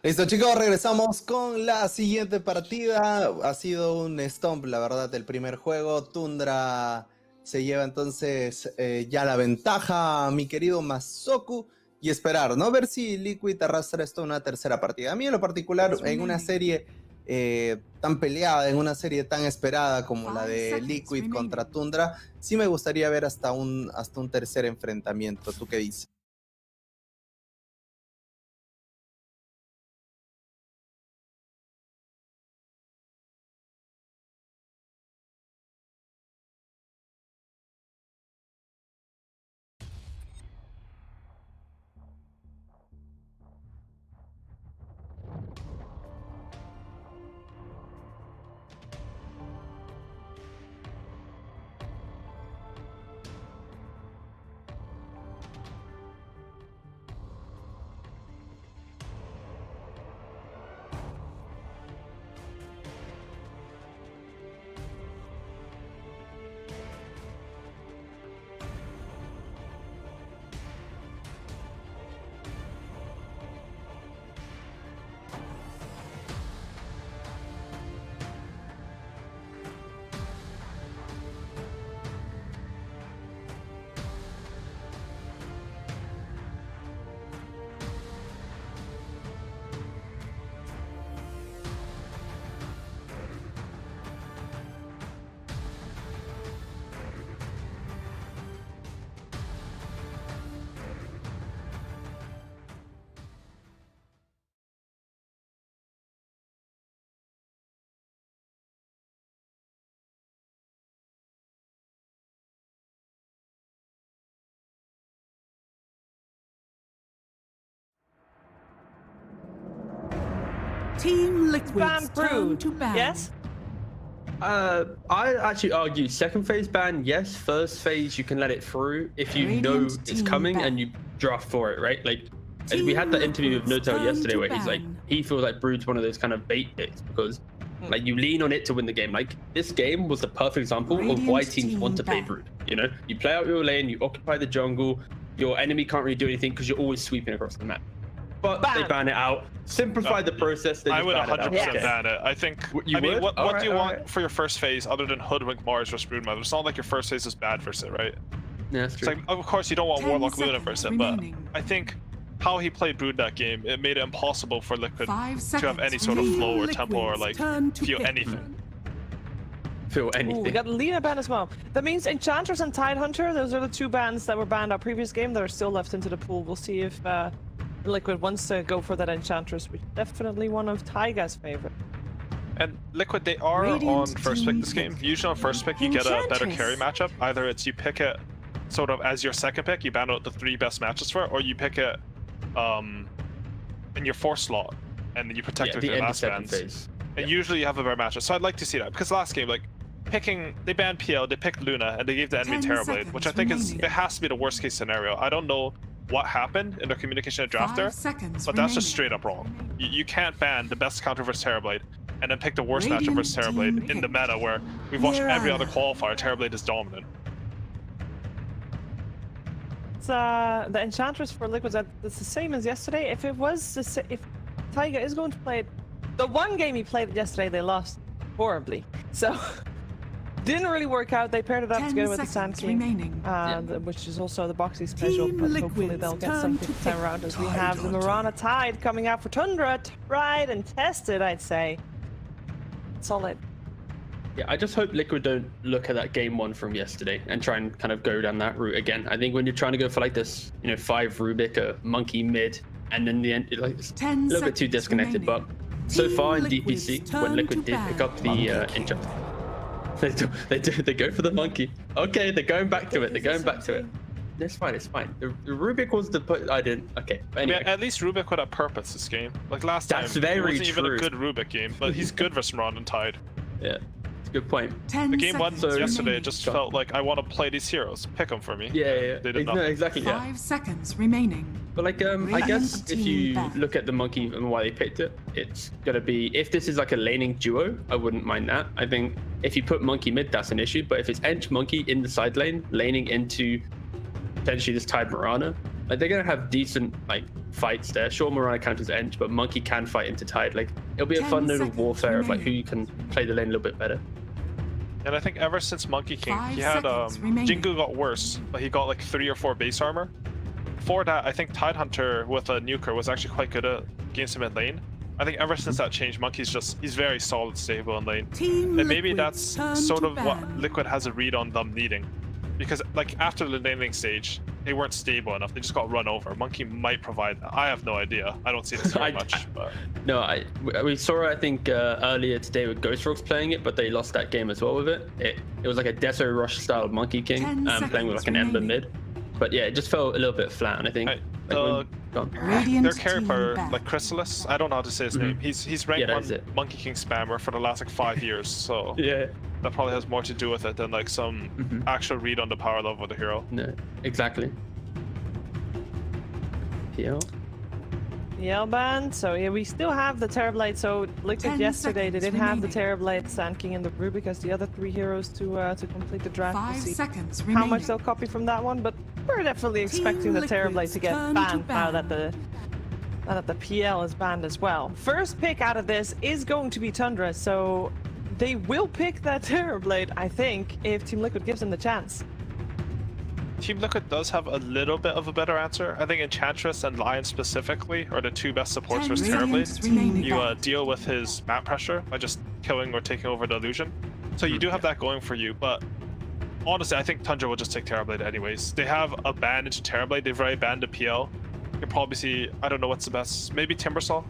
Listo, chicos, regresamos con la siguiente partida. Ha sido un stomp, la verdad, el primer juego. Tundra se lleva entonces ya la ventaja, mi querido Masoku. Y esperar, ¿no? Ver si Liquid arrastra esto a una tercera partida. A mí en lo particular, en una serie tan peleada, en una serie tan esperada como la de Liquid contra Tundra, sí me gustaría ver hasta un tercer enfrentamiento. ¿Tú qué dices? Team Liquid's turn to ban. Yes? I actually argue second phase ban, yes. First phase, you can let it through if you know it's coming and you draft for it, right? Like, we had that interview with Notel yesterday where he's like, he feels like Brood's one of those kind of bait picks because like you lean on it to win the game. Like this game was the perfect example of why teams want to play Brood. You know, you play out your lane, you occupy the jungle, your enemy can't really do anything because you're always sweeping across the map. But they ban it out, simplify the process. They I would 100% ban it. I think. What do you want for your first phase other than Hoodwink Mars versus Broodmother? It's not like your first phase is bad versus it, right? Yeah, that's true. It's like, of course, you don't want Warlock Luna versus it, but I think how he played Brood that game, it made it impossible for Liquid to have any sort of flow or tempo or like feel anything. Feel anything. Ooh, we got Lina ban as well. That means Enchantress and Tidehunter, those are the two bans that were banned our previous game that are still left into the pool. We'll see if Liquid wants to go for that Enchantress, which is definitely one of Taiga's favorite. And Liquid, they are on first pick this game. Usually on first pick, you get a better carry matchup. Either it's you pick it sort of as your second pick, you ban out the 3 best matches for it, or you pick it in your 4th slot, and then you protect it with your last bans. And usually you have a better matchup. So I'd like to see that, because last game, like, they banned PL, they picked Luna, and they gave the enemy Terrorblade, which I think it has to be the worst case scenario. I don't know what happened in their communication at drafter, but that's just straight up wrong. You can't ban the best counter versus Terrorblade and then pick the worst matchup versus Terrorblade in the meta where we've watched every other qualifier, Terrorblade is dominant. It's, the Enchantress for Liquid, it's the same as yesterday. If it was, if Taiga is going to play it, the one game he played yesterday, they lost horribly. So didn't really work out. They paired it up together with the Sand King, which is also the Boxy special, but hopefully they'll get something this time around as we have the Mirana Tide coming out for Tundra. Tried and tested, I'd say. Solid. Yeah, I just hope Liquid don't look at that game 1 from yesterday and try and kind of go down that route again. I think when you're trying to go for like this, 5 Rubik, a Monkey mid, and then the end, it's a little bit too disconnected. But so far in DPC, when Liquid did pick up the intro, they go for the Monkey. Okay, they're going back to it. They're going back to it. It's fine. It's fine. The Rubik was the put. I didn't. Okay. But anyway. Yeah, at least Rubik would have purpose this game. Like last time, it wasn't even a good Rubik game, but he's good versus Mirana and Tide. Yeah. Good point. The game 1 yesterday just felt like I want to play these heroes. Pick them for me. Yeah. They did no, exactly. 5 seconds remaining. But like, I guess if you look at the Monkey and why they picked it, it's gonna be if this is like a laning duo, I wouldn't mind that. I think if you put Monkey mid, that's an issue. But if it's Ench Monkey in the side lane, laning into potentially this Tide Mirana, Like they're gonna have decent like fights there. Sure, Mirana counters Ench, but Monkey can fight into Tide. Like it'll be a fun little warfare of like who can play the lane a little bit better. And I think ever since Monkey King, he had Jingu got worse, but he got like 3 or 4 base armor. Before that, I think Tidehunter with a nuker was actually quite good against him in lane. I think ever since that changed, Monkey's he's very solid, stable in lane. And maybe that's sort of what Liquid has a read on them needing. Because like after the laning stage, they weren't stable enough. They just got run over. Monkey might provide that. I have no idea. I don't see this very much. But... No, we saw I think earlier today with Ghost Rogues playing it, but they lost that game as well with it. It was like a Deso Rush style Monkey King playing with like an Ember mid. But yeah, it just felt a little bit flat, and I think their carry player, like Chrysalis, I don't know how to say his name. He's ranked one Monkey King spammer for the last like 5 years, so yeah, that probably has more to do with it than like some actual read on the power level of the hero. No, exactly. PL ban. So yeah, we still have the Terrorblade. So Liquid yesterday they didn't have the Terrorblade Sand King and the Brew because the other 3 heroes to complete the draft. 5 seconds how remaining. much they'll copy from that one, but we're definitely expecting the Terrorblade to get banned now that the PL is banned as well. First pick out of this is going to be Tundra, so they will pick that Terrorblade, I think, if Team Liquid gives them the chance. Team Liquid does have a little bit of a better answer. I think Enchantress and Lion specifically are the 2 best supports for Terrorblade. You deal with his map pressure by just killing or taking over the illusion. So you do have that going for you, but honestly, I think Tundra will just take Terrorblade anyways. They have a ban into Terrorblade. They've already banned a PL. You can probably see, I don't know what's the best, maybe Timbersaw?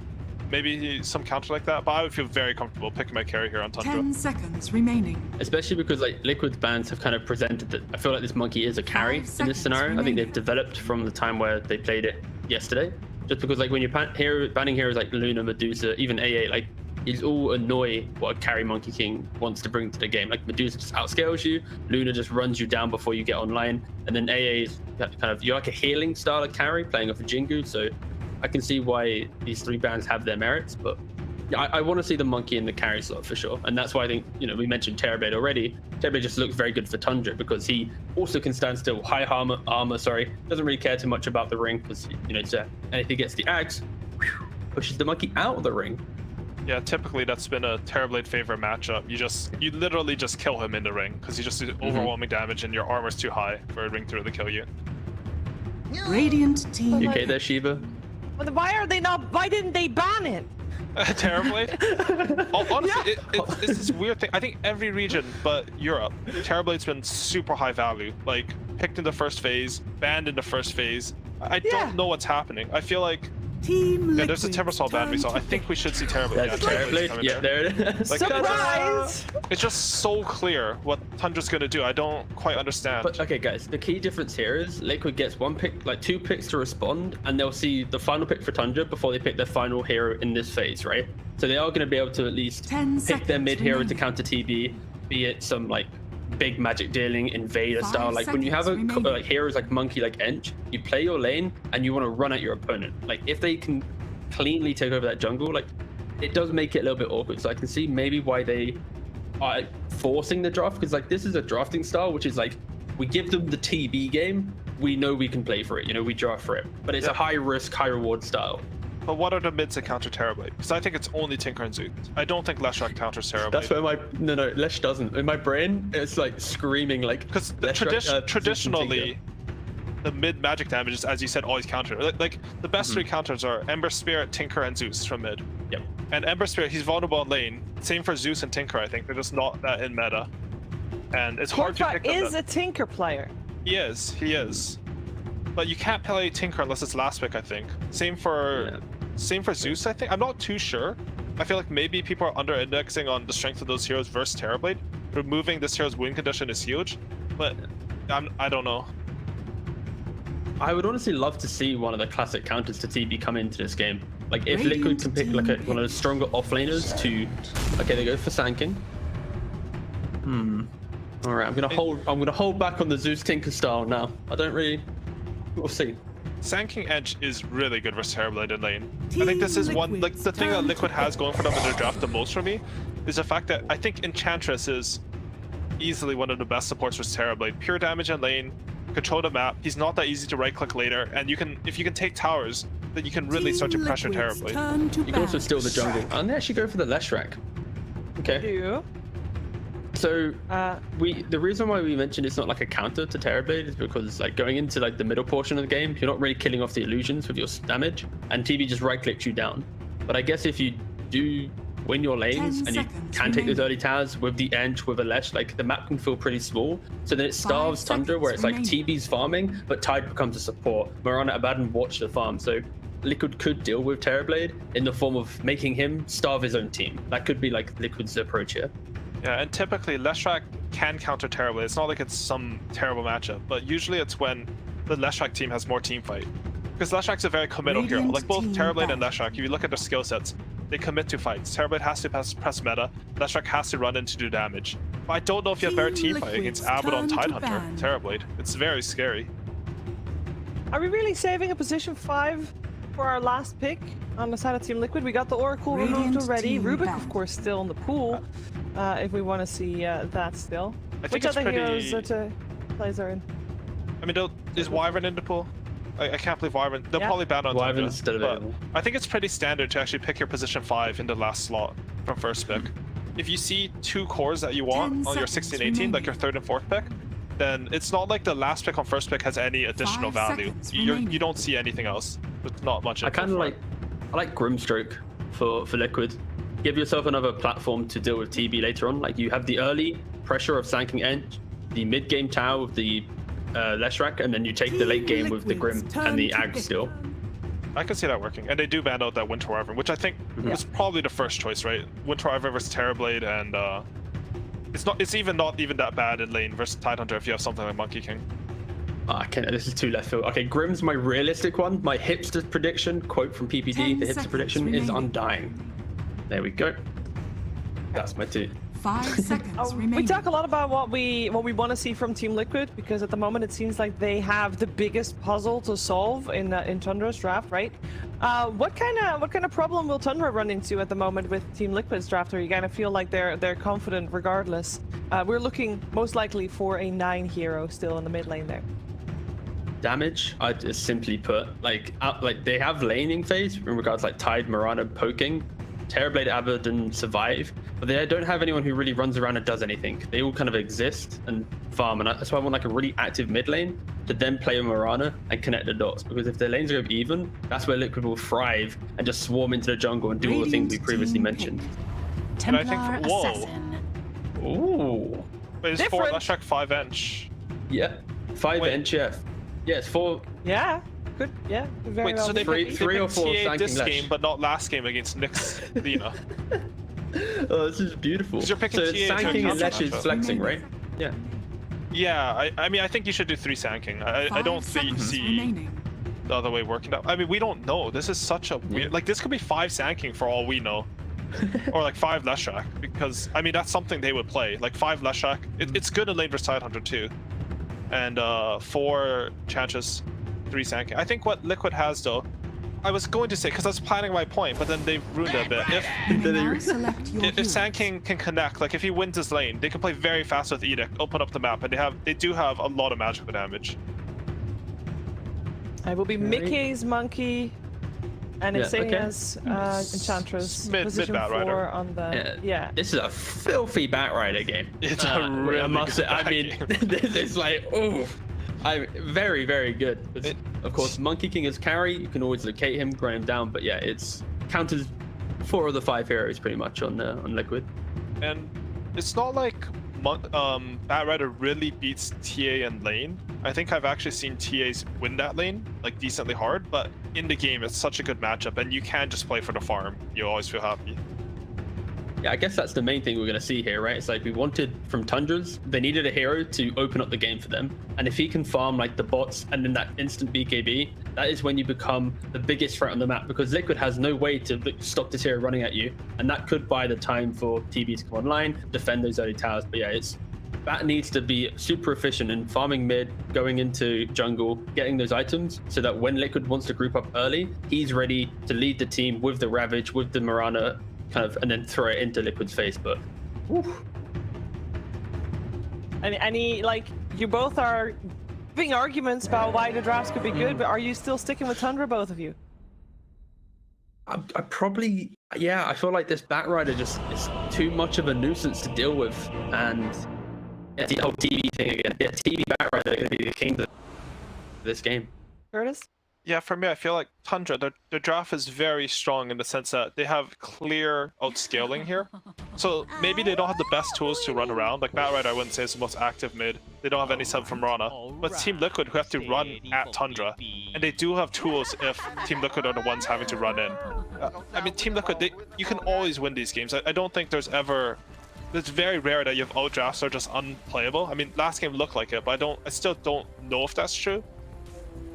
Maybe some counter like that, but I would feel very comfortable picking my carry here on Tundra. 10 seconds remaining. Especially because like Liquid's bans have kind of presented that I feel like this Monkey is a carry in this scenario. I think they've developed from the time where they played it yesterday. Just because like when you're banning heroes like Luna, Medusa, even AA, like it's all annoy what a carry Monkey King wants to bring to the game. Like Medusa just outscales you, Luna just runs you down before you get online, and then AA is kind of, you're like a healing style of carry playing off a Jingu, so I can see why these 3 bans have their merits, but yeah, I want to see the Monkey in the carry slot for sure. And that's why I think, you know, we mentioned Terrorblade already. Terrorblade just looks very good for Tundra because he also can stand still, high armor, doesn't really care too much about the ring because, you know, and if he gets the axe, pushes the Monkey out of the ring. Yeah, typically that's been a Terrorblade favorite matchup. You literally just kill him in the ring because he just does overwhelming damage and your armor's too high for a ring through to kill you. Radiant team. You okay there, Shiva? But why didn't they ban it? Terrorblade? Honestly, it's this weird thing. I think every region but Europe, Terrorblade's been super high value. Like, picked in the first phase, banned in the first phase. I don't know what's happening. I feel like there's a Timbersaw ban we saw. I think we should see Terrorblade. That's Terrorblade. Yeah, there it is. Like, Surprise! It's just so clear what Tundra's gonna do. I don't quite understand. But okay, guys, the key difference here is Liquid gets 1 pick, like 2 picks to respond, and they'll see the final pick for Tundra before they pick their final hero in this phase, right? So they are going to be able to at least pick their mid hero to counter TB, be it some like big magic dealing invader style. Like when you have like heroes like Monkey, like Ench, you play your lane and you want to run at your opponent. Like if they can cleanly take over that jungle, like it does make it a little bit awkward. So I can see maybe why they are forcing the draft, because like this is a drafting style which is like we give them the TB game, we know we can play for it, you know, we draft for it, but it's a high risk, high reward style. But what are the mids that counter Terrorblade? Because I think it's only Tinker and Zeus. I don't think Leshrac counters Terrorblade. That's where no, Lesh doesn't. In my brain, it's like screaming like. Because traditionally, the mid magic damage is, as you said, always counter. Like the best 3 counters are Ember Spirit, Tinker, and Zeus from mid. Yep. And Ember Spirit, he's vulnerable in lane. Same for Zeus and Tinker. I think they're just not that in meta, and it's hard to pick them. Is a Tinker player. He is. But you can't play Tinker unless it's last pick, I think. Same for Zeus, I think. I'm not too sure. I feel like maybe people are under-indexing on the strength of those heroes versus Terrorblade. Removing this hero's win condition is huge, but I don't know. I would honestly love to see one of the classic counters to TB come into this game. Like if Liquid can pick like one of the stronger offlaners to... Okay, they go for Sand King. All right, I'm gonna hold back on the Zeus Tinker style now. I don't really... We'll see. Sand King Edge is really good versus Terrorblade in lane. I think this is one, like the thing that Liquid has going for them in their draft the most for me is the fact that I think Enchantress is easily one of the best supports for Terrorblade. Pure damage in lane, control the map. He's not that easy to right-click later, and if you can take towers, then you can really start to pressure terribly. You can also steal the jungle, and they actually go for the Leshrac. Okay. Do. So the reason why we mentioned it's not like a counter to Terrorblade is because like going into like the middle portion of the game, you're not really killing off the illusions with your damage, and TB just right-clicks you down. But I guess if you do win your lanes and you can take those early towers with the Ench, with a Lesh, like the map can feel pretty small. So then it starves Tundra, where it's like TB's farming, but Tide becomes a support. Mirana Abaddon watch the farm. So Liquid could deal with Terrorblade in the form of making him starve his own team. That could be like Liquid's approach here. Yeah, and typically Leshrac can counter Terrorblade. It's not like it's some terrible matchup, but usually it's when the Leshrac team has more team fight. Because Leshrac's a very committal hero. Like both Terrorblade and Leshrac, if you look at their skill sets, they commit to fights. Terrorblade has to press meta, Leshrac has to run in to do damage. But I don't know if you have better team fight against Abaddon Tidehunter, Terrorblade. It's very scary. Are we really saving a position 5 for our last pick on the side of Team Liquid? We got the Oracle removed already. Rubik, of course, still in the pool. If we want to see that still. Which other heroes plays are in? I mean, is Wyvern in the pool? I can't believe Wyvern. They'll probably ban on Wyvern's still available. I think it's pretty standard to actually pick your position 5 in the last slot from first pick. If you see 2 cores that you want on your 16-18, like your 3rd and 4th pick, then it's not like the last pick on first pick has any additional value. You don't see anything else. There's not much. I like Grimstroke for Liquid. Give yourself another platform to deal with TB later on. Like you have the early pressure of Sanking Ench, the mid game tower with the Leshrac, and then you take the late game with the Grim and the Ag still. I can see that working, and they do ban out that Winter Wyvern, which I think was probably the first choice, right? Winter Wyvern versus Terrorblade, and it's not even that bad in lane versus Tidehunter if you have something like Monkey King. This is too left field. Okay, Grim's my realistic one. My hipster prediction, quote from PPD, the hipster prediction is Undying. There we go. That's my 2. 5 seconds remaining. We talk a lot about what we want to see from Team Liquid, because at the moment it seems like they have the biggest puzzle to solve in Tundra's draft, right? What kind of problem will Tundra run into at the moment with Team Liquid's draft? Or you kind of feel like they're confident regardless? We're looking most likely for a 9 hero still in the mid lane there. Damage, I just simply put, like they have laning phase in regards like Tide, Mirana poking. Terrorblade, Abaddon survive, but they don't have anyone who really runs around and does anything. They all kind of exist and farm, and that's why I want like a really active mid lane to then play with Mirana and connect the dots, because if their lanes are even, that's where Liquid will thrive and just swarm into the jungle and do all the things we previously mentioned. Templar and I think, whoa. Assassin. Ooh. But it's 4 Leshrac 5 Ench. Yeah, 5 Ench, yeah. Yeah, it's 4. Yeah. Good, yeah. Very Wait, well. so they three or 4 TA this Sanking game, Lesh. but not last game against Nyx Lina. Oh, this is beautiful. You're picking So TA Sanking to and Lesh is matchup. flexing, right? Yeah. Yeah, I mean, I think you should do 3 Sanking. I don't see the other way working out. I mean, we don't know. This is such a weird... Like, this could be 5 Sanking for all we know. Or like 5 Leshrac, because, I mean, that's something they would play. Like 5 Leshrac. It's good in lane versus Tidehunter too. And 4 Chances, 3 Sanking. I think what Liquid has, though, I was going to say, because I was planning my point, but then they ruined it a bit. If Sanking can connect, like if he wins his lane, they can play very fast with Edict, open up the map, and they do have a lot of magical damage. I will be Mickey's Monkey, and it's saying as Enchantress. Mid Batrider. On the This is a filthy Batrider game. It's a really I must say, good I mean, it's like, oh, I'm very, very good. Of course, Monkey King is carry. You can always locate him, grind him down. But yeah, it's counters 4 of the 5 heroes pretty much on Liquid. And it's not like Batrider really beats TA in lane. I think I've actually seen TAs win that lane, like decently hard, but in the game, it's such a good matchup, and you can just play for the farm. You always feel happy. Yeah, I guess that's the main thing we're going to see here, right? It's like we wanted from Tundras, they needed a hero to open up the game for them. And if he can farm like the bots and then that instant BKB, that is when you become the biggest threat on the map, because Liquid has no way to stop this hero running at you. And that could buy the time for TB to come online, defend those early towers. But yeah, that needs to be super efficient in farming mid, going into jungle, getting those items, so that when Liquid wants to group up early, he's ready to lead the team with the Ravage, with the Mirana, kind of, and then throw it into Liquid's face. But any like, you both are having arguments about why the drafts could be good, but are you still sticking with Tundra, both of you? I probably, yeah, I feel like this Batrider just is too much of a nuisance to deal with, and yeah, the whole TV thing again. Yeah, TV Batrider is going to be the king of this game. Curtis? Yeah, for me, I feel like Tundra, their draft is very strong in the sense that they have clear outscaling here. So maybe they don't have the best tools to run around. Like Batrider, I wouldn't say is the most active mid. They don't have any sub from Rana. But Team Liquid, who have to run at Tundra, and they do have tools if Team Liquid are the ones having to run in. I mean, Team Liquid, you can always win these games. I don't think there's ever... It's very rare that you have outdrafts that are just unplayable. I mean, last game looked like it, but I still don't know if that's true.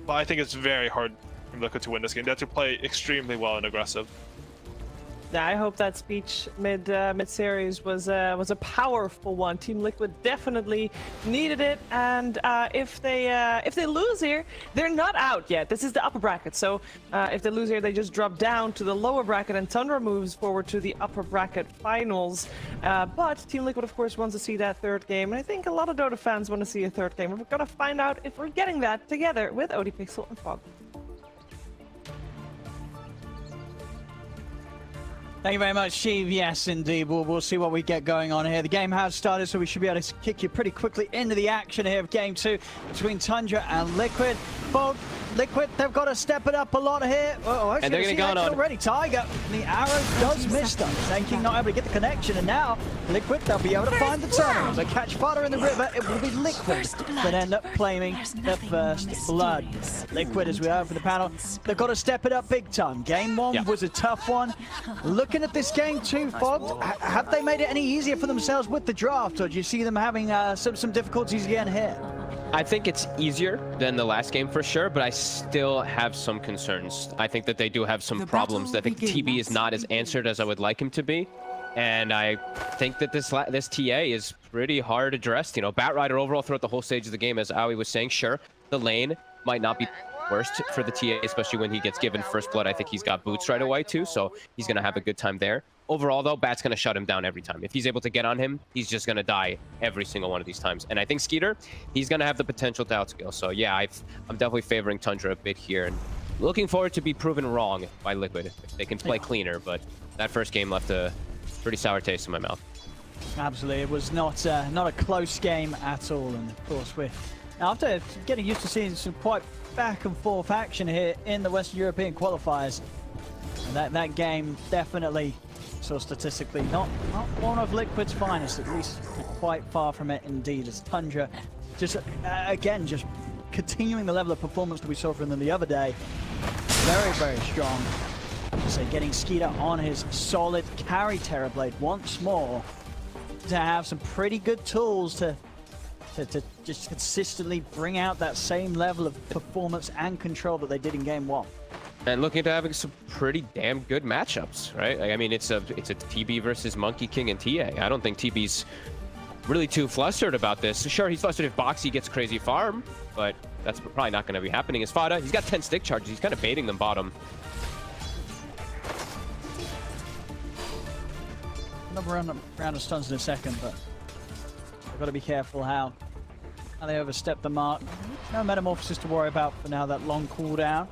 But I think it's very hard for Liquid to win this game. They have to play extremely well and aggressive. Yeah, I hope that speech mid-series was a powerful one. Team Liquid definitely needed it, and if they lose here, they're not out yet. This is the upper bracket, so if they lose here, they just drop down to the lower bracket, and Tundra moves forward to the upper bracket finals. But Team Liquid, of course, wants to see that third game, and I think a lot of Dota fans want to see a third game. We're gonna find out if we're getting that together with ODPixel and Fog. Thank you very much, Steve. Yes, indeed. We'll see what we get going on here. The game has started, so we should be able to kick you pretty quickly into the action here of Game 2 between Tundra and Liquid. Both Liquid, they've got to step it up a lot here. Oh, actually, and they're going to go on already. Tiger, the arrow does miss them. Thinking not able to get the connection, and now Liquid, they'll be able to find the tunnel. As they catch fodder in the river, it will be Liquid that end up claiming the first blood. Liquid, as we heard from the panel, they've got to step it up big time. Game 1 was a tough one. Looking at this Game 2, Fob, have they made it any easier for themselves with the draft, or do you see them having some difficulties again here? I think it's easier than the last game for sure, but I still have some concerns. I think that they do have some problems. I think TB is not as answered as I would like him to be. And I think that this TA is pretty hard addressed. You know, Batrider overall throughout the whole stage of the game, as Aoi was saying, sure, the lane might not be worst for the TA, especially when he gets given first blood. I think he's got boots right away too, so he's going to have a good time there. Overall, though, Bat's going to shut him down every time. If he's able to get on him, he's just going to die every single one of these times. And I think Skeeter, he's going to have the potential to outscale. So yeah, I'm definitely favoring Tundra a bit here. And looking forward to be proven wrong by Liquid. If they can play cleaner, but that first game left a pretty sour taste in my mouth. Absolutely, it was not a close game at all. And of course, we're after getting used to seeing some quite back and forth action here in the Western European qualifiers. And that game definitely, so statistically, not one of Liquid's finest, at least quite far from it indeed, as Tundra just, again, just continuing the level of performance that we saw from them the other day. Very, very strong. So getting Skeeter on his solid carry Terrorblade once more to have some pretty good tools to just consistently bring out that same level of performance and control that they did in Game 1. And looking to having some pretty damn good matchups, right? Like, I mean, it's a TB versus Monkey King and TA. I don't think TB's really too flustered about this. Sure, he's flustered if Boxy gets crazy farm, but that's probably not going to be happening. As Fada, he's got 10 stick charges. He's kind of baiting them bottom. Another round of stuns in a second, but they've got to be careful how they overstep the mark. No metamorphosis to worry about for now, that long cooldown.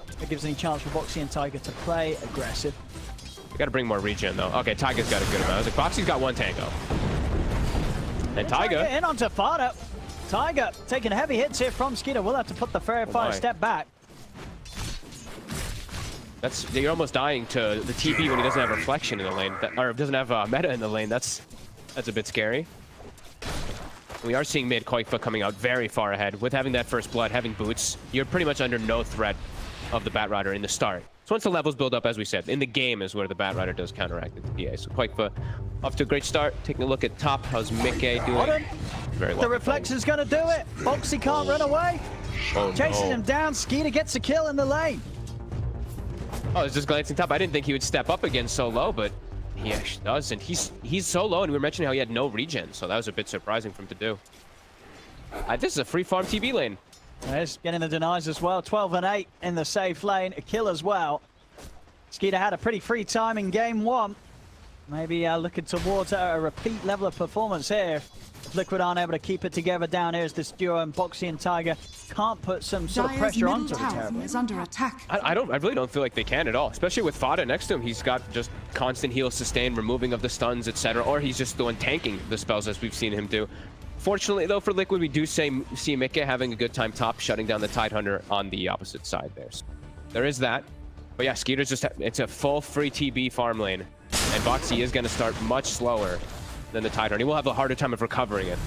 If it gives any chance for Boxy and Tiger to play aggressive. We got to bring more regen, though. Okay, Tiger's got a good amount. I was like, Boxy's got one tango. And Tiger in onto Fada. Tiger taking heavy hits here from Skeeter. We'll have to put the Fairy Fire step back. You're almost dying to the TB when he doesn't have reflection in the lane, or doesn't have meta in the lane. That's a bit scary. We are seeing mid Koifa coming out very far ahead. With having that first blood, having boots, you're pretty much under no threat of the Batrider in the start. So once the levels build up, as we said, in the game is where the Batrider does counteract the PA. So Koifa off to a great start. Taking a look at top, how's Mikke doing? Very well. The reflection's gonna do it. Boxy can't run away. Oh, Chasing him down. Skeeter gets a kill in the lane. Oh, it's just glancing top. I didn't think he would step up again so low, but he actually does. And he's so low, and we were mentioning how he had no regen, so that was a bit surprising for him to do. This is a free farm TB lane. There's getting the denies as well. 12 and 8 in the safe lane. A kill as well. Skeeter had a pretty free time in Game 1. Maybe looking towards a repeat level of performance here. If Liquid aren't able to keep it together down here as this duo and Boxy and Tiger can't put some sort of pressure onto the terrible. Is under attack. I really don't feel like they can at all, especially with Fada next to him. He's got just constant heal, sustain, removing of the stuns, etc. Or he's just the one tanking the spells as we've seen him do. Fortunately, though, for Liquid, we do see Mika having a good time top, shutting down the Tidehunter on the opposite side there. So there is that. But yeah, Skeeter's just, it's a full free TB farm lane. And Boxy is going to start much slower than the Tidehunter. He will have a harder time of recovering it.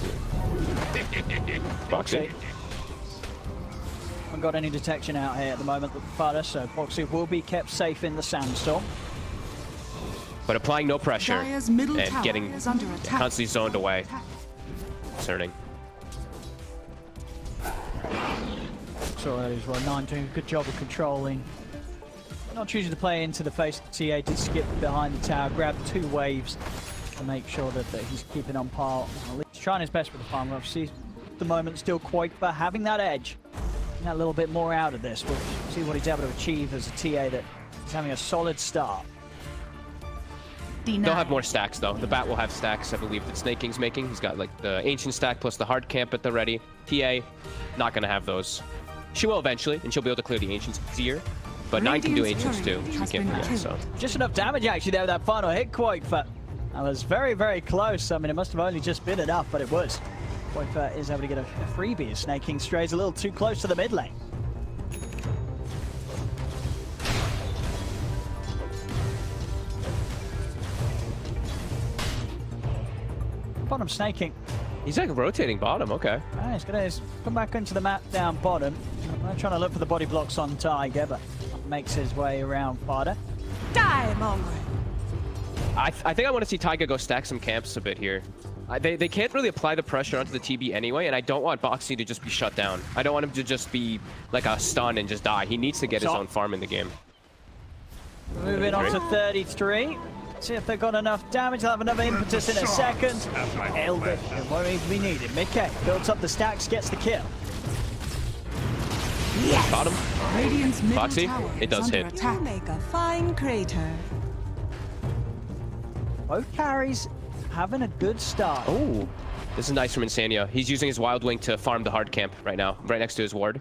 Boxy. Haven't got any detection out here at the moment, Fada, so Boxy will be kept safe in the sandstorm. But applying no pressure Dire's middle and tower getting is under attack. constantly zoned away. Concerning. So as well, 9 doing a good job of controlling. Not choosing to play into the face of TA, did skip behind the tower, grab 2 waves to make sure that he's keeping on par. He's trying his best with the farm. Obviously, at the moment, still Qualifier having that edge. Getting a little bit more out of this. We'll see what he's able to achieve as a TA that is having a solid start. They'll have more stacks, though. The Bat will have stacks, I believe, that Snake King's making. He's got, like, the Ancient stack plus the Hard Camp at the ready. TA, not going to have those. She will eventually, and she'll be able to clear the Ancients easier. But 9 can do Ancients, too, which we can't forget, so. Just enough damage, actually, there with that final hit, Qualifier. That was very, very close. I mean, it must have only just been enough, but it was. Qualifier is able to get a freebie. Snake King strays a little too close to the mid lane. Bottom Snake King. He's like rotating bottom, okay. He's going to come back into the map down bottom. I'm trying to look for the body blocks on Tiger, but makes his way around Fada. Die, Mongrel! I think I want to see Tiger go stack some camps a bit here. They can't really apply the pressure onto the TB anyway, and I don't want Boxy to just be shut down. I don't want him to just be like a stun and just die. He needs to get his own farm in the game. Moving on to 33. See if they've got enough damage. They'll have another impetus in a second. Held it. It won't even be needed. Mid-K builds up the stacks, gets the kill. Yes! Bottom. Radiant's middle Boxy, tower it does is hit. under attack. You make a fine crater. Both carries having a good start. Oh, this is nice from Insania. He's using his Wild Wing to farm the hard camp right now, right next to his ward.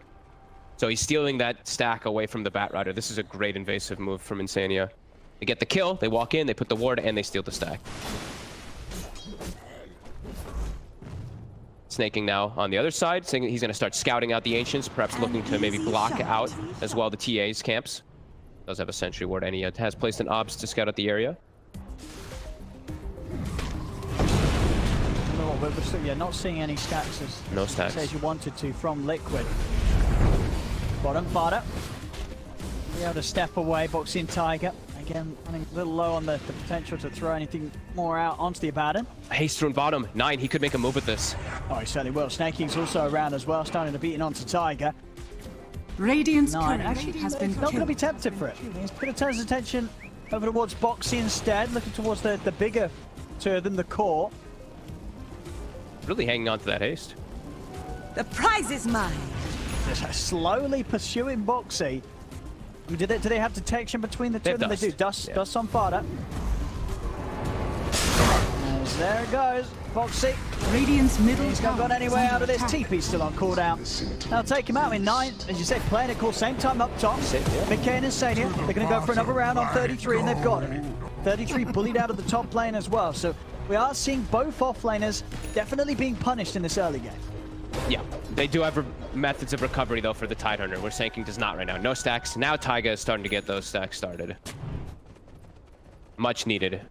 So he's stealing that stack away from the Bat Rider. This is a great invasive move from Insania. They get the kill, they walk in, they put the ward, and they steal the stack. Snaking now on the other side, saying he's going to start scouting out the Ancients, perhaps looking to maybe block out as well the TA's camps. Does have a sentry ward, and he has placed an obs to scout out the area. We're still, not seeing any stacks as you wanted to from Liquid. Bottom Fada. Be able to step away, Boxy and Tiger. Again, running a little low on the potential to throw anything more out onto the Abaddon. Haste rune bottom. 9, he could make a move with this. Oh, he certainly will. Snake King's also around as well, starting to beat in onto Tiger. Radiant's 9 current actually has been not going to killed. be tempted for it. He's going to turn his attention over towards Boxy instead, looking towards the bigger two of them, the core. Really hanging on to that haste. The prize is mine. Just slowly pursuing Boxy. Do they have detection between the two of them? Dust. They do. Dust, Yeah. Dust on Fada. As there it goes. Boxy. Radiant's middle He's tower not gone is anywhere under out of this. attack. TP's still on cooldown. Now take him out in 9. As you said, playing it cool. Same time up top. Mid-K and Insania. They're going to go for another round on 33, and they've got it. 33 bullied out of the top lane as well. So we are seeing both offlaners definitely being punished in this early game. Yeah, they do have methods of recovery, though, for the Tidehunter, where Sand King does not right now. No stacks. Now Taiga is starting to get those stacks started. Much needed.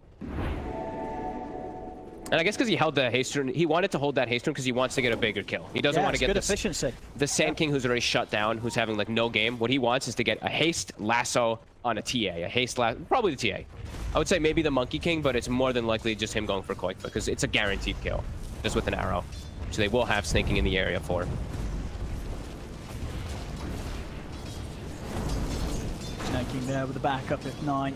And I guess because he held the haste rune, he wanted to hold that haste rune because he wants to get a bigger kill. He doesn't want to get good this, efficiency. the Sand King who's already shut down, who's having like no game. What he wants is to get a haste lasso on a TA. A haste lasso, probably the TA. I would say maybe the Monkey King, but it's more than likely just him going for Koik because it's a guaranteed kill, just with an arrow. Which they will have snaking in the area for. Snaking there with the backup if 9.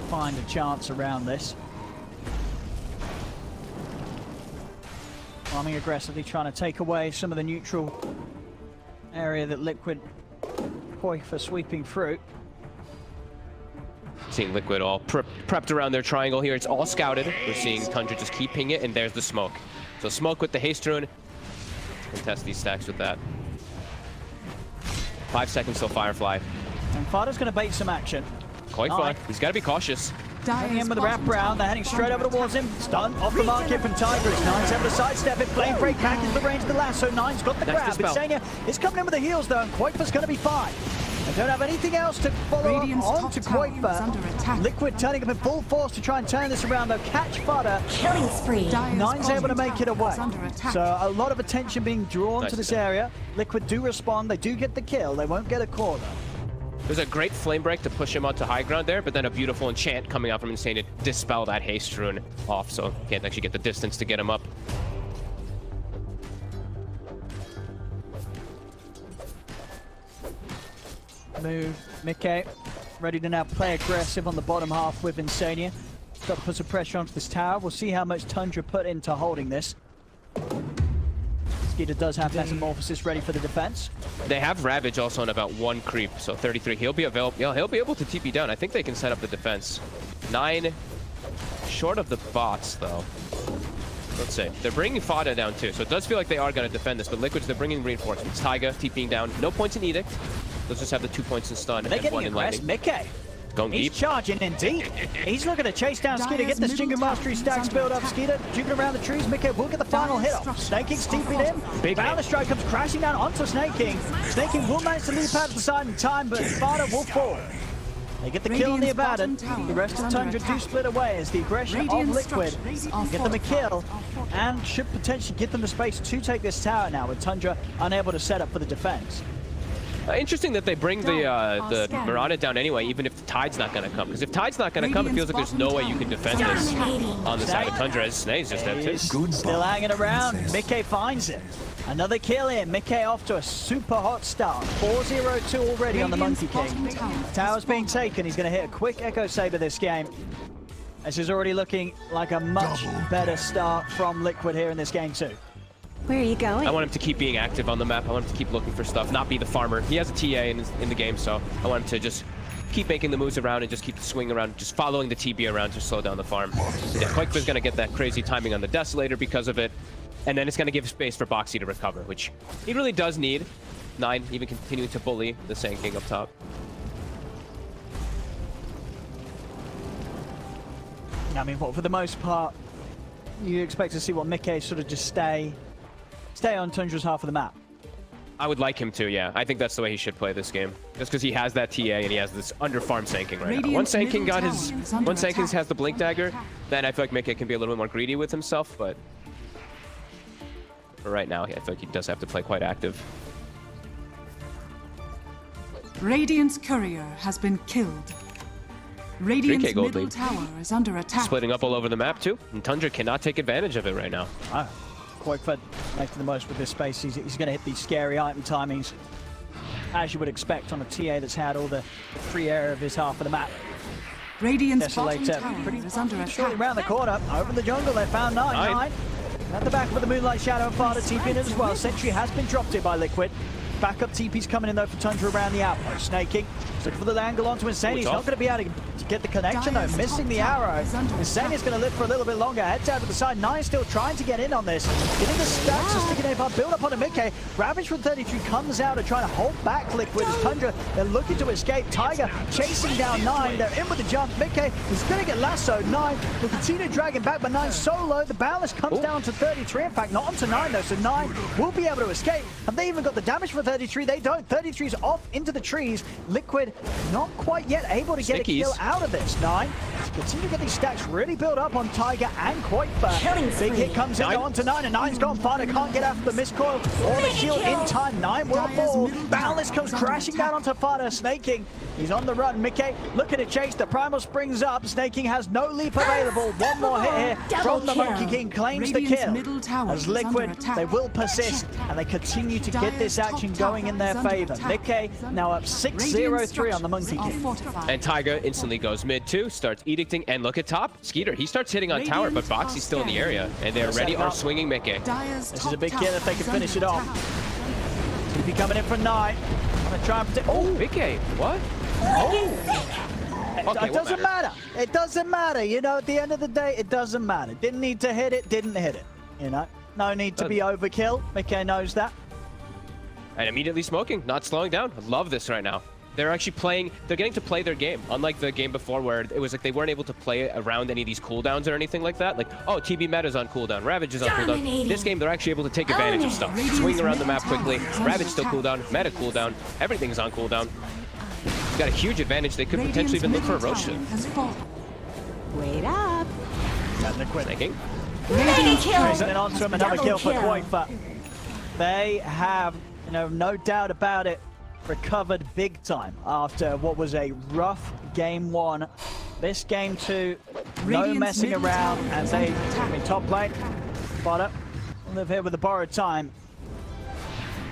Find a chance around this. Farming aggressively, trying to take away some of the neutral area that Liquid Koi for sweeping through. Seeing Liquid all prepped around their triangle here. It's all scouted. We're seeing Tundra just keep pinging it, and there's the smoke. So smoke with the haste rune. Contest these stacks with that. 5 seconds till Firefly. And Fada's going to bait some action. Quite fun. He's got to be cautious. Coming in with the wrap round, they're heading straight over towards him. Stun off the market from Tigers. Nine's able to sidestep it. Flame break back into the range of the lasso. Nine's got the grab. Insania is coming in with the heels though, and Qualifiers going to be fine. They don't have anything else to follow on to Qualifier. Liquid turning up in full force to try and turn this around though. Catch Fada. Killing spree. Nine's able to make it away. So a lot of attention being drawn to this area. Liquid do respond. They do get the kill. They won't get a call though. There's a great flame break to push him onto high ground there, but then a beautiful enchant coming out from Insane to dispel that haste rune off, so can't actually get the distance to get him up. Move. Mickey ready to now play aggressive on the bottom half with Insania. Got to put some pressure onto this tower. We'll see how much Tundra put into holding this. Skeeter does have Metamorphosis ready for the defense. They have Ravage also on about 1 creep, so 33. He'll be available. Yeah, he'll be able to TP down. I think they can set up the defense. 9 short of the bots though. Let's see. They're bringing Fada down too, so it does feel like they are going to defend this. But Liquids, they're bringing reinforcements. Taiga TPing down. No points in Edict. They'll just have the 2 points in stun and 1 in lightning. Mickey. Going He's deep. charging in deep. He's looking to chase down Skeeter, get this Jingle Mastery stacks built up. Skeeter juking around the trees. Mickey will get the final hit off. Snake King steeping in. Boundless Strike comes crashing down onto Snake King. Snake King will manage to leap out to the side in time, but Fada will fall. They get the kill on the Abaddon. The rest of Tundra do split away as the aggression of Liquid get them a kill and should potentially give them the space to take this tower now with Tundra unable to set up for the defense. Interesting that they bring the Mirana down anyway, even if the Tide's not going to come. Because if Tide's not going to come, it feels like there's no way you can defend this on the side of Tundra. As Snake's just there too. Still hanging around. Mickey finds it. Another kill in. Mickey off to a super hot start. 4-0-2 already on the Monkey King. Tower's being taken. He's going to hit a quick Echo Saber this game. This is already looking like a much better start from Liquid here in this game too. Where are you going? I want him to keep being active on the map. I want him to keep looking for stuff, not be the farmer. He has a TA in the game, so I want him to just keep making the moves around and just keep swinging around, just following the TB around to slow down the farm. Yeah, Quake's going to get that crazy timing on the Desolator because of it, and then it's going to give space for Boxy to recover, which he really does need. 9 even continuing to bully the Sand King up top. I mean, for the most part, you expect to see what Mickey sort of just stay on Tundra's half of the map. I would like him to, yeah. I think that's the way he should play this game. Just because he has that TA and he has this under-farm Sand King right now. Once Sand King has the Blink Dagger, then I feel like Mickey can be a little bit more greedy with himself, but for right now, I feel like he does have to play quite active. Radiant's courier has been killed. Radiant's middle tower is under attack. Splitting up all over the map too, and Tundra cannot take advantage of it right now. Quakeford making the most with this space. He's going to hit these scary item timings, as you would expect on a TA that's had all the free area of his half of the map. Radiant's Desolator pretty is under attack. Shortly around the corner, over the jungle, they found 9. At the back with the Moonlight Shadow and Fada TP in as well. Sentry has been dropped here by Liquid. Backup TP's coming in though for Tundra around the outpost. Snake King looking for the angle onto Insane. He's not going to be able to get the connection though, missing the arrow. Insane is going to live for a little bit longer. Heads out to the side. 9 still trying to get in on this. Getting the stacks, so sticking a build up on a Mickey. Ravage from 33 comes out and trying to hold back Liquid as Tundra. They're looking to escape. Tiger chasing down 9. They're in with the jump. Mickey is going to get lassoed. 9 will continue dragging back, but 9 so low. The balance comes down to 33. In fact, not onto 9 though, so 9 will be able to escape. And they even got the damage for 33. They don't. 33's off into the trees. Liquid not quite yet able to get a kill out of this. 9 continue to get these stacks really built up on Tiger and Quakefer. Big hit comes in onto 9, and 9's gone far. Can't get after the miscoil or the shield in time. 9 will fall. Boundless comes crashing down onto Fada. Snake King, he's on the run. Mickey looking to chase. The Primal springs up. Snake King has no leap available. One more hit here from the Monkey King. Claims the kill. As Liquid, they will persist and they continue to get this action going in their favor. Mickey now up 6-0-3 on the Monkey King. And Tiger instantly goes mid too, starts edicting, and look at top. Skeeter, he starts hitting on tower, but Boxy's still in the area, and they're ready on swinging Mickey. This is a big kill if they can finish it off. TP coming in for 9. I'm gonna try and protect. Oh, Mickey, what? Oh! it doesn't matter. It doesn't matter. You know, at the end of the day, it doesn't matter. Didn't need to hit it, didn't hit it. You know, no need to be overkill. Mickey knows that. And immediately smoking, not slowing down. I love this right now. They're actually playing, they're getting to play their game. Unlike the game before where it was like they weren't able to play around any of these cooldowns or anything like that. Like, oh, TB meta's on cooldown, Ravage is on cooldown. This game, they're actually able to take advantage of stuff. Swing around the map quickly, Ravage still cooldown, meta cooldown, everything's on cooldown. Got a huge advantage. They could potentially even look for a Roche. Wait up. Snaking. Raising it onto him, another kill for Qualifier. They have, you know, no doubt about it, recovered big time after what was a rough game 1. This game 2, no messing around, and they, I mean, top lane, Spotter, live here with the borrowed time.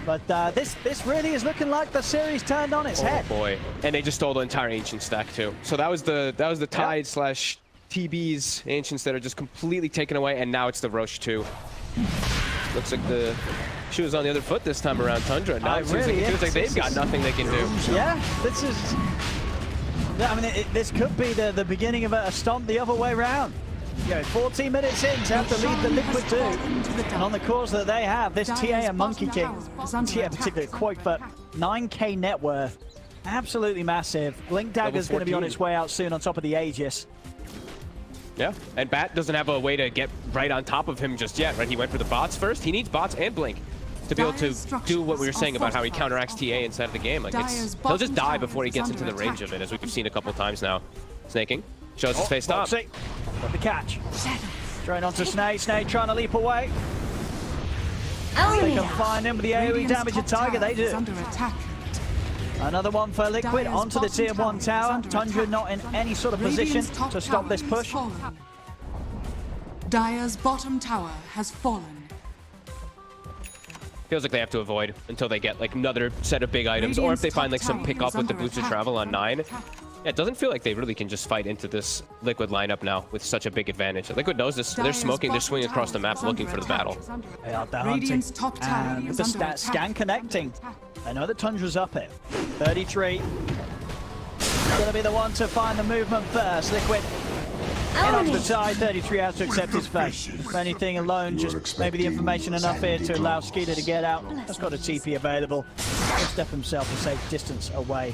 But this really is looking like the series turned on its head. Oh boy, and they just stole the entire Ancient stack too. So that was the Tide slash TB's Ancients that are just completely taken away, and now it's the Roche too. Looks like the shoe is on the other foot this time around, Tundra. Now it feels like they've got nothing they can do. Yeah, this is... I mean, this could be the beginning of a stomp the other way around. You know, 14 minutes in to have to lead the Liquid 2. And on the course that they have, this TA and Monkey King, TA particularly quite for 9k net worth. Absolutely massive. Blink Dagger's going to be on its way out soon on top of the Aegis. Yeah, and Bat doesn't have a way to get right on top of him just yet, right? He went for the bots first. He needs bots and Blink to be able to do what we were saying about how he counteracts TA inside of the game. Like, he'll just die before he gets into the range of it, as we've seen a couple times now. Snaking. Shows his face stop. Got the catch. Throwing onto Snake. Snake trying to leap away. They can find him with the AoE damage at Tiger. They do. Another one for Liquid onto the tier 1 tower. Tundra not in any sort of position to stop this push. Dire's bottom tower has fallen. Feels like they have to avoid until they get like another set of big items, or if they find like some pick up with the boosted travel on 9. Yeah, it doesn't feel like they really can just fight into this Liquid lineup now with such a big advantage. Liquid knows this. They're smoking. They're swinging across the map looking for the battle. They are hunting. And with the scan connecting. I know that Tundra's up here. 33. Gonna be the one to find the movement first. Liquid in onto the side. 33 has to accept his fate. If anything alone, just maybe the information enough here to allow Skeeter to get out. Has got a TP available. He'll step himself a safe distance away.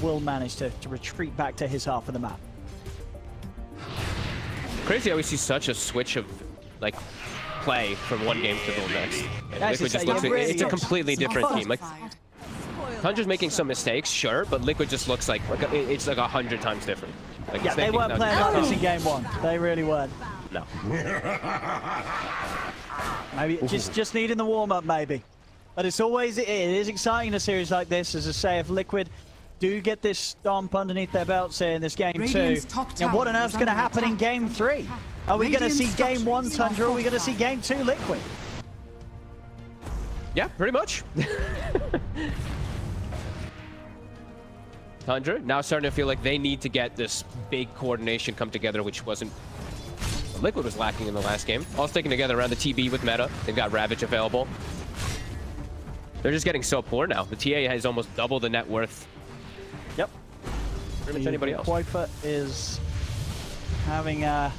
Will manage to retreat back to his half of the map. Crazy how we see such a switch of like play from one game to the next. Liquid just looks like it's a completely different team. Like Tundra's making some mistakes, sure, but Liquid just looks like it's like 100 times different. Like, yeah, they weren't playing like this in game 1. They really weren't. No. Maybe just needing the warm up, maybe. But it is exciting in a series like this, as I say, if Liquid do get this stomp underneath their belts here in this game 2. Now, what on earth's going to happen in game 3? Are we going to see game 1 Tundra, or are we going to see game 2 Liquid? Yeah, pretty much. Tundra now starting to feel like they need to get this big coordination come together, which wasn't... Liquid was lacking in the last game. All sticking together around the TB with meta. They've got Ravage available. They're just getting so poor now. The TA has almost double the net worth. Yep. Pretty much anybody else. Qualifier is having well,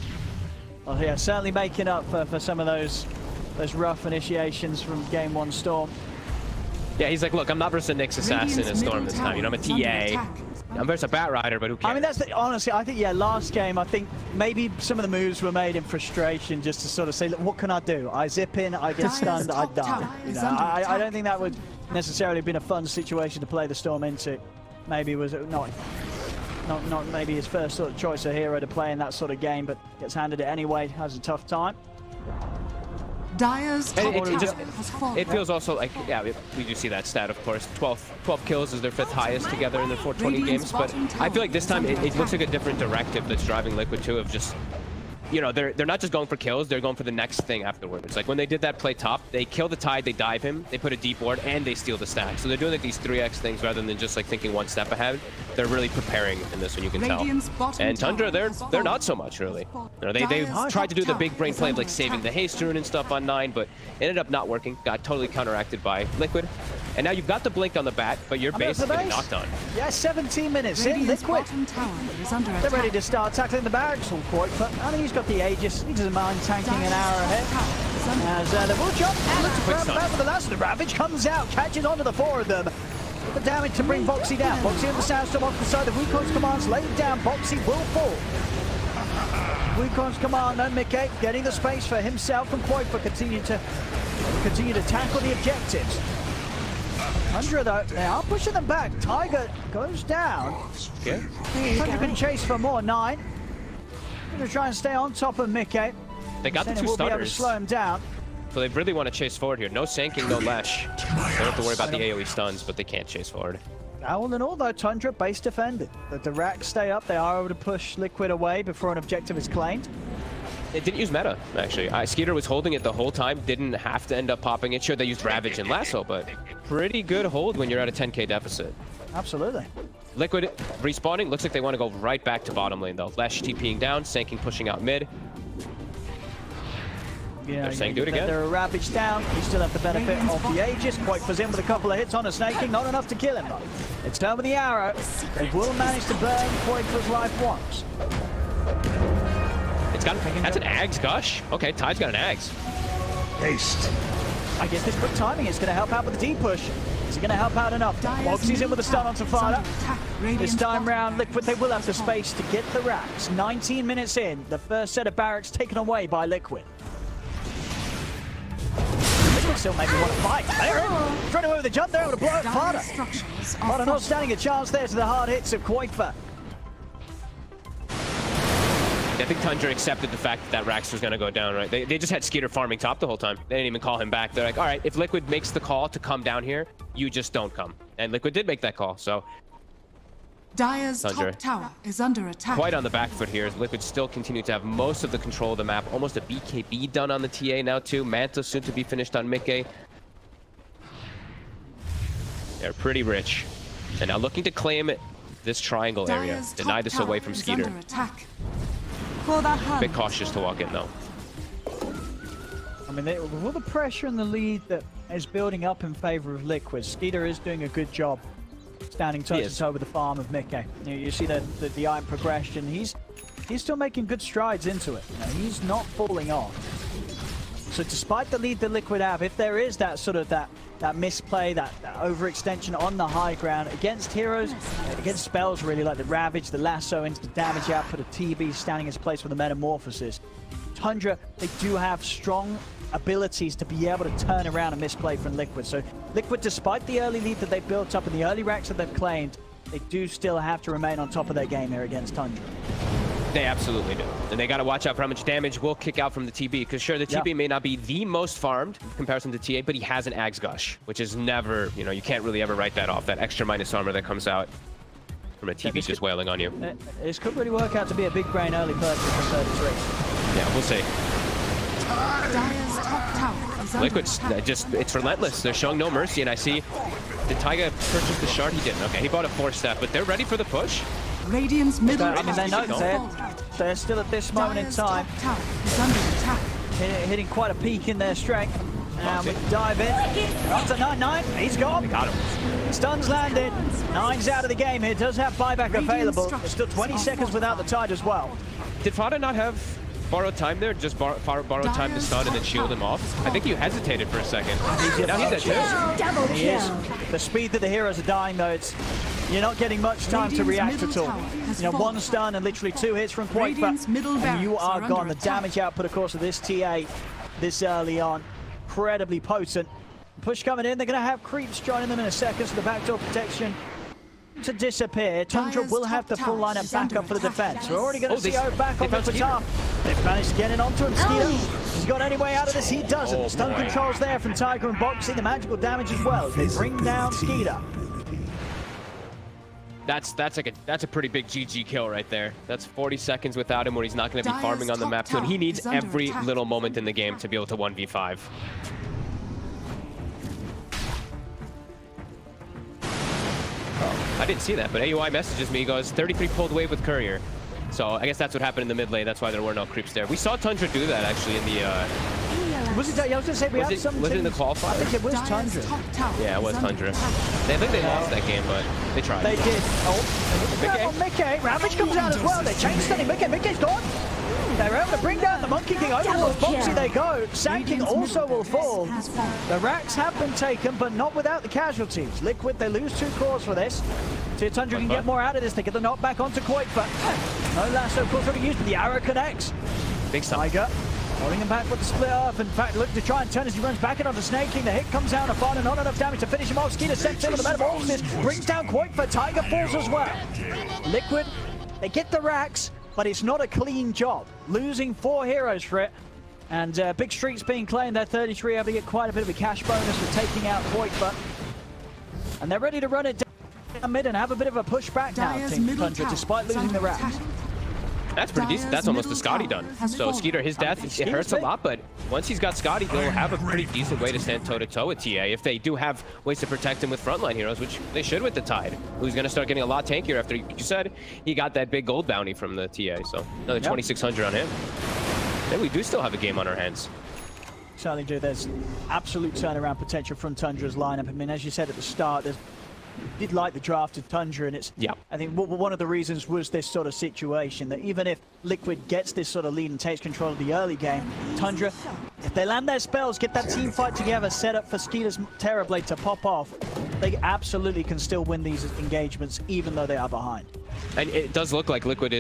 yeah, certainly making up for some of those rough initiations from game 1 Storm. Yeah, he's like, look, I'm not versus a Nyx Assassin in Storm this time. You know, I'm a TA. I'm versus a Bat Rider, but who cares? I mean, honestly, I think, yeah, last game, I think maybe some of the moves were made in frustration just to sort of say, look, what can I do? I zip in, I get stunned, I die. You know, I don't think that would necessarily have been a fun situation to play the Storm into. Maybe it was not maybe his first sort of choice of hero to play in that sort of game, but gets handed it anyway, has a tough time. Dire's it feels also like, yeah, we do see that stat, of course. 12 kills is their 5th highest together in their 420 games, but I feel like this time it looks like a different directive that's driving Liquid 2 of just, you know, they're not just going for kills, they're going for the next thing afterwards. Like when they did that play top, they kill the Tide, they dive him, they put a deep ward, and they steal the stack. So they're doing like these 3x things rather than just like thinking one step ahead. They're really preparing in this one, you can tell. And Tundra, they're not so much really. You know, they've tried to do the big brain play of like saving the haste rune and stuff on 9, but ended up not working. Got totally counteracted by Liquid. And now you've got the blink on the back, but your base is getting knocked on. Yeah, 17 minutes in. Radiant's Liquid. bottom tower is under They're attack. ready to start tackling the barracks all quite, but I think he's got the Aegis. He doesn't mind tanking an hour ahead. As the bull jump, looks to grab back with the last of the Ravage, comes out, catches onto the 4 of them. With the damage to bring Boxy down. Boxy on the Sandstorm off the side. The Wukon's commands laid down. Boxy will fall. Wukon's command and Mickey getting the space for himself and Qualifier continue to tackle the objectives. Tundra though, they are pushing them back. Tiger goes down. Yeah. Tundra can chase for more. 9. Gonna try and stay on top of Mickey. They got the 2 will be able to stunners. slow him down. So they really want to chase forward here. No sanking, no lash. They don't have to worry about the AoE stuns, but they can't chase forward. All in all though, Tundra base defended. The racks stay up. They are able to push Liquid away before an objective is claimed. It didn't use meta, actually. Skeeter was holding it the whole time, didn't have to end up popping it. Sure, they used Ravage and Lasso, but pretty good hold when you're at a 10k deficit. Absolutely. Liquid respawning. Looks like they want to go right back to bottom lane, though. Lash TPing down, Sanking pushing out mid. Yeah, They're saying do it again. They're a Ravage down. You still have the benefit of the Aegis. Qualifiers in with a couple of hits on a Snaking. Not enough to kill him, though. It's done with the arrow. They will manage to burn Qualifiers' life once. It's got, that's an Ags gush. Okay, Tide's got an Ags. Haste. I guess this quick timing is going to help out with the deep push. Is it going to help out enough? Boxy's in with a stun on Tafada. This time round, Liquid, they will have the space to get the racks. 19 minutes in, the first set of barracks taken away by Liquid. Liquid still maybe want to fight. They're in. Trying to over the jump there, able to blow up Fada. Fada not standing a chance there to the hard hits of Qualifier. I think Tundra accepted the fact that Rax was going to go down, right? They just had Skeeter farming top the whole time. They didn't even call him back. They're like, all right, if Liquid makes the call to come down here, you just don't come. And Liquid did make that call, so... Dire's Tundra top tower is under attack. Quite on the back foot here. Liquid still continue to have most of the control of the map. Almost a BKB done on the TA now, too. Manta soon to be finished on Mickey. They're pretty rich. And now looking to claim this triangle area. Dire's Deny top this away tower from is Skeeter. under attack. For that A bit cautious to walk in, though. I mean, with all the pressure and the lead that is building up in favor of Liquid, Skeeter is doing a good job standing toe-to-toe with the farm of Mickey. You see the iron progression. He's still making good strides into it. You know, he's not falling off. So despite the lead that Liquid have, if there is that sort of that misplay, that overextension on the high ground against heroes, against spells really, like the Ravage, the Lasso, instant damage output of TB standing in its place with the Metamorphosis. Tundra, they do have strong abilities to be able to turn around a misplay from Liquid. So Liquid, despite the early lead that they've built up and the early racks that they've claimed, they do still have to remain on top of their game here against Tundra. They absolutely do. And they got to watch out for how much damage will kick out from the TB. Because sure, the TB may not be the most farmed in comparison to TA, but he has an Ags Gush, which is never, you know, you can't really ever write that off. That extra minus armor that comes out from a TB just wailing on you. This could really work out to be a big brain early purchase for 33. Yeah, we'll see. Dire's top tower is under Liquid's attack. just, it's relentless. They're showing no mercy, and I see, did Taiga purchase the shard? He didn't. Okay, he bought a 4-step, but they're ready for the push. Radiant's middle I mean, they know tower they're still at this moment in Dire's time top tower is under attack. hitting quite a peak in their strength. Now we dive in. Up to 9-9. He's gone. We got him. Stuns landed. 9's out of the game here. Does have buyback available. There's still 20 seconds without the tide as well. Did Fada not have borrowed time there? Just borrow time to stun and then shield him off? I think you hesitated for a second. Now he's at 2. Double He kill. is. The speed that the heroes are dying, though, you're not getting much time to react at all. You know, 1 stun and literally 2 hits from Qualifier, and you are gone. The damage output, of course, of this TA this early on, incredibly potent. Push coming in. They're going to have creeps joining them in a second, so the backdoor protection to disappear. Tundra will have the full lineup back up for the defense. We're already going to see Oak back on the top. They've managed to get in onto him. Skeeter, he's got any way out of this? He doesn't. Stun controls there from Tiger and Boxy. The magical damage as well. They bring down Skeeter. That's a pretty big GG kill right there. That's 40 seconds without him where he's not going to be farming on the map too, and he needs every little moment in the game to be able to 1v5. I didn't see that, but AUI messages me, goes 33 pulled wave with Courier. So I guess that's what happened in the mid lane. That's why there were no creeps there. We saw Tundra do that actually in the Was it? I was going to say we have some. Was it in the qualifier? I think it was Dire's Tundra. top tower Yeah, it was is under Tundra. attack. I think they lost that game, but they tried. They did. Oh, Mickey. Ravage comes out as well. They changed stunning. Mickey's gone. They're able to bring down the Monkey King. Overlord Boxy they go. Sand King also will fall. The racks have been taken, but not without the casualties. Liquid, they lose 2 cores for this. See if Tundra can get more out of this. They get the knockback onto Qualifier. No lasso, of course, already used, but the arrow connects. Big Tiger holding him back with the split off. In fact, look to try and turn as he runs back in on the Snake King. The hit comes out of far and not enough damage to finish him off. Skeeter sets in with the Metamorphosis, brings down Qualifier. Tiger falls as well. Liquid, they get the racks, but it's not a clean job. Losing 4 heroes for it. And big streaks being claimed. They're 33 able to get quite a bit of a cash bonus for taking out Qualifier. And they're ready to run it down mid and have a bit of a pushback now, Team Tundra, despite losing the racks. That's pretty decent. That's almost a Scotty done. So Skeeter, his death, it hurts a lot, but once he's got Scotty, they'll have a pretty decent way to stand toe-to-toe with TA if they do have ways to protect him with frontline heroes, which they should with the Tide, who's going to start getting a lot tankier after, you said, he got that big gold bounty from the TA. So another 2,600 on him. Then we do still have a game on our hands. Certainly do. There's absolute turnaround potential from Tundra's lineup. I mean, as you said at the start, did like the draft of Tundra, and it's, I think one of the reasons was this sort of situation that even if Liquid gets this sort of lead and takes control of the early game, Tundra, if they land their spells, get that team fight together, set up for Skeeter's Terrorblade to pop off, they absolutely can still win these engagements even though they are behind. And it does look like Liquid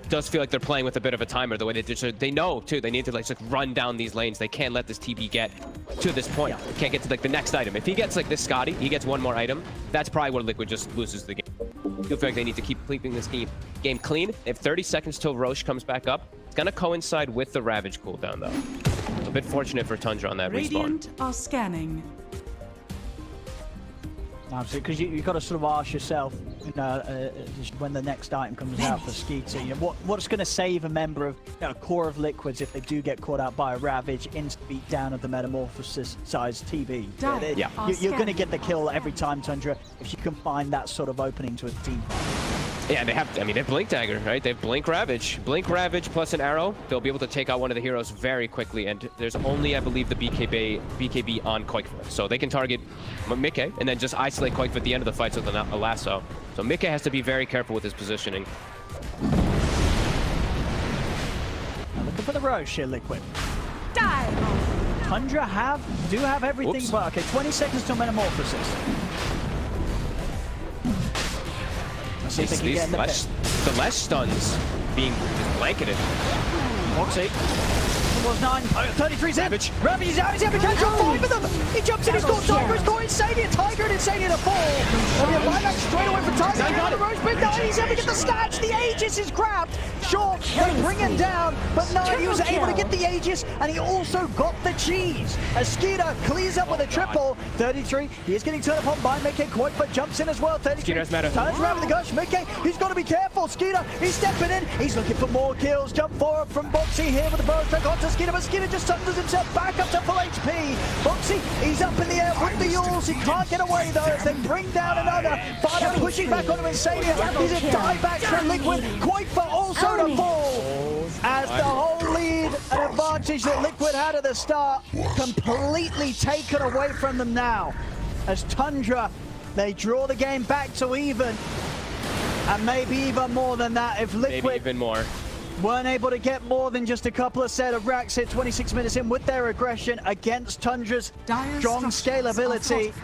does feel like they're playing with a bit of a timer the way they know too they need to like run down these lanes. They can't let this TB get to this point. They can't get to like the next item. If he gets like this Scotty, he gets one more item, that's probably where Liquid just loses the game. I feel like they need to keep keeping this game clean. If 30 seconds till Roche comes back up, it's gonna coincide with the Ravage cooldown though. A bit fortunate for Tundra on that Radiant respawn. are scanning. Absolutely, because you've got to sort of ask yourself, when the next item comes out for Skeeter, what's going to save a member of core of Liquids if they do get caught out by a Ravage, instant beat down of the Metamorphosis size TB. You're going to get the kill every time, Tundra, if you can find that sort of opening to a team. Yeah, they have, I mean, they have Blink Dagger, right? They have Blink Ravage. Blink Ravage plus an arrow. They'll be able to take out one of the heroes very quickly, and there's only, I believe, the BKB on Quakefoot. So they can target Mickey and then just isolate Quakefoot at the end of the fight with a lasso. So Mickey has to be very careful with his positioning. Now looking for the Roche here, Liquid. Tundra do have everything, but okay, 20 seconds till Metamorphosis. See if they can get in the less stuns being blanketed. Moxie. Was 9. 33's in. Ravage is out. He's able to catch on 5 of them. He jumps in. He's got Tiger. He's got Insania. Tiger and Insania to fall. And the buyback straight away for Tiger. He's got the Roche Big 9. He's able to get the stats. The Aegis is grabbed. Short. They bring him down. But no, he was able to get the Aegis. And he also got the cheese. As Skeeter clears up with a triple. 33. He is getting turned upon by Mickey. Quakefoot jumps in as well. 33. Turns around with the gush. Mickey. He's got to be careful. Skeeter. He's stepping in. He's looking for more kills. Jump forward from Boxy here with the bow strike onto Skeeter. But Skeeter just tumbles himself back up to full HP. Boxy, he's up in the air with the Yules. He can't get away though as they bring down another. Fire pushing back onto Insania. He's a dieback from Liquid. Quakefoot also to fall. As the whole lead and advantage that Liquid had at the start completely taken away from them now. As Tundra, they draw the game back to even. And maybe even more than that if Liquid maybe even more. Weren't able to get more than just a couple of set of racks here 26 minutes in with their aggression against Tundra's strong scalability.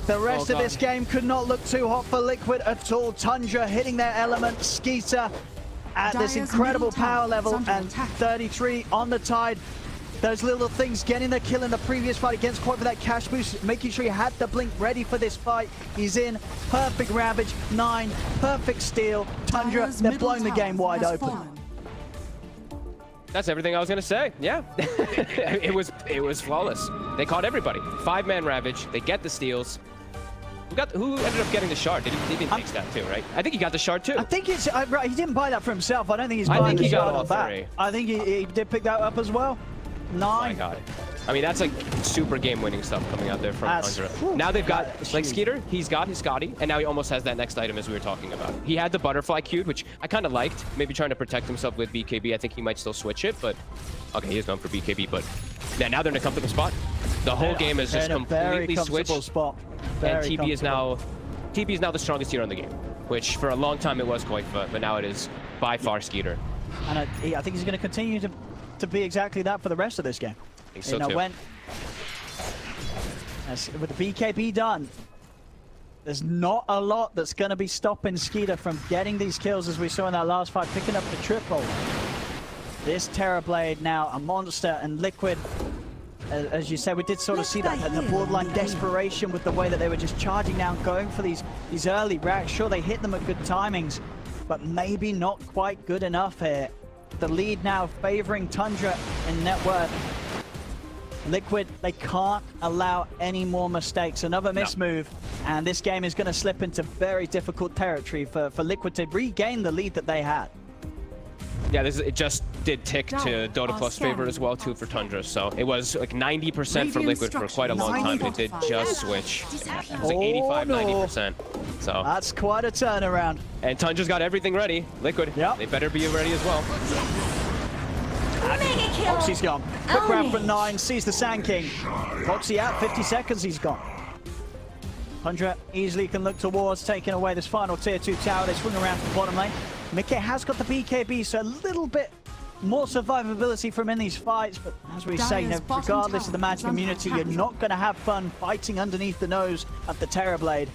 The rest of this game could not look too hot for Liquid at all. Tundra hitting their element, Skeeter at this incredible power level, and 33 on the Tide. Those little things getting the kill in the previous fight against Quad for that cash boost, making sure he had the blink ready for this fight. He's in. Perfect Ravage, 9, perfect steal. Tundra, they're blowing the game wide open. That's everything I was gonna say. Yeah, it was flawless. They caught everybody. 5-man Ravage. They get the steals. Who ended up getting the shard? He didn't take that too, right? I think he got the shard too. I think it's right. He didn't buy that for himself. I don't think he's buying the shard on that. I think he did pick that up as well. 9. Oh my God. I mean, that's like super game-winning stuff coming out there from Tundra. Now they've got, like Skeeter, he's got his Scotty, and now he almost has that next item as we were talking about. He had the butterfly queued, which I kind of liked. Maybe trying to protect himself with BKB. I think he might still switch it, but okay, he is known for BKB, but Yeah, now they're in a comfortable spot. The whole game is just completely switched. Spot. And TB is now the strongest hero in the game, which for a long time it was Qualifier, but now it is by far Skeeter. And I think he's going to continue to be exactly that for the rest of this game. I think so too. With the BKB done, there's not a lot that's going to be stopping Skeeter from getting these kills, as we saw in that last fight, picking up the triple. This Terrorblade now a monster, and Liquid, as you said, we did sort of see that the borderline desperation with the way that they were just charging down, going for these early racks. Sure, they hit them at good timings, but maybe not quite good enough here. The lead now favoring Tundra in net worth. Liquid, they can't allow any more mistakes. Another mismove, and this game is going to slip into very difficult territory for Liquid to regain the lead that they had. Yeah, it just did tick to Dota Plus favor as well too for Tundra. So it was like 90% for Liquid for quite a long time. It did just switch. It was like 85, 90%. So that's quite a turnaround. And Tundra's got everything ready. Liquid, they better be ready as well. Foxy's gone. Quick grab for 9, sees the Sand King. Foxy out, 50 seconds, he's gone. Tundra easily can look towards taking away this final tier 2 tower. They swing around to the bottom lane. Mickey has got the BKB, so a little bit more survivability from in these fights, but as we say, regardless of the match community, you're not going to have fun fighting underneath the nose of the Terrorblade.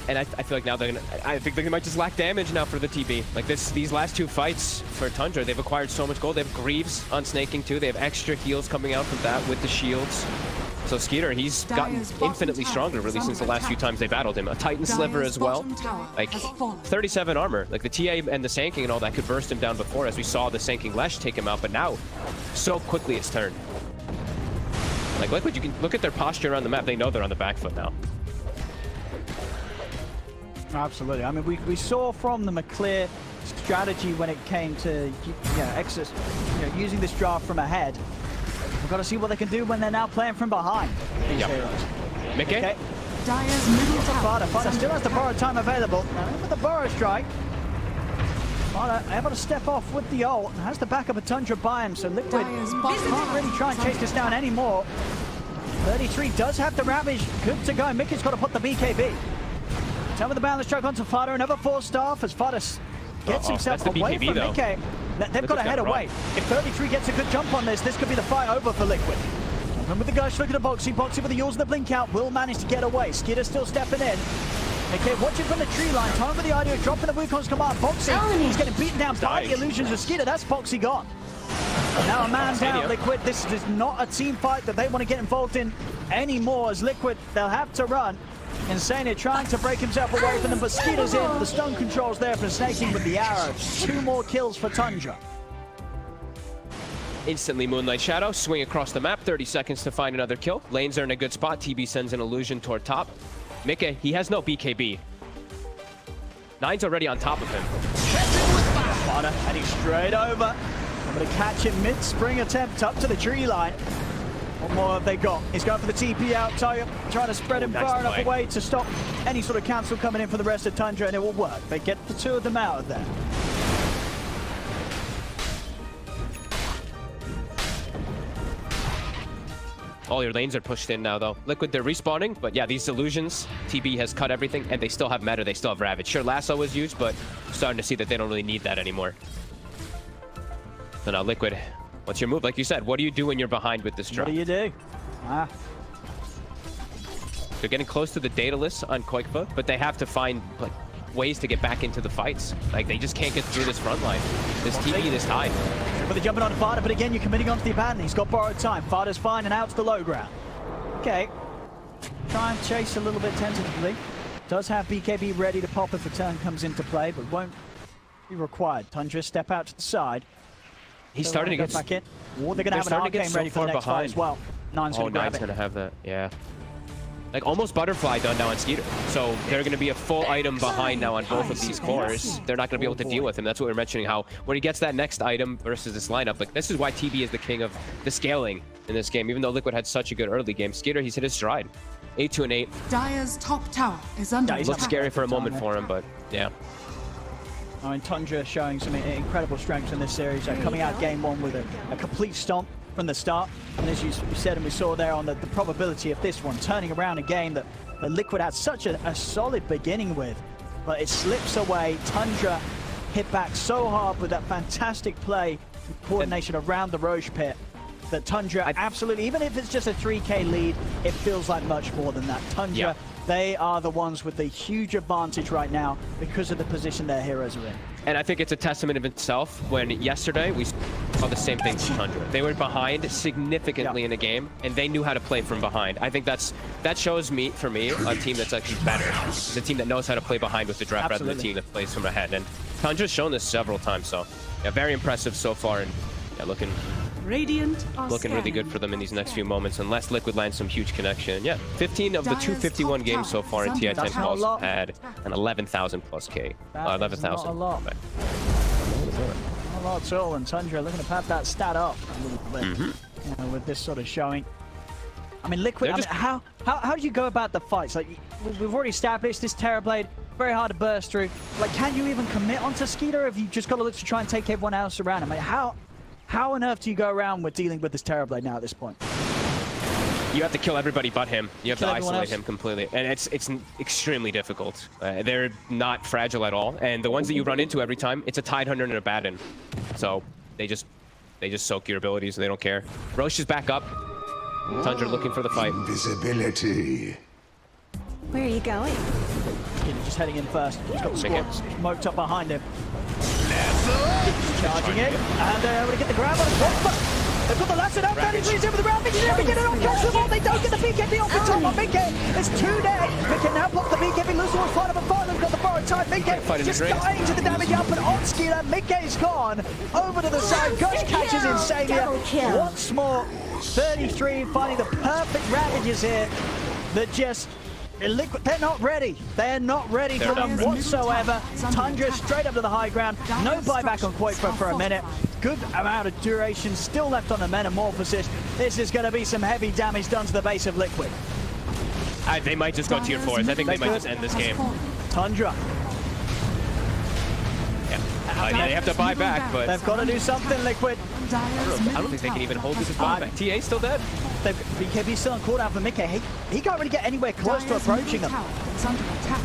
And I feel like now I think they might just lack damage now for the TB. Like these last 2 fights for Tundra, they've acquired so much gold. They have Greaves on snaking too. They have extra heals coming out from that with the shields. So Skeeter, he's gotten infinitely stronger really since the last few times they battled him. A Titan Sliver as well. Like 37 armor. Like the TA and the Sanking and all that could burst him down before, as we saw the Sanking Lash take him out, but now so quickly it's turned. Like Liquid, you can look at their posture on the map. They know they're on the back foot now. Absolutely. I mean, we saw from them a clear strategy when it came to using this draft from ahead. We've got to see what they can do when they're now playing from behind. These heroes. Mickey? Okay. Dire's middle tower. Fada still has the borrow time available. Now with the borrow strike, Fada able to step off with the ult and has the backup of Tundra by him, so Liquid can't really try and chase this down anymore. 33 does have the Ravage good to go. Mickey's got to put the BKB. Tell me the balance strike onto Fada, another 4-star as Fada gets himself away from Mickey. They've got to head away. If 33 gets a good jump on this could be the fight over for Liquid. And with the guys looking at Boxy with the Yules and the blink out will manage to get away. Skidder still stepping in. Okay, watching from the tree line. Time for the idea of dropping the Wukong's command. Boxy, he's getting beaten down by the illusions of Skidder. That's Boxy gone. Now a man down, Liquid. This is not a team fight that they want to get involved in anymore, as Liquid, they'll have to run. Insane trying to break himself away from them, but Skeeter's in. The stun control's there for snaking with the arrow. 2 more kills for Tundra. Instantly Moonlight Shadow, swing across the map, 30 seconds to find another kill. Lanes are in a good spot. TB sends an illusion toward top. Mickey, he has no BKB. 9's already on top of him. Fada heading straight over. I'm going to catch him mid-spring attempt up to the tree line. What more have they got? He's going for the TP out. Taya trying to spread him far enough away to stop any sort of cancel coming in for the rest of Tundra, and it will work. They get the 2 of them out of there. All your lanes are pushed in now, though. Liquid, they're respawning, but yeah, these illusions, TB has cut everything, and they still have meta, they still have Ravage. Sure, Lasso was used, but starting to see that they don't really need that anymore. So now, Liquid, what's your move? Like you said, what do you do when you're behind with this drop? What do you do? They're getting close to the data list on Quakefoot, but they have to find like ways to get back into the fights. Like, they just can't get through this front line. This TB, this high. But they're jumping on Fada, but again, you're committing onto the abandon. He's got borrowed time. Fada's fine and out to the low ground. Okay. Try and chase a little bit tentatively. Does have BKB ready to pop if a turn comes into play, but won't be required. Tundra step out to the side. He's starting to get back in. Or they're going to have an arcane ready for the next fight as well. Nine's going to grab it. Nine's going to have that, yeah. Like, almost Butterfly done now on Skeeter. So they're going to be a full item behind now on both of these cores. They're not going to be able to deal with him. That's what we're mentioning, how when he gets that next item versus this lineup, like, this is why TB is the king of the scaling in this game. Even though Liquid had such a good early game, Skeeter, he's hit his stride. 8-2-8. Dire's top tower is under attack. Looks scary for a moment for him, but yeah. I mean, Tundra showing some incredible strengths in this series. Coming out game 1 with a complete stomp from the start. And as you said and we saw there on the probability of this one, turning around a game that Liquid had such a solid beginning with, but it slips away. Tundra hit back so hard with that fantastic play, coordination around the Roche pit, that Tundra absolutely, even if it's just a 3K lead, it feels like much more than that. Tundra, they are the ones with the huge advantage right now because of the position their heroes are in. And I think it's a testament of itself when yesterday we saw the same thing from Tundra. They were behind significantly in a game, and they knew how to play from behind. I think that shows for me, a team that's actually better. It's a team that knows how to play behind with the draft rather than a team that plays from ahead. And Tundra's shown this several times, so yeah, very impressive so far, and yeah, looking really good for them in these next few moments, unless Liquid lands some huge connection. Yeah, 15 of the 251 games so far in TI 10 calls had an 11,000 plus K. 11,000. A lot. Not a lot at all, and Tundra looking to pad that stat up a little bit with this sort of showing. I mean, Liquid, how do you go about the fights? Like, we've already established this Terrorblade, very hard to burst through. Like, can you even commit onto Skeeter if you just got to look to try and take everyone else around him? Like, how on earth do you go around with dealing with this Terrorblade now at this point? You have to kill everybody but him. You have to isolate him completely, and it's extremely difficult. They're not fragile at all, and the ones that you run into every time, it's a Tide Hunter and a Batten. So they just soak your abilities. They don't care. Roche is back up. Tundra looking for the fight. Invisibility. Where are you going? Just heading in first. He's got the squad smoked up behind him. Charging in, and they're able to get the grab on it. They've got the lasso down, 33 in with the round. Mickey's never get it on, catch them all. They don't get the BKB off the top of Mickey. It's 2 dead. Mickey now pops the BKB, loses one fight up and fight. They've got the borrowed time. Mickey just dying to the damage up and on Skeeter. Mickey's gone over to the side. Gush catches Insania once more. 33 finding the perfect ravages here that just Liquid, they're not ready. They're not ready for them whatsoever. Tundra straight up to the high ground. No buyback on Qualifier for a minute. Good amount of duration still left on the Metamorphosis. This is going to be some heavy damage done to the base of Liquid. They might just go tier 4s. I think they might just end this game. Tundra. Yeah, they have to buy back, but they've got to do something, Liquid. I don't think they can even hold this buyback. TA still dead. BKB still on cooldown for Mickey. He can't really get anywhere close to approaching them.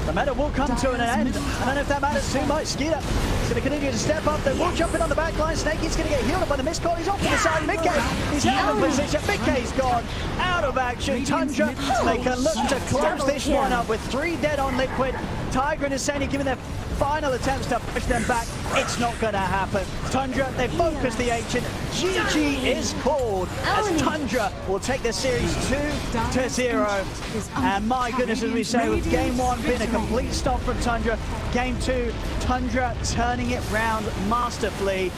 The meta will come to an end. I don't know if that matters too much. Skeeter is going to continue to step up. They will jump in on the back line. Snaky's going to get healed up by the missed call. He's off to the side. Mickey, he's out of position. Mickey's gone out of action. Tundra, they can look to close this one up with 3 dead on Liquid. Tiger and Insania giving their final attempts to push them back. It's not going to happen. Tundra, they focus the ancient. GG is called as Tundra will take the series 2-0. And my goodness, as we say, with game 1 being a complete stop from Tundra, game 2, Tundra turning it round masterfully.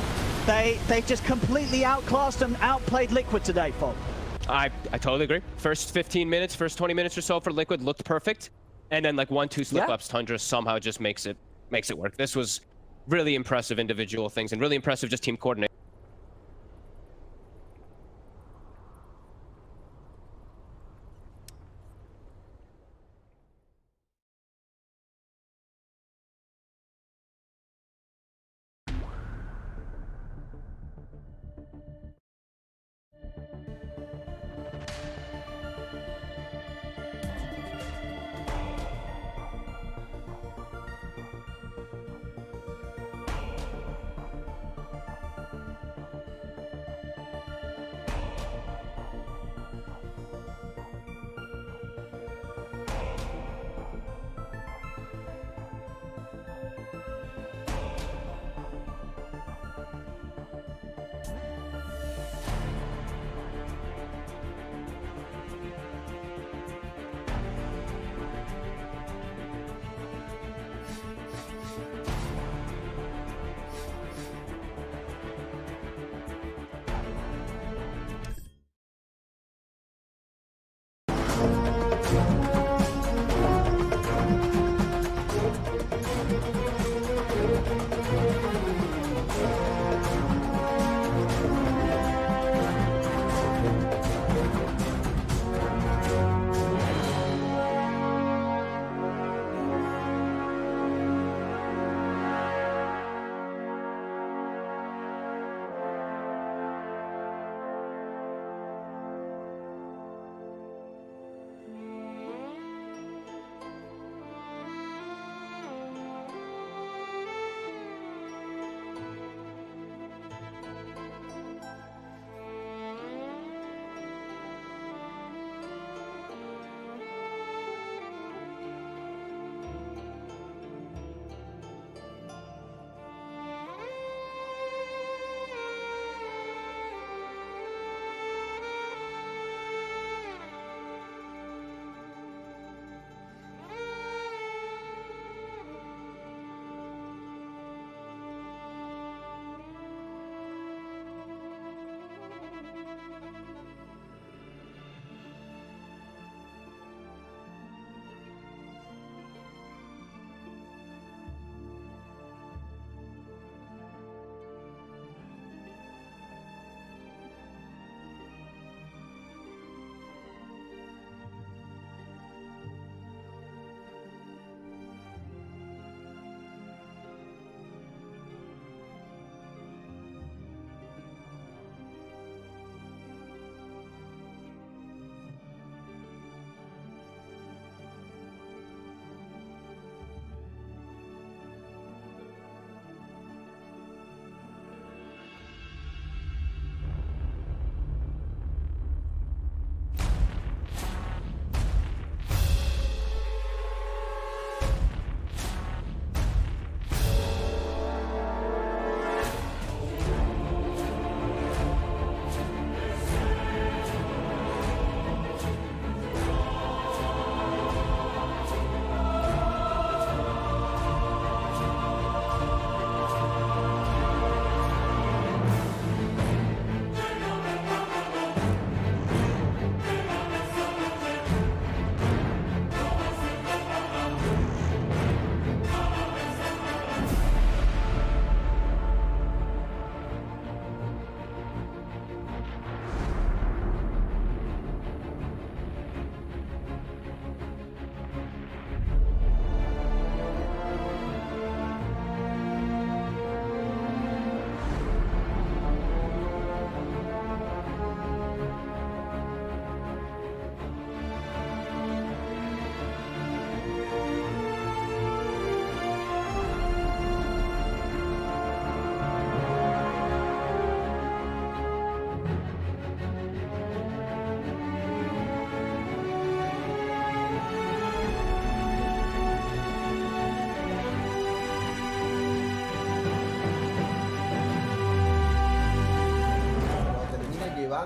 They just completely outclassed and outplayed Liquid today, Fob. I totally agree. First 15 minutes, first 20 minutes or so for Liquid looked perfect. And then like 1-2 slip-ups, Tundra somehow just makes it work. This was really impressive individual things and really impressive just team coordination.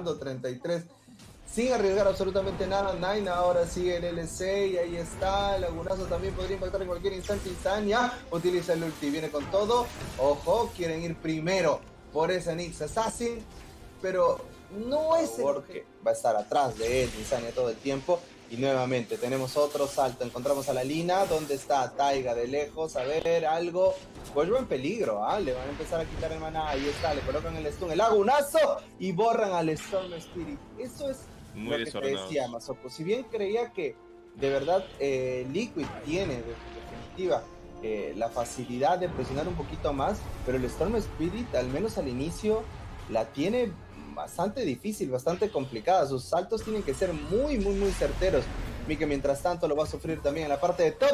jugando 33 sin arriesgar absolutamente nada. Nine ahora sigue el LC y ahí está. El lagunazo también podría impactar en cualquier instante. Insania utiliza el ulti, viene con todo. Ojo, quieren ir primero por ese Nyx Assassin, pero no es el porque va a estar atrás de él Insania todo el tiempo. Y nuevamente tenemos otro salto, encontramos a la Lina, ¿dónde está Taiga de lejos? A ver, algo, pues va en peligro, le van a empezar a quitar el maná, ahí está, le colocan el stun, el lagunazo y borran al Storm Spirit. Eso es muy lo que te decía Masoko. Si bien creía que de verdad Liquid tiene de definitiva la facilidad de presionar un poquito más, pero el Storm Spirit, al menos al inicio, la tiene bastante difícil, bastante complicada. Sus saltos tienen que ser muy certeros. Mike mientras tanto lo va a sufrir también en la parte de top.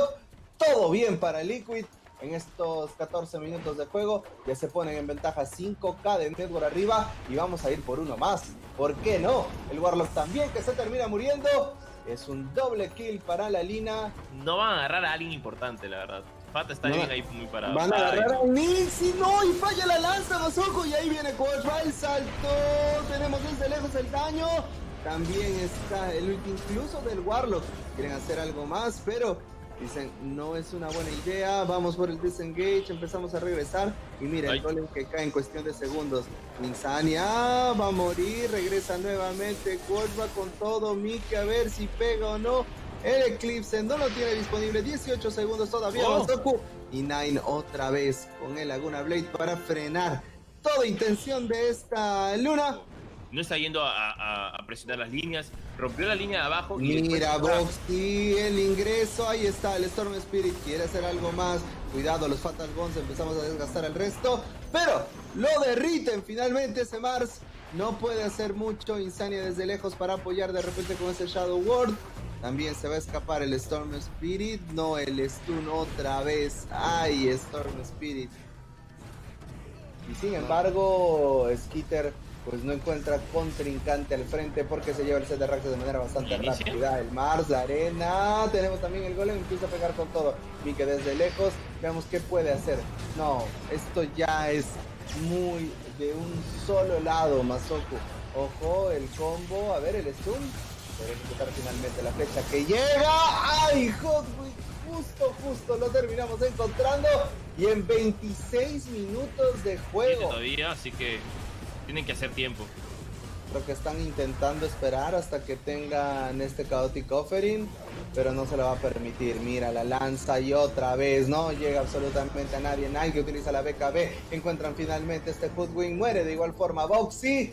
Todo bien para Liquid en estos 14 minutos de juego. Ya se ponen en ventaja 5k de network arriba y vamos a ir por uno más. ¿Por qué no? El Warlock también que se termina muriendo. Es un doble kill para la Lina. No van a agarrar a alguien importante, la verdad. Fata está bien ahí muy parado. Van a agarrar a Nix y no, y falla la lanza, Masoko, y ahí viene Qualifiers, el salto. Tenemos desde lejos el daño. También está el ulti incluso del Warlock. Quieren hacer algo más, pero dicen, no es una buena idea. Vamos por el disengage, empezamos a regresar. Y mira, el golem que cae en cuestión de segundos. Insania va a morir, regresa nuevamente. Quad va con todo, Mike a ver si pega o no. El Eclipse no lo tiene disponible, 18 segundos todavía, Masoku. Y Nine otra vez con el Laguna Blade para frenar toda intención de esta Luna. No está yendo a presionar las líneas, rompió la línea de abajo. Mira, Boxy, el ingreso, ahí está, el Storm Spirit quiere hacer algo más. Cuidado, los Fatal Bones, empezamos a desgastar el resto, pero lo derriten finalmente ese Mars. No puede hacer mucho, Insania desde lejos para apoyar de repente con ese Shadow Ward. También se va a escapar el Storm Spirit. No, el stun otra vez. Ay, Storm Spirit. Y sin embargo, Skitter pues no encuentra contrincante al frente porque se lleva el set de Raxes de manera bastante rápida. El Mars, la arena. Tenemos también el golem, empieza a pegar con todo. Mike desde lejos. Veamos qué puede hacer. No, esto ya es muy de un solo lado, Masoku. Ojo, el combo. A ver, el stun. Para ejecutar finalmente la flecha que llega. ¡Ay, Hotwig! Justo lo terminamos encontrando. Y en 26 minutos de juego. Todavía, así que tienen que hacer tiempo. Creo que están intentando esperar hasta que tengan este Chaotic Offering, pero no se lo va a permitir. Mira, la lanza y otra vez no llega absolutamente a nadie. Nike que utiliza la BKB. Encuentran finalmente este Hoodwing. Muere de igual forma Boxy.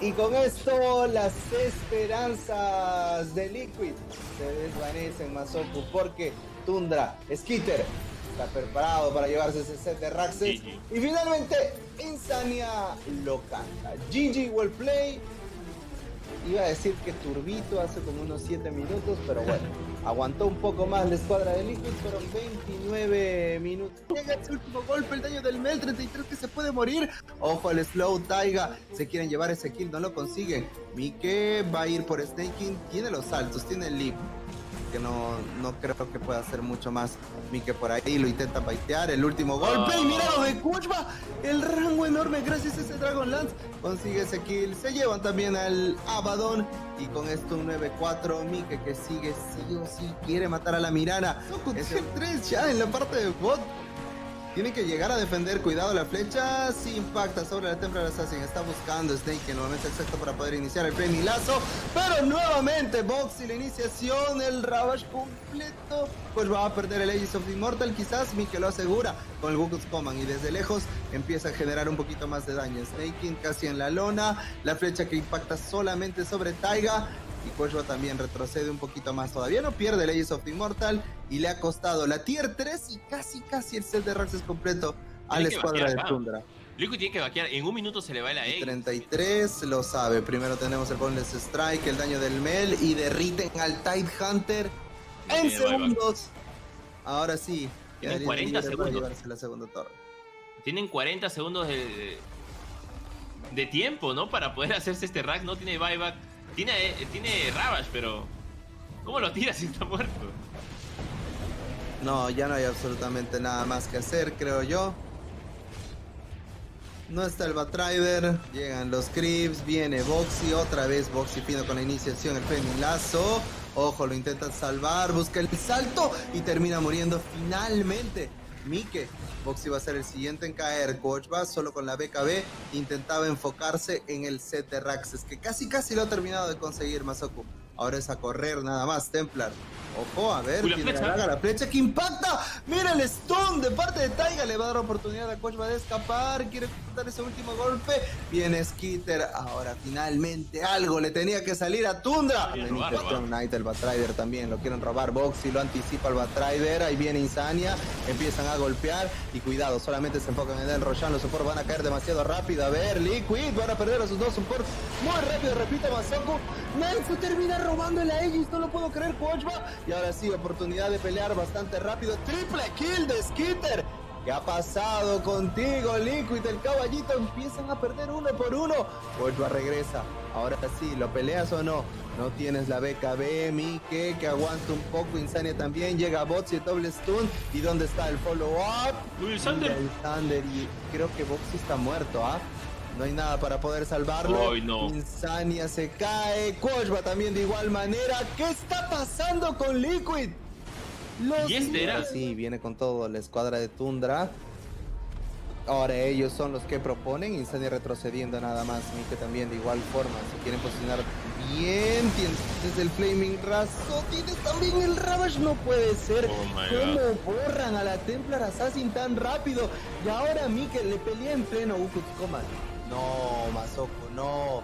Y con esto las esperanzas de Liquid se desvanecen, Masoku, porque Tundra, Skitter, está preparado para llevarse ese set de Raxes. Y finalmente Insania lo canta. GG well play. Iba a decir que turbito hace como unos 7 minutos, pero bueno, aguantó un poco más la escuadra de Liquid, fueron 29 minutos. Llega ese último golpe, el daño del Mel, 33 que se puede morir. Ojo al slow, Taiga, se quieren llevar ese kill, no lo consiguen. Mike va a ir por Snaking, tiene los saltos, tiene el leap, que no creo que pueda hacer mucho más. Mike por ahí lo intenta baitear, el último golpe, y mira lo de Kuchma, el rango enorme gracias a ese Dragon Lance, consigue ese kill, se llevan también al Abaddon, y con esto un 9-4, Mike que sigue sí o sí, quiere matar a la Mirana, es el 3 ya en la parte de bot. Tiene que llegar a defender, cuidado la flecha, sí impacta sobre la Templar Assassin, está buscando Snake en el momento exacto para poder iniciar el penilazo, pero nuevamente Box y la iniciación, el Ravage completo, pues va a perder el Aegis of the Immortal, quizás Mike lo asegura con el Gugus Command y desde lejos empieza a generar un poquito más de daño. Snaking casi en la lona, la flecha que impacta solamente sobre Taiga. Y Quashwa también retrocede un poquito más. Todavía no pierde el Aegis of the Immortal. Y le ha costado la tier 3 y casi el set de Raxes completo a la escuadra de Tundra. Liquid tiene que vaquear. En un minuto se le va el Aegis. 33 lo sabe. Primero tenemos el Boneless Strike, el daño del Mel. Y derriten al Tide Hunter en segundos. Ahora sí. Tienen 40 segundos. Llevarse la segunda torre. Tienen 40 segundos de tiempo, ¿no? Para poder hacerse este rack. No tiene buyback. Tiene Ravage, pero ¿cómo lo tira si está muerto? No, ya no hay absolutamente nada más que hacer, creo yo. No está el Batrider, llegan los creeps, viene Boxy, otra vez Boxy pido con la iniciación el penilazo. Ojo, lo intentan salvar, busca el salto y termina muriendo finalmente. Mike, Boxy va a ser el siguiente en caer. Coach va solo con la BKB, intentaba enfocarse en el set de Raxes, que casi lo ha terminado de conseguir Masoku. Ahora es a correr nada más, Templar. Ojo, a ver, tiene la flecha que impacta. Mira el stun de parte de Taiga. Le va a dar oportunidad a Coach, va a escapar. Quiere dar ese último golpe. Viene Skitter. Ahora finalmente algo le tenía que salir a Tundra. Knight, el Batrider también lo quieren robar. Boxy lo anticipa el Batrider. Ahí viene Insania. Empiezan a golpear. Y cuidado, solamente se enfocan en el Roshan. Los supports van a caer demasiado rápido. A ver, Liquid van a perder a sus dos supports muy rápido. Repite Masoku. Nancy termina robando el Aegis. No lo puedo creer, Coach va. Y ahora sí, oportunidad de pelear bastante rápido. Triple kill de Skitter. ¿Qué ha pasado contigo, Liquid? El caballito empiezan a perder uno por uno. Coachba regresa. Ahora sí, ¿lo peleas o no? No tienes la BKB, Mike, que aguanta un poco. Insania también. Llega Boxy, doble stun. ¿Y dónde está el follow-up? Luis Sander. Y creo que Boxy está muerto, ¿ah? No hay nada para poder salvarlo. Ay, no. Insania se cae. Qualifiers también de igual manera. ¿Qué está pasando con Liquid? ¿Y este era? Sí, viene con todo la escuadra de Tundra. Ahora ellos son los que proponen. Insania retrocediendo nada más. Mike también de igual forma. Se quieren posicionar bien. Tienes el Flaming Razo. Tienes también el Ravage. No puede ser. ¿Cómo borran a la Templar Assassin tan rápido? Y ahora Mike le pelea en pleno Ukut Command. No, Masoku, no.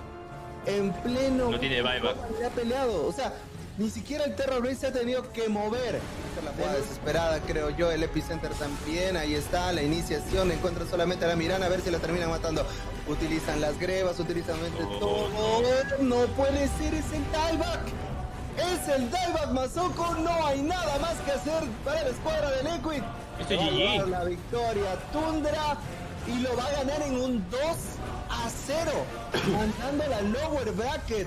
En pleno. No tiene buyback. Le ha peleado. O sea, ni siquiera el Terror Blade se ha tenido que mover. Esta es la jugada desesperada, creo yo. El Epicenter también. Ahí está la iniciación. Encuentra solamente a la Mirana. A ver si la terminan matando. Utilizan las grebas. Utilizan todo. No puede ser. Es el dieback. Es el dieback, Masoku. No hay nada más que hacer para la escuadra de Liquid. Esto es GG. La victoria. Tundra. Y lo va a ganar en un 2-0, mandando la lower bracket.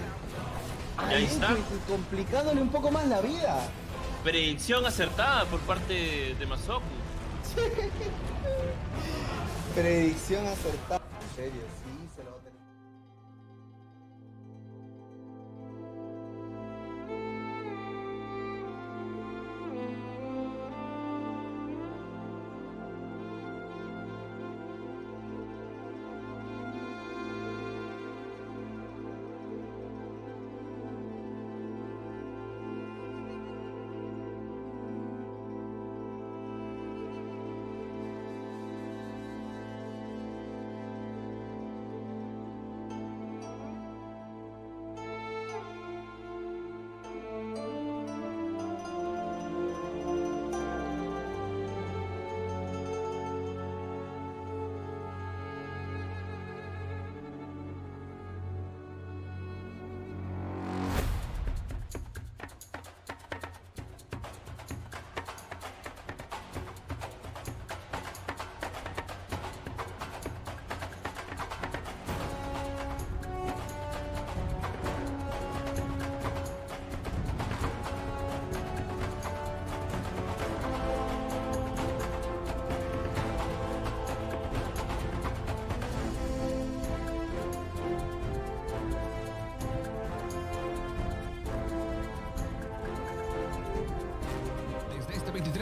Ahí está. Complicándole un poco más la vida. Predicción acertada por parte de Masoku. Predicción acertada. En serio, sí, se lo va a tener.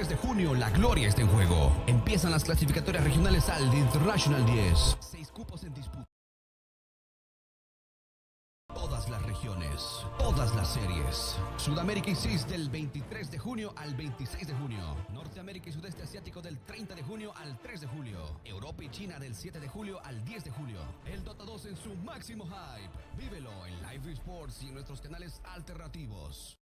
De junio, la gloria está en juego. Empiezan las clasificatorias regionales al International 10. 6 cupos en disputa. Todas las regiones, todas las series. Sudamérica y CIS del 23 de junio al 26 de junio. Norteamérica y Sudeste Asiático del 30 de junio al 3 de julio. Europa y China del 7 de julio al 10 de julio. El Dota 2 en su máximo hype. Vívelo en Live Esports y en nuestros canales alternativos.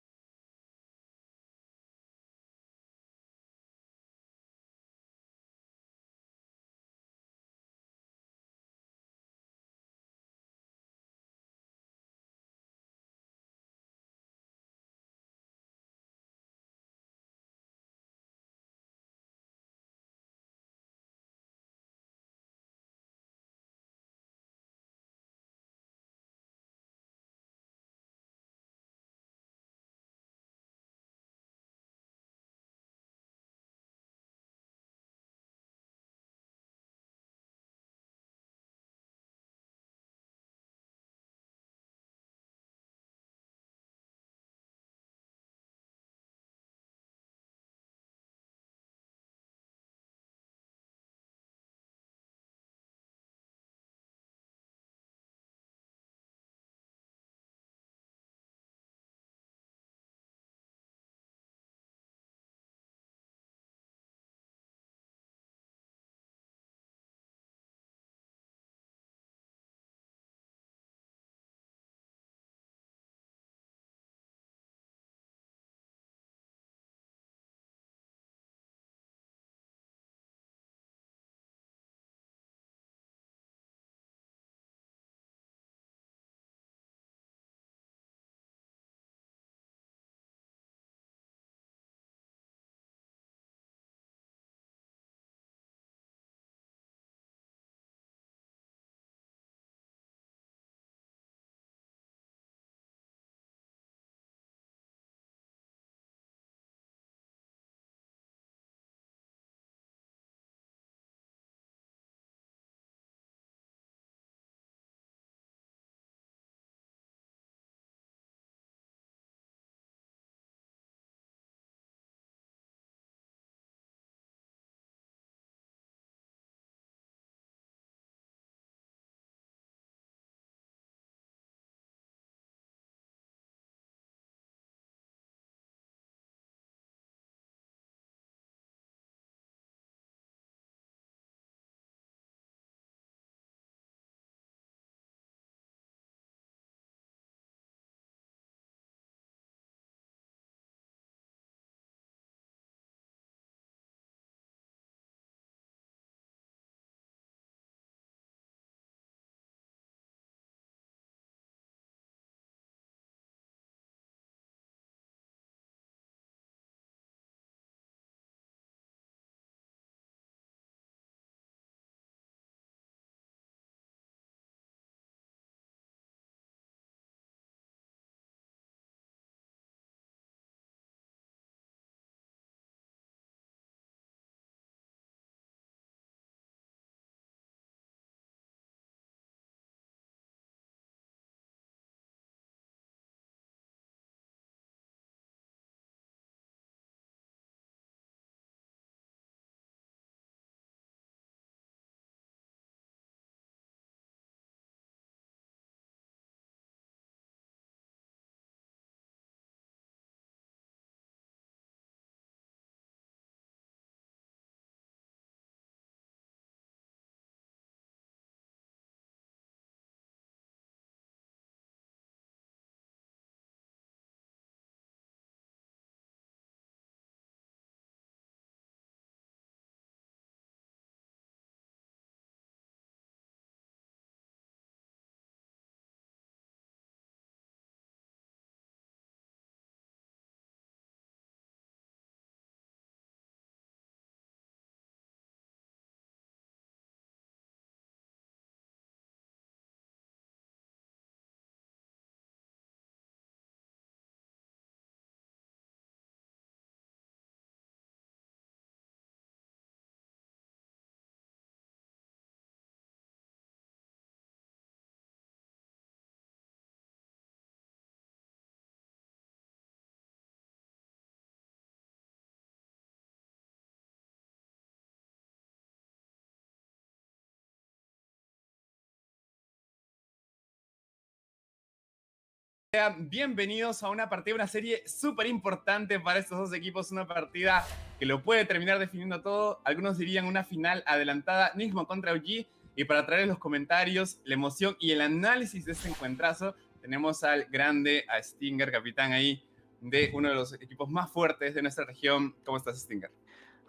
Bienvenidos a una partida, una serie súper importante para estos dos equipos, una partida que lo puede terminar definiendo todo. Algunos dirían una final adelantada, Nigma contra OG. Y para traer los comentarios, la emoción y el análisis de este encuentrazo, tenemos al grande, a Stinger, capitán ahí de uno de los equipos más fuertes de nuestra región. ¿Cómo estás, Stinger?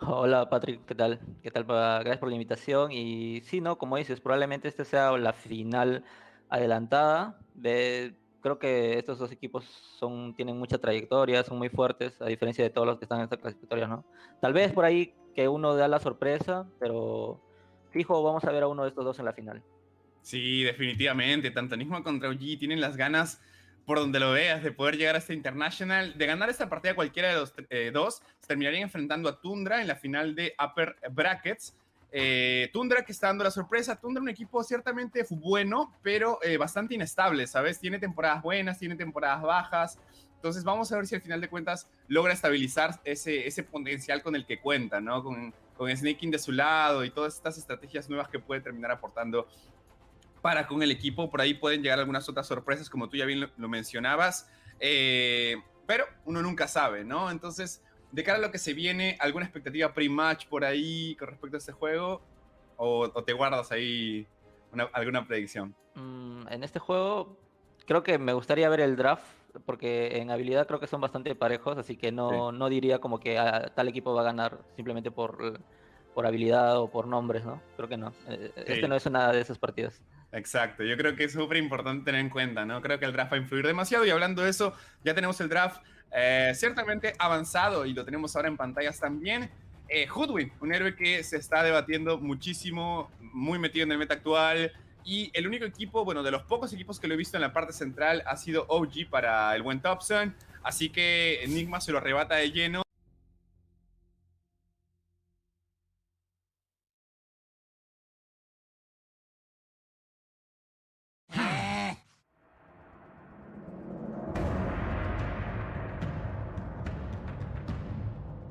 Hola Patrick, ¿qué tal? ¿Qué tal? Gracias por la invitación. Y sí, ¿no? Como dices, probablemente esta sea la final adelantada. Creo que estos dos equipos tienen mucha trayectoria, son muy fuertes, a diferencia de todos los que están en esta clasificatoria, ¿no? Tal vez por ahí que uno da la sorpresa, pero fijo, vamos a ver a uno de estos dos en la final. Sí, definitivamente. Tanto Nigma contra OG tienen las ganas, por donde lo veas, de poder llegar a este International. De ganar esta partida cualquiera de los dos, se terminarían enfrentando a Tundra en la final de Upper Brackets. Tundra que está dando la sorpresa. Tundra un equipo ciertamente bueno, pero bastante inestable, ¿sabes? Tiene temporadas buenas, tiene temporadas bajas. Entonces vamos a ver si al final de cuentas logra estabilizar ese potencial con el que cuenta, ¿no? Con Snaking de su lado y todas estas estrategias nuevas que puede terminar aportando para con el equipo. Por ahí pueden llegar algunas otras sorpresas, como tú ya bien lo mencionabas, pero uno nunca sabe, ¿no? Entonces, de cara a lo que se viene, ¿alguna expectativa pre-match por ahí con respecto a este juego? ¿O te guardas ahí alguna predicción? En este juego creo que me gustaría ver el draft, porque en habilidad creo que son bastante parejos, así que no diría como que tal equipo va a ganar simplemente por habilidad o por nombres, ¿no? Creo que no. Este no es una de esas partidas. Exacto, yo creo que es súper importante tener en cuenta, ¿no? Creo que el draft va a influir demasiado, y hablando de eso, ya tenemos el draft ciertamente avanzado y lo tenemos ahora en pantallas también. Hoodwin, un héroe que se está debatiendo muchísimo, muy metido en el meta actual, y el único equipo, bueno, de los pocos equipos que lo he visto en la parte central ha sido OG para el buen Thompson, así que Nigma se lo arrebata de lleno.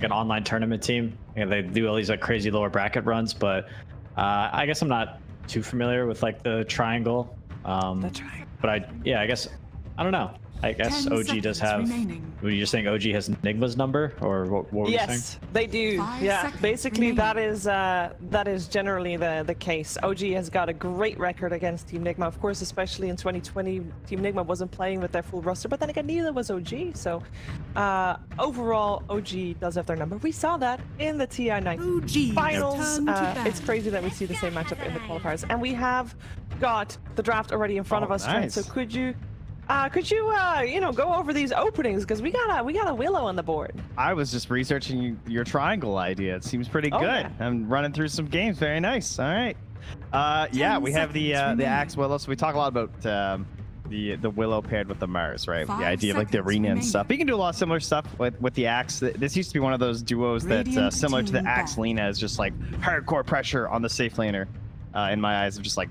An online tournament team, and they do all these like crazy lower bracket runs, but I guess I'm not too familiar with like the triangle. But I guess I don't know. I guess OG does have. Were you just saying OG has Nigma's number, or what were you saying? Yes, they do. Yeah, basically that is generally the case. OG has got a great record against Team Nigma, of course, especially in 2020. Team Nigma wasn't playing with their full roster, but then again, neither was OG. So overall, OG does have their number. We saw that in the TI9 finals. It's crazy that we see the same matchup in the qualifiers, and we have got the draft already in front of us. Nice. So could you go over these openings, because we got a Willow on the board. I was just researching your triangle idea. It seems pretty good. Yeah. I'm running through some games. Very nice. All right. Yeah, we have the Axe Willow. So we talk a lot about the Willow paired with the Mars, right? The idea of like the arena and stuff. You can do a lot of similar stuff with the Axe. This used to be one of those duos that's similar to the Axe Lina, is just like hardcore pressure on the safe laner. In my eyes, of just like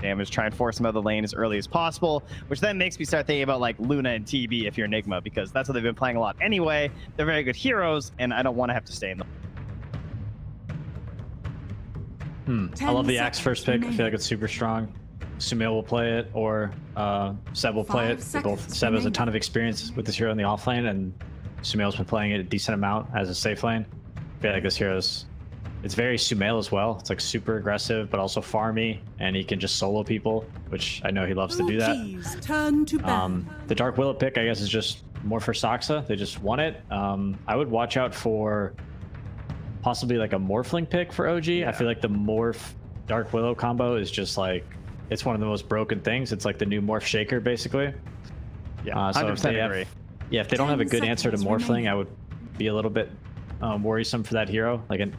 damage, try and force them out of the lane as early as possible, which then makes me start thinking about like Luna and TB if you're Nigma, because that's what they've been playing a lot anyway. They're very good heroes, and I don't want to have to stay in them. I love the Axe first pick. I feel like it's super strong. Sumail will play it, or Seb will play it. Seb has a ton of experience with this hero in the offlane, and Sumail's been playing it a decent amount as a safe lane. I feel like this hero's it's very Sumail as well. It's like super aggressive, but also farmy, and he can just solo people, which I know he loves to do that. Turn to the Dark Willow pick, I guess, is just more for Soxa. They just want it. I would watch out for possibly like a Morphling pick for OG. Yeah. I feel like the Morph Dark Willow combo is just like, it's one of the most broken things. It's like the new Morph Shaker, basically. Yeah, so if they have, if they don't have a good answer to Morphling, I would be a little bit worrisome for that hero. Like an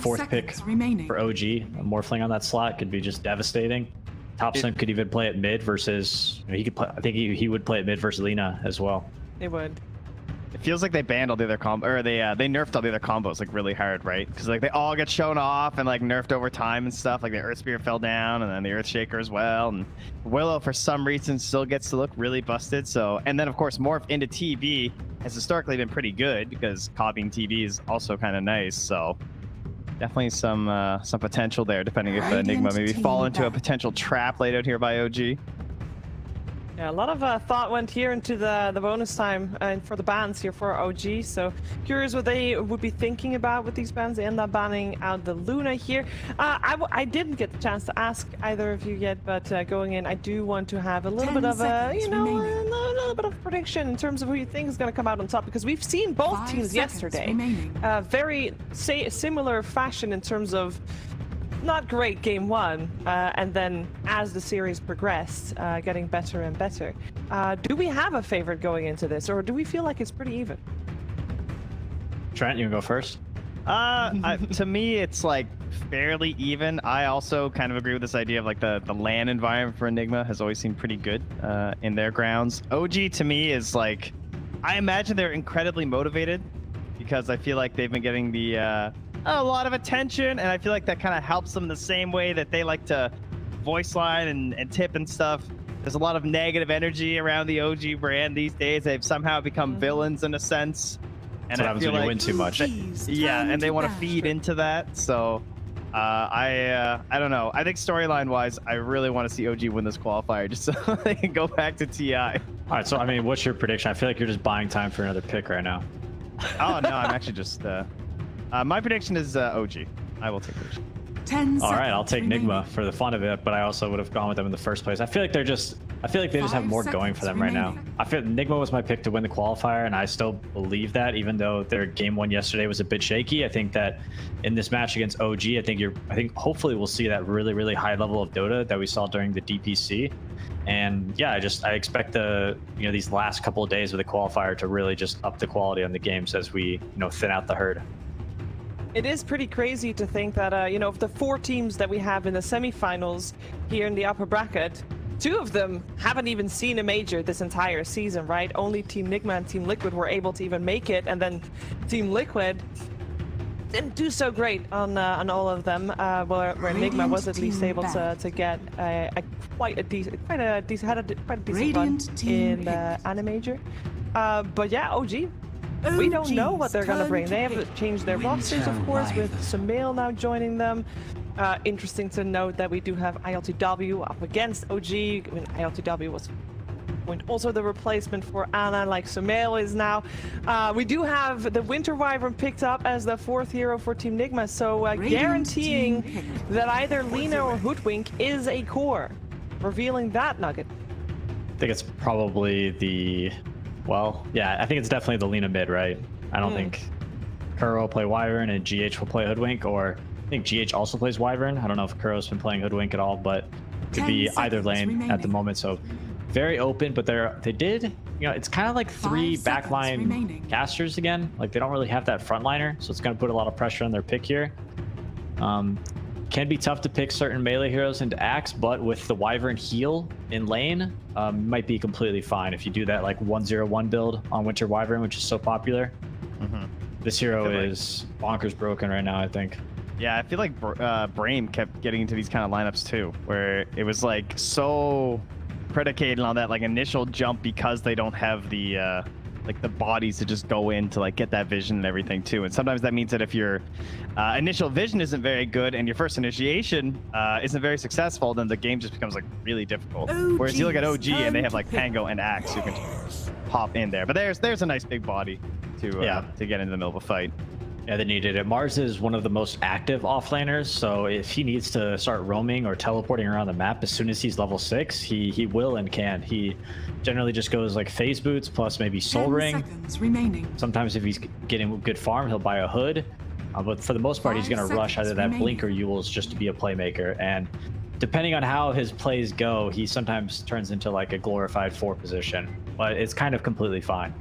fourth pick for OG, a Morphling on that slot could be just devastating. Thompson could even play at mid versus, he could play, I think he would play at mid versus Lina as well. It would. It feels like they banned all the other or they nerfed all the other combos like really hard, right? Because like they all get shown off and like nerfed over time and stuff. Like the Earth Spear fell down, and then the Earth Shaker as well. And Willow for some reason still gets to look really busted. So, and then of course Morph into TB has historically been pretty good, because copying TB is also kind of nice. So definitely some potential there, depending if Nigma maybe fall into a potential trap laid out here by OG. Yeah, Yeah, a lot of thought went here into the bonus time and for the bans here for OG. So curious what they would be thinking about with these bans. They end up banning out the Luna here. I didn't get the chance to ask either of you yet, but going in, I do want to have a little bit of a, you know, a little bit of prediction in terms of who you think is going to come out on top, because we've seen both teams yesterday. Very similar fashion in terms of not great game one, and then as the series progressed, getting better and better. Do we have a favorite going into this, or do we feel like it's pretty even? Trent, you can go first. To me, it's like fairly even. I also kind of agree with this idea of like the LAN environment for Enigma has always seemed pretty good in their grounds. OG to me is like, I imagine they're incredibly motivated because I feel like they've been getting a lot of attention, and I feel like that kind of helps them the same way that they like to voice line and tip and stuff. There's a lot of negative energy around the OG brand these days. They've somehow become villains in a sense. And what happens when you win too much. Yeah, and they want to feed into that. So I don't know. I think storyline wise, I really want to see OG win this qualifier just so they can go back to TI. All right, so I mean, what's your prediction? I feel like you're just buying time for another pick right now. Oh no, I'm actually just my prediction is OG. I will take OG. 10 All right, I'll take remaining. Nigma for the fun of it, but I also would have gone with them in the first place. I feel like they just have more going for them right now. I feel Nigma was my pick to win the qualifier, and I still believe that, even though their game one yesterday was a bit shaky. I think that in this match against OG, I think hopefully we'll see that really, really high level of Dota that we saw during the DPC. And yeah, I expect these last couple of days of the qualifier to really just up the quality on the games as we thin out the herd. It is pretty crazy to think that, of the 4 teams that we have in the semifinals here in the upper bracket, 2 of them haven't even seen a major this entire season, right? Only Team Nigma and Team Liquid were able to even make it, and then Team Liquid didn't do so great on all of them, where Nigma was at least able to get quite a decent run in the Animajor. But yeah, OG. We don't know what they're gonna bring. They have changed their rosters, of course, with Sumail now joining them. Interesting to note that we do have ILTW up against OG. I mean, ILTW was also the replacement for Ana, like Sumail is now. We do have the Winter Wyvern picked up as the 4th hero for Team Nigma, so guaranteeing that either Lina or Hoodwink is a core. Revealing that nugget. I think it's probably I think it's definitely the Lina mid, right? I don't think Kuro will play Wyvern and GH will play Hoodwink, or I think GH also plays Wyvern. I don't know if Kuro's been playing Hoodwink at all, but it could be either lane at the moment. So very open, but they did, it's kind of like 3 backline casters again. Like they don't really have that frontliner, so it's going to put a lot of pressure on their pick here. Can be tough to pick certain melee heroes into Axe, but with the Wyvern heal in lane, might be completely fine if you do that like 1-0-1 build on Winter Wyvern, which is so popular. This hero is bonkers broken right now, I think. Yeah, I feel like Brame kept getting into these kind of lineups too, where it was like so predicated on that like initial jump because they don't have the the bodies to just go in to like get that vision and everything too. And sometimes that means that if your initial vision isn't very good and your first initiation isn't very successful, then the game just becomes like really difficult. Whereas you look at OG and they have like Pango and Axe who can pop in there. But there's a nice big body to get into the middle of a fight. Yeah, they needed it. Mars is one of the most active offlaners, so if he needs to start roaming or teleporting around the map as soon as he's level 6, he will and can. He generally just goes like phase boots plus maybe soul ring. Sometimes if he's getting good farm, he'll buy a hood. But for the most part, he's going to rush either that blink or Yules just to be a playmaker. And depending on how his plays go, he sometimes turns into like a glorified 4 position. But it's kind of completely fine.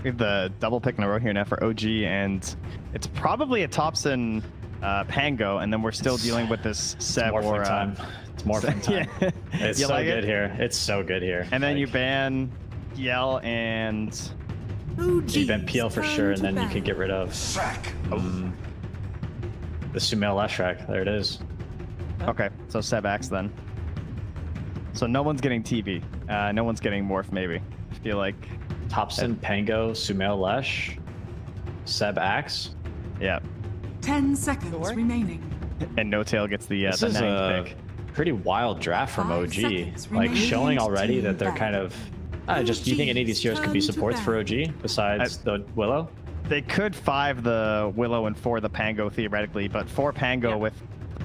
We have the double pick in a row here now for OG, and it's probably a Thompson Pango, and then we're still dealing with this Seb or time. It's morphing time. Yeah. It's so good here. It's so good here. And then you ban Yell and you ban Peel for sure, and then you can get rid of the Sumail Leshrac. There it is. Okay, so Seb Axe then. So no one's getting TV. No one's getting Morph maybe. I feel like Thompson, Pango, Sumail Lesh, Seb Axe. Yeah. 10 seconds remaining. And No Tail gets the 9th pick. pretty wild draft from OG. Like showing already that they're kind of. Just do you think any of these heroes could be supports for OG besides the Willow? They could 5 the Willow and 4 the Pango theoretically, but 4 Pango with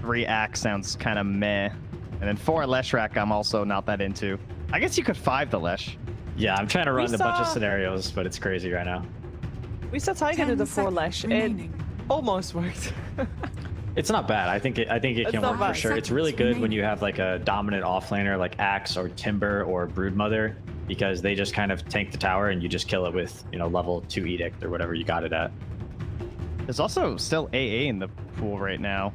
3 Axe sounds kind of meh. And then 4 Leshrac I'm also not that into. I guess you could 5 the Lesh. Yeah, I'm trying to run a bunch of scenarios, but it's crazy right now. We saw Taiga do the 4 Lesh. It almost worked. It's not bad. I think it can work for sure. It's really good when you have like a dominant offlaner like Axe or Timber or Broodmother, because they just kind of tank the tower and you just kill it with, you know, level 2 Edict or whatever you got it at. There's also still AA in the pool right now,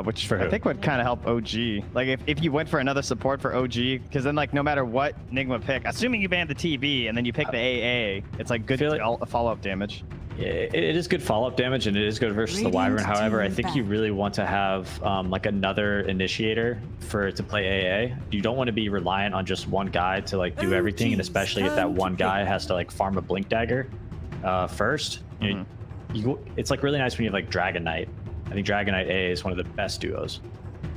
which I think would kind of help OG. Like if you went for another support for OG, because then like no matter what Nigma pick, assuming you ban the TB and then you pick the AA, it's like good follow-up damage. Yeah, it is good follow-up damage and it is good versus the Wyvern. However, I think you really want to have like another initiator to play AA. You don't want to be reliant on just one guy to like do everything, and especially if that one guy has to like farm a Blink Dagger first. It's like really nice when you have like Dragon Knight. I think Dragon Knight AA is one of the best duos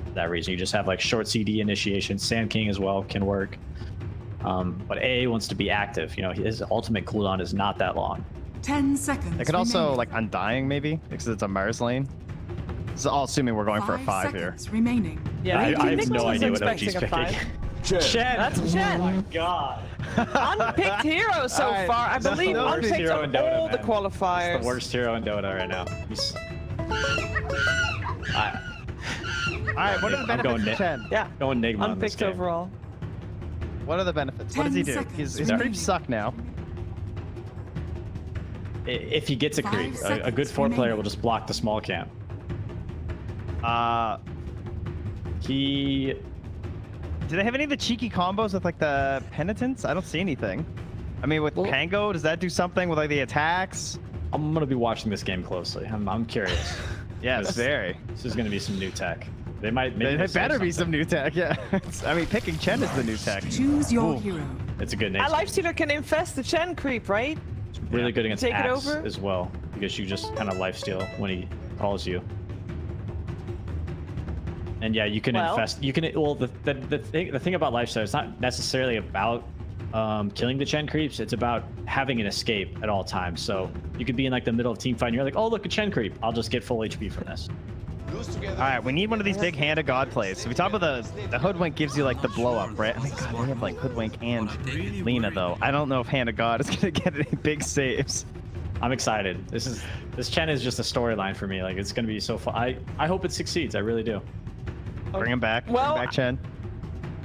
for that reason. You just have like short CD initiation. Sand King as well can work. But AA wants to be active. You know, his ultimate cooldown is not that long. 10 seconds. It could also like Undying maybe, because it's a Mars lane. This is all assuming we're going for a 5 here. Remaining. Yeah, I have no idea what OG's picking. Chen. That's Chen. Oh my god. Unpicked hero so far. I believe unpicked on all the qualifiers. It's the worst hero in Dota right now. Alright, what are the benefits of Chen? Yeah. Going Nigma on this Unpicked game. overall. What are the benefits? What does he do? His creeps suck now. If he gets a creep, a good 4 player will just block the small camp. Do they have any of the cheeky combos with like the penitents? I don't see anything. I mean, with Pango, does that do something with like the attacks? I'm gonna be watching this game closely. I'm curious. Yes, very. This is gonna be some new tech. They might. Maybe it better be some new tech. Yeah. I mean, picking Chen is the new tech. Choose your hero. It's a good name. A Lifestealer can infest the Chen creep, right? It's really good against Take it Axe over? as well, because you just kind of lifesteal when he calls you. And yeah, you can infest. You can. Well, the thing about lifesteal, it's not necessarily about killing the Chen creeps. It's about having an escape at all times. So you could be in like the middle of team fight and you're like, oh look, a Chen creep. I'll just get full HP from this. All right, we need one of these big Hand of God plays. So we talk about the Hoodwink gives you like the blow up, right? I mean, God, they have like Hoodwink and Lena though. I don't know if Hand of God is gonna get any big saves. I'm excited. This Chen is just a storyline for me. Like it's gonna be so fun. I hope it succeeds. I really do. Bring him back. Well, bring back Chen.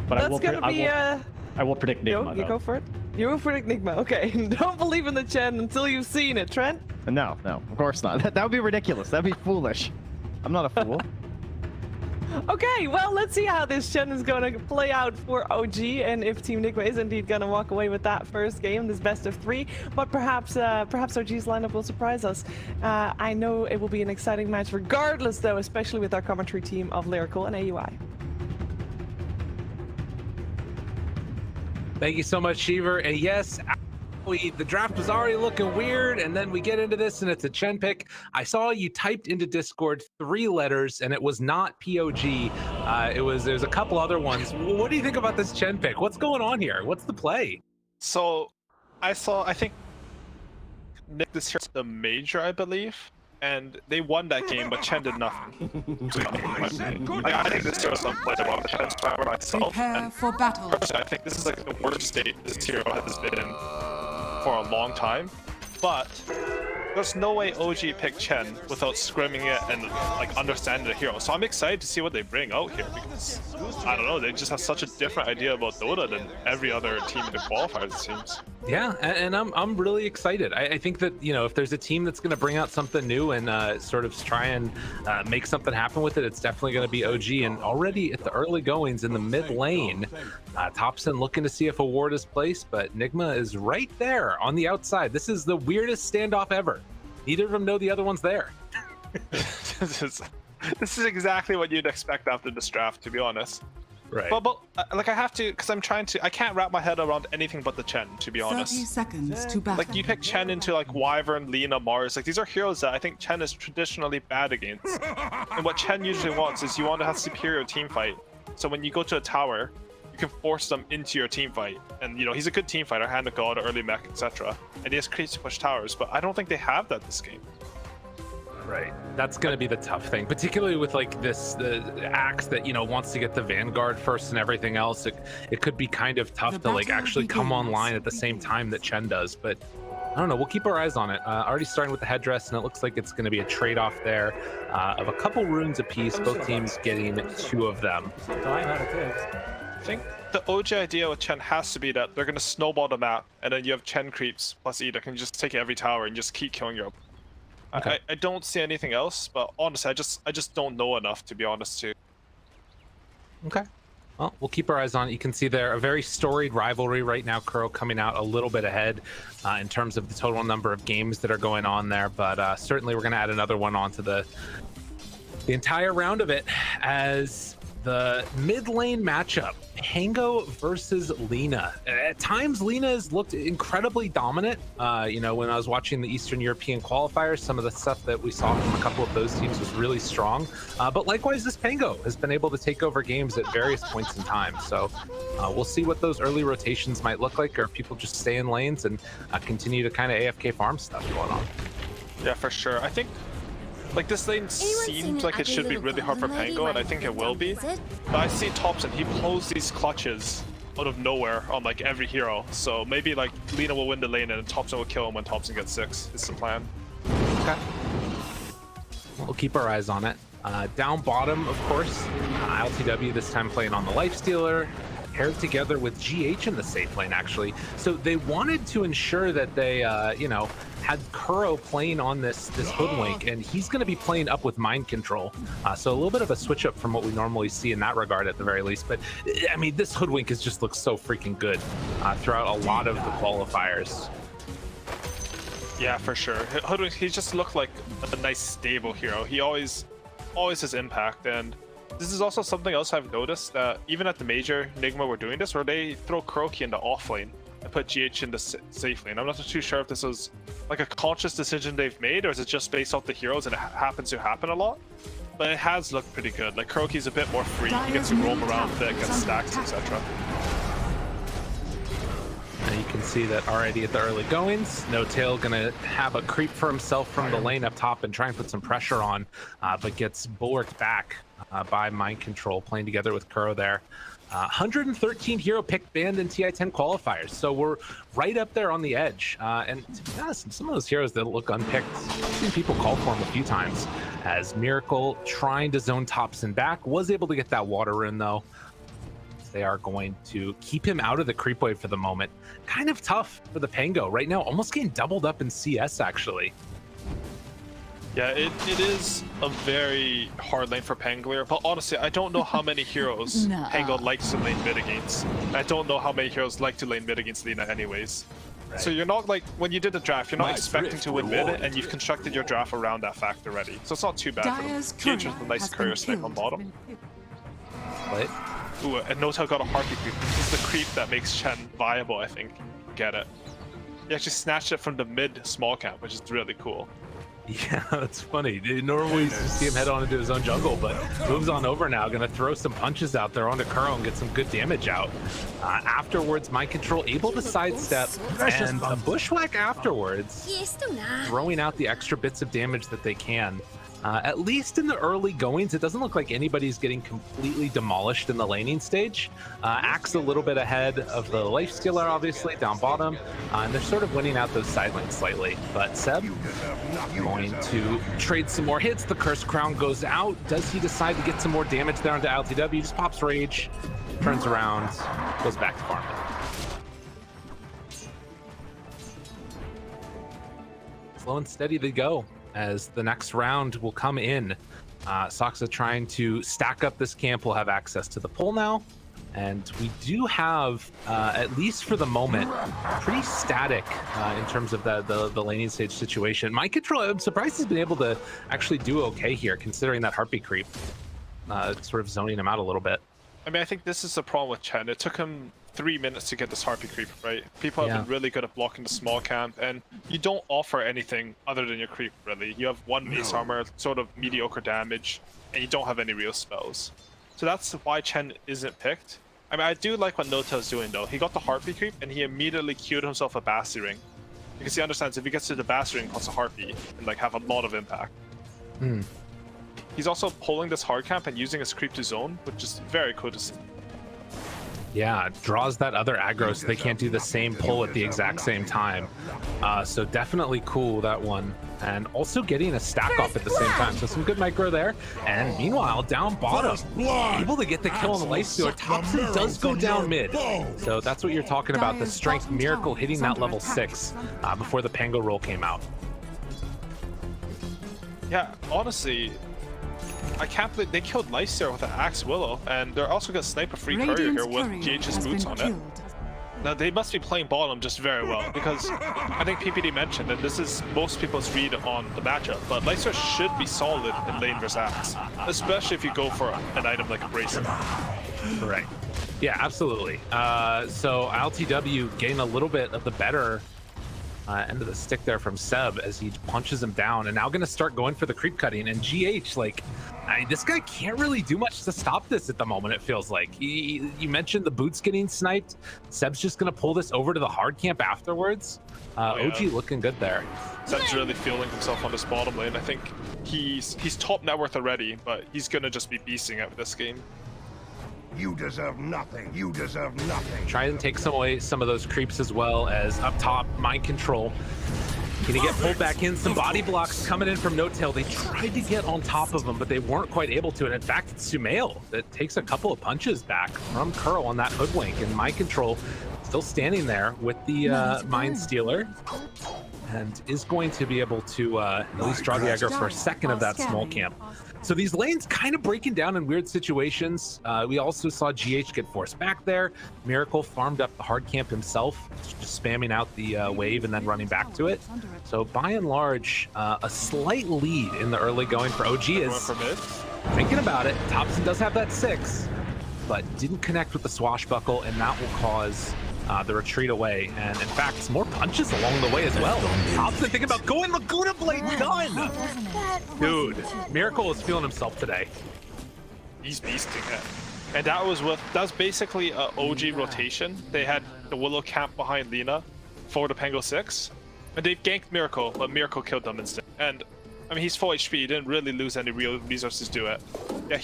But that's gonna be I will predict Nigma. You go for it. You will predict Nigma. Okay. Don't believe in the Chen until you've seen it, Trent. No, of course not. That would be ridiculous. That'd be foolish. I'm not a fool. Okay, well, let's see how this Chen is going to play out for OG, and if Team Nigma is indeed going to walk away with that first game, this best of 3. But perhaps OG's lineup will surprise us. I know it will be an exciting match regardless, though, especially with our commentary team of Lyrical and AUI. Thank you so much, Sheever. And yes, the draft was already looking weird, and then we get into this, and it's a Chen pick. I saw you typed into Discord 3 letters, and it was not POG. There's a couple other ones. What do you think about this Chen pick? What's going on here? What's the play? So, I think Nick this year's the major, I believe, and they won that game, but Chen did nothing. I think this year was unplayable on Chen's power myself. Prepare for battle. Personally, I think this is like the worst state this hero has been in for a long time, but there's no way OG picked Chen without scrimming it and like understanding the hero. So I'm excited to see what they bring out here, because I don't know, they just have such a different idea about Dota than every other team in the qualifiers, it seems. Yeah, and I'm really excited. I think that, you know, if there's a team that's going to bring out something new and sort of try and make something happen with it, it's definitely going to be OG. And already at the early goings in the mid lane, Thompson looking to see if a ward is placed, but Nigma is right there on the outside. This is the weirdest standoff ever. Neither of them know the other one's there. This is exactly what you'd expect after this draft, to be honest. Right. But like I have to, because I can't wrap my head around anything but the Chen, to be 30 honest. seconds to battle. Like you pick Chen into like Wyvern, Lina, Mars. Like these are heroes that I think Chen is traditionally bad against. And what Chen usually wants is you want to have superior team fight. So when you go to a tower, you can force them into your team fight. And you know he's a good team fighter, hand of god, early mech, etc. And he has creeps to push towers, but I don't think they have that this game. Right. That's going to be the tough thing, particularly with like the Axe that, you know, wants to get the Vanguard first and everything else. It could be kind of tough to like actually come online at the same time that Chen does, but I don't know. We'll keep our eyes on it. Already starting with the headdress, and it looks like it's going to be a trade-off there of a couple runes apiece, both teams getting 2 of them. I think the OG idea with Chen has to be that they're going to snowball the map, and then you have Chen creeps plus E that can just take every tower and just keep killing your. Okay. I don't see anything else, but honestly, I just don't know enough, to be honest, too. Okay. Well, we'll keep our eyes on it. You can see there a very storied rivalry right now. Kuro coming out a little bit ahead in terms of the total number of games that are going on there, but certainly we're going to add another one onto the entire round of it as the mid lane matchup, Pango versus Lina. At times, Lina has looked incredibly dominant. You know, when I was watching the Eastern European qualifiers, some of the stuff that we saw from a couple of those teams was really strong. But likewise, this Pango has been able to take over games at various points in time. So we'll see what those early rotations might look like, or if people just stay in lanes and continue to kind of AFK farm stuff going on. Yeah, for sure. I think like this lane seems like it should be really hard for Pango, and I think it will be. But I see Thompson, he pulls these clutches out of nowhere on like every hero. So maybe like Lina will win the lane and Thompson will kill him when Thompson gets 6. It's the plan. Okay. We'll keep our eyes on it. Down bottom, of course, LTW this time playing on the Lifestealer, paired together with GH in the safe lane, actually. So they wanted to ensure that they, you know, had Kuro playing on this Hoodwink, and he's going to be playing up with Mind Control. So a little bit of a switch up from what we normally see in that regard at the very least. But, I mean, this Hoodwink just looks so freaking good throughout a lot of the qualifiers. Yeah, for sure. Hoodwink, he just looked like a nice stable hero. He always has impact, and this is also something else I've noticed that even at the major, Nigma were doing this, where they throw Kuroki into off lane and put GH into safe lane. I'm not too sure if this was like a conscious decision they've made, or is it just based off the heroes and it happens to happen a lot? But it has looked pretty good. Like Kuroki's a bit more free, he gets to roam around thick and stacks, etc. And you can see that already at the early goings, No Tail gonna have a creep for himself from the lane up top and try and put some pressure on, but gets bulwarked back by Mind Control, playing together with Kuro there. 113 hero pick banned in TI10 qualifiers, so we're right up there on the edge. And to be honest, some of those heroes that look unpicked, I've seen people call for them a few times. As Miracle trying to zone Thompson back, was able to get that water rune though. They are going to keep him out of the creep wave for the moment. Kind of tough for the Pango right now, almost getting doubled up in CS actually. Yeah, it is a very hard lane for Pangolier, but honestly, I don't know how many heroes Pango likes to lane mid against. I don't know how many heroes like to lane mid against Lina anyways. Right. So you're not like, when you did the draft, you're not expecting to win mid, and you've constructed your draft around that fact already. So it's not too bad for them. GH with a nice courier snipe on bottom. What? Ooh, and Notel got a Harpy creep. This is the creep that makes Chen viable, I think. Get it. He actually snatched it from the mid small camp, which is really cool. Yeah, that's funny. Normally you see him head on into his own jungle, but moves on over now. Gonna throw some punches out there onto Kuro and get some good damage out. Afterwards, Mind Control able to sidestep and a bushwhack afterwards, throwing out the extra bits of damage that they can. At least in the early goings, it doesn't look like anybody's getting completely demolished in the laning stage. Axe a little bit ahead of the Lifestealer, obviously, down bottom, and they're sort of winning out those side lanes slightly. But Seb going to trade some more hits. The Cursed Crown goes out. Does he decide to get some more damage there onto LTW? Just pops Rage, turns around, goes back to farming. Slow and steady they go, as the next round will come in. Soxa trying to stack up this camp. Will have access to the pole now, and we do have, at least for the moment, pretty static in terms of the laning stage situation. Mind Control, I'm surprised he's been able to actually do okay here, considering that Harpy creep, sort of zoning him out a little bit. I mean, I think this is the problem with Chen. It took him 3 minutes to get this Harpy creep, right? People have been really good at blocking the small camp, and you don't offer anything other than your creep, really. You have one base armor, sort of mediocre damage, and you don't have any real spells. So that's why Chen isn't picked. I mean, I do like what Nota's doing, though. He got the Harpy creep, and he immediately queued himself a Basti ring. Because he understands if he gets to the Basti ring plus a Harpy, and like have a lot of impact. He's also pulling this hard camp and using his creep to zone, which is very cool to see. Yeah, draws that other aggro so they can't do the same pull at the exact same time. So definitely cool, that one. And also getting a stack off at the same time. So some good micro there. And meanwhile, down bottom, able to get the kill on the Lifestealer. Thompson does go down mid. So that's what you're talking about, the strength miracle hitting that level 6 before the Pango roll came out. Yeah, honestly, I can't believe they killed Lifestealer with an Axe Willow, and they're also gonna snipe a free courier here with GH's boots on it. Now they must be playing bottom just very well, because I think PPD mentioned that this is most people's read on the matchup, but Lifestealer should be solid in lane versus Axe, especially if you go for an item like a Bracelet. Right. Yeah, absolutely. So LTW getting a little bit of the better end of the stick there from Seb as he punches him down, and now going to start going for the creep cutting. And GH, like, I mean, this guy can't really do much to stop this at the moment, it feels like. You mentioned the boots getting sniped. Seb's just going to pull this over to the hard camp afterwards. OG looking good there. Seb's really feeling himself on this bottom lane. I think he's top net worth already, but he's going to just be beasting out this game. You deserve nothing. You deserve nothing. Try and take some of those creeps as well as up top, mind control. Gonna get pulled back in. Some body blocks coming in from No-Tail. They tried to get on top of him, but they weren't quite able to. And in fact, it's Sumail that takes a couple of punches back from Curl on that hoodwink. And mind control still standing there with the Mind Stealer. And is going to be able to at least draw the aggro for a second of that small camp. So these lanes kind of breaking down in weird situations. We also saw GH get forced back there. Miracle farmed up the hard camp himself, just spamming out the wave and then running back to it. So by and large, a slight lead in the early going for OG is thinking about it. Thompson does have that 6, but didn't connect with the swashbuckle, and that will cause the retreat away. And in fact, some more punches along the way as well. Thompson thinking about going Laguna Blade, done! Dude, Miracle is feeling himself today. He's beasting it. And that was basically an OG rotation. They had the Willow camp behind Lina for the Pango 6. And they ganked Miracle, but Miracle killed them instead. And I mean, he's full HP, he didn't really lose any real resources to it. Yeah,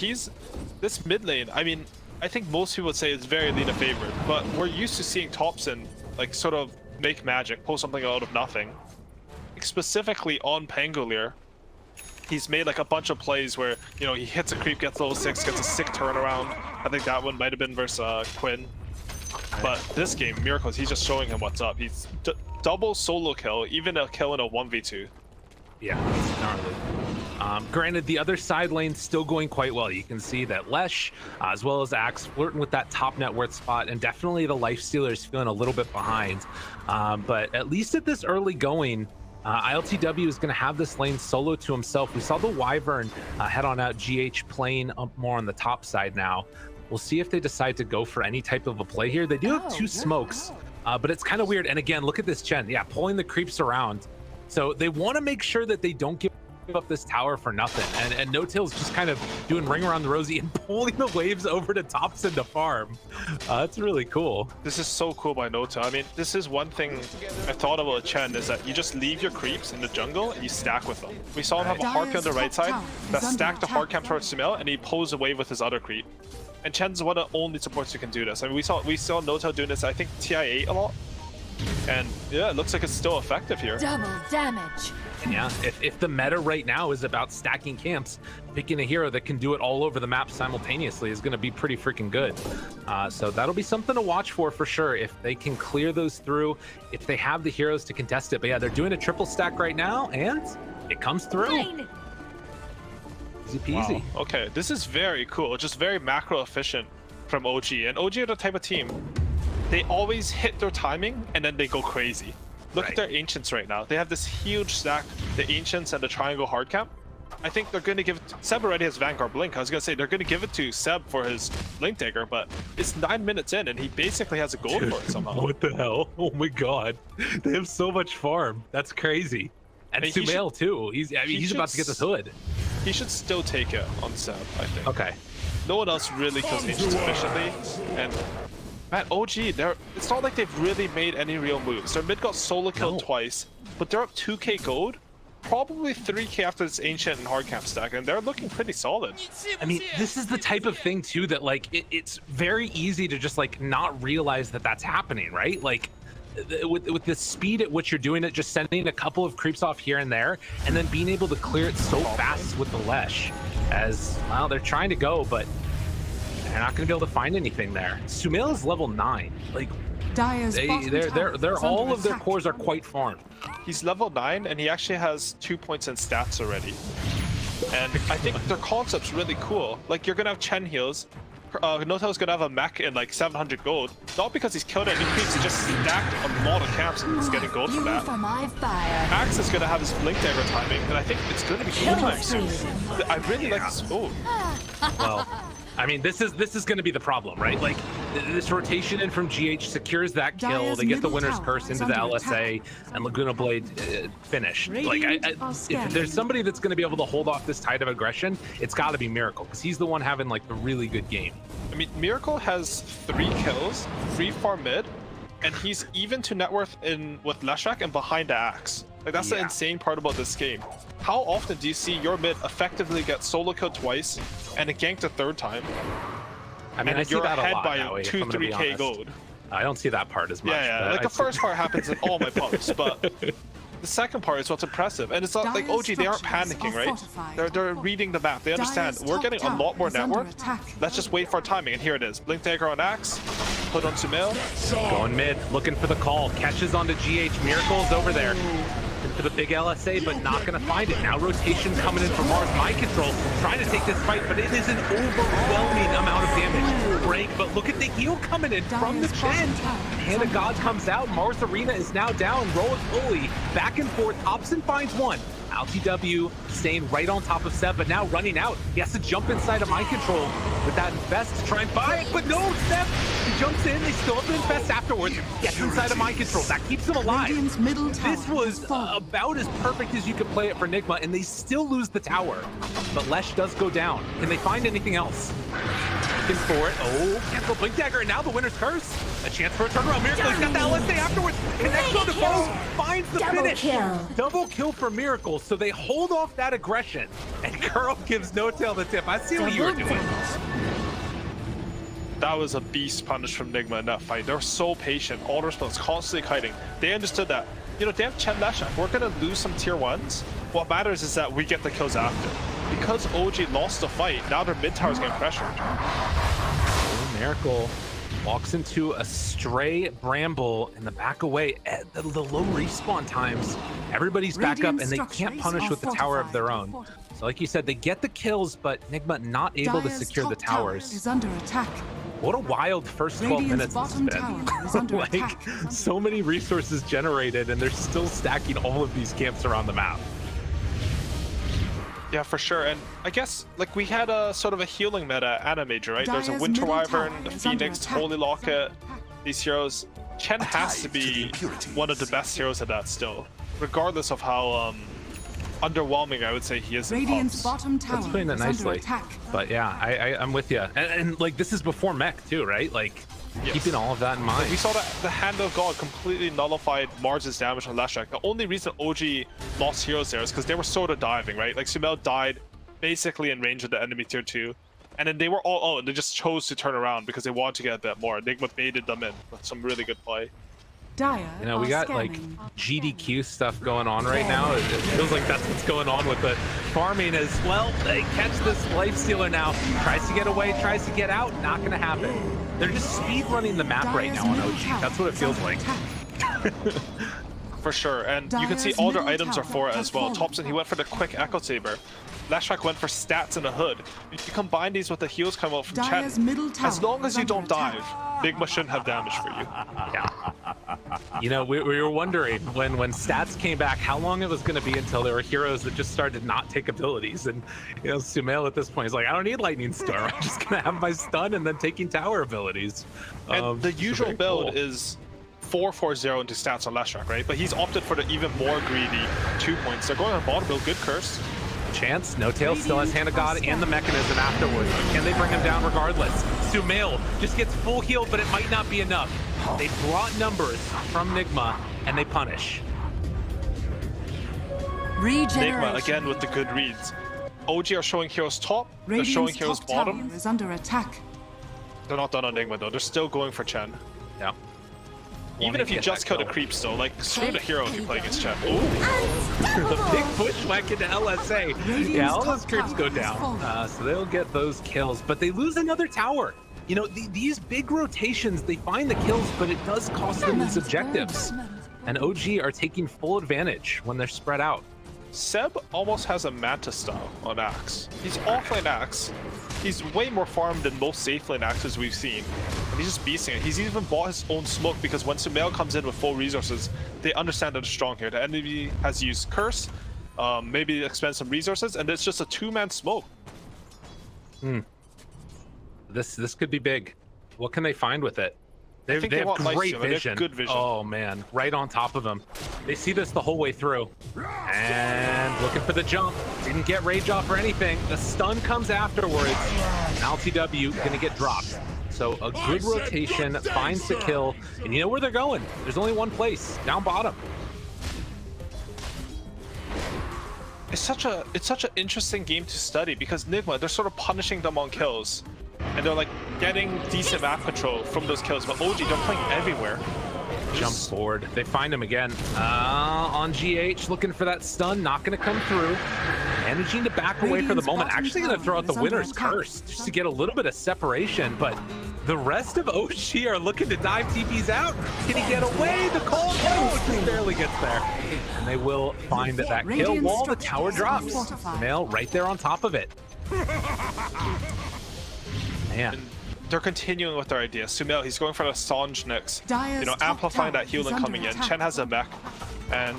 this mid lane, I mean, I think most people would say it's very Lina favored, but we're used to seeing Thompson like sort of make magic, pull something out of nothing. Like, specifically on Pangolier, he's made like a bunch of plays where, you know, he hits a creep, gets level 6, gets a sick turnaround. I think that one might have been versus Quinn. But this game, Miracles, he's just showing him what's up. He's double solo kill, even a kill in a 1v2. Yeah, it's gnarly. Granted, the other side lane's still going quite well. You can see that Lesh, as well as Axe, flirting with that top net worth spot, and definitely the Lifestealer is feeling a little bit behind. But at least at this early going, ILTW is going to have this lane solo to himself. We saw the Wyvern head on out, GH playing up more on the top side now. We'll see if they decide to go for any type of a play here. They do have 2 smokes, but it's kind of weird. And again, look at this Chen. Yeah, pulling the creeps around. So they want to make sure that they don't give up this tower for nothing, and No-Tail's just kind of doing ring around the rosy and pulling the waves over to Thompson to farm. That's really cool. This is so cool by No-Tail. I mean, this is one thing I thought about Chen, is that you just leave your creeps in the jungle and you stack with them. We saw him have a Harpy on the right side that stacked the hard camp towards Sumail, and he pulls a wave with his other creep. And Chen's one of the only supports who can do this. I mean, we saw No-Tail doing this, I think, TI8 a lot. And yeah, it looks like it's still effective here. Double damage. And yeah, if the meta right now is about stacking camps, picking a hero that can do it all over the map simultaneously is going to be pretty freaking good. So that'll be something to watch for sure, if they can clear those through, if they have the heroes to contest it. But yeah, they're doing a triple stack right now, and it comes through. Easy peasy. Wow. Okay, this is very cool. Just very macro efficient from OG. And OG are the type of team, they always hit their timing and then they go crazy. Look at their Ancients right now. They have this huge stack, the Ancients and the Triangle hard camp. I think they're going to give it Seb already has Vanguard Blink. I was going to say they're going to give it to Seb for his Blink Dagger, but it's 9 minutes in and he basically has a gold for it somehow. What the hell? Oh my god. They have so much farm. That's crazy. And Sumail too. He's about to get this hood. He should still take it on Seb, I think. Okay. No one else really kills Ancients efficiently. And man, OG, it's not like they've really made any real moves. Their mid got solo killed twice, but they're up 2k gold. Probably 3k after this Ancient and Hardcap stack, and they're looking pretty solid. I mean, this is the type of thing too that like it's very easy to just like not realize that that's happening, right? Like with the speed at which you're doing it, just sending a couple of creeps off here and there, and then being able to clear it so fast with the Lesh. As well, they're trying to go, but they're not going to be able to find anything there. Sumail is level 9. Like they're all of their cores are quite farmed. He's level 9 and he actually has 2 points in stats already. And I think their concept's really cool. Like you're gonna have Chen heals. Notel's gonna have a mech in like 700 gold. Not because he's killed any creeps, he just stacked a lot of camps and he's getting gold for that. Axe is gonna have his Blink Dagger timing, and I think it's gonna be gold time soon. I really like this. Oh. Well, I mean, this is going to be the problem, right? Like, this rotation in from GH secures that kill. They get the Winner's Curse into the LSA, and Laguna Blade finished. Like, if there's somebody that's going to be able to hold off this tide of aggression, it's got to be Miracle, because he's the one having, like, the really good game. I mean, Miracle has 3 kills, 3 farm mid, and he's even to net worth with Leshrac and behind the Axe. Like, that's the insane part about this game. How often do you see your mid effectively get solo killed twice and a ganked a 3rd time? I mean, I see that a lot by that way, 2-3k gold. I don't see that part as much. Yeah, like the first part happens in all my pubs, but the second part is what's impressive. And it's not like OG, they aren't panicking, right? They're reading the map. They understand we're getting a lot more network. Let's just wait for our timing. And here it is. Blink Dagger on Axe, put on Sumail. Going mid, looking for the call. Catches onto GH. Miracle's over there. Into the big LSA, but not going to find it. Now rotation's coming in from Mars. Mind Control trying to take this fight, but it is an overwhelming amount of damage. Break, but look at the heal coming in from the Chen. Hand of God comes out. Mars Arena is now down. Roll it fully. Back and forth. Hobson finds one. LTW staying right on top of Seb, but now running out. He has to jump inside of Mind Control with that Infest to try and buy it, but no, Seb! He jumps in, they still have the Infest afterwards. Gets inside of Mind Control. That keeps him alive. This was about as perfect as you could play it for Nigma, and they still lose the tower. But Lesh does go down. Can they find anything else? Looking for it. Oh, cancel Blink Dagger, and now the Winner's Curse. A chance for a turnaround. Miracle, he's got the LSA afterwards. Connects on the foe, finds the finish. Double kill for Miracle, so they hold off that aggression. And Curl gives No-Tail the tip. I see what you were doing. That was a beast punish from Nigma in that fight. They're so patient. All their spells constantly kiting. They understood that. You know, they have Chen Leshrac. We're going to lose some tier 1s. What matters is that we get the kills after. Because OG lost the fight, now their mid tower's getting pressured. Oh, Miracle walks into a stray Bramble in the back away at the low respawn times. Everybody's back up and they can't punish with the tower of their own. So like you said, they get the kills, but Nigma not able to secure the towers. Is under attack. What a wild first 12 minutes it's been. Like, so many resources generated and they're still stacking all of these camps around the map. Yeah, for sure. And I guess, like, we had a sort of a healing meta Animager, right? There's a Winter Wyvern, the Phoenix, Holy Locket, these heroes. Chen has to be one of the best heroes at that still, regardless of how underwhelming I would say he is in Radiant's bottom tower. That's putting it nicely. But yeah, I'm with you. And like, this is before mech too, right? Like, keeping all of that in mind. We saw that the Hand of God completely nullified Mars' damage on Leshrac. The only reason OG lost heroes there is because they were sort of diving, right? Like, Sumail died basically in range of the enemy tier 2. And then they were all out and they just chose to turn around because they wanted to get a bit more. Nigma baited them in with some really good play. You know, we got like GDQ stuff going on right now. It feels like that's what's going on with the farming as well. They catch this Lifestealer now. Tries to get away, tries to get out. Not going to happen. They're just speed running the map right now on OG. That's what it feels like. For sure. And you can see all their items are for it as well. Thompson, he went for the quick Echo Saber. Leshrac went for stats in the hood. If you combine these with the heals coming out from Chen, as long as you don't dive, Nigma shouldn't have damage for you. Yeah. You know, we were wondering when stats came back how long it was going to be until there were heroes that just started not take abilities. And, you know, Sumail at this point is like, I don't need Lightning Storm. I'm just going to have my stun and then taking tower abilities. And the usual build is 4-4-0 into stats on last track, right? But he's opted for the even more greedy 2 points. They're going on bottom build, good curse. Chance, No Tail still has Hand of God and the mechanism afterwards. Can they bring him down regardless? Sumail just gets full heal, but it might not be enough. They brought numbers from Nigma, and they punish. Nigma again with the good reads. OG are showing heroes top, they're showing heroes bottom. Is under attack. They're not done on Nigma though, they're still going for Chen. Yeah. Even if you just kill the creeps though, like screw the hero if you play against Chen. Ooh. The big bushwhack into LSA. Yeah, all those creeps go down. So they'll get those kills, but they lose another tower. You know, these big rotations, they find the kills, but it does cost them these objectives. And OG are taking full advantage when they're spread out. Seb almost has a Manta style on Axe. He's offlane Axe. He's way more farmed than most safe lane Axes we've seen. And he's just beasting it. He's even bought his own smoke because when Sumail comes in with full resources, they understand that they're strong here. The enemy has used Curse, maybe expend some resources, and it's just a two-man smoke. This could be big. What can they find with it? They have great vision. Good vision. Oh man, right on top of him. They see this the whole way through. And looking for the jump. Didn't get rage off or anything. The stun comes afterwards. LTW gonna get dropped. So a good rotation finds the kill, and you know where they're going. There's only one place, down bottom. It's such an interesting game to study because Nigma, they're sort of punishing them on kills. And they're like getting decent map control from those kills, but OG, they're playing everywhere. Jump forward. They find him again. On GH, looking for that stun, not going to come through. Managing to back away for the moment. Actually going to throw out the winner's curse just to get a little bit of separation, but the rest of OG are looking to dive TPs out. Can he get away? The call, oh, just barely gets there. And they will find that kill while the tower drops. Sumail right there on top of it. Man. They're continuing with their idea. Sumail, he's going for the Sange next. You know, amplifying that healing coming in. Chen has a mech. And,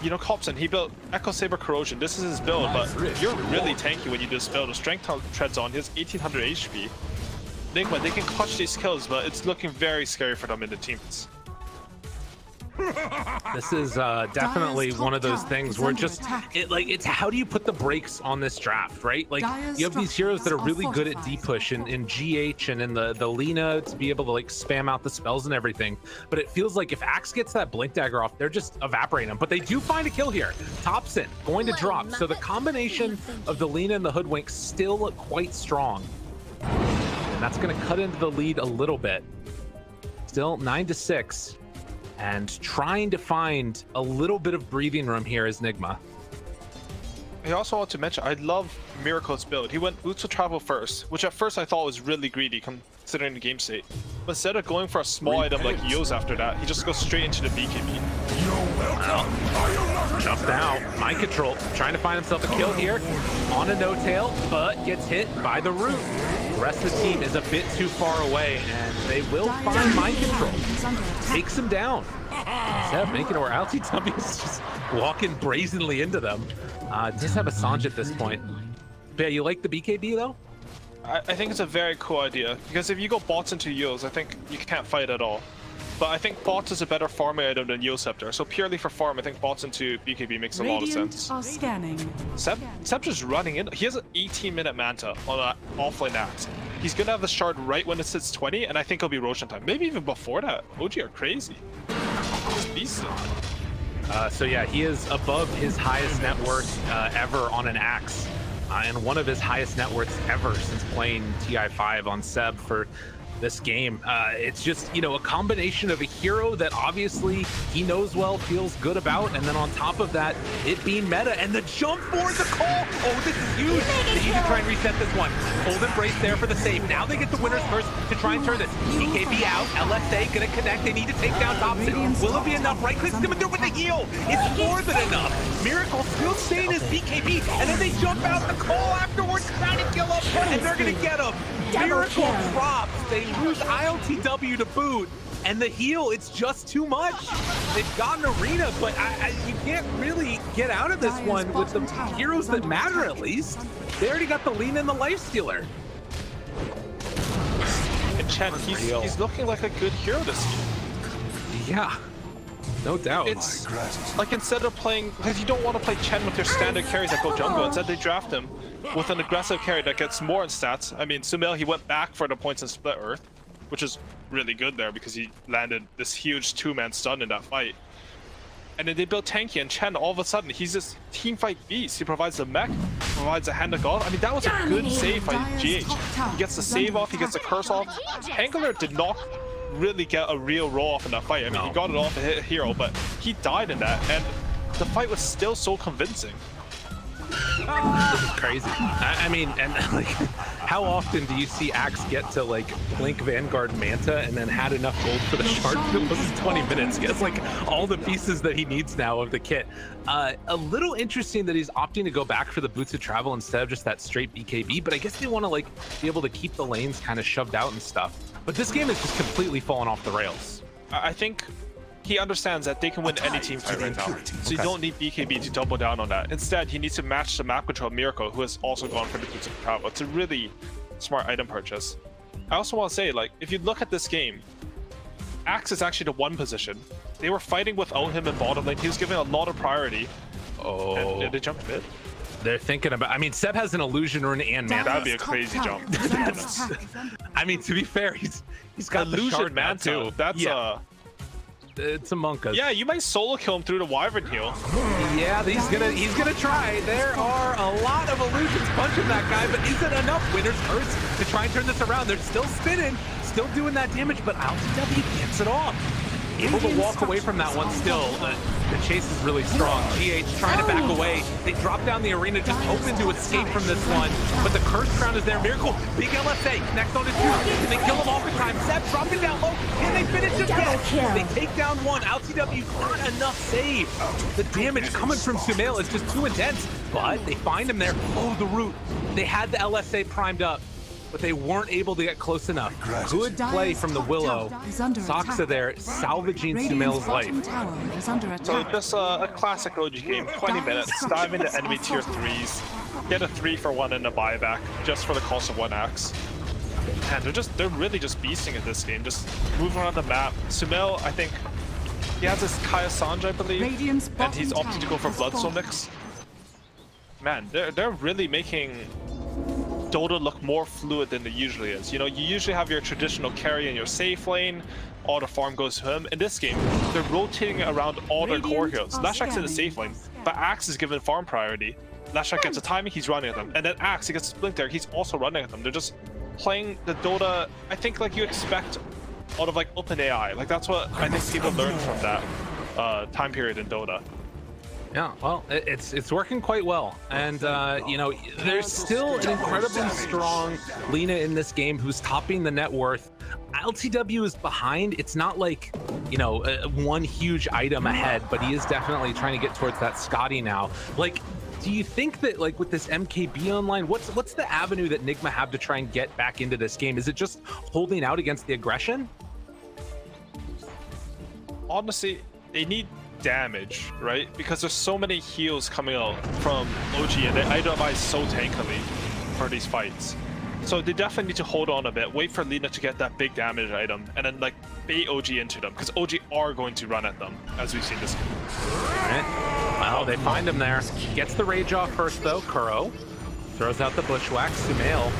you know, Copson, he built Echo Saber Corrosion. This is his build, but you're really tanky when you do this build. The Strength treads on. He has 1800 HP. Nigma, they can clutch these kills, but it's looking very scary for them in the teams. This is definitely one of those things where it's how do you put the brakes on this draft, right? Like you have these heroes that are really good at D push in GH and in the Lina to be able to like spam out the spells and everything. But it feels like if Axe gets that Blink Dagger off, they're just evaporating them. But they do find a kill here. Thompson going to drop. So the combination of the Lina and the Hoodwink still quite strong. And that's going to cut into the lead a little bit. Still 9-6. And trying to find a little bit of breathing room here is Nigma. I also want to mention, I love Miracle's build. He went Boots of Travel first, which at first I thought was really greedy considering the game state. But instead of going for a small item like Yos after that, he just goes straight into the BKB. Jumps down, mind control, trying to find himself a kill here on a No Tail, but gets hit by the root. The rest of the team is a bit too far away, and they will find mind control. Takes him down. Seb making it where LTW is just walking brazenly into them. Just have a Sange at this point. But yeah, you like the BKB though? I think it's a very cool idea, because if you go bots into Yos, I think you can't fight at all. But I think bots is a better farming item than Yo Scepter. So purely for farm, I think bots into BKB makes a lot of sense. Are scanning. Seb's just running in. He has an 18-minute Manta on an offlane Axe. He's gonna have the shard right when it sits 20, and I think it'll be Roshan time. Maybe even before that. OG are crazy. He's beasting. So yeah, he is above his highest net worth ever on an Axe. And one of his highest net worths ever since playing TI5 on Seb for this game. It's just, you know, a combination of a hero that obviously he knows well, feels good about, and then on top of that, it being meta, and the jump for the call. Oh, this is huge. They need to try and reset this one. Hold embrace there for the save. Now they get the winners first to try and turn this. BKB out, LSA gonna connect. They need to take down Thompson. Will it be enough? Right clicks him through with the heal. It's more than enough. Miracle still staying as BKB, and then they jump out the call afterwards, trying to kill him, and they're gonna get him. Miracle drops. They lose ILTW to boot. and the heal, it's just too much. They've got an arena, but you can't really get out of this one with the heroes that matter, at least. They already got the Lina and the Lifestealer. And Chen, he's looking like a good hero this year. Yeah, no doubt. It's like instead of playing, because you don't want to play Chen with your standard carries that go jungle, instead they draft him with an aggressive carry that gets more in stats. I mean, Sumail, he went back for the points in Split Earth, which is really good there because he landed this huge 2-man stun in that fight. And then they built Tanky, and Chen, all of a sudden, he's this teamfight beast. He provides the mech, provides the hand of God. I mean, that was a good save by GH. He gets the save off, he gets the curse off. Angler did not really get a real roll off in that fight. I mean, he got it off and hit a hero, but he died in that, and the fight was still so convincing. This is crazy. I mean, and like, how often do you see Axe get to like Blink Vanguard Manta and then had enough gold for the shard for those 20 minutes? He has like all the pieces that he needs now of the kit. A little interesting that he's opting to go back for the Boots of Travel instead of just that straight BKB, but I guess they want to like be able to keep the lanes kind of shoved out and stuff. But this game has just completely fallen off the rails. I think he understands that they can win any team fight right now. So you don't need BKB to double down on that. Instead, he needs to match the map control of Miracle, who has also gone for the Boots of Travel. It's a really smart item purchase. I also want to say, like, if you look at this game, Axe is actually the 1 position. They were fighting without him in bottom lane. He was given a lot of priority. Oh. And they jumped mid. They're thinking about, I mean, Seb has an illusion rune and Manta. That'd be a crazy jump. I mean, to be fair, he's got illusion the shard Manta too. That's it's a Monka. Yeah, you might solo kill him through the Wyvern heal. Yeah, he's gonna try. There are a lot of illusions punching that guy, but is it enough? Winner's Curse to try and turn this around. They're still spinning, still doing that damage, but LTW gets it off. Able to walk away from that one still. The chase is really strong. GH trying to back away. They drop down the arena, just hoping to escape from this one. But the curse crown is there. Miracle, big LSA, connects on to 2. Can they kill him off the time? Seb dropping down low. Can they finish it yet? They take down 1. LTW not enough save. The damage coming from Sumail is just too intense. But they find him there. Oh, the root. They had the LSA primed up, but they weren't able to get close enough. Good play from the Willow. Soxa there, salvaging Sumail's life. So just a classic OG game, 20 minutes, dive into enemy tier 3s, get a 3-for-1 and a buyback, just for the cost of 1 axe. And they're really just beasting at this game, just moving around the map. Sumail, I think, he has this Kaya Sanj, I believe, and he's opting to go for Bloodstone mix. Man, they're really making Dota look more fluid than it usually is. You know, you usually have your traditional carry in your safe lane, all the farm goes to him. In this game, they're rotating around all their core heroes. Lashak's in the safe lane, but Axe is given farm priority. Lashak gets a timing, he's running at them. And then Axe, he gets a Blink there, he's also running at them. They're just playing the Dota, I think, like you expect out of like OpenAI. Like that's what I think people learned from that time period in Dota. Yeah, well, it's working quite well, and you know, there's still an incredibly strong Lina in this game who's topping the net worth. LTW is behind. It's not like, you know, one huge item ahead, but he is definitely trying to get towards that Scotty now. Like, do you think that, like, with this MKB online, what's the avenue that Nigma have to try and get back into this game? Is it just holding out against the aggression? Honestly, they need damage, right? Because there's so many heals coming out from OG, and they itemize so tankily for these fights. So they definitely need to hold on a bit, wait for Lina to get that big damage item, and then like bait OG into them, because OG are going to run at them, as we've seen this game. Alright. Well, they find him there. Gets the rage off first though, Kuro. Throws out the bushwhack. Sumail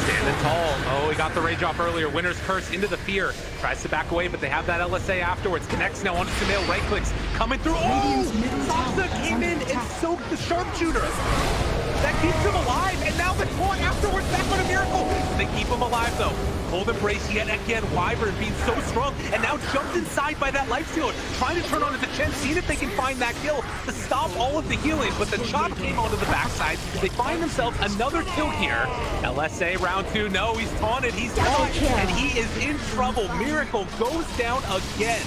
standing tall. Oh, he got the rage off earlier. Winner's Curse into the fear. Tries to back away, but they have that LSA afterwards. Connects now onto Sumail. Right clicks. Coming through. Oh! Soxa came in and soaked the sharpshooter. That keeps him alive. And now the taunt afterwards back on a Miracle. They keep him alive though. Cold Embrace yet again. Wyvern being so strong. And now jumped inside by that Lifestealer. Trying to turn on to the Chen. Seeing if they can find that kill to stop all of the healing. But the chop came onto the backside. They find themselves another kill here. LSA round 2. No, he's taunted. He's taunted. And he is in trouble. Miracle goes down again.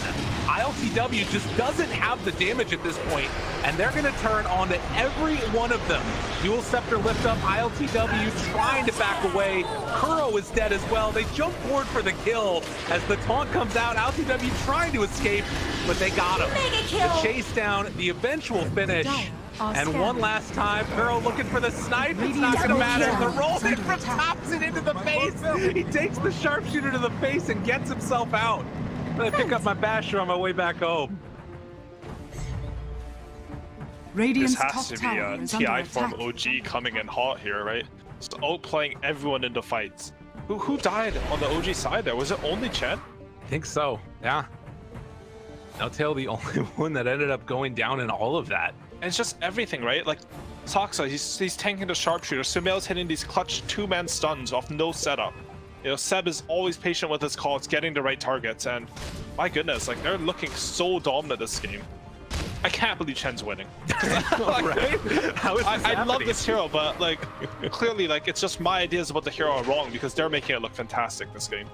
ILTW just doesn't have the damage at this point, and they're going to turn onto every one of them. Dual Scepter lift up, ILTW trying to back away. Kuro is dead as well. They jump forward for the kill as the taunt comes out. ILTW trying to escape, but they got him. The chase down, the eventual finish. And one last time, Kuro looking for the snipe. It's not going to matter. The roll in from Thompson into the face. He takes the sharpshooter to the face and gets himself out. I'm going to pick up my basher on my way back home. This has to be a TI from OG coming in hot here, right? Just outplaying everyone in the fights. Who died on the OG side there? Was it only Chen? I think so, yeah. N0tail the only one that ended up going down in all of that. And it's just everything, right? Like, Saksa, he's tanking the sharpshooter. Sumail's hitting these clutch two-man stuns off no setup. You know, Seb is always patient with his calls, getting the right targets, and my goodness, like, they're looking so dominant this game. I can't believe Chen's winning. Like, How is this I love this hero, but, like, clearly, like, it's just my ideas about the hero are wrong because they're making it look fantastic this game.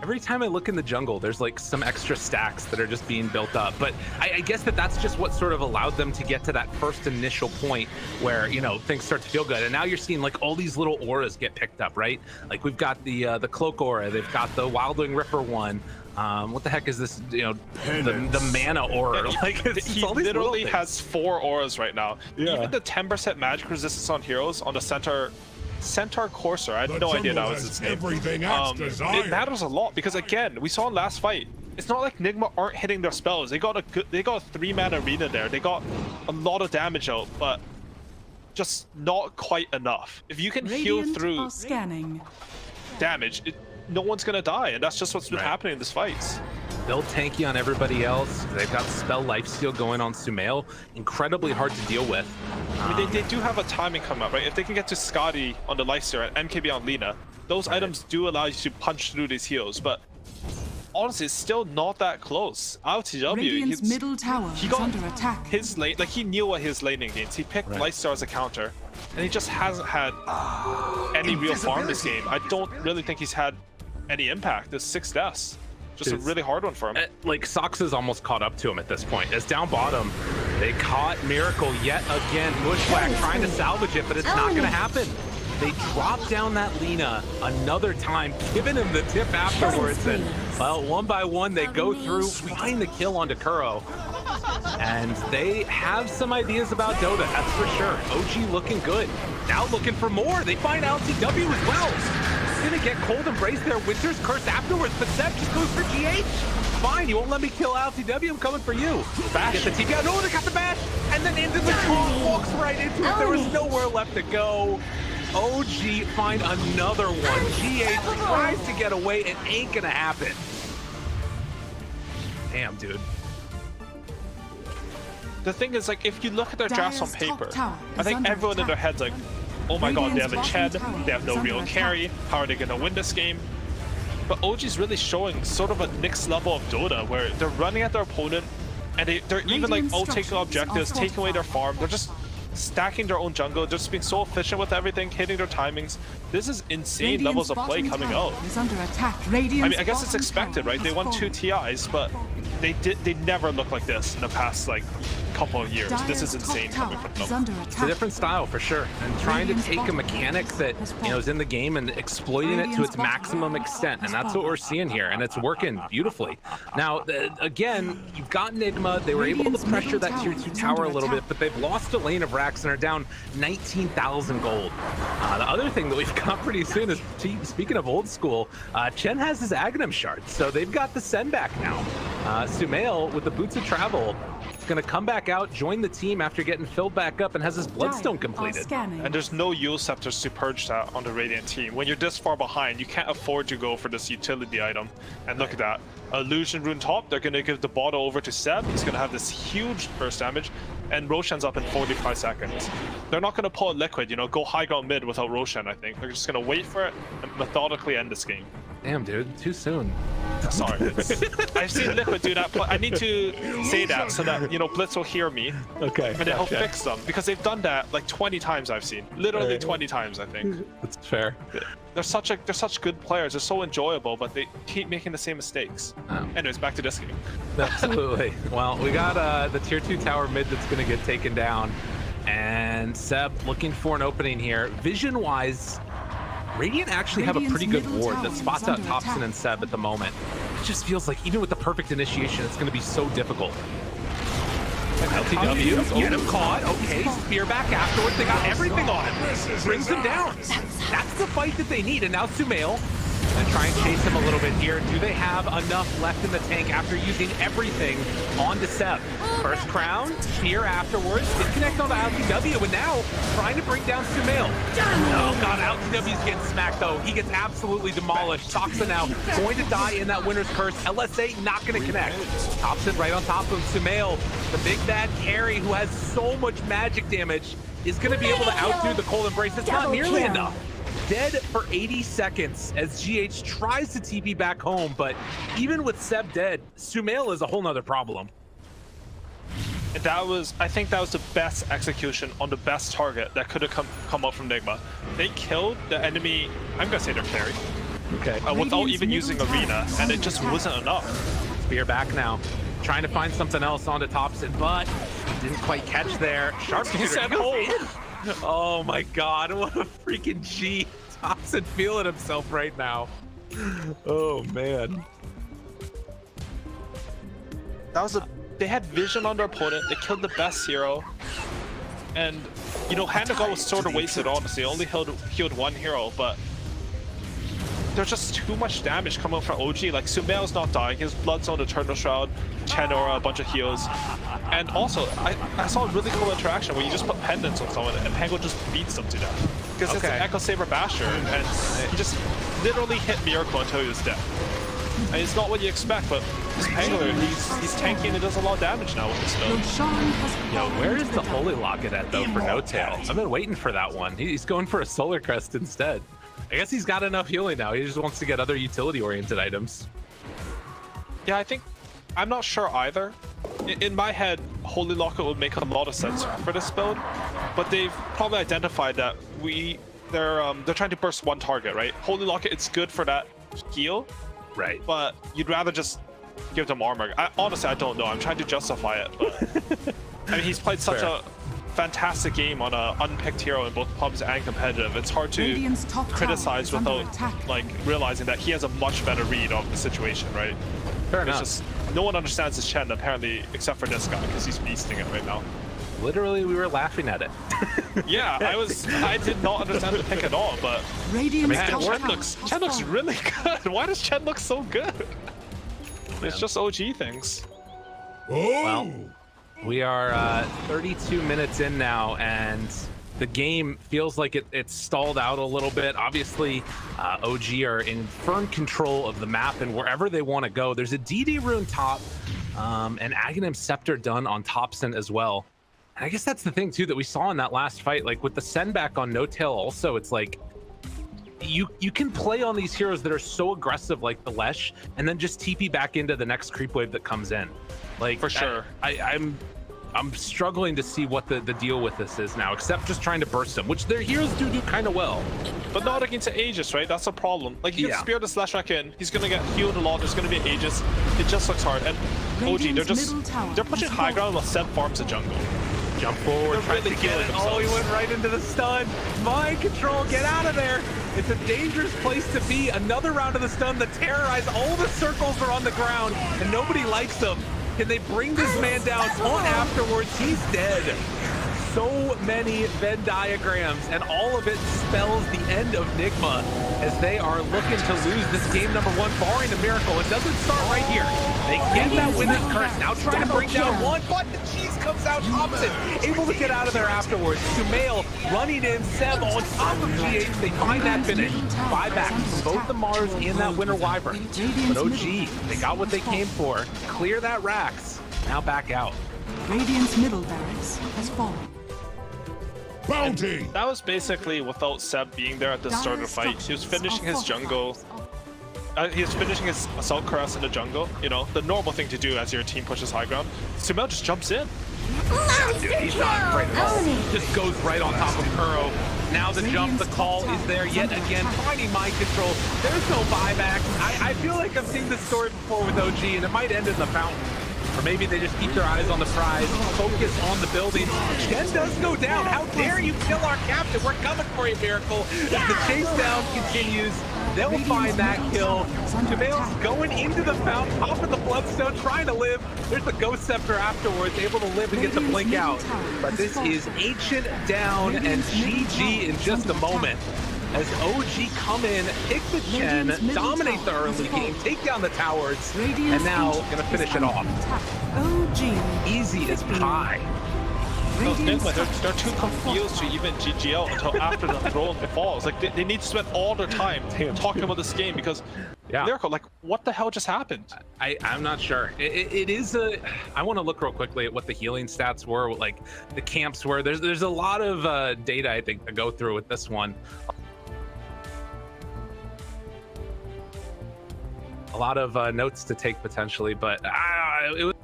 Every time I look in the jungle, there's like some extra stacks that are just being built up. But I guess that's just what sort of allowed them to get to that first initial point where, you know, things start to feel good. And now you're seeing like all these little auras get picked up, right? Like we've got the Cloak aura, they've got the Wildwing Ripper one. What the heck is this, you know, the mana aura? Like, he literally has 4 auras right now. Yeah. Even the 10% magic resistance on heroes on the Centaur Courser, I had no idea that was its name. It matters a lot because again, we saw in last fight, it's not like Nigma aren't hitting their spells. They got a 3-man arena there. They got a lot of damage out, but just not quite enough. If you can heal through damage, no one's gonna die, and that's just what's been happening in these fights. Build tanky on everybody else. They've got spell lifesteal going on Sumail. Incredibly hard to deal with. I mean, they do have a timing come up, right? If they can get to Scotty on the lifesteal and MKB on Lina, those items do allow you to punch through these heals, but honestly, it's still not that close. ILTW, middle tower he got under attack. His lane, like he knew what his laning gains. He picked lifesteal as a counter, and he just hasn't had any real farm this game. I don't really think he's had any impact. There's 6 deaths. Just a really hard one for him. Like, Soxa's almost caught up to him at this point. As down bottom, they caught Miracle yet again. Bushwhack trying to salvage it, but it's not going to happen. They drop down that Lina another time, giving him the tip afterwards. And, well, one by one, they go through, find the kill onto Kuro. And they have some ideas about Dota, that's for sure. OG looking good. Now looking for more. They find LTW as well. Gonna get Cold Embrace there, Winter's Curse afterwards, but Seb just goes for GH. Fine, you won't let me kill LTW, I'm coming for you. Bash. Get the TP out, no, they got the bash, and then into the taunt, walks right into it. There was nowhere left to go. OG find another one. GH tries to get away, it ain't gonna happen. Damn, dude. The thing is, like, if you look at their drafts on paper, I think everyone in their head's like, oh my god, they have a Chen, they have no real carry, how are they gonna win this game? But OG's really showing sort of a next level of Dota, where they're running at their opponent, and they're even like taking objectives, taking away their farm, they're just stacking their own jungle, just being so efficient with everything, hitting their timings. This is insane levels of play coming out. I mean, I guess it's expected, right? They won 2 TIs, but they never looked like this in the past, like, couple of years. This is insane coming from them. It's a different style for sure, and trying to take a mechanic that, you know, is in the game and exploiting it to its maximum extent, and that's what we're seeing here, and it's working beautifully. Now, again, you've got Nigma. They were able to pressure that tier 2 tower a little bit, but they've lost a lane of Rax and are down 19,000 gold. The other thing that we've got pretty soon is, speaking of old school, Chen has his Aghanim shard, so they've got the send back now. Sumail, with the Boots of Travel, is going to come back out, join the team after getting filled back up, and has his Bloodstone completed. And there's no Yule Scepters to purge that on the Radiant team. When you're this far behind, you can't afford to go for this utility item. And look at that. Illusion Rune top, they're going to give the bottle over to Seb. He's going to have this huge burst damage, and Roshan's up in 45 seconds. They're not going to pull a Liquid, you know, go high ground mid without Roshan, I think. They're just going to wait for it and methodically end this game. Damn, dude, too soon. Sorry. I've seen Liquid do that. I need to say that so that, you know, Blitz will hear me. Okay. And then he'll fix them. Because they've done that like 20 times I've seen. Literally 20 times, I think. That's fair. They're such good players. They're so enjoyable, but they keep making the same mistakes. Anyways, back to this game. Absolutely. Well, we got the tier 2 tower mid that's going to get taken down. And Seb looking for an opening here. Vision-wise, Radiant actually have a pretty good ward that spots out Thompson and Seb at the moment. It just feels like even with the perfect initiation, it's going to be so difficult. LTW, get him caught. Okay, spear back afterwards. They got everything on him. Brings him down. That's the fight that they need. And now Sumail and try and chase him a little bit here. Do they have enough left in the tank after using everything onto Seb? First crown, spear afterwards. Did connect on the LTW, and now trying to bring down Sumail. Oh god, LTW's getting smacked though. He gets absolutely demolished. Toxa now going to die in that winner's curse. LSA not going to connect. Thompson right on top of him. Sumail, the big bad carry who has so much magic damage, is going to be able to outdo the Cold Embrace. It's not nearly enough. Dead for 80 seconds as GH tries to TP back home, but even with Seb dead, Sumail is a whole nother problem. And I think that was the best execution on the best target that could have come up from Nigma. They killed the enemy, I'm gonna say their carry. Okay. Without even using Arena, and it just wasn't enough. Spear back now. Trying to find something else onto Thompson, but didn't quite catch there. Sharpshooter goes in. Oh my god, what a freaking G. Thompson feeling himself right now. Oh man. They had vision on their opponent, they killed the best hero. And, you know, Handagar was sort of wasted, honestly. Only healed one hero, but there's just too much damage coming from OG. Like, Sumail's not dying, his blood's on the Eternal Shroud, Chenora, a bunch of heals. And also, I saw a really cool interaction where you just put pendants on someone and Pango just beats them to death. Because it's an Echo Saber Basher, and he just literally hit Miracle until he was dead. And it's not what you expect, but this Pangler, he's tanky and he does a lot of damage now with this build. Yo, where is the Holy Locket at though for No Tail? I've been waiting for that one. He's going for a Solar Crest instead. I guess he's got enough healing now. He just wants to get other utility-oriented items. Yeah, I'm not sure either. In my head, Holy Locket would make a lot of sense for this build, but they've probably identified that they're trying to burst one target, right? Holy Locket, it's good for that heal, right? But you'd rather just give them armor. Honestly, I don't know. I'm trying to justify it, but I mean, he's played such a fantastic game on an unpicked hero in both pubs and competitive. It's hard to criticize without like realizing that he has a much better read of the situation, right? Fair enough. Just no one understands his Chen apparently, except for this guy, because he's beasting it right now. Literally, we were laughing at it. Yeah, I did not understand the pick at all, but Chen looks really good. Why does Chen look so good? It's just OG things. Well, we are 32 minutes in now, and the game feels like it's stalled out a little bit. Obviously, OG are in firm control of the map and wherever they want to go. There's a DD rune top and Aghanim Scepter done on Thompson as well. And I guess that's the thing too that we saw in that last fight, like with the send back on No Tail also, it's like you can play on these heroes that are so aggressive like the Lesh and then just TP back into the next creep wave that comes in. Like for sure. I'm struggling to see what the deal with this is now, except just trying to burst them, which their heroes do kind of well. But not against Aegis, right? That's a problem. Like, you can spear the Slash back in, he's gonna get healed a lot, there's gonna be Aegis. It just looks hard. And OG, they're pushing high ground while Seb farms the jungle. Jump forward, trying to get it. Oh, he went right into the stun. Mind control, get out of there. It's a dangerous place to be. Another round of the stun that terrorized. All the circles are on the ground, and nobody likes them. Can they bring this man down? On afterwards, he's dead. So many Venn diagrams, and all of it spells the end of Nigma as they are looking to lose this game number one, barring a miracle. It doesn't start right here. They get that winner's curse, now trying to bring down one, but the cheese comes out. Thompson able to get out of there afterwards. Sumail running in, Seb on top of GH. They find that finish. Buyback from both the Mars and that winner Wyvern. But OG, they got what they came for. Clear that Rax. Now back out. Radiant's middle barracks has fallen. Bounty! That was basically without Seb being there at the start of the fight. He was finishing his jungle. he's finishing his assault cuirass in the jungle. You know, the normal thing to do as your team pushes high ground. Sumail just jumps in. Dude, he's not afraid at all. Just goes right on top of Kuro. Now the jump, the call is there yet again. Finding mind control. There's no buyback. I feel like I've seen this story before with OG, and it might end in the fountain. Or maybe they just keep their eyes on the prize, focus on the building. Chen does go down. How dare you kill our captain? We're coming for you, Miracle. As the chase down continues, they'll find that kill. Sumail's going into the fountain, popping the bloodstone, trying to live. There's the Ghost Scepter afterwards, able to live and get the blink out. But this is Ancient down and GG in just a moment. As OG come in, pick the Chen, dominate the early game, take down the towers, and now gonna finish it off. OG. Easy as pie. Those Nigma, they're too confused to even GGL until after the throne falls. Like, they need to spend all their time talking about this game because Lyrical, like, what the hell just happened? I'm not sure. It is a... I want to look real quickly at what the healing stats were, what, like, the camps were. There's a lot of data, I think, to go through with this one. A lot of notes to take potentially, but it was...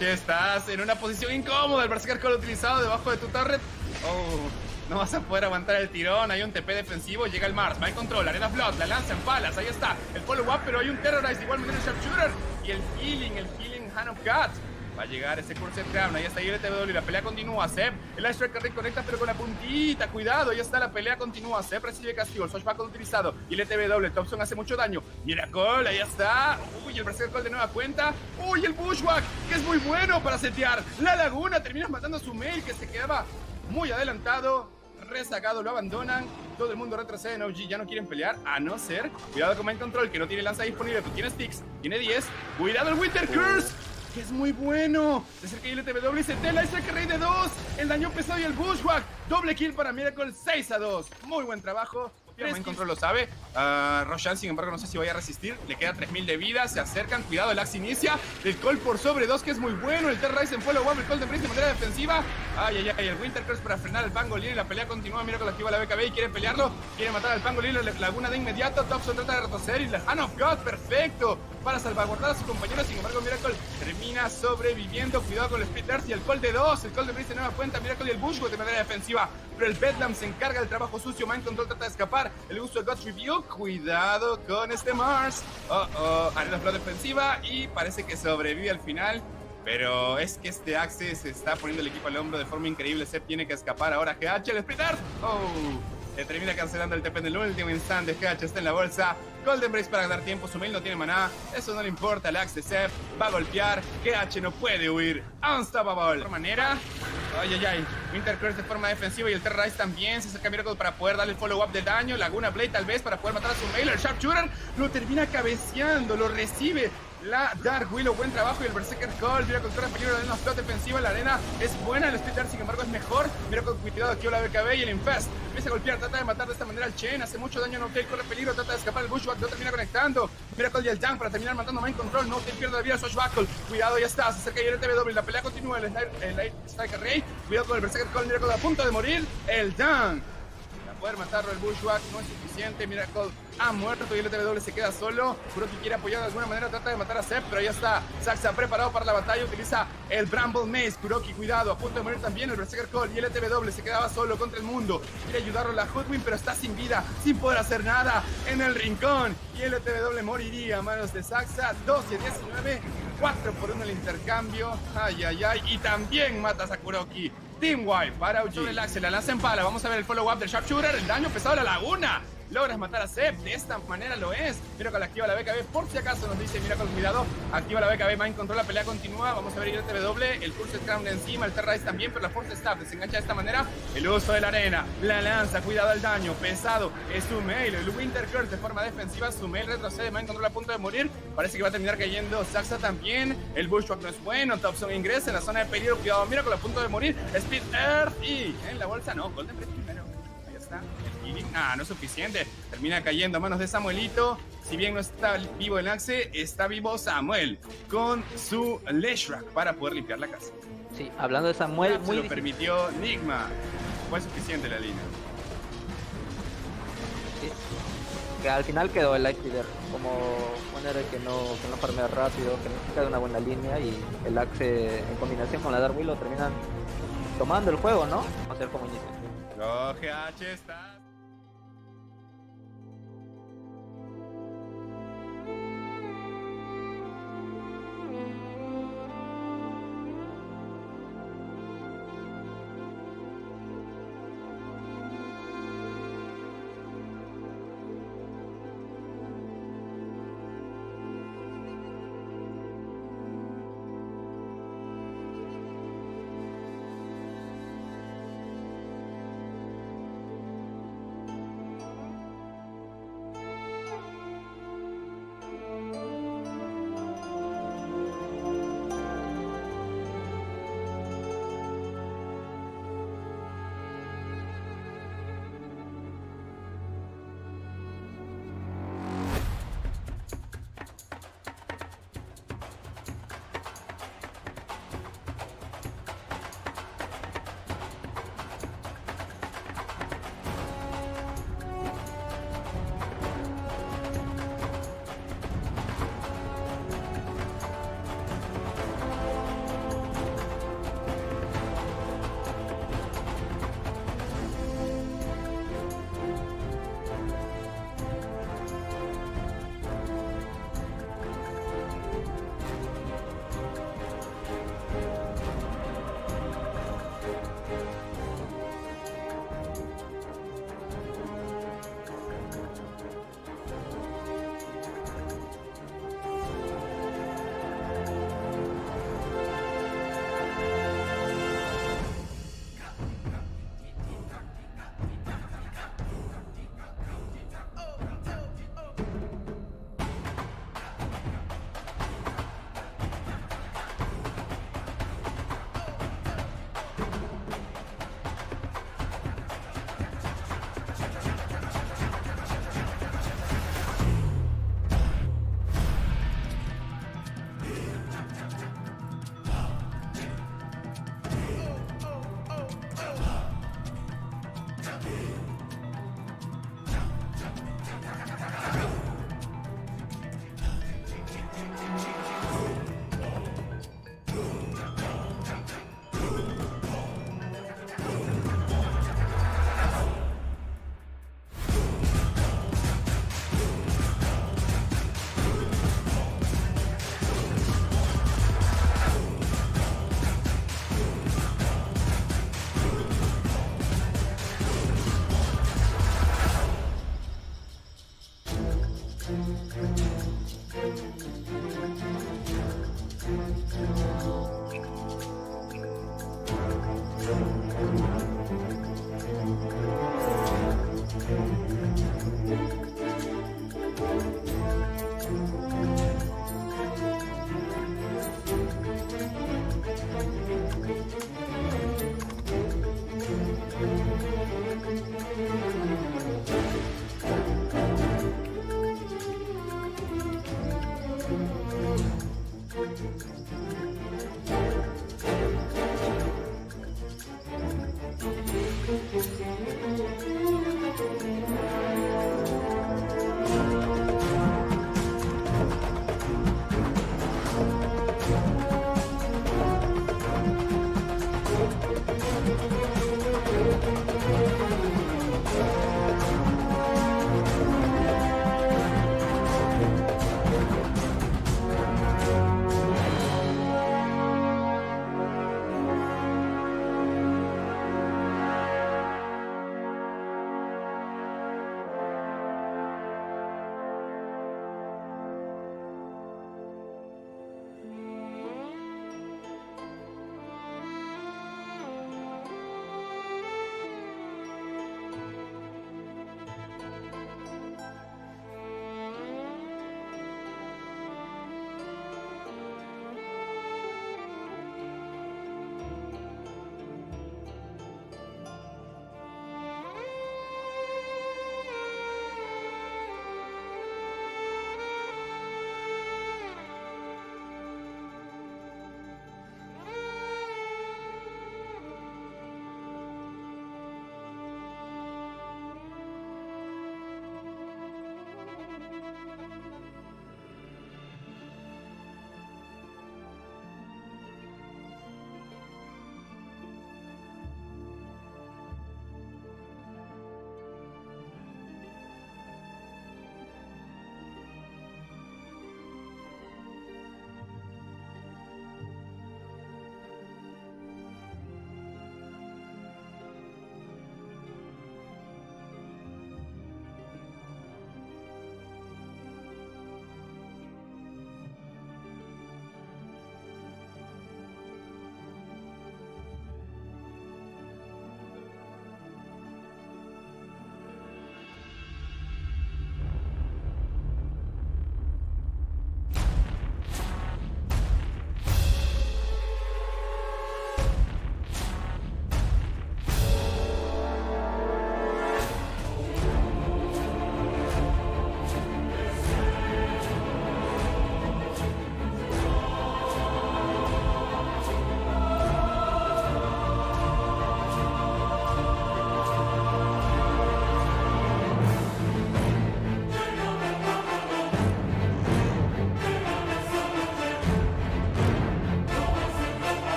Estás en una posición incómoda. El Berserker Call utilizado debajo de tu turret. No vas a poder aguantar el tirón. Hay un TP defensivo. Llega el Mars. Mind Control. Arena Flood. La lanza en palas. Ahí está. El follow-up. Pero hay un Terrorize. Igual manera el Sharpshooter. Y el Healing Hand of God. Va a llegar ese Cursed Crown. Ahí está LTW. La pelea continúa. Zeb. El Ice Striker reconecta, pero con la puntita. Cuidado. Ahí está. La pelea continúa. Zeb recibe castigo. El Swashbuckle utilizado. Y LTW. Thompson hace mucho daño. Miracle. Ahí está. Uy, el Berserker Call de nueva cuenta. Uy, el Bushwhack, que es muy bueno para setear. La Laguna. Terminas matando a su mail, que se quedaba muy adelantado. Rezagado. Lo abandonan. Todo el mundo retrocede en OG. Ya no quieren pelear. A no ser. Cuidado con Mind Control, que no tiene lanza disponible. Pero tiene sticks. Tiene 10. Cuidado el Winter Curse, que es muy bueno. Se acerca el LTW y se tela. Ese que rey de 2. El daño pesado y el Bushwhack. Doble kill para Miracle. 6-2. Muy buen trabajo. Mind Control lo sabe. Roshan, sin embargo, no sé si vaya a resistir. Le queda 3000 de vida. Se acercan. Cuidado, el Axe inicia. El Call por sobre 2, que es muy bueno. El Terrorize en follow-up. El Call de Breeze de manera defensiva. Ay. El Winter Curse para frenar al Pangolier. La pelea continúa. Mira que lo activa la BKB y quiere pelearlo. Quiere matar al Pangolier. La Laguna de inmediato. Thompson trata de retroceder. Y la Hand of God, perfecto, para salvaguardar a su compañero. Sin embargo, Miracle termina sobreviviendo. Cuidado con el Split Earth y el Call de 2. El Call de Breeze de nueva cuenta. Miracle y el Bushwood de manera defensiva. Pero el Bedlam se encarga del trabajo sucio. Mind Control trata de escapar. El uso de God's Review. Cuidado con este Mars. Arena Flood defensiva. Y parece que sobrevive al final. Pero es que este Axe se está poniendo el equipo al hombro de forma increíble. Sep tiene que escapar ahora. GH, el Split Earth. Le termina cancelando el TP en el último instante. GH está en la bolsa. Golden Brace para ganar tiempo. Sumail no tiene maná. Eso no le importa. El Axe de Sep va a golpear. GH no puede huir. Unstoppable. De otra manera. Winter Curse de forma defensiva y el Terrorize también. Se acerca Miracle para poder darle el follow-up de daño. Laguna Blade tal vez para poder matar a Sumail. El Sharpshooter lo termina cabeceando. Lo recibe la Dark Willow. Buen trabajo. Y el Berserker Call. Miracle corre peligro. La arena flot defensiva. La arena es buena. El Split Earth, sin embargo, es mejor. Miracle cuidado aquí la BKB y el Infest. Empieza a golpear. Trata de matar de esta manera al Chen. Hace mucho daño a No-Tail. Corre peligro. Trata de escapar el Bushwhack. No termina conectando. Miracle y el Junk para terminar matando a Mind Control. No-Tail pierde la vida. Swashbuckle. Cuidado, ya está. Se acerca el LTW. La pelea continúa. El Striker Ray. Cuidado con el Berserker Call. Miracle a punto de morir. El Junk. La poder matarlo. El Bushwhack no es suficiente. Miracle ha muerto y el LTW se queda solo. Kuroki quiere apoyar de alguna manera, trata de matar a Zep, pero ya está. Saxa preparado para la batalla, utiliza el Bramble Maze. Kuroki, cuidado, a punto de morir también el Berserker Call. Y el LTW se quedaba solo contra el mundo. Quiere ayudarlo a la Hotwin, pero está sin vida, sin poder hacer nada en el rincón. Y el LTW moriría a manos de Saxa. 12-19, 4-1 el intercambio. Ay, ay, ay. Y también matas a Kuroki. Team Wipe para OG. Sobre el Axel, la lanza en pala. Vamos a ver el follow-up del Sharpshooter. El daño pesado de la laguna. Logras matar a Zep, de esta manera lo es. Miracle activa la BKB, por si acaso nos dice Miracle, cuidado. Activa la BKB, Mind Control, la pelea continúa. Vamos a ver el TW, el Pulse Crown de encima, el Terra Ice también, pero la Force Staff desengancha de esta manera. El uso de la arena, la lanza, cuidado al daño, pesado. Es Sumail, el Winter Curse de forma defensiva. Sumail retrocede, Mind Control a punto de morir. Parece que va a terminar cayendo Saxa también. El Bushwhack no es bueno, Thompson ingresa en la zona de peligro. Cuidado, Miracle a punto de morir. Speed Earth y en la bolsa no, Golden Breath primero. Ahí está. No es suficiente. Termina cayendo a manos de Samuelito. Si bien no está vivo el Axe, está vivo Samuel con su Leshrac para poder limpiar la casa. Sí, hablando de Samuel, se lo permitió Nigma. Fue suficiente la línea. Sí. Que al final quedó el Light Leader como un héroe que no farmea rápido, que necesita de una buena línea, y el Axe en combinación con la Dark Willow terminan tomando el juego, ¿no? Va a ser como inicio. GH está.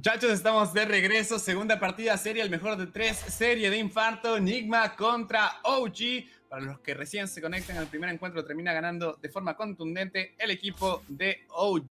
Muchachos, estamos de regreso. Segunda partida serie, el mejor de 3, serie de infarto. Nigma contra OG. Para los que recién se conectan al primer encuentro, termina ganando de forma contundente el equipo de OG.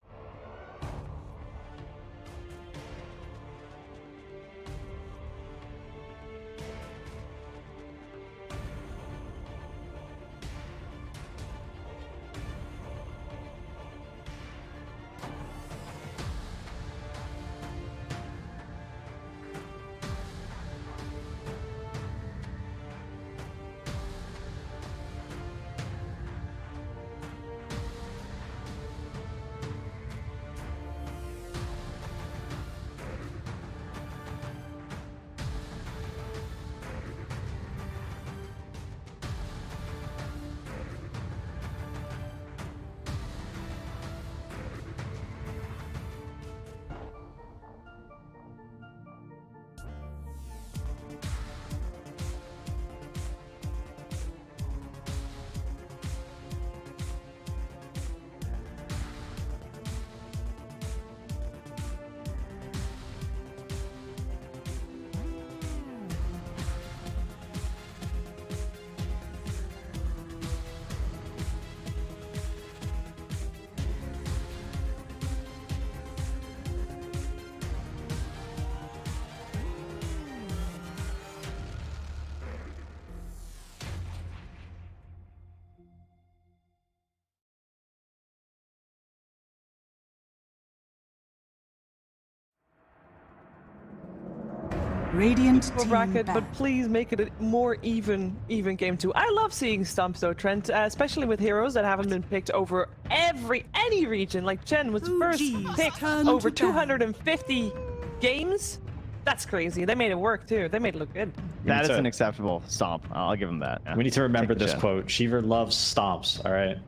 Radiant team bracket, back. but please make it a more even game too. I love seeing stumps though, Trent, especially with heroes that haven't been picked over any region. Like Chen was first picked over 250 games. That's crazy. They made it work too. They made it look good. That is an acceptable stomp. I'll give him that. Yeah. We need to remember this quote. Sheever loves stomps, all right?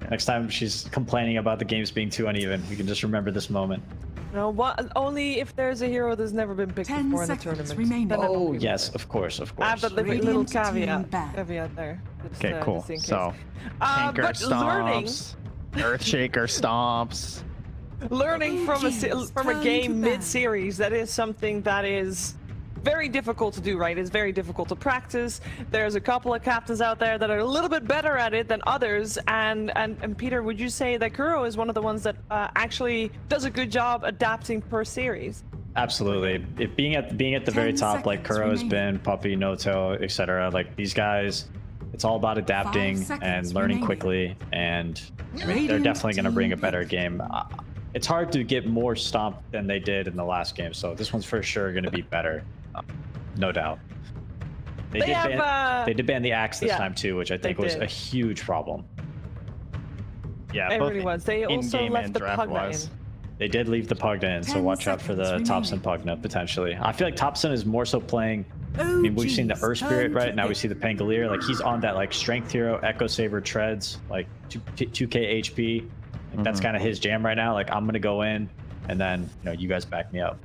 Next time she's complaining about the games being too uneven, we can just remember this moment. No, only if there's a hero that's never been picked before in the tournament. Remaining. Oh, yes, of course, of course. I have that little caveat there. Just, okay, cool. So, Tanker stomps, Earthshaker stomps. Learning from a game mid-series, that is something that is very difficult to do, right? It's very difficult to practice. There's a couple of captains out there that are a little bit better at it than others. And Peter, would you say that Kuro is one of the ones that actually does a good job adapting per series? Absolutely. Being at the very top, like Kuro has been, Puppy, Noto, etc. Like these guys, it's all about adapting and learning quickly, and they're definitely going to bring a better game. It's hard to get more stomp than they did in the last game, so this one's for sure going to be better. No doubt. They did ban the axe this time too, which I think was a huge problem. Yeah, it really was. They also left the Pugna in. They did leave the Pugna in, so watch out for the Thompson Pugna potentially. I feel like Thompson is more so playing. I mean, we've seen the Earth Spirit, right? Now we see the Pangolier. Like he's on that like Strength Hero, Echo Saber treads, like 2k HP. Like, that's kind of his jam right now. Like I'm gonna go in, and then you guys back me up.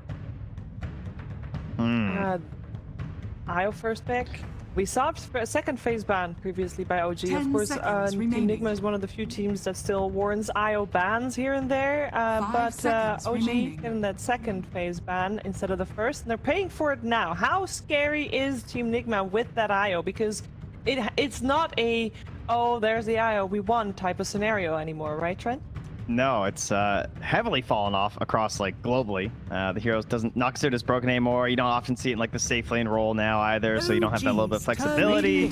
IO first pick. We saw a second phase ban previously by OG. Of course, Team Nigma is one of the few teams that still warns IO bans here and there. But OG getting that second phase ban instead of the first, and they're paying for it now. How scary is Team Nigma with that IO? Because it's not a, oh, there's the IO, we won type of scenario anymore, right, Trent? No, it's heavily fallen off across like globally. The heroes not considered as broken anymore. You don't often see it in like the safe lane role now either, so you don't have that little bit of flexibility.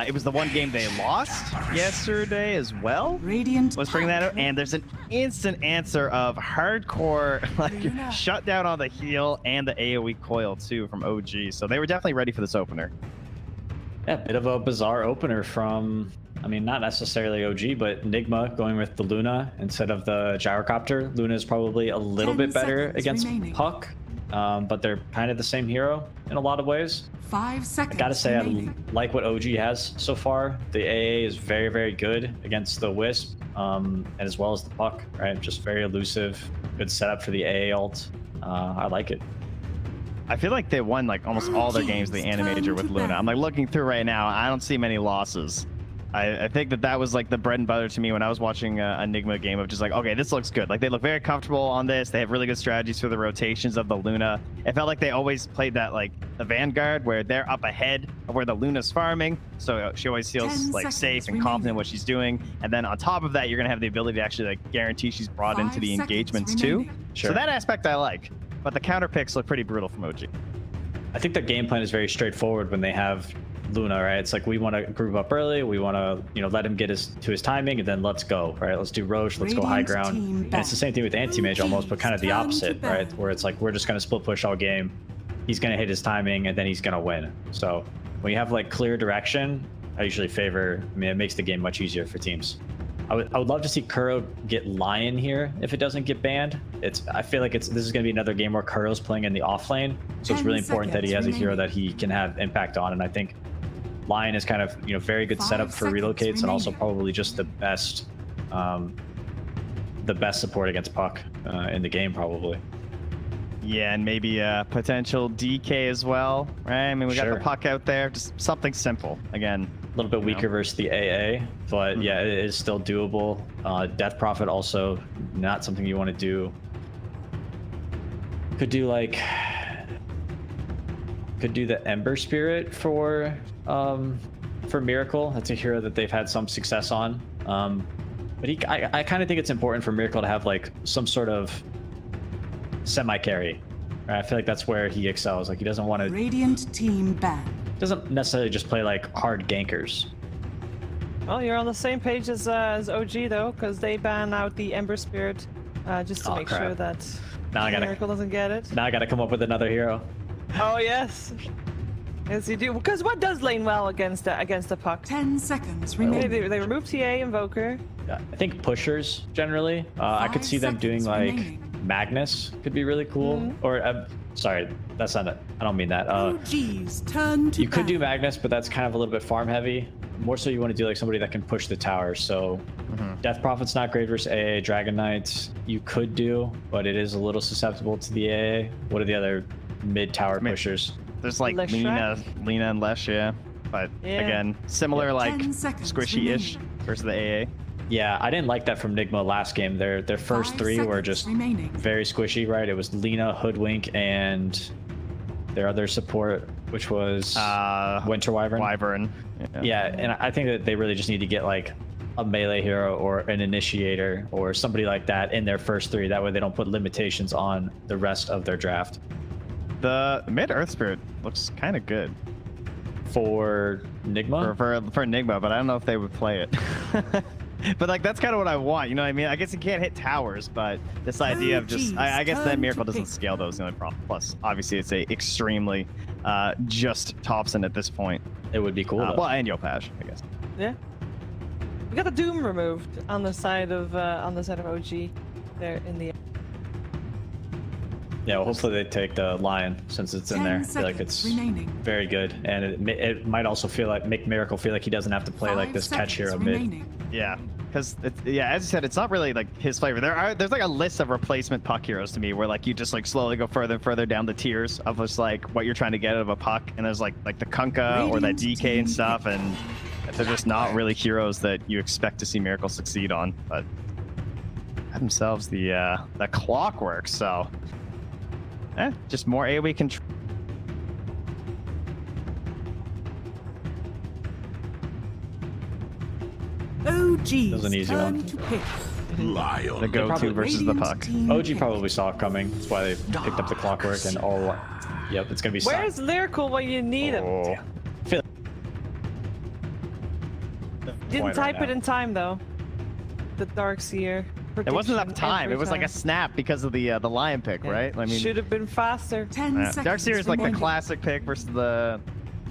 It was the one game they lost yesterday as well. Let's bring that up, and there's an instant answer of hardcore like shut down on the heal and the AoE coil too from OG. So they were definitely ready for this opener. Yeah, bit of a bizarre opener from, I mean, not necessarily OG, but Nigma going with the Luna instead of the Gyrocopter. Luna is probably a little bit better against Puck, but they're kind of the same hero in a lot of ways. 5 seconds. I gotta say, I like what OG has so far. The AA is very, very good against the Wisp, and as well as the Puck, right? Just very elusive, good setup for the AA ult. I like it. I feel like they won like almost all their games the Animator with Luna. I'm like looking through right now. I don't see many losses I think that was like the bread and butter to me when I was watching a Nigma game of just like, okay, this looks good. Like they look very comfortable on this. They have really good strategies for the rotations of the Luna. It felt like they always played that like the Vanguard where they're up ahead of where the Luna's farming. So she always feels like safe and confident in what she's doing. And then on top of that, you're going to have the ability to actually like guarantee she's brought into the engagements too. Sure. So that aspect I like, but the counter picks look pretty brutal from OG. I think the game plan is very straightforward when they have Luna, right? It's like we want to group up early, we want to, let him get to his timing, and then let's go, right? Let's do Roche, let's go high ground. And it's the same thing with Anti-Mage almost, but kind of the opposite, right? Where it's like we're just going to split push all game. He's going to hit his timing, and then he's going to win. So when you have like clear direction, I usually favor, it makes the game much easier for teams. I would love to see Kuro get Lion here if it doesn't get banned. I feel like this is going to be another game where Kuro's playing in the off lane, so it's really important that he has a hero that he can have impact on, and I think Lion is kind of very good setup for relocates and also probably just the best support against Puck in the game probably. Yeah, and maybe potential DK as well, right? I mean, we got the Puck out there, just something simple again. A little bit weaker versus the AA, but yeah, it is still doable. Death Prophet also not something you want to do. Could do the Ember Spirit for Miracle. That's a hero that they've had some success on. But I kind of think it's important for Miracle to have like some sort of semi-carry. Right? I feel like that's where he excels. Like he doesn't want to. Radiant team ban. Doesn't necessarily just play like hard gankers. Well, you're on the same page as OG though, because they ban out the Ember Spirit just to make sure that Miracle doesn't get it. Now I gotta come up with another hero. Oh yes. Yes, you do. Because what does lane well against a Puck? 10 seconds remaining. They remove TA Invoker. I think pushers generally. I could see them doing like Magnus could be really cool. Or sorry, that's not it. I don't mean that. You could do Magnus, but that's kind of a little bit farm heavy. More so you want to do like somebody that can push the tower. So Death Prophet's not great versus AA. Dragon Knights you could do, but it is a little susceptible to the AA. What are the other mid tower pushers? There's like Lina and Lesh, yeah. But again, similar like squishy-ish versus the AA. Yeah, I didn't like that from Nigma last game. Their first three were just very squishy, right? It was Lina, Hoodwink, and their other support, which was Winter Wyvern. Yeah, and I think that they really just need to get like a melee hero or an initiator or somebody like that in their first three. That way they don't put limitations on the rest of their draft. The mid Earth Spirit looks kind of good. For Nigma? For Nigma, but I don't know if they would play it. But like that's kind of what I want, you know what I mean? I guess you can't hit towers, but this idea of just I guess that Miracle doesn't scale those, the only problem. Plus, obviously it's a extremely just Thompson at this point. It would be cool. Well, and Yopaj, I guess. Yeah. We got the Doom removed on the side of OG there in the. Yeah, well, hopefully they take the Lion since it's in there. I feel like it's very good, and it might also make Miracle feel like he doesn't have to play like this catch hero mid. Yeah, because as you said, it's not really like his flavor. There's like a list of replacement Puck heroes to me where like you just like slowly go further and further down the tiers of just like what you're trying to get out of a Puck, and there's like the Kunkka or that DK and stuff, and they're just not really heroes that you expect to see Miracle succeed on. But have themselves the Clockwork, so. Just more AoE control. OG. That was an easy one. The go-to versus the Puck. OG probably saw it coming. That's why they picked up the Clockwork and all. Yep, it's gonna be. Where's Lyrical when you need him? Didn't type it in time though. The Darkseer. It wasn't enough time. It was like a snap because of the Lion pick, right? I mean, should have been faster. 10 seconds. Darkseer is like the classic pick versus the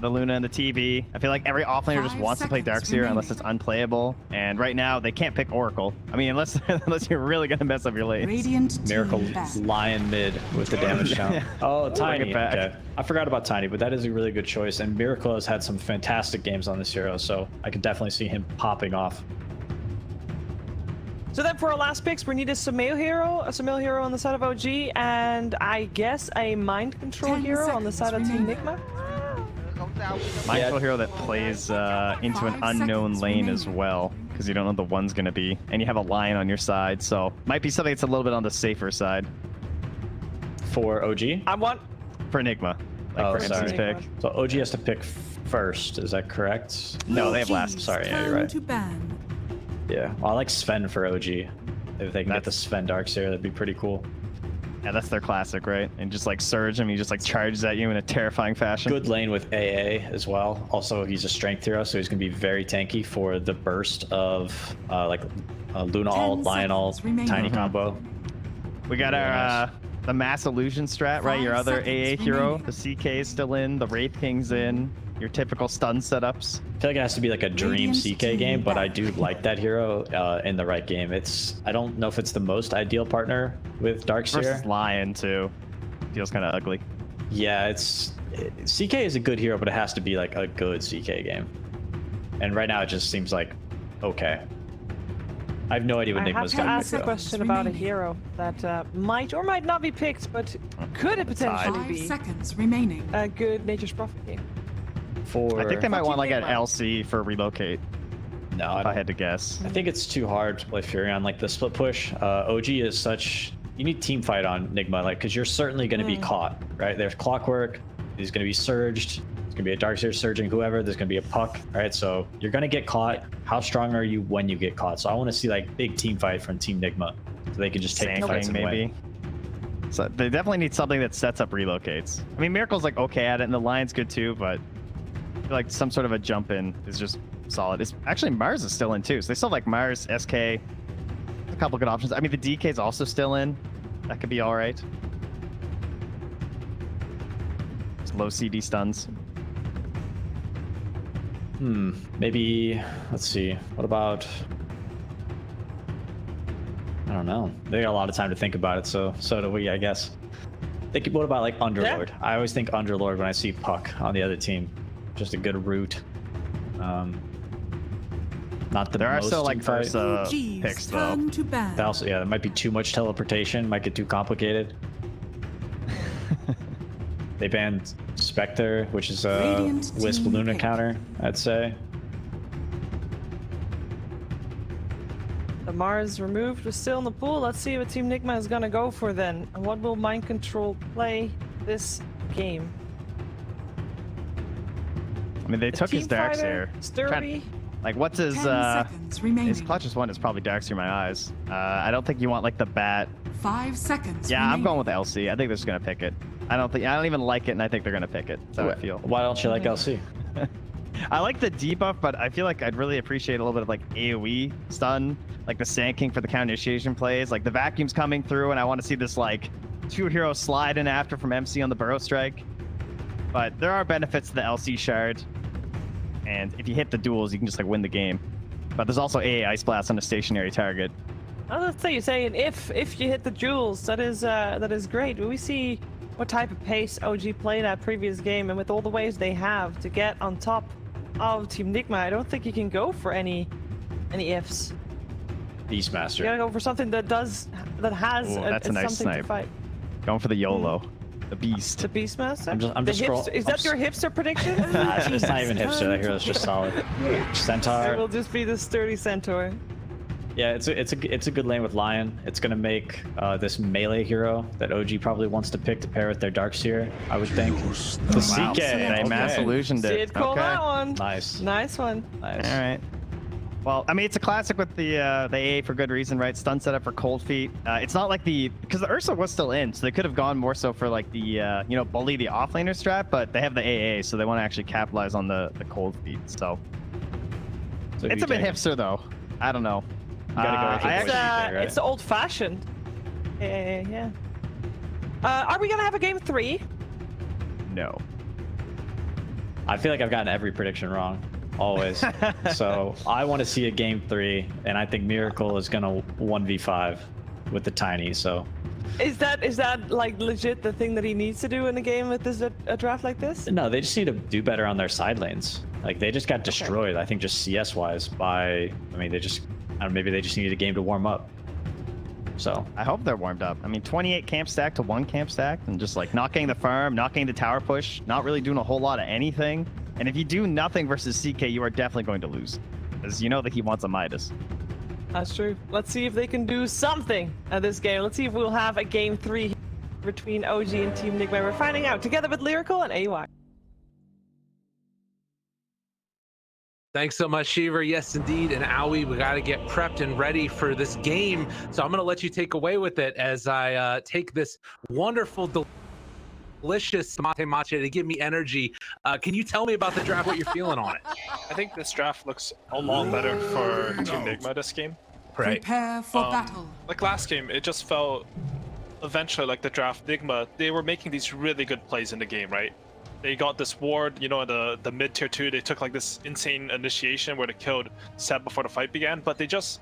Luna and the TV. I feel like every offlaner just wants to play Darkseer unless it's unplayable. And right now they can't pick Oracle. I mean, unless you're really gonna mess up your lanes. Radiant Miracle Lion mid with the damage count. Oh, Tiny. Okay. I forgot about Tiny, but that is a really good choice. And Miracle has had some fantastic games on this hero, so I could definitely see him popping off. So then for our last picks, we need a Sumail hero on the side of OG, and I guess a mind control hero on the side of Team Nigma. Mindful hero that plays into an unknown lane as well, because you don't know the one's going to be, and you have a lion on your side, so might be something that's a little bit on the safer side. For OG? For Nigma. Oh, for sorry. MC's pick. So OG has to pick first, is that correct? No, they have last. Sorry, yeah, you're right. Yeah, well, I like Sven for OG. If they can get the Sven Darkseer, that'd be pretty cool. Yeah, that's their classic, right? And just like Surge him, he just like charges at you in a terrifying fashion. Good lane with AA as well. Also, he's a strength hero, so he's going to be very tanky for the burst of Luna ult, Lion ult, Tiny combo. We got our the Mass Illusion strat, right? Your other AA hero. The CK is still in, the Wraith King's in, your typical stun setups. I feel like it has to be like a dream CK game, but I do like that hero in the right game. I don't know if it's the most ideal partner with Darkseer. Versus Lion too. Feels kind of ugly. Yeah, CK is a good hero, but it has to be like a good CK game. And right now it just seems like okay. I have no idea what Nigma's got. I have to ask a question about a hero that might or might not be picked, but could it potentially be 5 seconds remaining. A good Nature's Prophet game? I think they might want like an LC for relocate. No, if I had to guess. I think it's too hard if you're on like the split push. OG is such. You need team fight on Nigma, like, because you're certainly going to be caught, right? There's Clockwork. He's going to be surged. There's going to be a Darkseer surging whoever. There's going to be a Puck, right? So you're going to get caught. How strong are you when you get caught? So I want to see like big team fight from Team Nigma, so they can just take the fights and win. So they definitely need something that sets up relocates. I mean, Miracle's like okay at it, and the Lion's good too, but I feel like some sort of a jump in is just solid. Actually, Mars is still in too, so they still have like Mars, SK, a couple good options. I mean, the DK's also still in. That could be all right. It's low CD stuns. Maybe, let's see. What about, I don't know. They got a lot of time to think about it, so do we, I guess. What about like Underlord? Yeah. I always think Underlord when I see Puck on the other team. Just a good route. Not the there most are still like first picks though. That also, yeah, that might be too much teleportation. Might get too complicated. They banned Spectre, which is a Wisp Luna counter, I'd say. The Mars removed was still in the pool. Let's see what Team Nigma is gonna go for then. And what will Mind Control play this game? I mean, they took his Darkseer. Sturby. Like, what's his clutchest one is probably Darkseer in my eyes. I don't think you want like the bat. 5 seconds. Yeah, I'm going with LC. I think they're just gonna pick it. I don't even like it, and I think they're gonna pick it. That's how I feel. Why don't you like LC? I like the debuff, but I feel like I'd really appreciate a little bit of like AoE stun, like the Sand King for the counter initiation plays. Like the vacuum's coming through, and I want to see this like 2-hero slide in after from MC on the Burrow Strike. But there are benefits to the LC shard, and if you hit the duels, you can just like win the game. But there's also AA Ice Blast on a stationary target. Let's say you're saying if you hit the jewels, that is great. We see what type of pace OG played that previous game, and with all the ways they have to get on top of Team Nigma, I don't think you can go for any ifs. Beastmaster. You gotta go for something that has that's a nice something snipe. to fight. Going for the YOLO. The Beast. The Beastmaster? I'm just Is that your hipster prediction? Nah, it's not even hipster. That hero's just solid. Centaur. It will just be the sturdy Centaur. Yeah, it's a good lane with Lion. It's gonna make this melee hero that OG probably wants to pick to pair with their Darkseer, I would think. The CK. They mass illusioned it. Did call that one. Nice. Nice one. Nice. All right. Well, I mean, it's a classic with the AA for good reason, right? Stun setup for Cold Feet. It's not like because the Ursa was still in, so they could have gone more so for like the bully the offlaner strat, but they have the AA, so they want to actually capitalize on the Cold Feet. So it's a bit hipster though. I don't know. It's old-fashioned. Yeah. Are we gonna have a game 3? No. I feel like I've gotten every prediction wrong, always. So I want to see a game 3, and I think Miracle is gonna 1v5 with the Tiny. So is that like legit the thing that he needs to do in a game with a draft like this? No, they just need to do better on their side lanes. Like they just got destroyed. I think just CS wise by. I mean, maybe they just needed a game to warm up. So I hope they're warmed up. I mean, 28 camp stack to 1 camp stack, and just like not getting the farm, not getting the tower push, not really doing a whole lot of anything, And if you do nothing versus CK, you are definitely going to lose. Because you know that he wants a Midas. That's true. Let's see if they can do something at this game. Let's see if we'll have a game 3 between OG and Team Nigma. We're finding out together with Lyrical and AY. Thanks so much, Shiver. Yes, indeed. And Aoi, we got to get prepped and ready for this game. So I'm going to let you take away with it as I take this wonderful, delicious mate matcha to give me energy. Can you tell me about the draft, what you're feeling on it? I think this draft looks a lot better for Team Nigma this game. Right. Prepare for battle. Like last game, it just felt eventually like the draft Nigma, they were making these really good plays in the game, right? They got this ward, you know, the mid tier 2, they took like this insane initiation where they killed Seb before the fight began, but they just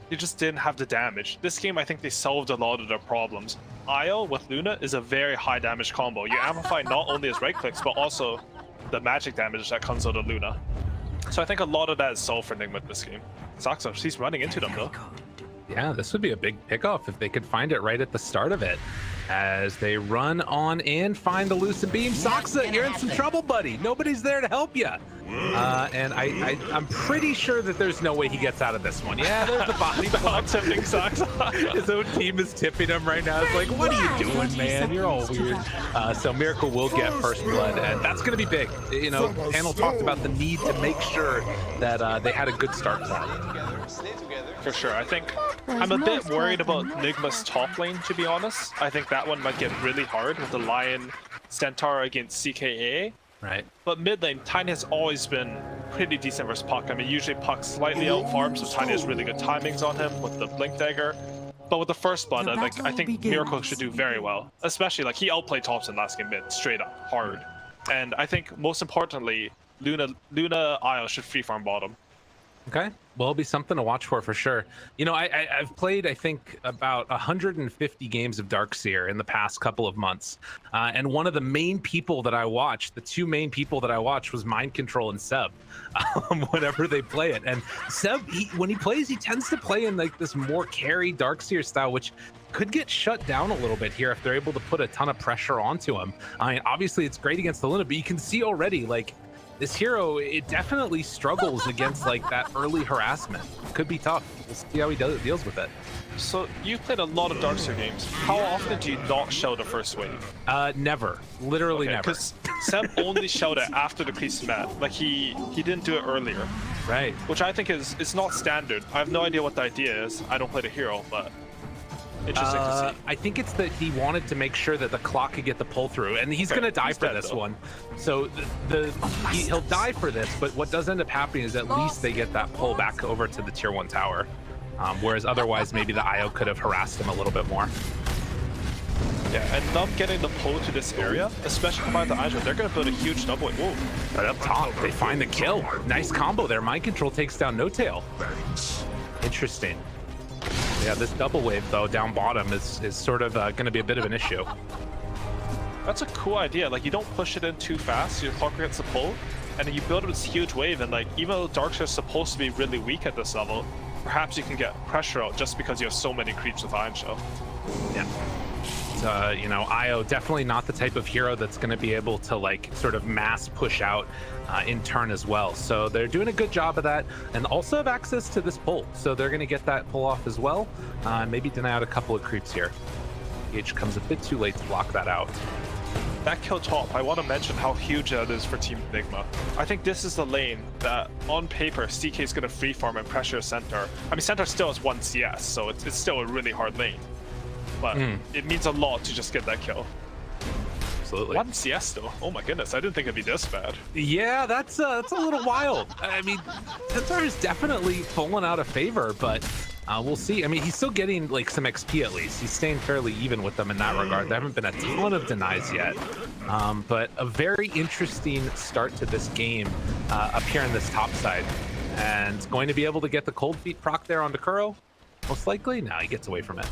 didn't have the damage. This game, I think they solved a lot of their problems. Io with Luna is a very high damage combo. You amplify not only his right clicks, but also the magic damage that comes out of Luna. So I think a lot of that is solved for Nigma this game. Saxo, she's running into them though. Yeah, this would be a big pickoff if they could find it right at the start of it. As they run on in, find the Lucid Beam. Saksa, you're in some trouble, buddy. Nobody's there to help you. And I'm pretty sure that there's no way he gets out of this one. Yeah, there's the body block. Tipping Saksa. His own team is tipping him right now. It's like, what are you doing, man? You're all weird. So Miracle will get first blood, and that's going to be big. You know, the panel talked about the need to make sure that they had a good start for him. For sure. I think I'm a bit worried about Nigma's top lane, to be honest. I think that one might get really hard with the Lion Centaur against CKA. Right. But mid lane, Tiny has always been pretty decent versus Puck. I mean, usually Puck slightly out farms, so Tiny has really good timings on him with the Blink Dagger. But with the first blood, I think Miracle should do very well. Especially, like, he outplayed Thompson last game mid, straight up, hard. And I think, most importantly, Luna Isle should free farm bottom. Okay, well, it'll be something to watch for sure. You know, I've played, I think, about 150 games of Darkseer in the past couple of months. And one of the main people that I watched, the two main people that I watched was Mind Control and Seb, whenever they play it. And Seb, when he plays, he tends to play in like this more carry Darkseer style, which could get shut down a little bit here if they're able to put a ton of pressure onto him. I mean, obviously it's great against the Luna, but you can see already, like, this hero, it definitely struggles against like that early harassment. Could be tough. We'll see how he deals with it. So you've played a lot of Darkseer games. How often do you not show the first wave? Never. Literally never. Because Seb only showed it after the crease met. Like he didn't do it earlier. Right. Which I think is not standard. I have no idea what the idea is. I don't play the hero, but interesting to see. I think it's that he wanted to make sure that the clock could get the pull through, and he's going to die for this one. So he'll die for this, but what does end up happening is at least they get that pull back over to the tier 1 tower. Whereas otherwise, maybe the IO could have harassed him a little bit more. Yeah, and them getting the pull to this area, especially combined with the Azure, they're going to build a huge double wave. Whoa. But up top, they find the kill. Nice combo there. Mind Control takes down No Tail. Interesting. Yeah, this double wave, though, down bottom is sort of going to be a bit of an issue. That's a cool idea. Like, you don't push it in too fast, your clock gets the pull, and then you build up this huge wave, and like, even though Darkseer is supposed to be really weak at this level, perhaps you can get pressure out just because you have so many creeps with Iron Shell. Yeah. You know, IO definitely not the type of hero that's going to be able to like sort of mass push out in turn as well. So they're doing a good job of that, and also have access to this pull. So they're going to get that pull off as well. Maybe deny out a couple of creeps here. H comes a bit too late to block that out. That kill top, I want to mention how huge that is for Team Nigma. I think this is the lane that, on paper, CK is going to free farm and pressure Centaur. I mean, Centaur still has 1 CS, so it's still a really hard lane. But it means a lot to just get that kill. Absolutely. 1 CS though. Oh my goodness, I didn't think it'd be this bad. Yeah, that's a little wild. I mean, Centaur is definitely fallen out of favor, but we'll see. I mean, he's still getting like some XP at least. He's staying fairly even with them in that regard. There haven't been a ton of denies yet. But a very interesting start to this game up here in this top side. And going to be able to get the cold feet proc there onto Kuro? Most likely? No, he gets away from it.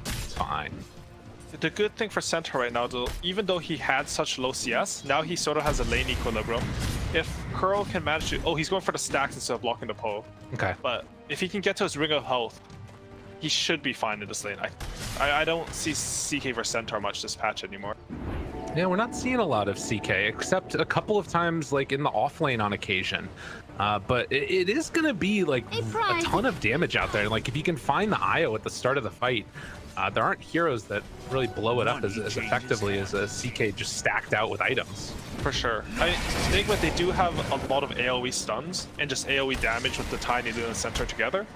Fine. The good thing for Centaur right now, though, even though he had such low CS, now he sort of has a lane equilibrium. If Kuro can manage to... Oh, he's going for the stacks instead of blocking the pole. Okay. But if he can get to his ring of health, he should be fine in this lane. I don't see CK versus Centaur much this patch anymore. Yeah, we're not seeing a lot of CK, except a couple of times like in the off lane on occasion. But it is going to be like a ton of damage out there. Like if you can find the IO at the start of the fight, there aren't heroes that really blow it up as effectively as a CK just stacked out with items. For sure. I think that they do have a lot of AoE stuns and just AoE damage with the Tiny Luna and Centaur together.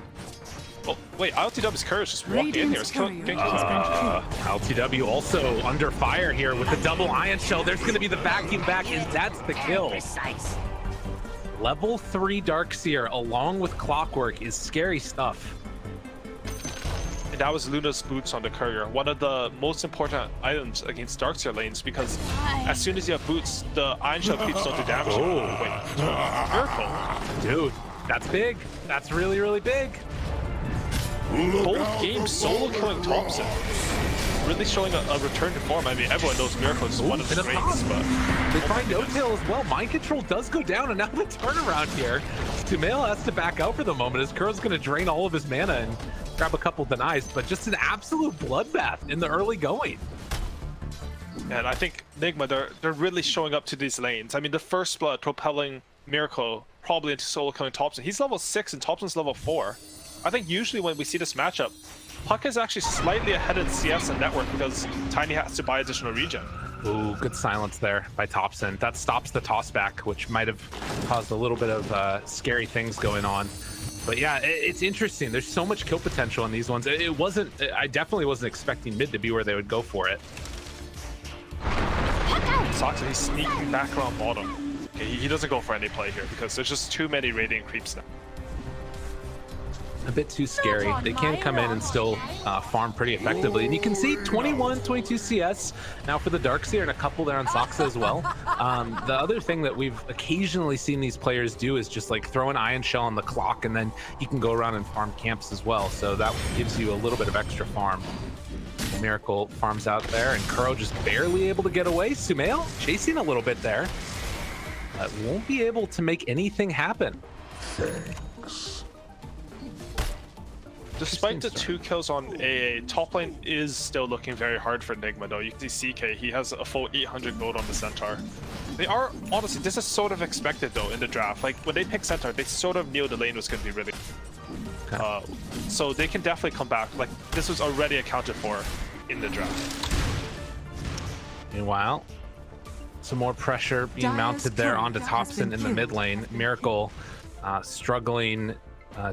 Oh, wait, LTW's Courage just walking in here. LTW also under fire here with the double Ion Shell. There's going to be the vacuum back, and that's the kill. Level 3 Darkseer along with Clockwork is scary stuff. And that was Luna's boots on the Courier, one of the most important items against Darkseer lanes, because as soon as you have boots, the Ion Shell creeps don't do damage. Oh, wait, Miracle. Dude, that's big. That's really, really big. Both games solo killing Thompson. Really showing a return to form. I mean, everyone knows Miracle is one of the greats, but they find No Tail as well. Mind control does go down, and now the turnaround here. Sumail has to back out for the moment as Kuro's going to drain all of his mana and grab a couple denies, but just an absolute bloodbath in the early going. And I think Nigma, they're really showing up to these lanes. I mean, the first blood propelling Miracle probably into solo killing Thompson. He's level 6 and Thompson's level 4. I think usually when we see this matchup, Puck is actually slightly ahead of CS and Network because Tiny has to buy additional regen. Ooh, good silence there by Thompson. That stops the toss back, which might have caused a little bit of scary things going on. But yeah, it's interesting. There's so much kill potential in these ones. I definitely wasn't expecting mid to be where they would go for it. Soxa, he's sneaking back around bottom. Okay, he doesn't go for any play here because there's just too many Radiant creeps now. A bit too scary. They can come in and still farm pretty effectively. And you can see 21, 22 CS now for the Darkseer and a couple there on Soxa as well. The other thing that we've occasionally seen these players do is just like throw an Ion Shell on the clock and then you can go around and farm camps as well. So that gives you a little bit of extra farm. Miracle farms out there and Kuro just barely able to get away. Sumail chasing a little bit there. But won't be able to make anything happen. Despite the 2 kills on AA, top lane is still looking very hard for Nigma though. You can see CK, he has a full 800 gold on the Centaur. They are, honestly, this is sort of expected though in the draft. Like when they pick Centaur, they sort of knew the lane was going to be really so they can definitely come back. Like this was already accounted for in the draft. Meanwhile, some more pressure being mounted there onto Thompson in the mid lane. Miracle struggling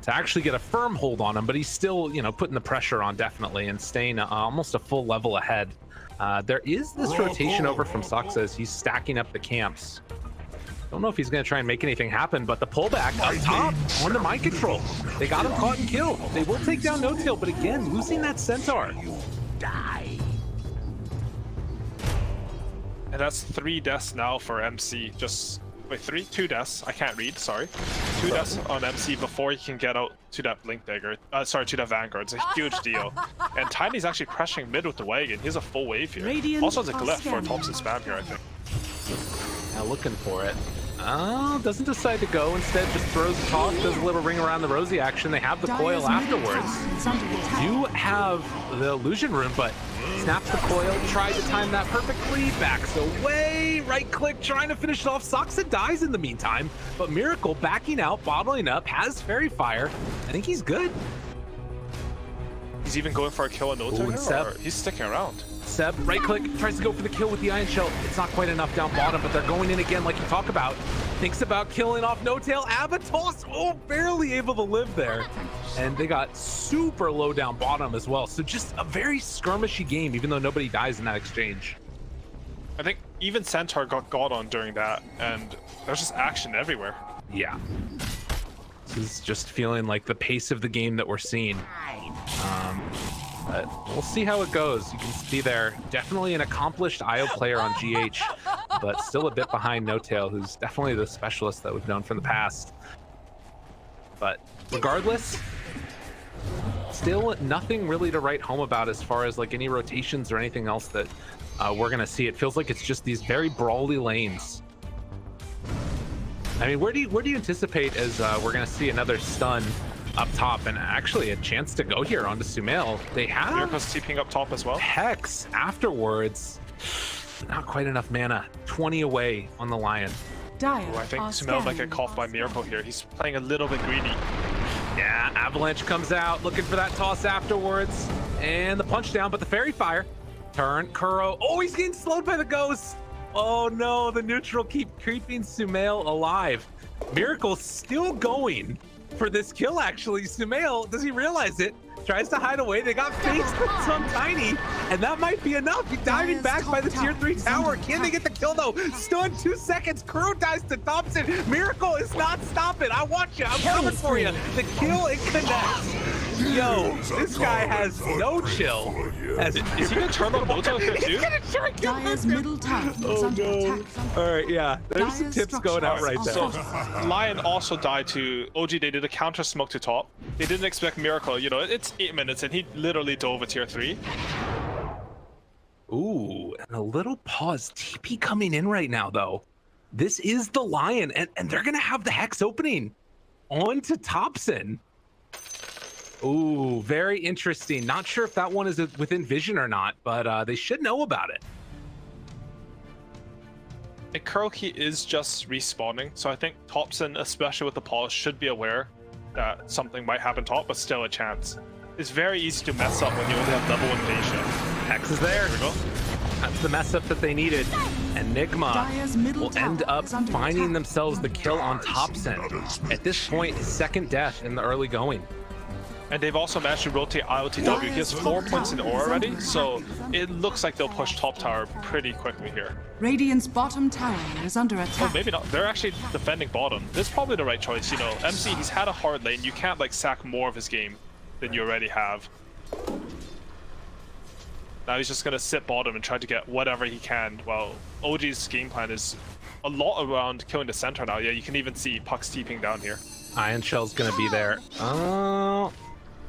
to actually get a firm hold on him, but he's still, you know, putting the pressure on definitely and staying almost a full level ahead. There is this rotation over from Soxa as he's stacking up the camps. Don't know if he's going to try and make anything happen, but the pullback up top on the mind control. They got him caught and killed. They will take down No Tail, but again, losing that Centaur. Die. And that's 3 deaths now for MC. Just wait, 2 deaths. I can't read. Sorry, 2 deaths on MC before he can get out to that Blink Dagger. Sorry, to that Vanguard. It's a huge deal. And Tiny's actually pressuring mid with the wagon. He has a full wave here. Also has a glyph for Thompson spam here, I think. Now looking for it. Oh, doesn't decide to go. Instead, just throws the toss, does a little ring around the Rosie action. They have the coil afterwards. Do have the illusion rune, but snaps the coil, tried to time that perfectly, backs away, right click, trying to finish it off. Soxa dies in the meantime, but Miracle backing out, bottling up, has Fairy Fire. I think he's good. He's even going for a kill on No Tail, or he's sticking around. Seb, right click, tries to go for the kill with the Ion Shell. It's not quite enough down bottom, but they're going in again like you talk about. Thinks about killing off No Tail. Avatos, oh, barely able to live there. And they got super low down bottom as well. So just a very skirmishy game, even though nobody dies in that exchange. I think even Centaur got God on during that, and there's just action everywhere. Yeah. This is just feeling like the pace of the game that we're seeing. But we'll see how it goes. You can see there, definitely an accomplished IO player on GH, but still a bit behind No Tail, who's definitely the specialist that we've known from the past. But regardless, still nothing really to write home about as far as like any rotations or anything else that we're gonna see. It feels like it's just these very brawly lanes. I mean, where do you anticipate as we're gonna see another stun up top and actually a chance to go here onto Sumail? They have Miracle's TPing up top as well. Hex afterwards. not quite enough mana. 20 away on the Lion. I think Sumail might get caught by Miracle here. He's playing a little bit greedy. Yeah, Avalanche comes out looking for that toss afterwards. And the punch down, but the Fairy Fire. Turn, Kuro. Oh, he's getting slowed by the Ghost. Oh no, the neutral keep creeping Sumail alive. Miracle still going for this kill, actually. Sumail, does he realize it? Tries to hide away. They got faced with some Tiny, and that might be enough. He's diving back by the tier 3 tower. Can they get the kill though? Still in 2 seconds. Kuro dies to Thompson. Miracle is not stopping. I want you. I'm coming for you. The kill, it connects. Yo, this guy has no chill. Is he gonna turn on Dota here too? He's gonna try to kill this middle tower. Oh no. All right, yeah. There's some tips going out right there. So Lion also died to OG. They did a counter smoke to top. They didn't expect Miracle. You know, it's 8 minutes and he literally dove a tier 3. Ooh, and a little pause. TP coming in right now though. This is the Lion, and they're gonna have the Hex opening on to Thompson. Ooh, very interesting. Not sure if that one is within vision or not, but they should know about it. And Kuroki is just respawning, so I think Thompson, especially with the pause, should be aware that something might happen top, but still a chance. It's very easy to mess up when you only have double invasion. Hex is there. There we go. That's the mess up that they needed. And Nigma will end up finding themselves the kill on Thompson. At this point, his second death in the early going. And they've also managed to rotate IOTW. He has 4 points in ore already, so it looks like they'll push top tower pretty quickly here. Radiant's bottom tower is under attack. Oh, maybe not. They're actually defending bottom. This is probably the right choice. You know, MC, he's had a hard lane. You can't like sack more of his game than you already have. Now he's just gonna sit bottom and try to get whatever he can. Well, OG's game plan is a lot around killing the center now. Yeah, you can even see Puck's TPing down here. Iron Shell's gonna be there. Oh.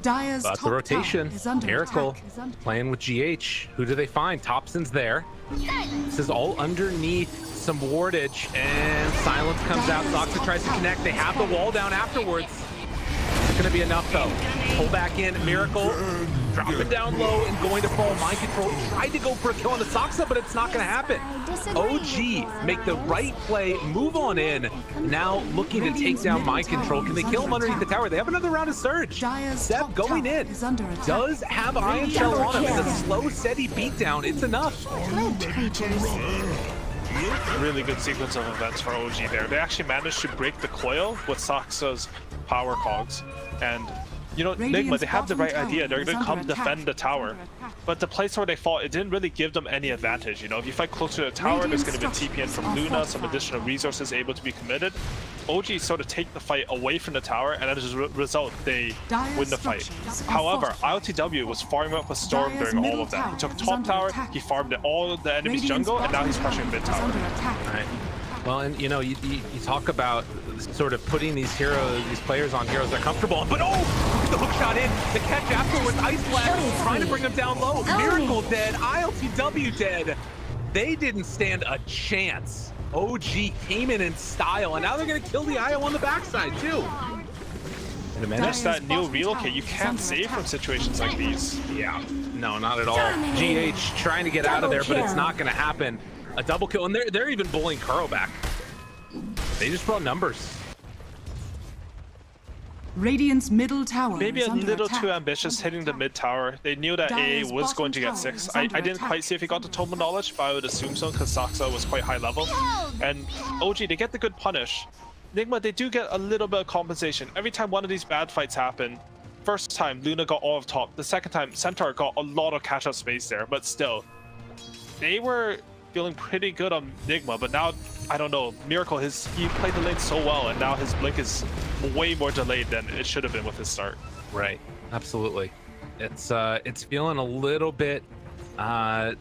But the rotation, Miracle playing with GH. Who do they find? Thompson's there. This is all underneath some wardage, and Silence comes out. Zoxa tries to connect. They have the wall down afterwards. It's gonna be enough though. Pull back in, Miracle, drop it down low and going to fall. Mind Control tried to go for a kill on the Zoxa, but it's not gonna happen. OG make the right play, move on in. Now looking to take down Mind Control. Can they kill him underneath the tower? They have another round of Surge. Seb going in. Does have Iron Shell on him. It's a slow, steady beatdown. It's enough. Really good sequence of events for OG there. They actually managed to break the coil with Zoxa's power cogs. And, you know, Nigma, they have the right idea. They're going to come defend the tower. But the place where they fought, it didn't really give them any advantage. You know, if you fight closer to the tower, there's going to be a TPN from Luna, some additional resources able to be committed. OG sort of take the fight away from the tower, and as a result, they win the fight. However, IOTW was farming up a Storm during all of that. He took top tower, he farmed all the enemy's jungle, and now he's pressuring mid tower. Right. Well, and you know, you talk about sort of putting these players on heroes they're comfortable on, but oh, look at the hook shot in, the catch afterwards, Ice Blast trying to bring them down low. Miracle dead, ILTW dead. They didn't stand a chance. OG came in style, and now they're gonna kill the IO on the backside too. In a minute. Just that new relocate, you can't save from situations like these. Yeah, no, not at all. GH trying to get out of there, but it's not gonna happen. A double kill, and they're even bullying Kuro back. They just brought numbers. Radiant's middle tower. Maybe a little too ambitious hitting the mid tower. They knew that AA was going to get 6. I didn't quite see if he got the Total Knowledge, but I would assume so because Zoxa was quite high level. And OG, they get the good punish. Nigma, they do get a little bit of compensation. Every time one of these bad fights happen, first time Luna got all of top. The second time Centaur got a lot of catch-up space there, but still, they were feeling pretty good on Nigma, but now, I don't know, Miracle, he played the lane so well, and now his blink is way more delayed than it should have been with his start. Right, absolutely. It's feeling a little bit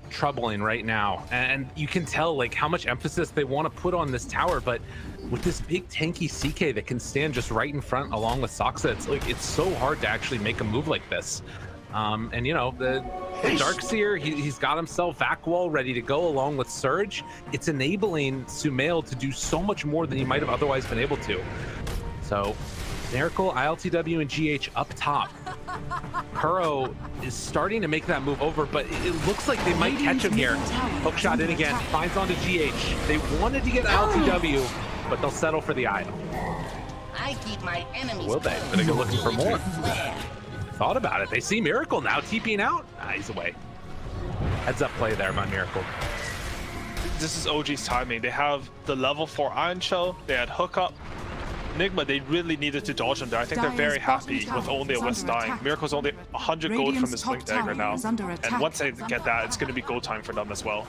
troubling right now, and you can tell like how much emphasis they want to put on this tower, but with this big tanky CK that can stand just right in front along with Zoxa, it's so hard to actually make a move like this. And you know, the Darkseer, he's got himself vac wall ready to go along with Surge. It's enabling Sumail to do so much more than he might have otherwise been able to. So Miracle, ILTW, and GH up top. Kuro is starting to make that move over, but it looks like they might catch him here. Hook shot in again, finds onto GH. They wanted to get LTW, but they'll settle for the idol. I keep my enemies. Will they? Gonna go looking for more. Thought about it. They see Miracle now TPing out. He's away. Heads up play there by Miracle. This is OG's timing. They have the level 4 Iron Shell. They had hookup. Nigma, they really needed to dodge him there. I think they're very happy with only a Wisp dying. Miracle's only 100 gold from his Blink Dagger now. And once they get that, it's going to be go time for them as well.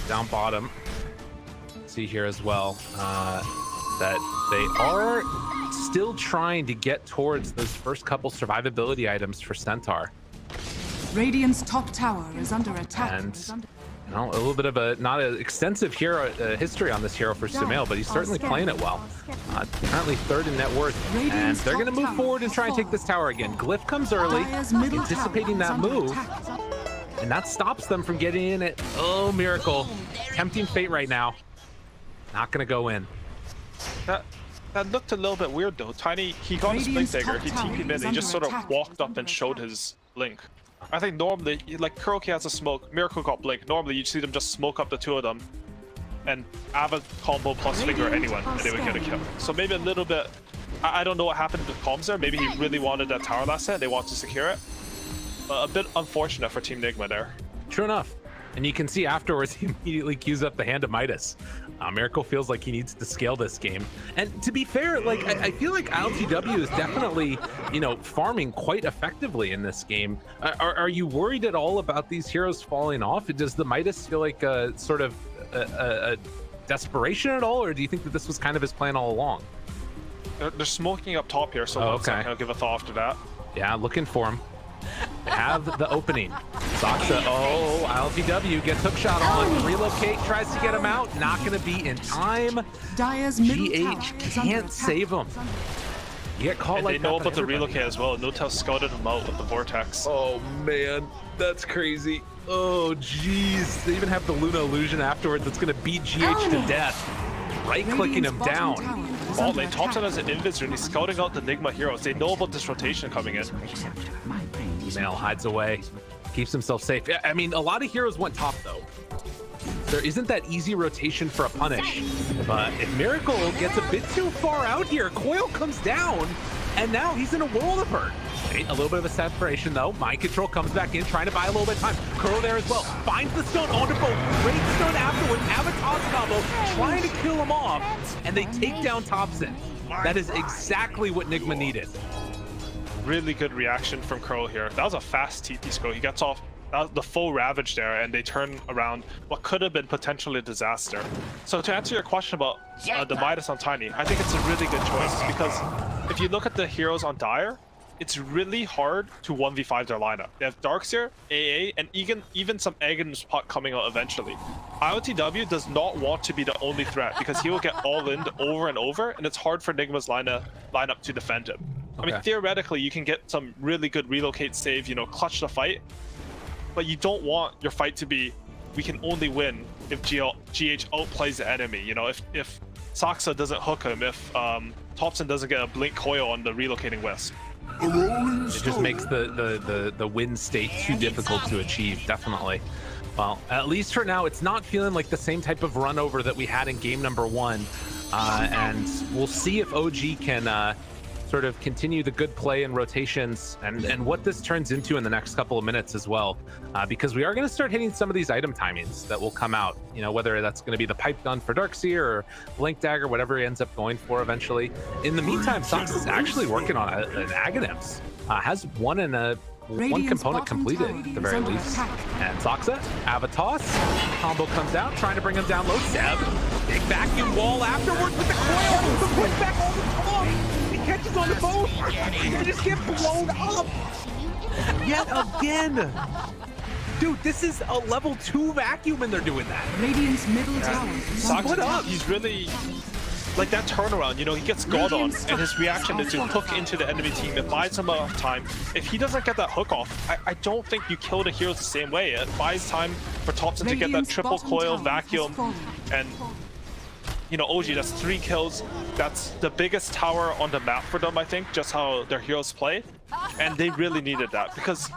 Down bottom. See here as well that they are still trying to get towards those first couple survivability items for Centaur. Radiant's top tower is under attack. And you know, a little bit of a not an extensive hero history on this hero for Sumail, but he's certainly playing it well. Currently 3rd in net worth, and they're going to move forward and try and take this tower again. Glyph comes early, anticipating that move, and that stops them from getting in it. Oh, Miracle, tempting fate right now. Not going to go in. That looked a little bit weird though. Tiny, he got his Blink Dagger, he TP'd in, he just sort of walked up and showed his Blink. I think normally, like Kuroki has a smoke, Miracle got Blink. Normally you'd see them just smoke up the two of them and have a combo plus finger anyone and they would get a kill. So maybe a little bit, I don't know what happened with comms there. Maybe he really wanted that tower last set, they want to secure it. A bit unfortunate for Team Nigma there. True enough. And you can see afterwards he immediately queues up the Hand of Midas. Miracle feels like he needs to scale this game. And to be fair, like I feel like LTW is definitely, you know, farming quite effectively in this game. Are you worried at all about these heroes falling off? Does the Midas feel like a sort of a desperation at all, or do you think that this was kind of his plan all along? They're smoking up top here, so I'll give a thought after that. Yeah, looking for him. They have the opening. Soxa, LTW gets hook shot on. Relocate, tries to get him out. Not going to be in time. GH can't save him. You get caught like that. They know about the relocate as well. Notel scouted him out with the Vortex. Oh man, that's crazy. Oh jeez. They even have the Luna illusion afterwards that's going to beat GH to death. Right-clicking him down. Bot lane, Thompson has an invis and he's scouting out the Nigma heroes. They know about this rotation coming in. Email hides away, keeps himself safe. I mean, a lot of heroes went top though. There isn't that easy rotation for a punish. But if Miracle gets a bit too far out here, Coil comes down, and now he's in a world of hurt. A little bit of a separation though. Mind Control comes back in, trying to buy a little bit of time. Kuro there as well. Finds the stone onto both. Great stone afterwards. Avatar's combo, trying to kill him off. And they take down Thompson. That is exactly what Nigma needed. Really good reaction from Kuro here. That was a fast TP score. He gets off the full Ravage there, and they turn around what could have been potentially a disaster. So to answer your question about the Midas on Tiny, I think it's a really good choice because if you look at the heroes on Dire, it's really hard to 1v5 their lineup. They have Darkseer, AA, and even some Aghanim Pot coming out eventually. IOTW does not want to be the only threat because he will get all in over and over, and it's hard for Nigma's lineup to defend him. I mean, theoretically, you can get some really good relocate save, you know, clutch the fight, but you don't want your fight to be, we can only win if GH outplays the enemy. You know, if Soxa doesn't hook him, if Thompson doesn't get a Blink Coil on the relocating Wisp. It just makes the win state too difficult to achieve, definitely. Well, at least for now, it's not feeling like the same type of run over that we had in game number 1. And we'll see if OG can sort of continue the good play and rotations and what this turns into in the next couple of minutes as well. Because we are going to start hitting some of these item timings that will come out, you know, whether that's going to be the pipe gun for Darkseer or Blink Dagger, whatever he ends up going for eventually. In the meantime, Sox is actually working on an Aghanims. Has one component completed at the very least. And Soxa, Avatos, combo comes out, trying to bring him down low. Seb, big vacuum wall afterwards with the coil, the pushback on the top. He catches on the boat. He just get blown up yet again. Dude, this is a level 2 vacuum and they're doing that. Radiant's middle tower. Split up. He's really like that turnaround, you know, he gets God on and his reaction is to hook into the enemy team. It buys him enough time. If he doesn't get that hook off, I don't think you kill the heroes the same way. It buys time for Thompson to get that triple coil vacuum, and you know, OG, that's 3 kills. That's the biggest tower on the map for them, I think, just how their heroes play. And they really needed that because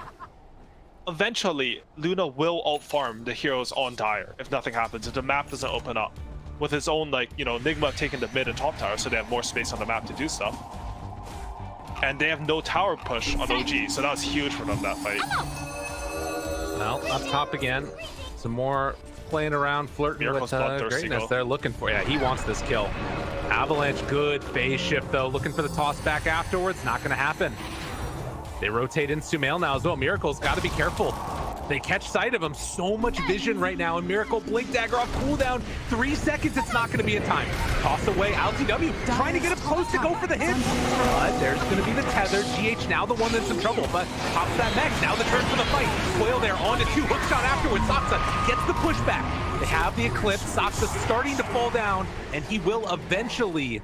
eventually Luna will ult farm the heroes on Dire if nothing happens, if the map doesn't open up. With his own, like, you know, Nigma taking the mid and top tower, so they have more space on the map to do stuff. And they have no tower push on OG, so that was huge for them, that fight. Well, up top again. Some more playing around, flirting Miracle's with greatness. They're looking for, yeah, he wants this kill. Avalanche, good phase shift though. Looking for the toss back afterwards. Not going to happen. They rotate in Sumail now as well. Miracle's got to be careful. They catch sight of him. So much vision right now. And Miracle, Blink Dagger off cooldown. 3 seconds, it's not going to be in time. Toss away, LTW trying to get up close to go for the hit. But there's going to be the tether. GH now the one that's in trouble. But pops that mech. Now the turn for the fight. Coil there, on to 2. Hookshot afterwards. Saksa gets the pushback. They have the Eclipse. Saksa starting to fall down. And he will eventually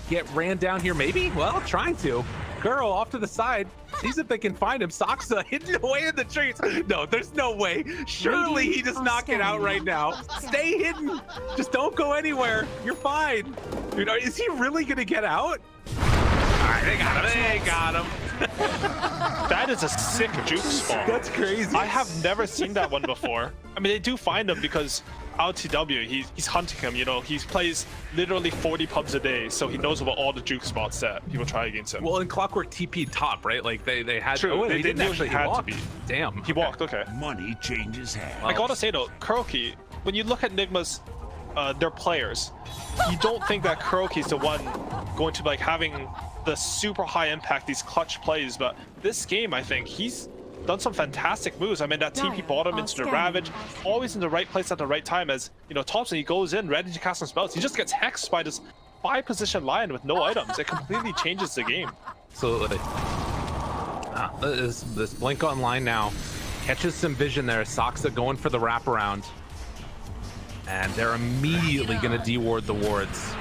get ran down here. Maybe? Well, trying to. Girl off to the side, sees if they can find him. Saksa hidden away in the trees. No, there's no way. Surely he does not get out right now. Stay hidden. Just don't go anywhere. You're fine. Dude, is he really gonna get out? All right, they got him. They got him. That is a sick juke spawn. That's crazy. I have never seen that one before. I mean, they do find him because LTW, he's hunting him, you know, he plays literally 40 pubs a day, so he knows about all the juke spots that people try against him. Well, in Clockwork TP top, right? Like they had. True, Oh, they didn't actually. He had walked. to be. Damn. He walked. Okay. Money changes hands. I gotta say though, Kuroki, when you look at Nigma's, their players, you don't think that Kuroki's the one going to be like having the super high impact, these clutch plays, but this game, I think he's done some fantastic moves. I mean, that TP bottom into the Ravage, always in the right place at the right time. As you know, Thompson, he goes in ready to cast some spells. He just gets hexed by this 5-position lion with no items. It completely changes the game. Absolutely. This Blink online now catches some vision there. Saksa going for the wraparound, and they're immediately going to deward the wards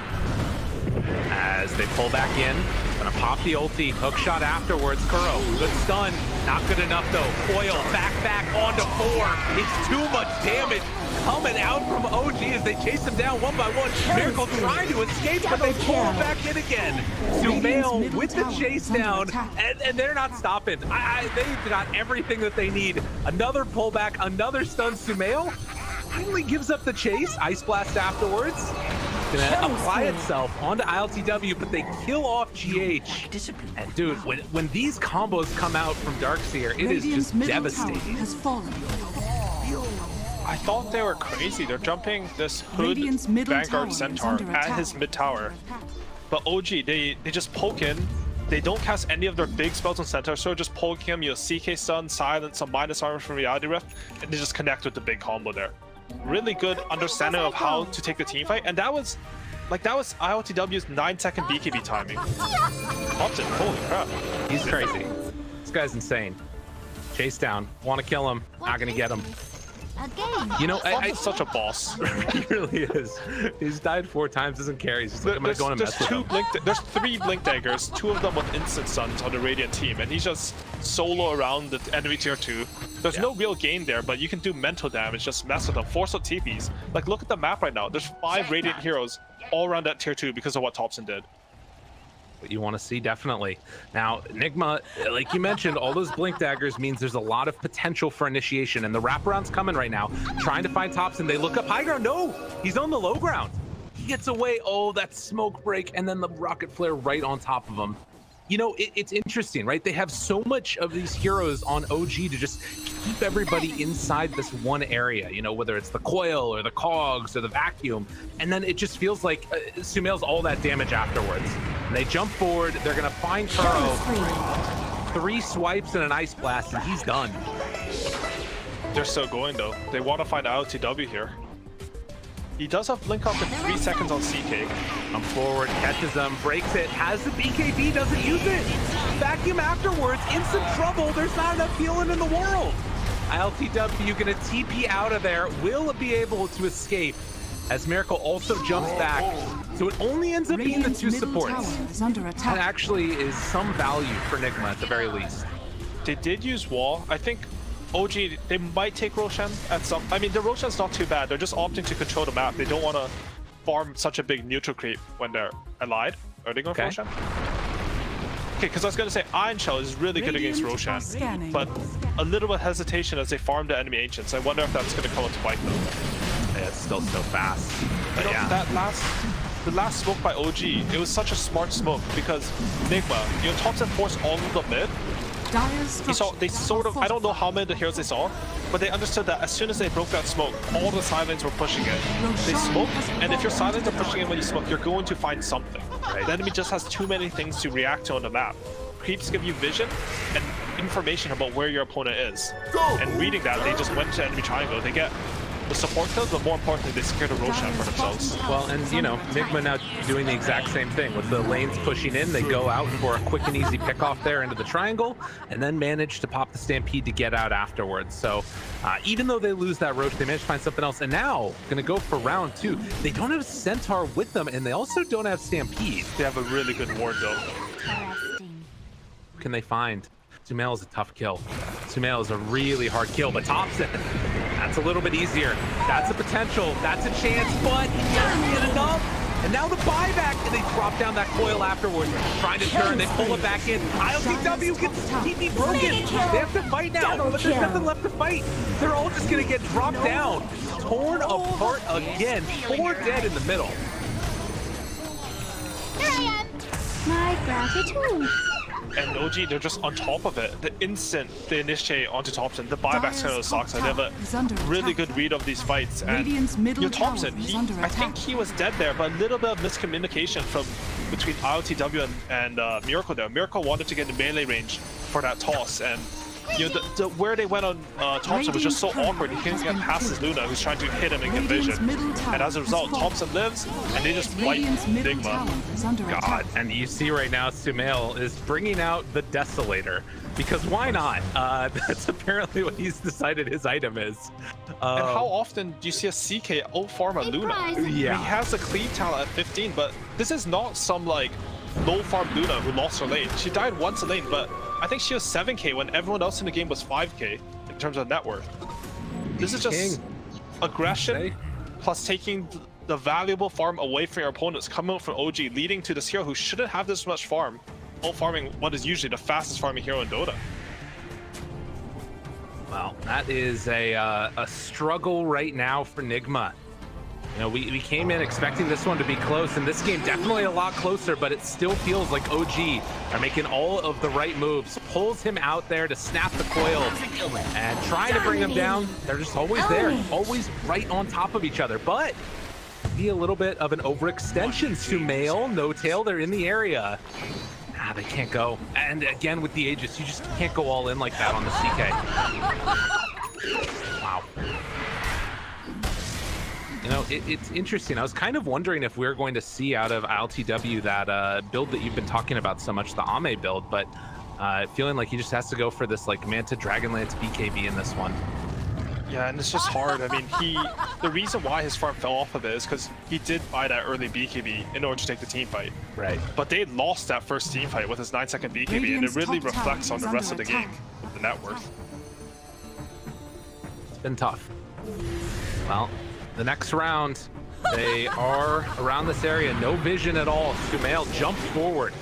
as they pull back in. Gonna pop the ulti, hook shot afterwards. Kuro, good stun, not good enough though. Coil back onto 4. It's too much damage coming out from OG as they chase him down one by one. Miracle trying to escape, but they pull him back in again. Sumail with the chase down, and they're not stopping. They've got everything that they need. Another pullback, another stun. Sumail finally gives up the chase. Ice Blast afterwards. Gonna apply itself onto ILTW, but they kill off GH. And dude, when these combos come out from Darkseer, it is just devastating. I thought they were crazy. They're jumping this Hood Vanguard Centaur at his mid tower. But OG, they just poke in. They don't cast any of their big spells on Centaur, so just poke him, you know, CK stun, silence, some minus armor from Reality Rift, and they just connect with the big combo there. Really good understanding of how to take the team fight, and that was ILTW's 9-second BKB timing. Thompson, holy crap. He's crazy. This guy's insane. Chase down, want to kill him, not gonna get him. You know, Thompson's such a boss. He really is. He's died 4 times, doesn't care. He's just like, I'm gonna go and mess with him. There's 3 Blink Daggers, 2 of them with instant stuns on the Radiant team, and he's just solo around the enemy tier 2. There's no real gain there, but you can do mental damage, just mess with them, force out TPs. Like, look at the map right now. There's 5 Radiant heroes all around that tier 2 because of what Thompson did. What you want to see, definitely. Now, Nigma, like you mentioned, all those Blink Daggers means there's a lot of potential for initiation, and the wraparound's coming right now. Trying to find Thompson. They look up high ground. No, he's on the low ground. He gets away. Oh, that smoke break, and then the rocket flare right on top of him. You know, it's interesting, right? They have so much of these heroes on OG to just keep everybody inside this one area, you know, whether it's the coil or the cogs or the vacuum. And then it just feels like Sumail's all that damage afterwards. And they jump forward. They're going to find Kuro. 3 swipes and an Ice Blast, and he's done. They're still going, though. They want to find ILTW here. He does have Blink up in 3 seconds on CK. Come forward, catches them, breaks it, has the BKB, doesn't use it. Vacuum afterwards, in some trouble. There's not enough healing in the world. ILTW gonna TP out of there, will be able to escape as Miracle also jumps back. So it only ends up being the 2 supports. That actually is some value for Nigma at the very least. They did use wall. I think OG, they might take Roshan at some... I mean, the Roshan's not too bad. They're just opting to control the map. They don't want to farm such a big neutral creep when they're allied? Are they going for Roshan? Okay, because I was going to say Iron Shell is really good against Roshan, but a little bit hesitation as they farm the enemy Ancients. I wonder if that's going to come into bite though. Yeah, it's still so fast. But yeah. The last smoke by OG, it was such a smart smoke because Nigma, Thompson forced all of the mid. They sort of, I don't know how many of the heroes they saw, but they understood that as soon as they broke that smoke, all the silence were pushing it. They smoked, and if your silence are pushing it when you smoke, you're going to find something. Right? The enemy just has too many things to react to on the map. Creeps give you vision and information about where your opponent is. And reading that, they just went to enemy triangle. They get the support kills, but more importantly, they secure the Roshan for themselves. Well, and Nigma now doing the exact same thing. With the lanes pushing in, they go out for a quick and easy pick-off there into the triangle, and then manage to pop the Stampede to get out afterwards. So even though they lose that Rosh, they manage to find something else. And now, gonna go for round 2. They don't have Centaur with them, and they also don't have Stampede. They have a really good ward, though. Who can they find? Sumail is a tough kill. Sumail is a really hard kill, but Thompson, that's a little bit easier. That's a potential, that's a chance, but he doesn't get enough. And now the buyback, and they drop down that coil afterwards, trying to turn, they pull it back in. ILTW gets TP broken. They have to fight now, but there's nothing left to fight. They're all just gonna get dropped down, torn apart again, 4 dead in the middle. Here I am. My gratitude. And OG, they're just on top of it. The instant they initiate onto Thompson, the buyback's kind of sucks. They have a really good read of these fights. And Thompson, I think he was dead there, but a little bit of miscommunication between ILTW and Miracle there. Miracle wanted to get in melee range for that toss, and where they went on Thompson was just so awkward. He couldn't get past his Luna, who's trying to hit him and get vision. And as a result, Thompson lives, and they just wipe Nigma. God, and you see right now, Sumail is bringing out the Desolator. Because why not? That's apparently what he's decided his item is. And how often do you see a CK out-farm a Luna? Yeah. He has the cleave talent at 15, but this is not some, like, low-farm Luna who lost her lane. She died once a lane, but I think she was 7k when everyone else in the game was 5k in terms of net worth. This is just aggression plus taking the valuable farm away from your opponents, coming out from OG, leading to this hero who shouldn't have this much farm, farming what is usually the fastest farming hero in Dota. Well, that is a struggle right now for Nigma. We came in expecting this one to be close, and this game definitely a lot closer, but it still feels like OG are making all of the right moves. Pulls him out there to snap the coil and trying to bring him down. They're just always there, always right on top of each other, but be a little bit of an overextension. Sumail, No Tail, they're in the area. They can't go. And again, with the Aegis, you just can't go all in like that on the CK. Wow. It's interesting. I was kind of wondering if we're going to see out of ILTW that build that you've been talking about so much, the Ame build, but feeling like he just has to go for this like Manta Dragonlance BKB in this one. Yeah, and it's just hard. I mean, the reason why his farm fell off of it is because he did buy that early BKB in order to take the team fight. Right. But they lost that first team fight with his 9-second BKB, and it really reflects on the rest of the game, the net worth. It's been tough. Well, the next round, they are around this area. No vision at all. Sumail jumps forward.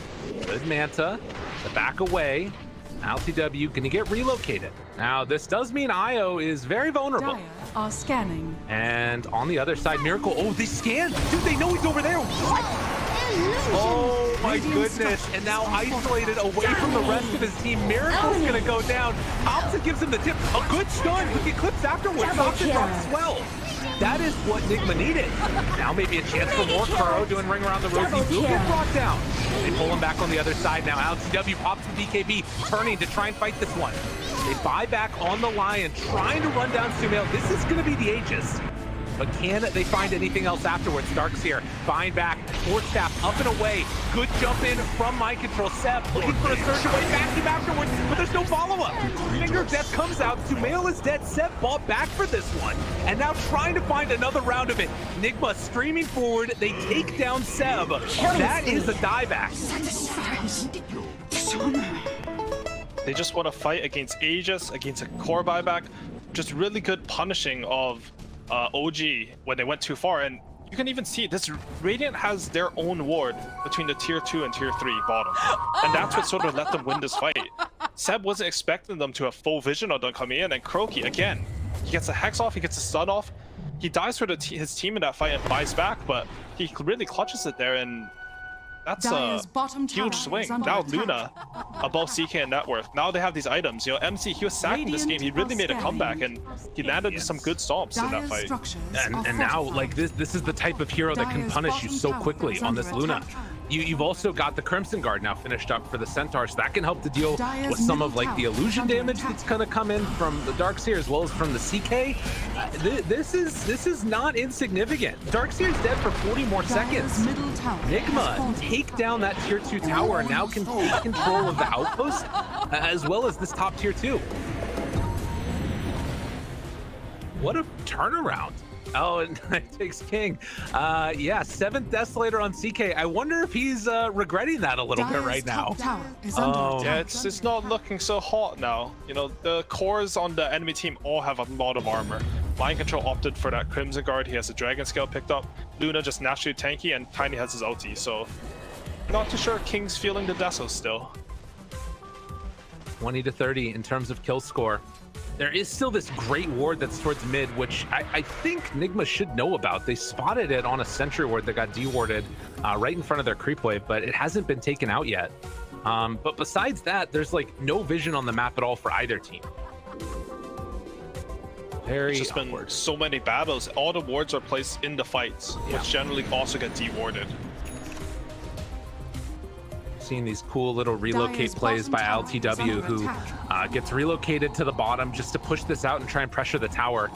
Good Manta. The back away. ILTW gonna get relocated. Now, this does mean Io is very vulnerable. Dire are scanning. And on the other side, Miracle. Oh, they scanned. Dude, they know he's over there. What? Oh my goodness. And now isolated away from the rest of his team. Miracle's gonna go down. Thompson gives him the tip. A good stun with the Eclipse afterwards. Thompson drops as well. That is what Nigma needed. Now maybe a chance for more. Kuro doing ring around the rosy. Will get brought down. They pull him back on the other side now. LTW pops the BKB, turning to try and fight this one. They buy back on the Lion, trying to run down Sumail. This is going to be the Aegis. But can they find anything else afterwards? Dark's here. Bind back. Force Staff up and away. Good jump in from Mind Control. Seb looking for a surge away. Back him afterwards, but there's no follow-up. Finger of Death comes out. Sumail is dead. Seb bought back for this one. And now trying to find another round of it. Nigma streaming forward. They take down Seb. That is a dieback. They just want to fight against Aegis, against a core buyback. Just really good punishing of OG when they went too far. And you can even see this Radiant has their own ward between the tier 2 and tier 3 bottom. And that's what sort of let them win this fight. Seb wasn't expecting them to have full vision on them coming in, and Croaky, again, he gets a Hex off, he gets a stun off. He dies for his team in that fight and buys back, but he really clutches it there, and that's a huge swing. Now Luna above CK and net worth. Now they have these items. You know, MC, he was sacked in this game. He really made a comeback, and he landed some good stomps in that fight. And now, like, this is the type of hero that can punish you so quickly on this Luna. You've also got the Crimson Guard now finished up for the Centaur, so that can help to deal with some of like the illusion damage that's gonna come in from the Darkseer as well as from the CK. This is not insignificant. Darkseer's dead for 40 more seconds. Nigma take down that tier 2 tower and now can take control of the outpost as well as this top tier 2. What a turnaround. Oh, and it takes King. Yeah, 7th Desolator on CK. I wonder if he's regretting that a little bit right now. Yeah, it's not looking so hot now. You know, the cores on the enemy team all have a lot of armor. Mind Control opted for that Crimson Guard. He has a Dragon Scale picked up. Luna just naturally tanky, and Tiny has his ulti. So, not too sure King's feeling the Deso still. 20 to 30 in terms of kill score. There is still this great ward that's towards mid, which I think Nigma should know about. They spotted it on a sentry ward that got dewarded right in front of their creep wave, but it hasn't been taken out yet. But besides that, there's like no vision on the map at all for either team. It's just been so many battles. All the wards are placed in the fights, which generally also get dewarded. Seeing these cool little relocate plays by LTW, who gets relocated to the bottom just to push this out and try and pressure the tower.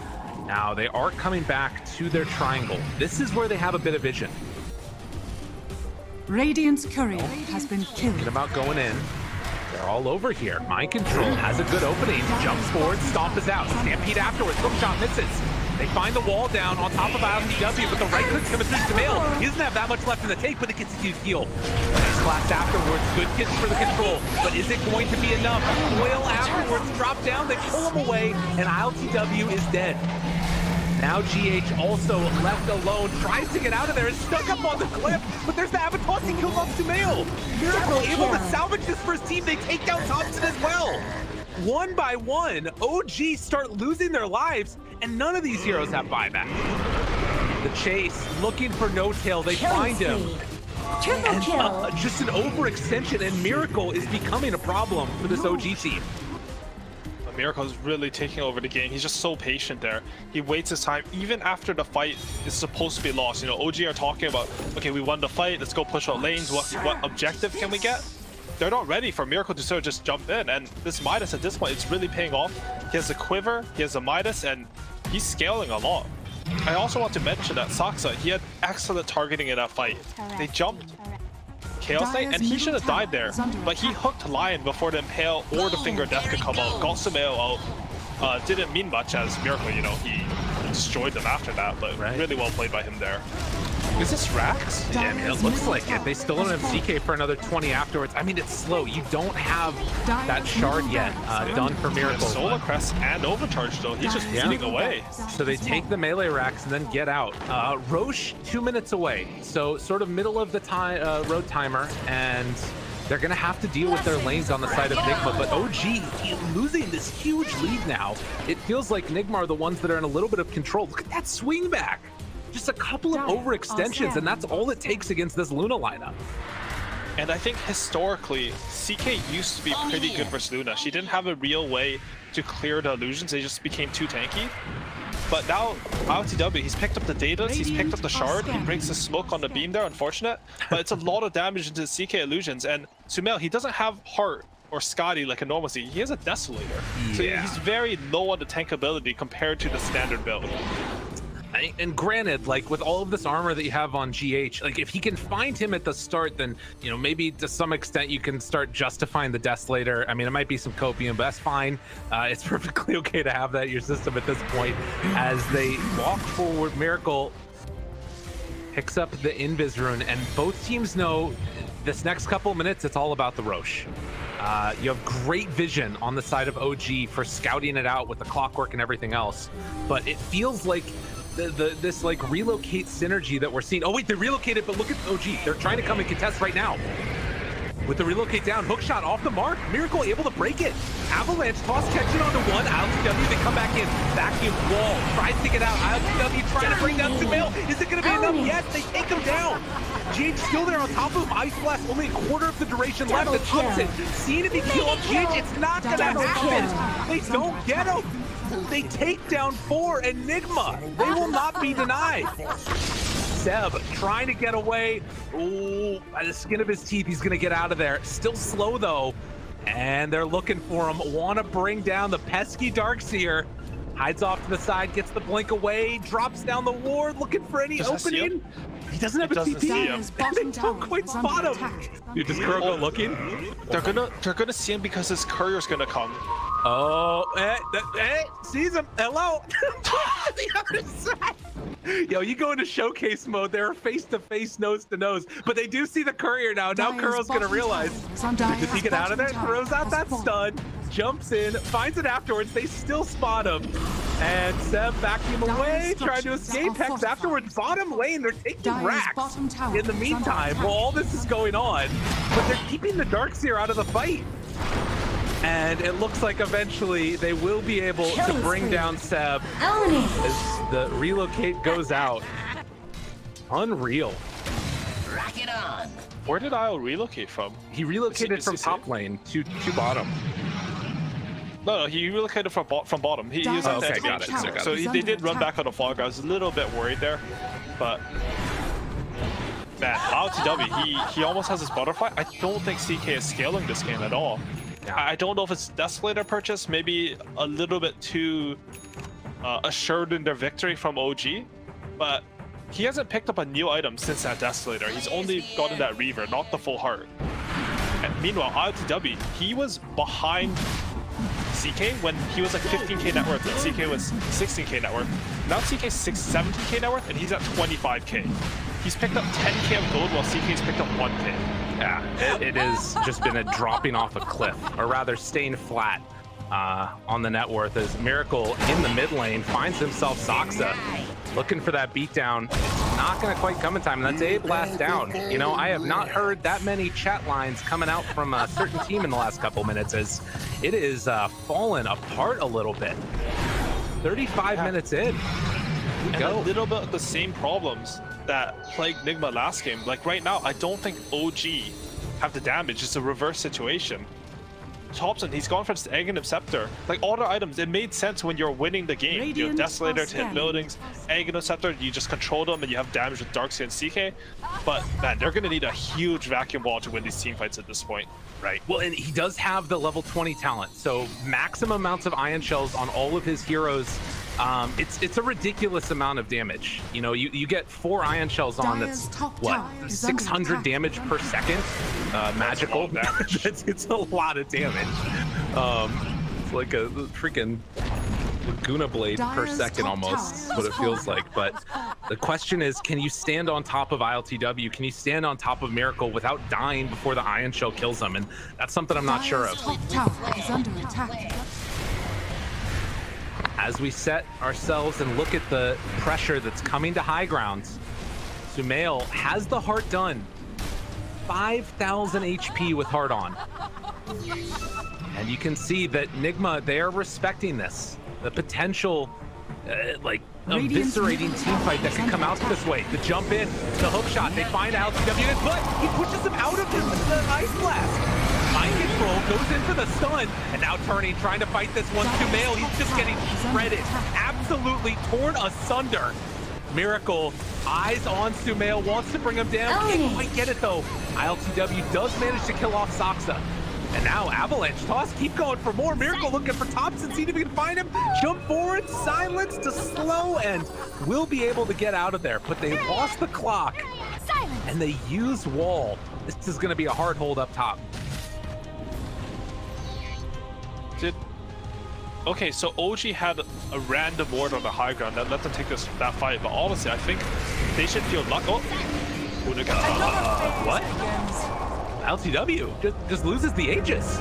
Now they are coming back to their triangle. This is where they have a bit of vision. Radiant's courier has been killed. Thinking about going in. They're all over here. Mind Control has a good opening. Jumps forward, Stomp is out. Stampede afterwards. Hook shot misses. They find the wall down on top of LTW, but the right click coming through Sumail. He doesn't have that much left in the take, but it gets a huge heal. Nice blast afterwards. Good hits for the control, but is it going to be enough? Oil afterwards drop down. They pull him away, and LTW is dead. Now GH also left alone, tries to get out of there, is stuck up on the cliff, but there's the Avatar, he kills off Sumail. Miracle able to salvage this first team. They take down Thompson as well. One by one, OG start losing their lives, and none of these heroes have buyback. The chase, looking for No Tail, they find him. Triple kill. Just an overextension, and Miracle is becoming a problem for this OG team. Miracle is really taking over the game. He's just so patient there. He waits his time even after the fight is supposed to be lost. You know, OG are talking about, okay, we won the fight, let's go push out lanes. What objective can we get? They're not ready for Miracle to sort of just jump in, and this Midas at this point, it's really paying off. He has a quiver, he has a Midas, and he's scaling a lot. I also want to mention that Saksa, he had excellent targeting in that fight. They jumped Chaos Knight, and he should have died there, but he hooked Lion before the Impale or the Finger of Death could come out. Got Sumail out. Didn't mean much as Miracle, you know, he destroyed them after that, but really well played by him there. Is this Rax? Yeah, I mean, it looks like it. They still don't have CK for another 20 afterwards. I mean, it's slow. You don't have that shard yet done for Miracle. Solar Crest and Overcharge, though. He's just eating away. So they take the melee racks and then get out. Roche, 2 minutes away. So sort of middle of the road timer, and they're going to have to deal with their lanes on the side of Nigma, but OG losing this huge lead now. It feels like Nigma are the ones that are in a little bit of control. Look at that swing back. Just a couple of overextensions, and that's all it takes against this Luna lineup. And I think historically, CK used to be pretty good versus Luna. She didn't have a real way to clear the illusions. They just became too tanky. But now, LTW, he's picked up the Datas, he's picked up the Shard, he breaks the smoke on the beam there, unfortunate. But it's a lot of damage into CK illusions. And Sumail, he doesn't have Heart or Scotty like a normal C. He has a Desolator. So he's very low on the tank ability compared to the standard build. And granted, like with all of this armor that you have on GH, like if he can find him at the start, then, you know, maybe to some extent you can start justifying the Desolator. I mean, it might be some copium, but that's fine. It's perfectly okay to have that in your system at this point. As they walk forward, Miracle picks up the Invis rune, and both teams know this next couple of minutes, it's all about the Roche. You have great vision on the side of OG for scouting it out with the clockwork and everything else, but it feels like this like relocate synergy that we're seeing. Oh wait, they relocated, but look at OG. They're trying to come and contest right now. With the relocate down, hook shot off the mark. Miracle able to break it. Avalanche toss catching onto one. ILTW, they come back in. Vacuum wall. Tries to get out. ILTW trying to bring down Sumail. Is it going to be enough? Yes, they take him down. GH still there on top of him. Ice Blast, only a quarter of the duration left. It's Hudson. Seeing if he kill up GH, it's not going to happen. They don't get him. They take down 4, and Nigma, they will not be denied. Seb trying to get away. Ooh, by the skin of his teeth, he's gonna get out of there. Still slow though, and they're looking for him. Want to bring down the pesky Darkseer. Hides off to the side, gets the blink away, drops down the ward, looking for any opening. He doesn't have a TP. They don't quite spot him. You just Kuroko looking. They're gonna see him because his courier's gonna come. Oh, sees him. Hello. The other side. Yo, you go into showcase mode. They're face to face, nose to nose, but they do see the courier now. Now Kuro's gonna realize. Does he get out of there? Throws out that stun, jumps in, finds it afterwards. They still spot him, and Seb vacuum away, trying to escape. Hex afterwards. Bottom lane, they're taking racks. In the meantime, while all this is going on, but they're keeping the Darkseer out of the fight. And it looks like eventually they will be able to bring down Seb as the relocate goes out. Unreal. Rock it on. Where did IL relocate from? He relocated from top lane to bottom. No, he relocated from bottom. He was on okay, got it. So they did run back on the fog. I was a little bit worried there, but man, ILTW, he almost has his butterfly. I don't think CK is scaling this game at all. I don't know if it's Desolator purchase, maybe a little bit too assured in their victory from OG, but he hasn't picked up a new item since that Desolator. He's only gotten that Reaver, not the full heart. And meanwhile, ILTW, he was behind CK when he was like 15k net worth and CK was 16k net worth. Now CK's 17k net worth and he's at 25k. He's picked up 10k of gold while CK's picked up 1k. Yeah, it has just been a dropping off a cliff, or rather staying flat on the net worth as Miracle in the mid lane finds himself Soxa, looking for that beatdown. It's not going to quite come in time, and that's a blast down. You know, I have not heard that many chat lines coming out from a certain team in the last couple minutes as it is fallen apart a little bit. 35 minutes in. And a little bit of the same problems that plagued Nigma last game. Like right now, I don't think OG have the damage. It's a reverse situation. Thompson, he's gone for this Aghanim Scepter. Like all the items, it made sense when you're winning the game. You have Desolator to hit buildings, Aghanim Scepter, you just control them and you have damage with Darkseer and CK. But man, they're gonna need a huge vacuum wall to win these team fights at this point. Right. Well, and he does have the level 20 talent, so maximum amounts of ion shells on all of his heroes. It's a ridiculous amount of damage. You know, you get 4 ion shells on that's what 600 damage per second. Magical. It's a lot of damage. It's like a freaking Laguna Blade per second almost is what it feels like. But the question is, can you stand on top of ILTW? Can you stand on top of Miracle without dying before the ion shell kills them? And that's something I'm not sure of. As we set ourselves and look at the pressure that's coming to high grounds, Sumail has the heart done. 5,000 HP with heart on. And you can see that Nigma, they are respecting this. The potential, like, eviscerating team fight that can come out this way. The jump in, the hook shot, they find ILTW, but he pushes him out of the Ice Blast. Mind control, goes in for the stun, and now turning, trying to fight this one. Sumail, he's just getting shredded, absolutely torn asunder. Miracle, eyes on Sumail, wants to bring him down, can't quite get it though. ILTW does manage to kill off Soxa. And now Avalanche toss, keep going for more. Miracle looking for Thompson, see if he can find him. Jump forward, silence to slow, and will be able to get out of there. But they lost the clock, and they use wall. This is gonna be a hard hold up top. Okay, so OG had a random ward on the high ground that let them take that fight, but honestly, I think they should feel lucky. Oh, what? LTW just loses the Aegis.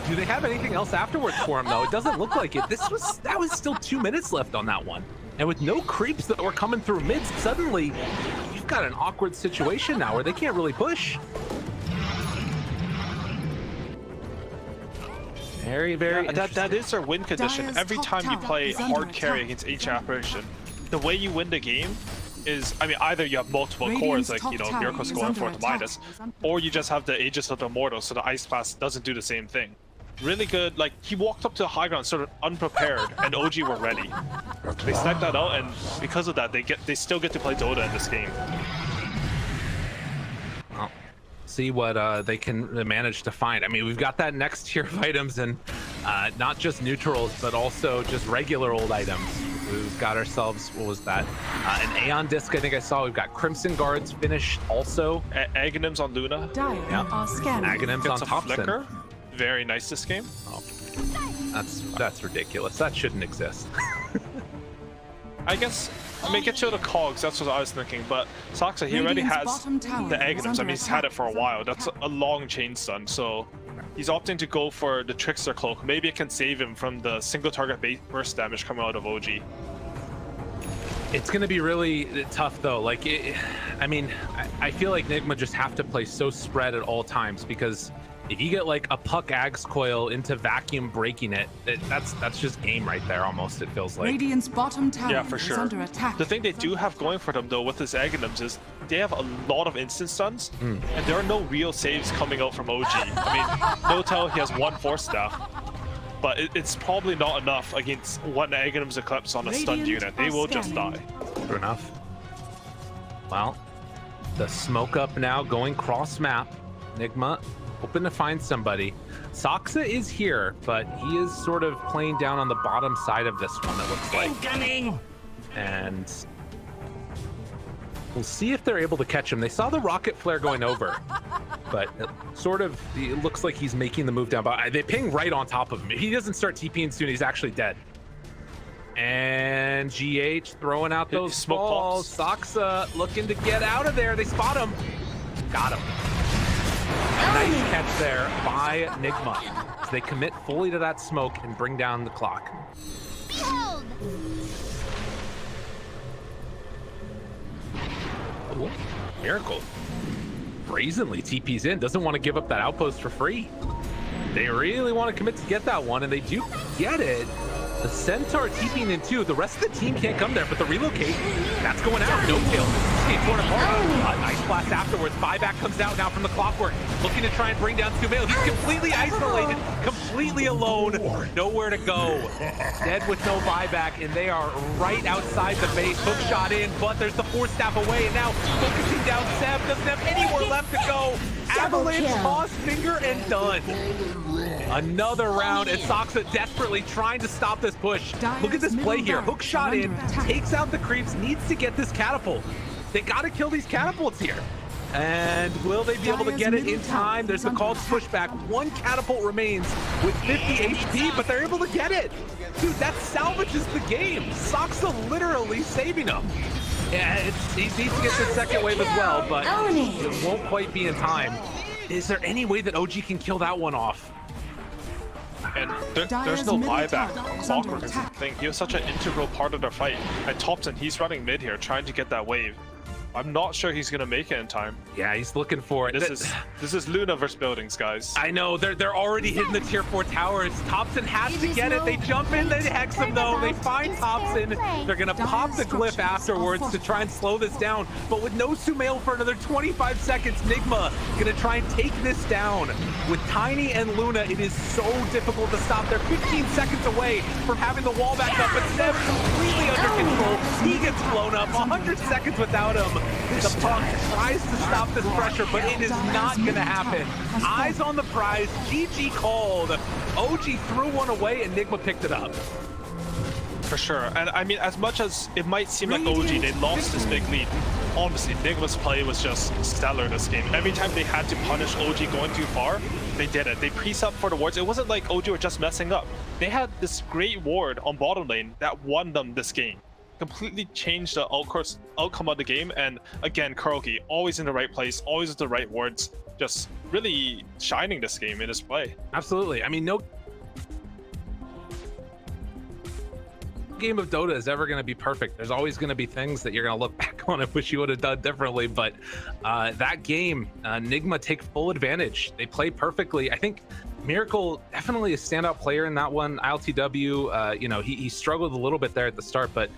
Do they have anything else afterwards for him though? It doesn't look like it. That was still 2 minutes left on that one. And with no creeps that were coming through mid, suddenly you've got an awkward situation now where they can't really push. Very, very that is their win condition. Every time you play hard carry against Ancient Apparition, the way you win the game is, I mean, either you have multiple cores, like, you know, Miracle's going for the minus, or you just have the Aegis of the Immortal, so the Ice Blast doesn't do the same thing. Really good, like, he walked up to the high ground sort of unprepared, and OG were ready. They sniped that out, and because of that, they still get to play Dota in this game. Well, see what they can manage to find. I mean, we've got that next tier of items, and not just neutrals, but also just regular old items. We've got ourselves, what was that? An Aeon Disc, I think I saw. We've got Crimson Guards finished also. Aghanims on Luna. Yeah. Aghanims on Thompson. Flicker. Very nice this game. Oh, that's ridiculous. That shouldn't exist. I guess, I mean, get you the cogs, that's what I was thinking, but Soxa, he already has the Aghanims. I mean, he's had it for a while. That's a long chain stun, so he's opting to go for the Trickster Cloak. Maybe it can save him from the single target burst damage coming out of OG. It's going to be really tough, though. Like, I mean, I feel like Nigma just have to play so spread at all times, because if you get like a Puck Axe Coil into vacuum breaking it, that's just game right there almost, it feels like. Radiant's bottom tower yeah, for is sure. under attack. The thing they do have going for them though with this Aghanims is they have a lot of instant stuns, and there are no real saves coming out from OG. I mean, Notel, he has 1 Force Staff, but it's probably not enough against 1 Aghanim's Eclipse on a stunned unit. They will just die. True enough. Well, the smoke up now going cross map. Nigma hoping to find somebody. Soxa is here, but he is sort of playing down on the bottom side of this one, it looks like. Incoming! And we'll see if they're able to catch him. They saw the rocket flare going over, but it looks like he's making the move down. But they ping right on top of him. If he doesn't start TPing soon, he's actually dead. And GH throwing out those smoke balls. Soxa looking to get out of there. They spot him. Got him. Nice catch there by Nigma. So they commit fully to that smoke and bring down the clock. Behold! Ooh, Miracle. Brazenly TP's in, doesn't want to give up that outpost for free. They really want to commit to get that one, and they do get it. The Centaur TPing in too. The rest of the team can't come there, but the relocate, that's going out. No kill. It's torn apart. Nice blast afterwards. Buyback comes out now from the Clockwork, looking to try and bring down Sumail. He's completely isolated, completely alone, nowhere to go. Dead with no buyback, and they are right outside the base. Hook shot in, but there's the Force Staff away, and now focusing down Seb. Doesn't have anywhere left to go. Avalanche, toss, finger, and done. Another round, and Soxa desperately trying to stop this push. Look at this play here. Hook shot in, takes out the creeps, needs to get this catapult. They got to kill these catapults here. And will they be able to get it in time? There's the called pushback. 1 catapult remains with 50 HP, but they're able to get it. Dude, that salvages the game. Soxa literally saving them. Yeah, he needs to get the second wave as well, but it won't quite be in time. Is there any way that OG can kill that one off? And there's no buyback on Clockwork is the thing. He was such an integral part of their fight. And Thompson, he's running mid here, trying to get that wave. I'm not sure he's gonna make it in time. Yeah, he's looking for it. This is Luna versus buildings, guys. I know, they're already hitting the tier 4 towers. Thompson has to get it. They jump in, they hex him though. They find Thompson. They're gonna pop the glyph afterwards to try and slow this down. But with no Sumail for another 25 seconds, Nigma gonna try and take this down. With Tiny and Luna, it is so difficult to stop. They're 15 seconds away from having the wall back up, but Seb completely under control. He gets blown up, 100 seconds without him. The Puck tries to stop this pressure, but it is not going to happen. Eyes on the prize, GG called. OG threw one away and Nigma picked it up. For sure. And I mean, as much as it might seem like OG, they lost this big lead. Honestly, Nigma's play was just stellar this game. Every time they had to punish OG going too far, they did it. They pre-sub for the wards. It wasn't like OG were just messing up. They had this great ward on bottom lane that won them this game. Completely changed the outcome of the game, and again, Kuroki always in the right place, always with the right words, just really shining this game in his play. Absolutely. I mean, no game of Dota is ever going to be perfect. There's always going to be things that you're going to look back on and wish you would have done differently. But that game, Nigma take full advantage. They play perfectly. I think Miracle definitely a standout player in that one. ILTW, you know, he struggled a little bit there at the start, but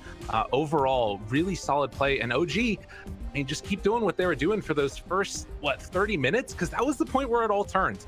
overall, really solid play. And OG, I mean, just keep doing what they were doing for those first, 30 minutes? Because that was the point where it all turned.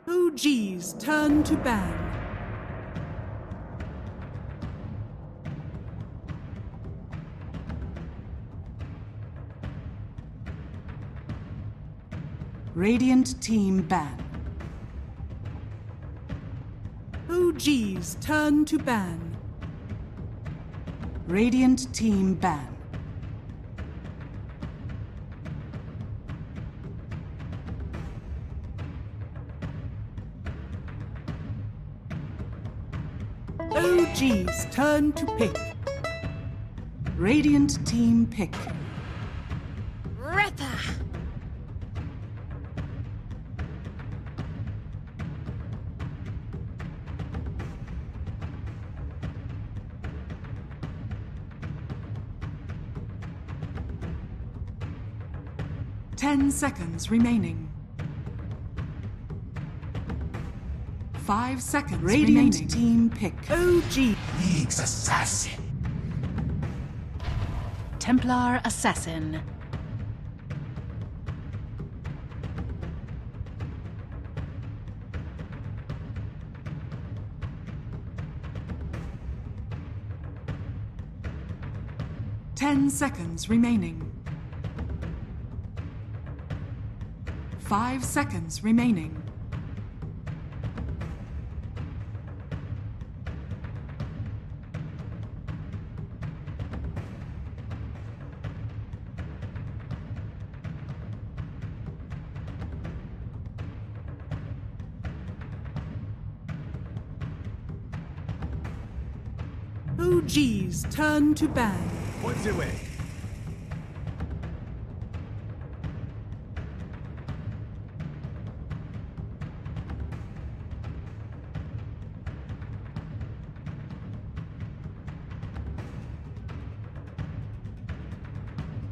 OG's turn to ban. Radiant team ban. OG's turn to ban. Radiant team ban. OG's turn to pick. Radiant team pick. Ripper. 10 seconds remaining. 5 seconds Radiant remaining. Team pick. OG. League's assassin. Templar assassin. Ten seconds remaining. 5 seconds remaining. OG's turn to ban. Points away.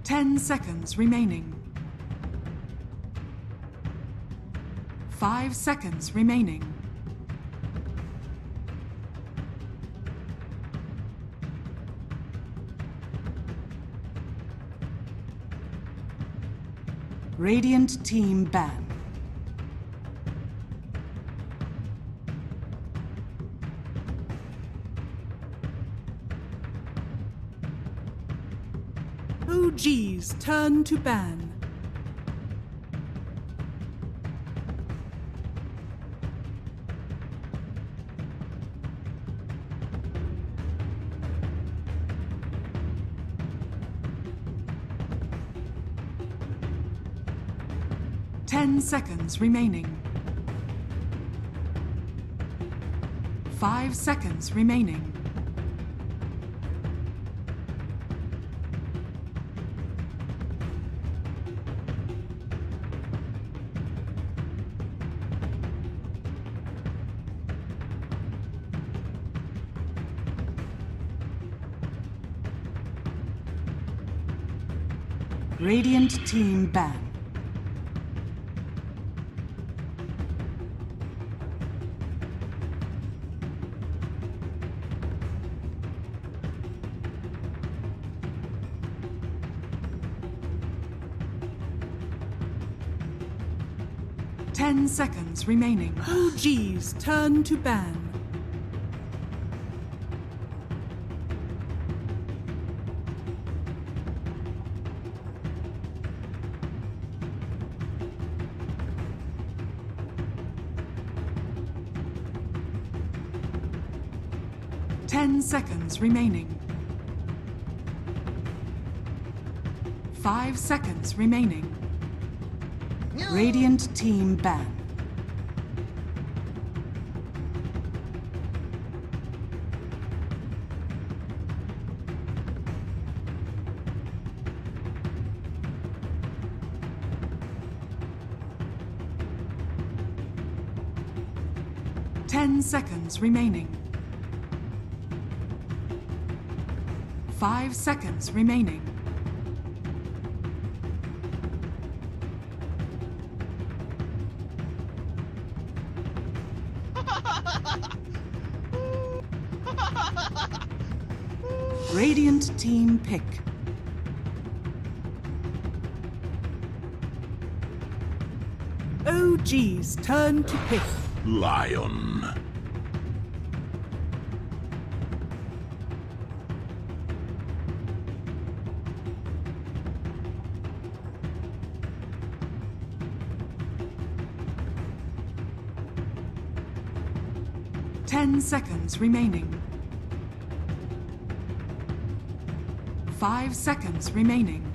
Ten seconds remaining. 5 seconds remaining. Radiant team ban. OG's turn to ban. Ten seconds remaining. 5 seconds remaining. Radiant team ban. Ten seconds remaining. OG's turn to ban. Ten seconds remaining. 5 seconds remaining. Radiant team ban. Ten seconds remaining. 5 seconds remaining. Radiant team pick. OG's turn to pick. Lion. Ten seconds remaining. 5 seconds remaining.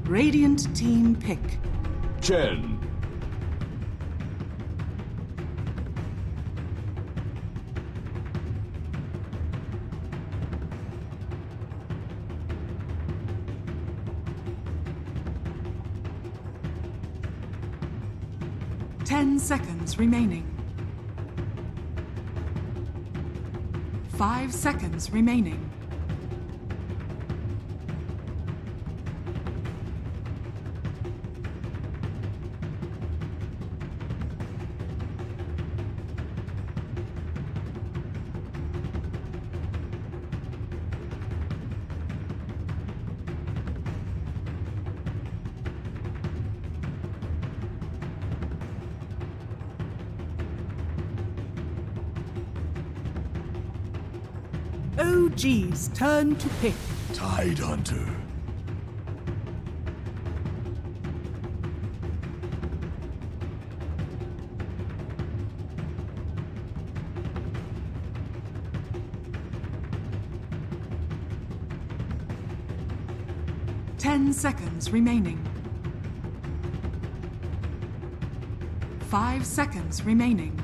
Radiant team pick. Chen. Ten seconds remaining. 5 seconds remaining. OG's turn to pick. Tide Hunter. Ten seconds remaining. 5 seconds remaining.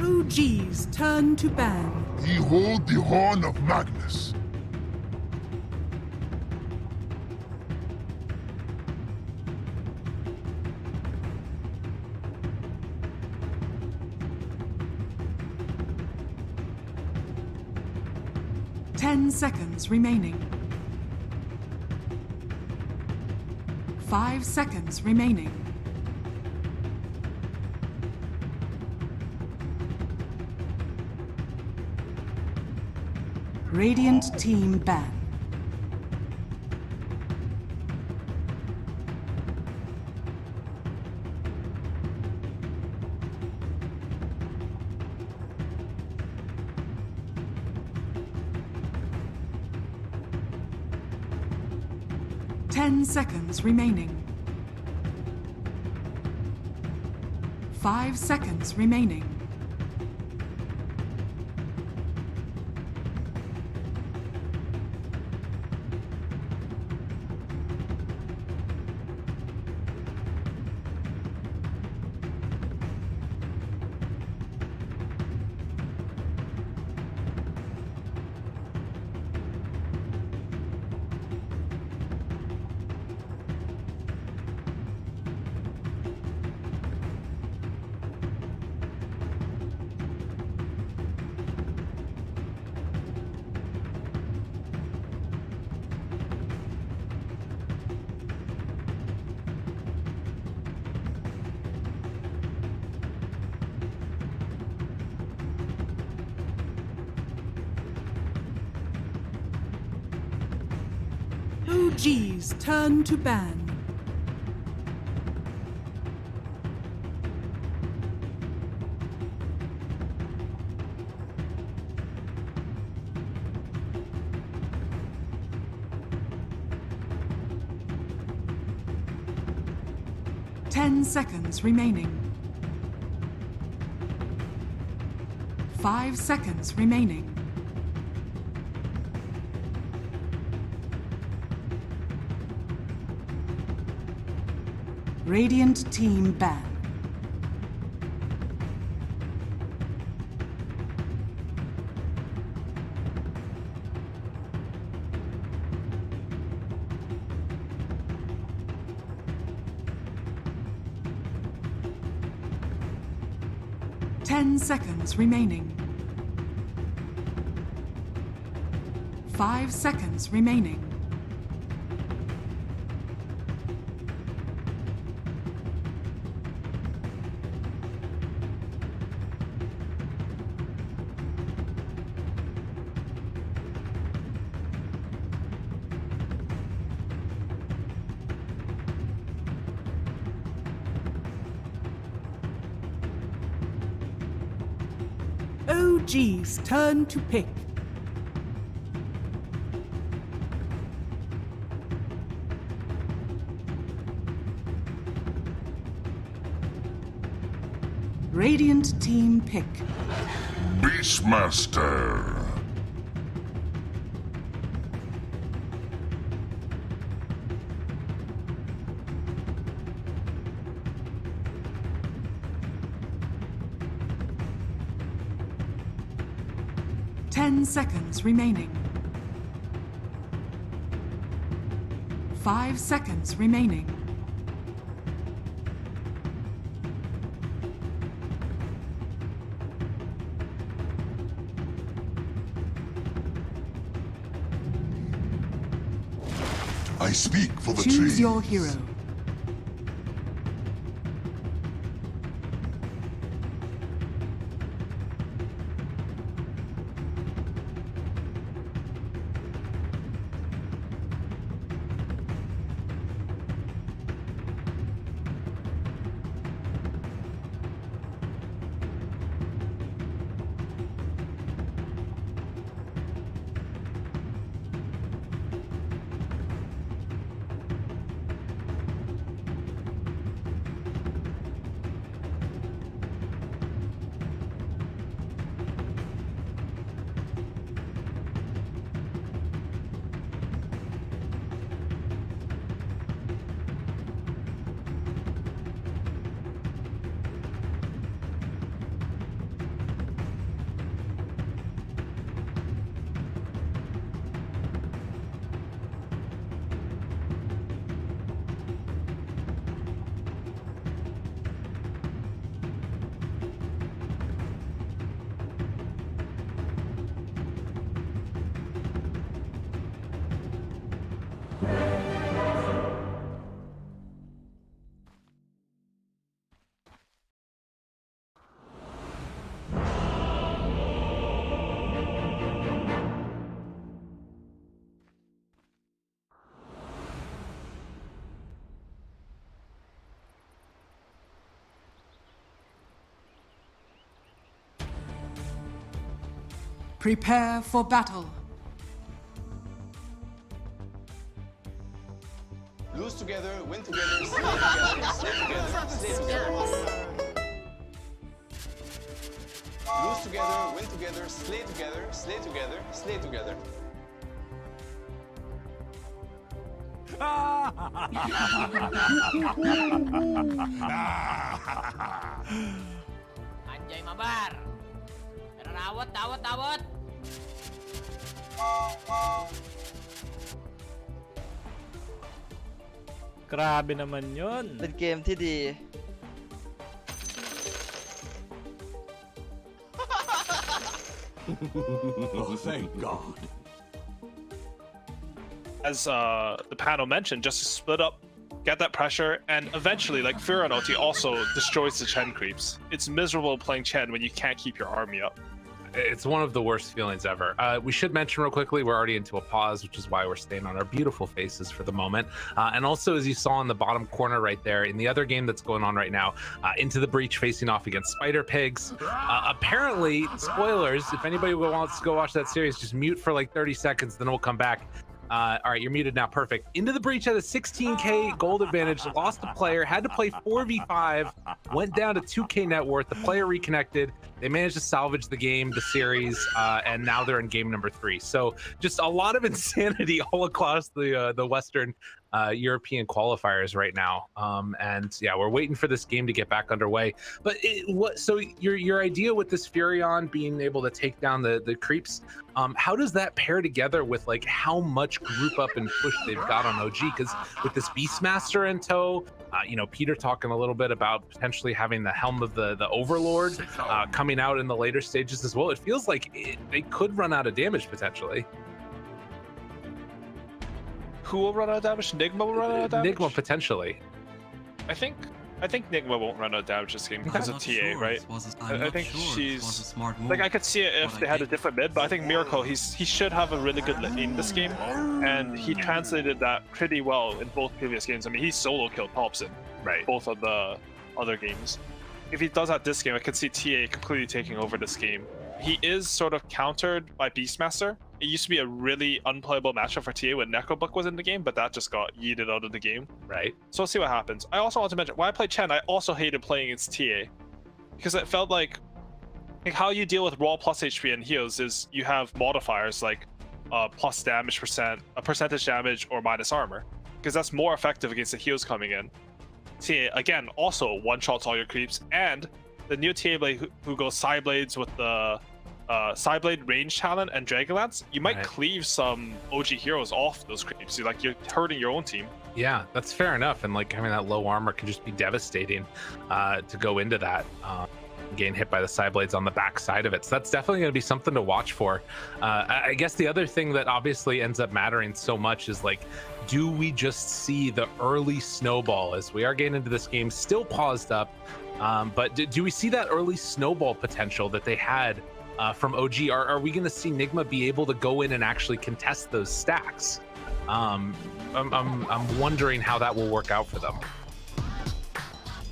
OG's turn to ban. Behold the horn of Magnus. Ten seconds remaining. 5 seconds remaining. Radiant team ban. Ten seconds remaining. 5 seconds remaining. OG's turn to ban. Ten seconds remaining. 5 seconds remaining. Radiant team ban. Seconds remaining. 5 seconds remaining. OG's turn to pick. Radiant team pick. Beastmaster. Seconds remaining. 5 seconds remaining. I speak for the trees. Choose your hero. Prepare for battle. Lose together, win together, slay together, slay together, slay together. Lose together, win together, slay together, slay together, slay together. Anjay mabar. Rawat, dawat, dawat. Grabe naman yun.เป็นเกมที่ดี Oh, thank God. As the panel mentioned, just split up, get that pressure, and eventually, like Fiora ulti also destroys the Chen creeps. It's miserable playing Chen when you can't keep your army up. it's one of the worst feelings ever. We should mention real quickly, we're already into a pause, which is why we're staying on our beautiful faces for the moment. And also, as you saw in the bottom corner right there, in the other game that's going on right now, Into the Breach facing off against Spider Pigs. Apparently, spoilers, if anybody wants to go watch that series, just mute for like 30 seconds, then we'll come back. All right, you're muted now. Perfect. Into the Breach had a 16K gold advantage, lost a player, had to play 4v5, went down to 2K net worth. The player reconnected. They managed to salvage the game, the series, and now they're in game number 3. So just a lot of insanity all across the Western European qualifiers right now. And yeah, we're waiting for this game to get back underway. But so your idea with this Furion being able to take down the creeps, how does that pair together with like how much group up and push they've got on OG? Because with this Beastmaster in tow, you know, Peter talking a little bit about potentially having the helm of the Overlord coming out in the later stages as well. It feels like they could run out of damage potentially. Who will run out of damage? Nigma will run out of damage? Nigma potentially. I think Nigma won't run out of damage this game because of TA, right? I think she's like, I could see it if they had a different mid, but I think Miracle, he should have a really good lane this game, and he translated that pretty well in both previous games. I mean, he solo killed Thompson, right? Both of the other games. If he does that this game, I could see TA completely taking over this game. He is sort of countered by Beastmaster. It used to be a really unplayable matchup for TA when Necrobook was in the game, but that just got yeeted out of the game. Right. So let's see what happens. I also want to mention, when I played Chen, I also hated playing against TA. Because it felt like how you deal with raw plus HP and heals is you have modifiers like plus damage percent, percentage damage, or minus armor. Because that's more effective against the heals coming in. TA, again, also one-shots all your creeps, and the new TA Blade who goes Side Blades with the Side Blade range talent and Dragonlance, you might cleave some OG heroes off those creeps. You're hurting your own team. Yeah, that's fair enough. And like having that low armor can just be devastating to go into that. Getting hit by the Side Blades on the back side of it. So that's definitely going to be something to watch for. I guess the other thing that obviously ends up mattering so much is like, do we just see the early snowball as we are getting into this game still paused up? But do we see that early snowball potential that they had from OG? Are we going to see Nigma be able to go in and actually contest those stacks? I'm wondering how that will work out for them.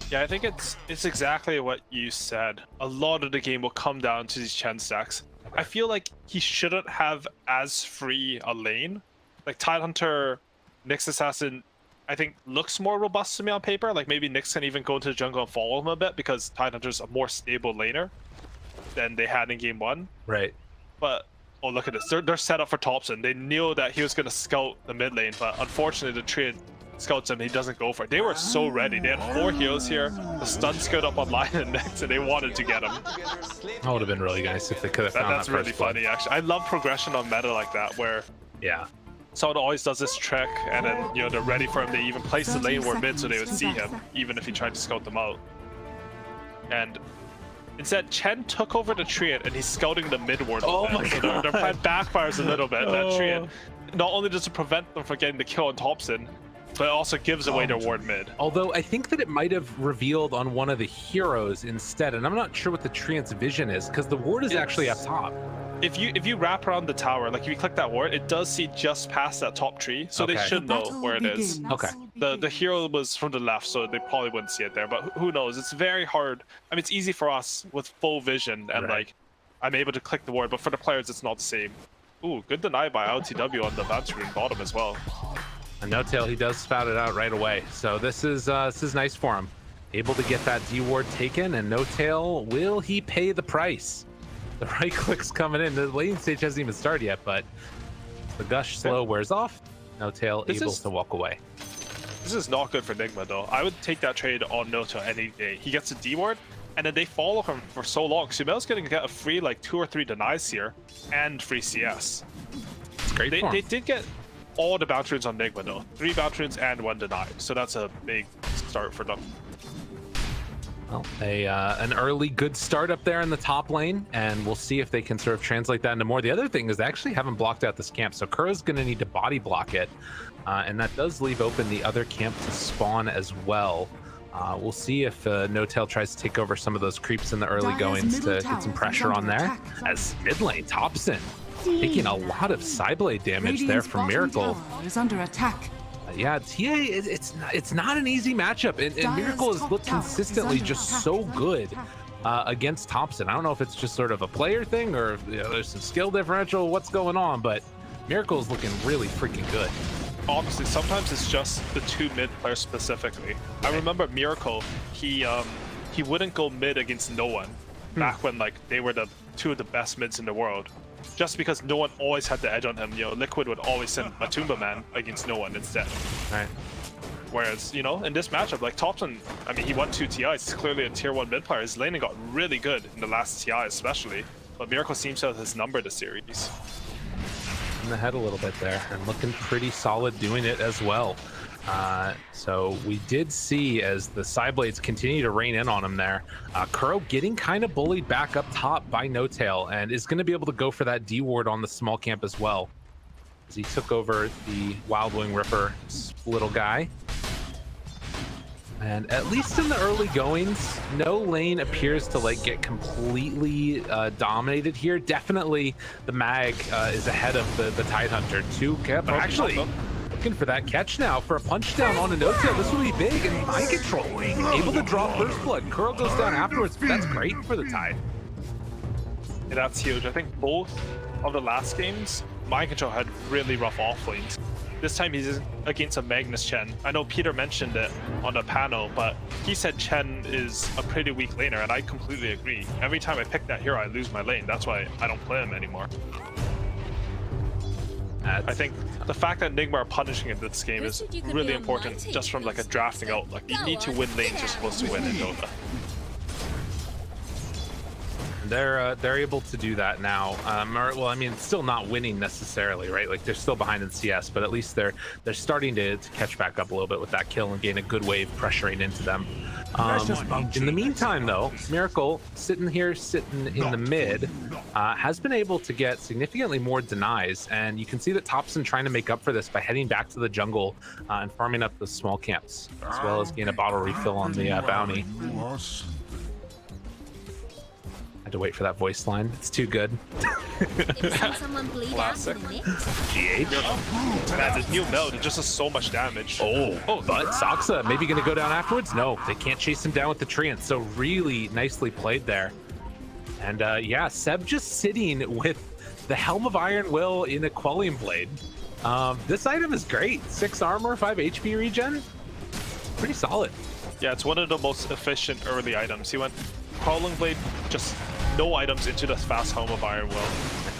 Yeah, I think it's exactly what you said. A lot of the game will come down to these Chen stacks. I feel like he shouldn't have as free a lane. Like Tidehunter, Nyx Assassin, I think looks more robust to me on paper. Like maybe Nyx can even go into the jungle and follow him a bit because Tidehunter's a more stable laner than they had in game 1. Right. But oh, look at this. They're set up for Thompson. They knew that he was going to scout the mid lane, but unfortunately the trade scouts him. He doesn't go for it. They were so ready. They had 4 heals here. The stun scout up on line and next, and they wanted to get him. That would have been really nice if they could have found That's that really first funny, actually. I love progression on meta like that, where someone always does this trick, and then they're ready for him. They even place the lane ward mid so they would see him, even if he tried to scout them out. And instead, Chen took over the Treant, and he's scouting the mid ward. Oh my god! Their plan backfires a little bit. That Treant, not only does it prevent them from getting the kill on Thompson, but it also gives away their ward mid. Although I think that it might have revealed on one of the heroes instead, and I'm not sure what the Treant's vision is because the ward is actually up top. If you wrap around the tower, like if you click that ward, it does see just past that top tree, so they should know where it is. Okay. The hero was from the left, so they probably wouldn't see it there. But who knows? It's very hard. I mean, it's easy for us with full vision and like I'm able to click the ward, but for the players, it's not the same. Ooh, good deny by LTW on the Vance Rune bottom as well. And No Tail, he does spout it out right away. So this is nice for him. Able to get that D ward taken, and No Tail, will he pay the price? The right click's coming in. The lane stage hasn't even started yet, but the gush slow wears off. No Tail able to walk away. This is not good for Nigma though. I would take that trade on No Tail any day. He gets a D ward, and then they follow him for so long. Sumel's going to get a free like 2 or 3 denies here, and free CS. It's great. They did get all the bounce runes on Nigma though. 3 bounce runes and 1 denied, so that's a big start for them. Well, an early good start up there in the top lane, and we'll see if they can sort of translate that into more. The other thing is they actually haven't blocked out this camp, so Kura's going to need to body block it, and that does leave open the other camp to spawn as well. We'll see if No-Tail tries to take over some of those creeps in the early goings to get some pressure on there. As mid lane, Thompson taking a lot of Psyblade damage there from Miracle. Is under attack. Yeah, TA, it's not an easy matchup, and Miracle has looked consistently just so good against Thompson. I don't know if it's just sort of a player thing or if, there's some skill differential, what's going on, but Miracle is looking really freaking good. Honestly, sometimes it's just the two mid players specifically. I remember Miracle, he wouldn't go mid against no one back when like they were the two of the best mids in the world. Just because no one always had the edge on him, Liquid would always send Matumba Man against no one instead. Right. Whereas, in this matchup, like Thompson, I mean, he won 2 TIs. He's clearly a tier 1 mid player. His laning got really good in the last TI especially. But Miracle seems to have his number the series. In the head a little bit there, and looking pretty solid doing it as well. So we did see as the Psyblades continue to rain in on him there, Kuro getting kind of bullied back up top by No-Tail, and is going to be able to go for that D ward on the small camp as well, as he took over the Wild Wing Ripper little guy. And at least in the early goings, no lane appears to like get completely dominated here. Definitely the Mag is ahead of the Tidehunter too, but actually looking for that catch now for a punch down on a No-Tail. This will be big, and mind control able to draw first blood. Kuro goes down afterwards, but that's great for the Tide. Yeah, that's huge. I think both of the last games, mind control had really rough off lanes. This time he's against a Magnus Chen. I know Peter mentioned it on the panel, but he said Chen is a pretty weak laner, and I completely agree. Every time I pick that hero, I lose my lane. That's why I don't play him anymore. I think the fact that Nigma are punishing in this game is really important, just from like a drafting out. Like, you need to win lanes you're supposed to win in Dota. They're able to do that now. Well, I mean, it's still not winning necessarily, right? Like, they're still behind in CS, but at least they're starting to catch back up a little bit with that kill and gain a good wave pressuring into them. In the meantime, though, Miracle sitting in the mid has been able to get significantly more denies, and you can see that Thompson trying to make up for this by heading back to the jungle and farming up the small camps, as well as gain a bottle refill on the bounty. Had to wait for that voice line. It's too good. Classic. GH. Man, this new build, it just does so much damage. Oh, but Saksa maybe going to go down afterwards? No, they can't chase him down with the treant. So really nicely played there. And yeah, Seb just sitting with the Helm of Iron Will in a Quelling Blade. This item is great. 6 armor, 5 HP regen. Pretty solid. Yeah, it's one of the most efficient early items. He went Quelling Blade, just no items into the fast Helm of Iron Will.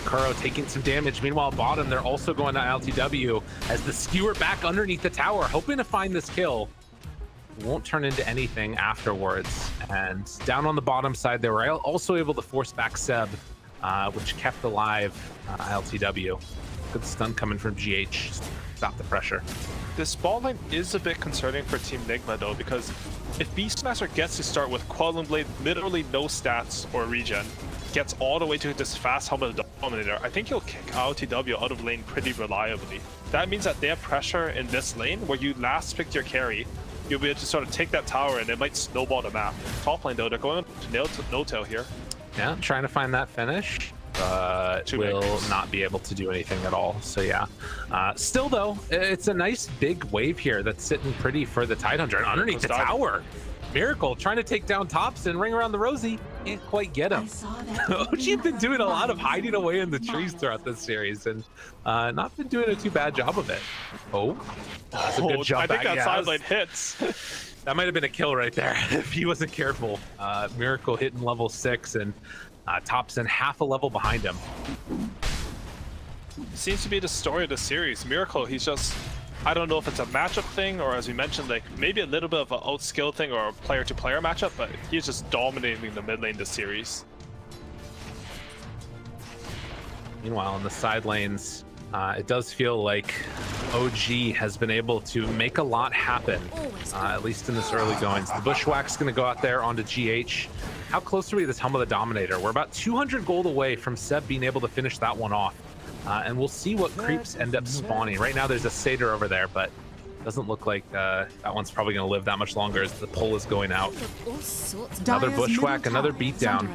Kuro taking some damage. Meanwhile, bottom, they're also going to LTW as the skewer back underneath the tower, hoping to find this kill. Won't turn into anything afterwards. And down on the bottom side, they were also able to force back Seb, which kept alive LTW. Good stun coming from GH. Stop the pressure. This bot lane is a bit concerning for Team Nigma though, because if Beastmaster gets to start with Quelling Blade, literally no stats or regen, gets all the way to this fast Helmet Dominator, I think he'll kick LTW out of lane pretty reliably. That means that they have pressure in this lane where you last picked your carry, you'll be able to sort of take that tower and it might snowball the map. Top lane though, they're going to No-Tail here. Yeah, trying to find that finish. Will not be able to do anything at all. So yeah, still though, it's a nice big wave here that's sitting pretty for the Tidehunter. And underneath the tower, Miracle trying to take down Thompson, ring around the rosy, can't quite get him. OG's been doing a lot of hiding away in the trees throughout this series, and not been doing a too bad job of it. That's a good jump. I think that sideline hits. That might have been a kill right there if he wasn't careful. Miracle hitting level 6 and Thompson half a level behind him. Seems to be the story of the series. Miracle, he's just, I don't know if it's a matchup thing or, as we mentioned, like maybe a little bit of an outskill thing or a player-to-player matchup, but he's just dominating the mid lane this series. Meanwhile, in the side lanes, it does feel like OG has been able to make a lot happen, at least in this early goings. The Bushwhack's going to go out there onto GH. How close are we to this Helm of the Dominator? We're about 200 gold away from Seb being able to finish that one off. And we'll see what creeps end up spawning. Right now there's a Satyr over there, but Doesn't look like that one's probably going to live that much longer as the pull is going out. Another bushwhack, another beatdown.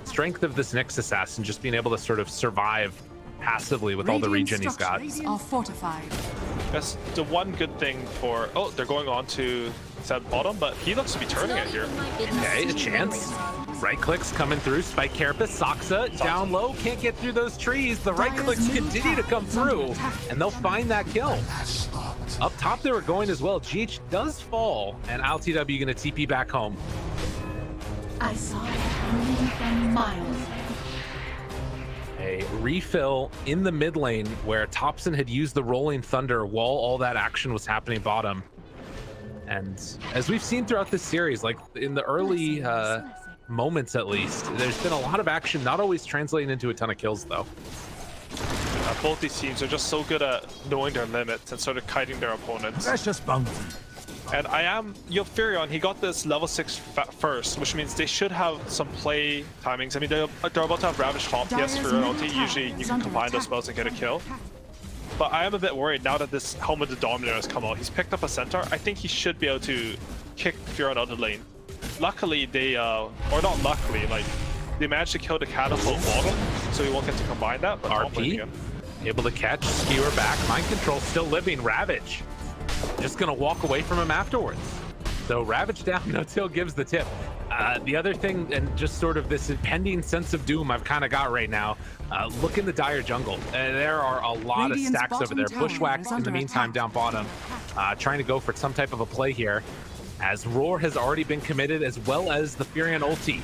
Strength of this Nyx assassin, just being able to sort of survive passively with all the regen he's got. Are fortified. That's the one good thing for... Oh, they're going on to Seb bottom, but he looks to be turning it here. Okay, a chance. Right clicks coming through. Spike Carapace, Saksa down low, can't get through those trees. The right clicks continue to come through, and they'll find that kill. Up top they were going as well. GH does fall, and LTW gonna TP back home. I saw it coming from miles. A refill in the mid lane where Thompson had used the Rolling Thunder while all that action was happening bottom. And as we've seen throughout this series, like in the early moments at least, there's been a lot of action, not always translating into a ton of kills though. Both these teams are just so good at knowing their limits and sort of kiting their opponents. Precious bounty. And Furion, he got this level 6 first, which means they should have some play timings. I mean, they're about to have Ravage top, yes, Furion ulti. Usually you can combine those spells and get a kill. But I am a bit worried now that this Helmet the Dominator has come out. He's picked up a centaur. I think he should be able to kick Furion out of the lane. Luckily, they, or not luckily, like, they managed to kill the catapult bottom, so he won't get to combine that. But RP, able to catch, skewer back, mind control still living, Ravage. Just gonna walk away from him afterwards. So Ravage down, No-Till gives the tip. The other thing, and just sort of this impending sense of doom I've kind of got right now, look in the dire jungle. There are a lot of stacks over there. Bushwhack in the meantime down bottom, trying to go for some type of a play here, as Roar has already been committed, as well as the Furion ulti.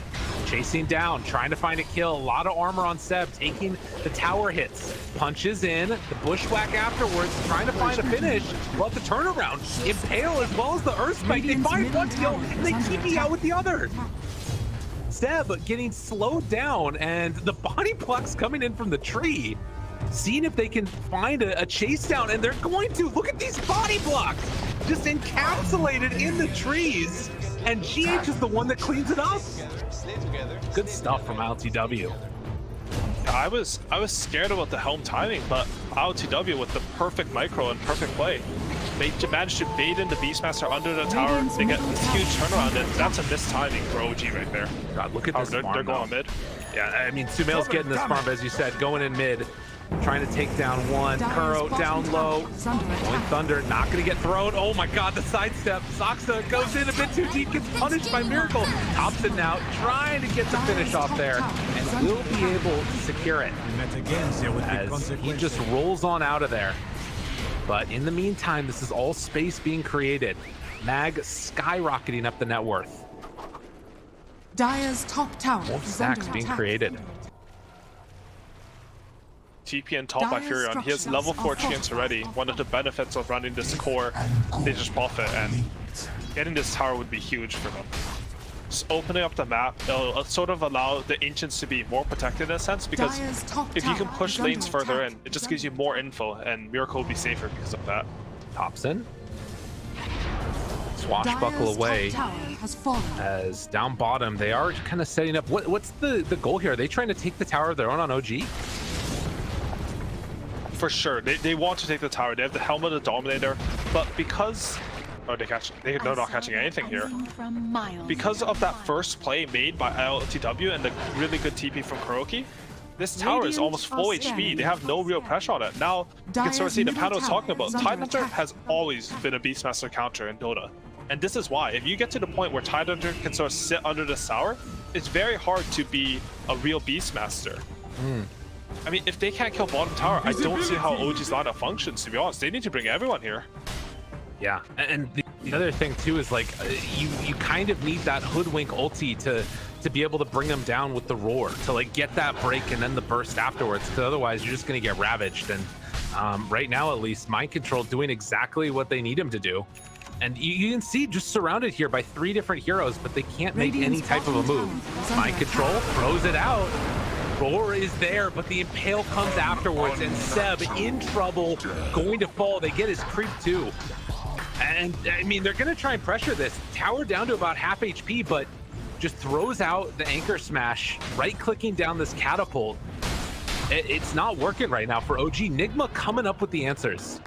Chasing down, trying to find a kill. A lot of armor on Seb, taking the tower hits. Punches in, the bushwhack afterwards, trying to find a finish. But the turnaround, Impale as well as the Earthspike. They find one kill, and they TP out with the other. Seb getting slowed down, and the body blocks coming in from the tree. Seeing if they can find a chase down, and they're going to. Look at these body blocks, just encapsulated in the trees. And GH is the one that cleans it up. Good stuff from LTW. I was scared about the Helm timing, but LTW with the perfect micro and perfect play. They managed to bait in the Beastmaster under the tower. They get this huge turnaround, and that's a missed timing for OG right there. God, look at this farm, they're going mid. Yeah, I mean, Sumail's getting this farm, as you said, going in mid. Trying to take down one. Kuro down low. Rolling Thunder, not going to get thrown. Oh my god, the sidestep. Saksa goes in a bit too deep, gets punished by Miracle. Thompson now trying to get the finish off there, and will be able to secure it as he just rolls on out of there. But in the meantime, this is all space being created. Mag skyrocketing up the net worth. Dire's top tower More stacks being created. TP and top by Furion. He has level 4 chance already. One of the benefits of running this core, they just profit, and getting this tower would be huge for them. Just opening up the map, it'll sort of allow the Ancients to be more protected in a sense, because if you can push lanes further in, it just gives you more info, and Miracle will be safer because of that. Thompson. Swashbuckle away as down bottom they are kind of setting up. What's the goal here? Are they trying to take the tower of their own on OG? For sure, they want to take the tower. They have the Helmet of the Dominator, but because they're not catching anything here. Because of that first play made by LTW and the really good TP from Kuroki, this tower is almost full HP. They have no real pressure on it. Now you can sort of see the panel was talking about. Tidehunter has always been a Beastmaster counter in Dota, and this is why. If you get to the point where Tidehunter can sort of sit under the tower, it's very hard to be a real Beastmaster. I mean, if they can't kill bottom tower, I don't see how OG's lineup functions, to be honest. They need to bring everyone here. Yeah, and the other thing too is like you kind of need that hoodwink ulti to be able to bring them down with the roar, to like get that break and then the burst afterwards, because otherwise you're just going to get ravaged. And right now at least, Mind Control doing exactly what they need him to do. And you can see just surrounded here by 3 different heroes, but they can't make any type of a move. Mind Control throws it out. Roar is there, but the Impale comes afterwards, and Seb in trouble, going to fall. They get his creep too. And I mean, they're gonna try and pressure this. Tower down to about half HP, but just throws out the anchor smash, right-clicking down this catapult. It's not working right now for OG. Nigma coming up with the answers.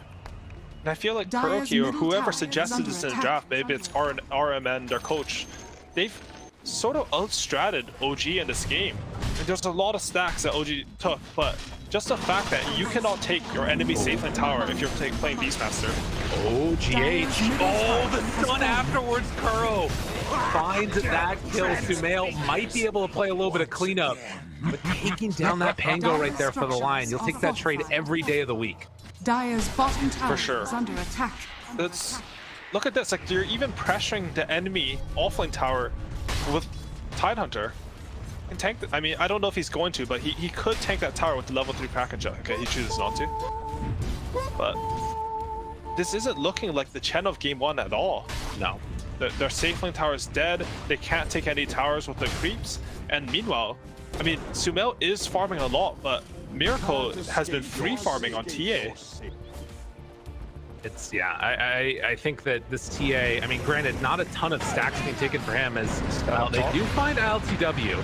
And I feel like Dire's Kuroki or middle whoever tower is suggested under this in the attack. draft, maybe it's RMN, their coach, they've sort of outstratted OG in this game. And there's a lot of stacks that OG took, but just the fact that you cannot take your enemy safe lane tower if you're playing Beastmaster. Oh, GH. Oh, the stun afterwards, Kuro finds that kill. Sumail might be able to play a little bit of cleanup, but taking down that Pango right there for the line, you'll take that trade every day of the week. Dire's bottom tower For sure. is under attack. Look at this, like you're even pressuring the enemy offlane tower with Tidehunter. Can tank I mean, I don't know if he's going to, but he could tank that tower with the level 3 package. Okay, he chooses not to. But this isn't looking like the Chen of game 1 at all. No. Their safe lane tower is dead. They can't take any towers with the creeps. And meanwhile, I mean, Sumail is farming a lot, but Miracle has been free farming on TA. It's, yeah, I think that this TA, I mean, granted, not a ton of stacks being taken for him as they do find LTW.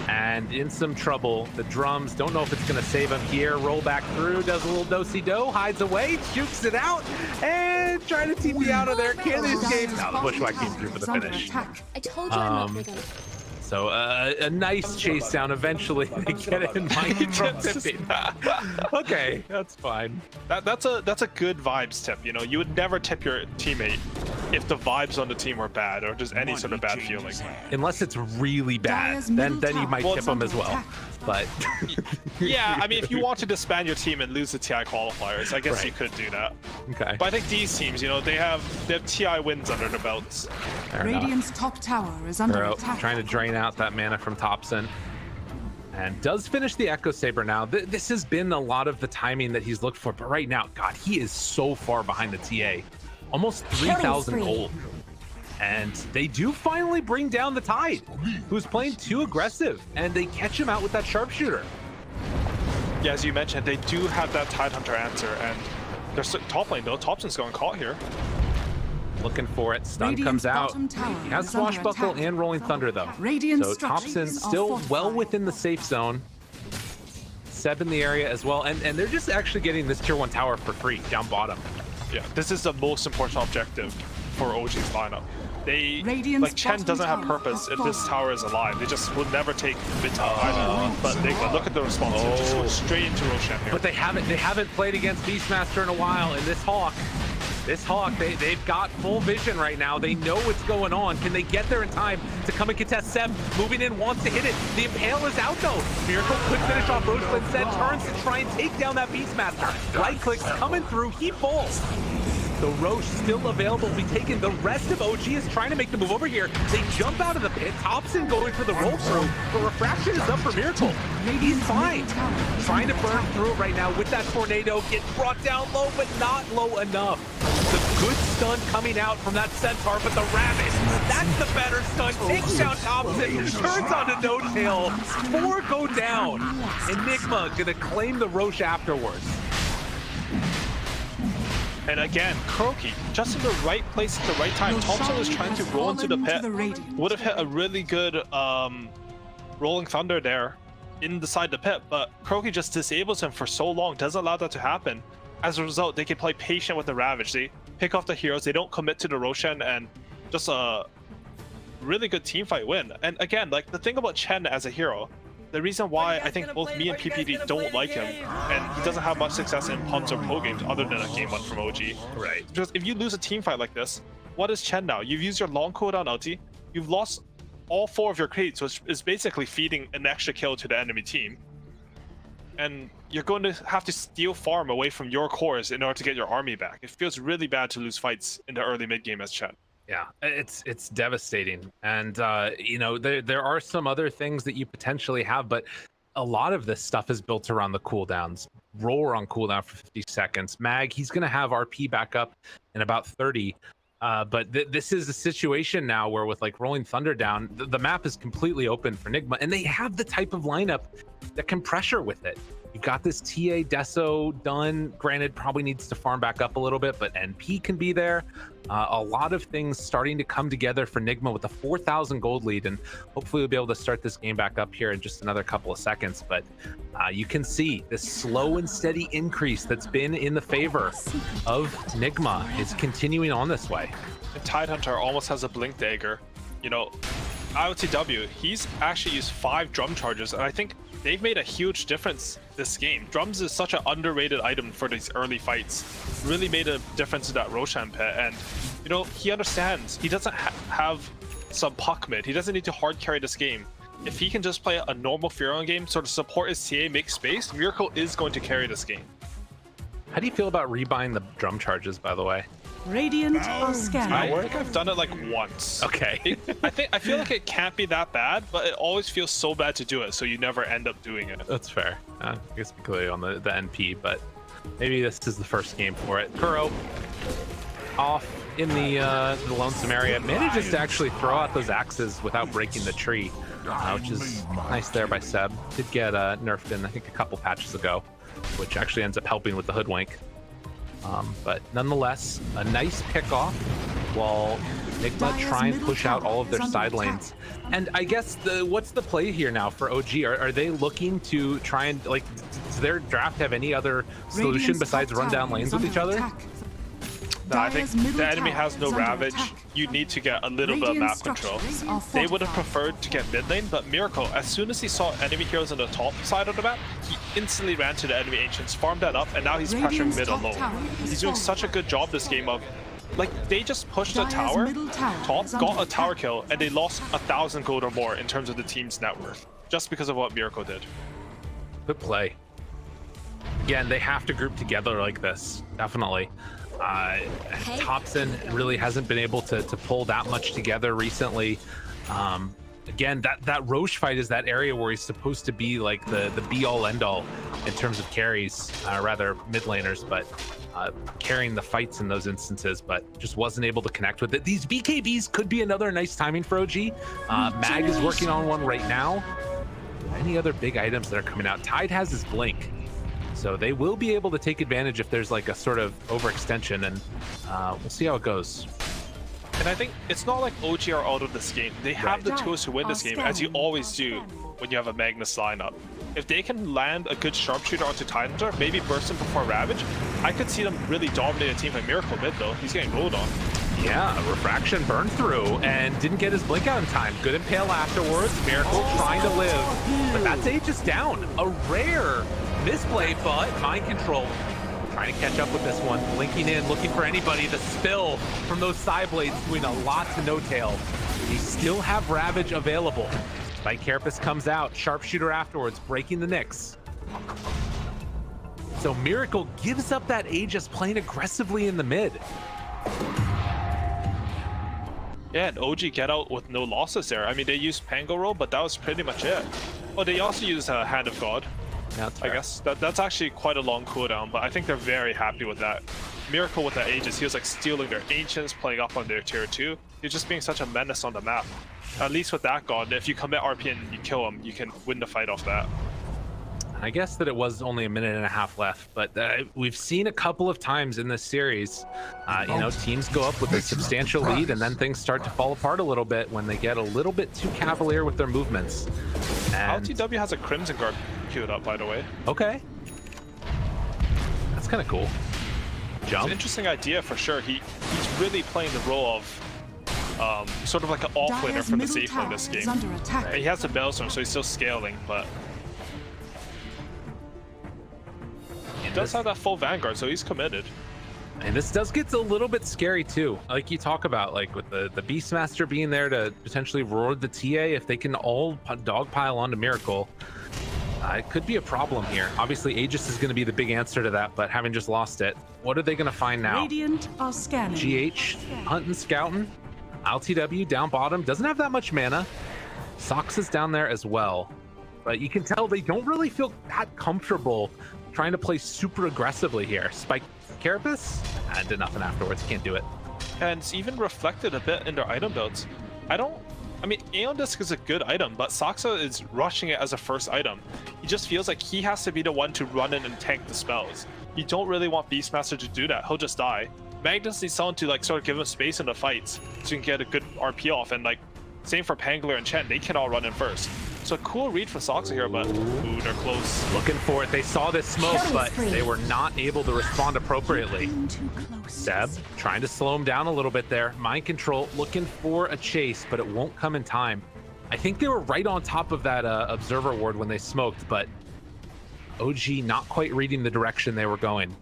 And in some trouble, the drums, don't know if it's going to save him here. Roll back through, does a little do-si-do, hides away, jukes it out, and trying to TP out of there. Can they escape? Now the Bushwhack came through for the finish. I told you I'm not big on it. So a nice chase down. Eventually they get it in mind from tipping. Okay, that's fine. That's a good vibes tip. You know, you would never tip your teammate if the vibes on the team were bad or just any sort of bad feeling. Unless it's really bad, then you might tip them as well. But yeah, I mean, if you want to disband your team and lose the TI qualifiers, I guess you could do that. Okay. But I think these teams, you know, they have TI wins under their belts. Radiant's top tower is under attack. Trying to drain out that mana from Thompson. And does finish the Echo Saber now. This has been a lot of the timing that he's looked for, but right now, God, he is so far behind the TA. Almost 3,000 gold. And they do finally bring down the Tide, who's playing too aggressive, and they catch him out with that sharpshooter. Yeah, as you mentioned, they do have that Tidehunter answer, and they're top lane though. Thompson's going caught here. Looking for it. Stun comes out. He has Swashbuckle and Rolling Thunder though. So Thompson still well within the safe zone. Seb in the area as well, and they're just actually getting this tier 1 tower for free down bottom. Yeah, this is the most important objective for OG's lineup. Like Chen doesn't have purpose if this tower is alive. They just would never take mid tower either. But Nigma, look at the response. Just go straight into Roshan here. But they haven't played against Beastmaster in a while, and this Hawk, they've got full vision right now. They know what's going on. Can they get there in time to come and contest? Seb moving in, wants to hit it. The Impale is out though. Miracle could finish off Roche, but instead turns to try and take down that Beastmaster. Right clicks coming through, he falls. The Roche still available to be taken. The rest of OG is trying to make the move over here. They jump out of the pit. Thompson going for the roll through, but Refraction is up for Miracle. He's fine. Trying to burn through it right now with that tornado. Get brought down low, but not low enough. The good stun coming out from that Centaur, but the Rabbit, that's the better stun. Takes down Thompson, turns on to No Tail. 4 go down. Enigma gonna claim the Roche afterwards. And again, Kuroki, just in the right place at the right time. Thompson was trying to roll into the pit. Would have hit a really good Rolling Thunder there inside the pit, but Kuroki just disables him for so long, doesn't allow that to happen. As a result, they can play patient with the Ravage. They pick off the heroes, they don't commit to the Roshan, and just a really good teamfight win. And again, like the thing about Chen as a hero, the reason why I think both me and PPD don't like him, and he doesn't have much success in punts or pro games other than a game 1 from OG. Right. Because if you lose a team fight like this, what is Chen now? You've used your long cooldown ulti, you've lost all 4 of your creates, which is basically feeding an extra kill to the enemy team. And you're going to have to steal farm away from your cores in order to get your army back. It feels really bad to lose fights in the early mid game as Chen. Yeah, it's devastating. And you know, there are some other things that you potentially have, but a lot of this stuff is built around the cooldowns. Roar on cooldown for 50 seconds. Mag, he's gonna have RP back up in about 30. But this is a situation now where with like Rolling Thunder down, the map is completely open for Nigma, and they have the type of lineup that can pressure with it. You've got this TA Deso done. Granted, probably needs to farm back up a little bit, but NP can be there. A lot of things starting to come together for Nigma with a 4,000 gold lead, and hopefully we'll be able to start this game back up here in just another couple of seconds. But you can see this slow and steady increase that's been in the favor of Nigma is continuing on this way. And Tidehunter almost has a blink dagger. You know, IoTW, he's actually used 5 drum charges, and I think they've made a huge difference this game. Drums is such an underrated item for these early fights. Really made a difference in that Roshan pit, and you know, he understands. He doesn't have some puck mid. He doesn't need to hard carry this game. If he can just play a normal Furion game, sort of support his TA, make space, Miracle is going to carry this game. How do you feel about rebuying the drum charges, by the way? Radiant are scanning. I think I've done it like once. Okay. I feel like it can't be that bad, but it always feels so bad to do it, so you never end up doing it. That's fair. I guess clearly on the NP, but maybe this is the first game for it. Kuro off in the lonesome area, manages to actually throw out those axes without breaking the tree, which is nice there by Seb. Did get nerfed in, I think, a couple patches ago, which actually ends up helping with the hoodwink. But nonetheless, a nice pickoff while Nigma try and push out all of their side lanes. And I guess what's the play here now for OG? Are they looking to try and, like, does their draft have any other solution besides run down lanes with each other? No, I think the enemy has no Ravage. You need to get a little bit of map control. They would have preferred to get mid lane, but Miracle, as soon as he saw enemy heroes on the top side of the map, he instantly ran to the enemy Ancients, farmed that up, and now he's pressuring mid alone. He's doing such a good job this game of, like, they just pushed the tower top, got a tower kill, and they lost 1,000 gold or more in terms of the team's net worth, just because of what Miracle did. Good play. Again, they have to group together like this, definitely. Thompson really hasn't been able to pull that much together recently. Again, that Roche fight is that area where he's supposed to be like the be-all end-all in terms of carries, rather mid laners, but carrying the fights in those instances, but just wasn't able to connect with it. These BKBs could be another nice timing for OG. Mag is working on one right now. Any other big items that are coming out? Tide has his blink, so they will be able to take advantage if there's like a sort of overextension, and we'll see how it goes. And I think it's not like OG are out of this game. They have the tools to win this game, as you always do when you have a Magnus lineup. If they can land a good sharpshooter onto Tidehunter, maybe burst him before Ravage, I could see them really dominate a team like Miracle mid though. He's getting rolled on. Yeah, a refraction burned through and didn't get his blink out in time. Good impale afterwards. Miracle trying to live, but that's Aegis down. A rare misplay, but mind control. Trying to catch up with this one, blinking in, looking for anybody. The spill from those side blades doing a lot to no tail. They still have Ravage available. Spike Carapace comes out, sharpshooter afterwards, breaking the Nyx. So Miracle gives up that Aegis, playing aggressively in the mid. Yeah, and OG get out with no losses there. I mean, they used Pango roll, but that was pretty much it. Oh, they also used Hand of God. Yeah, I guess that's actually quite a long cooldown, but I think they're very happy with that. Miracle with that Aegis, he was like stealing their Ancients, playing up on their tier 2. He's just being such a menace on the map. At least with that God, if you commit RP and you kill him, you can win the fight off that. I guess that it was only a minute and a half left, but we've seen a couple of times in this series, you know, teams go up with a substantial lead and then things start to fall apart a little bit when they get a little bit too cavalier with their movements. And LTW has a Crimson Guard queued up, by the way. Okay. That's kind of cool. Jump. It's an interesting idea for sure. He's really playing the role of sort of like an off-laner for the safe lane this game. And he has the Maelstrom, so he's still scaling, but he does have that full Vanguard, so he's committed. And this does get a little bit scary too. Like you talk about, like with the Beastmaster being there to potentially roar the TA, if they can all dogpile onto Miracle, it could be a problem here. Obviously, Aegis is going to be the big answer to that, but having just lost it, what are they going to find now? Radiant are scanning. GH, hunting, scouting. LTW down bottom, doesn't have that much mana. Sox is down there as well. But you can tell they don't really feel that comfortable trying to play super aggressively here. Spike Carapace, did nothing afterwards, can't do it. And it's even reflected a bit in their item builds. I don't I mean, Aeon Disc is a good item, but Saksa is rushing it as a first item. He just feels like he has to be the one to run in and tank the spells. You don't really want Beastmaster to do that. He'll just die. Magnus needs someone to like sort of give him space in the fights so you can get a good RP off, and like same for Pangler and Chen, they can all run in first. So a cool read for Saksa here, but ooh, they're close. Looking for it. They saw this smoke, but they were not able to respond appropriately. Seb trying to slow him down a little bit there. Mind control, looking for a chase, but it won't come in time. I think they were right on top of that observer ward when they smoked, but OG not quite reading the direction they were going.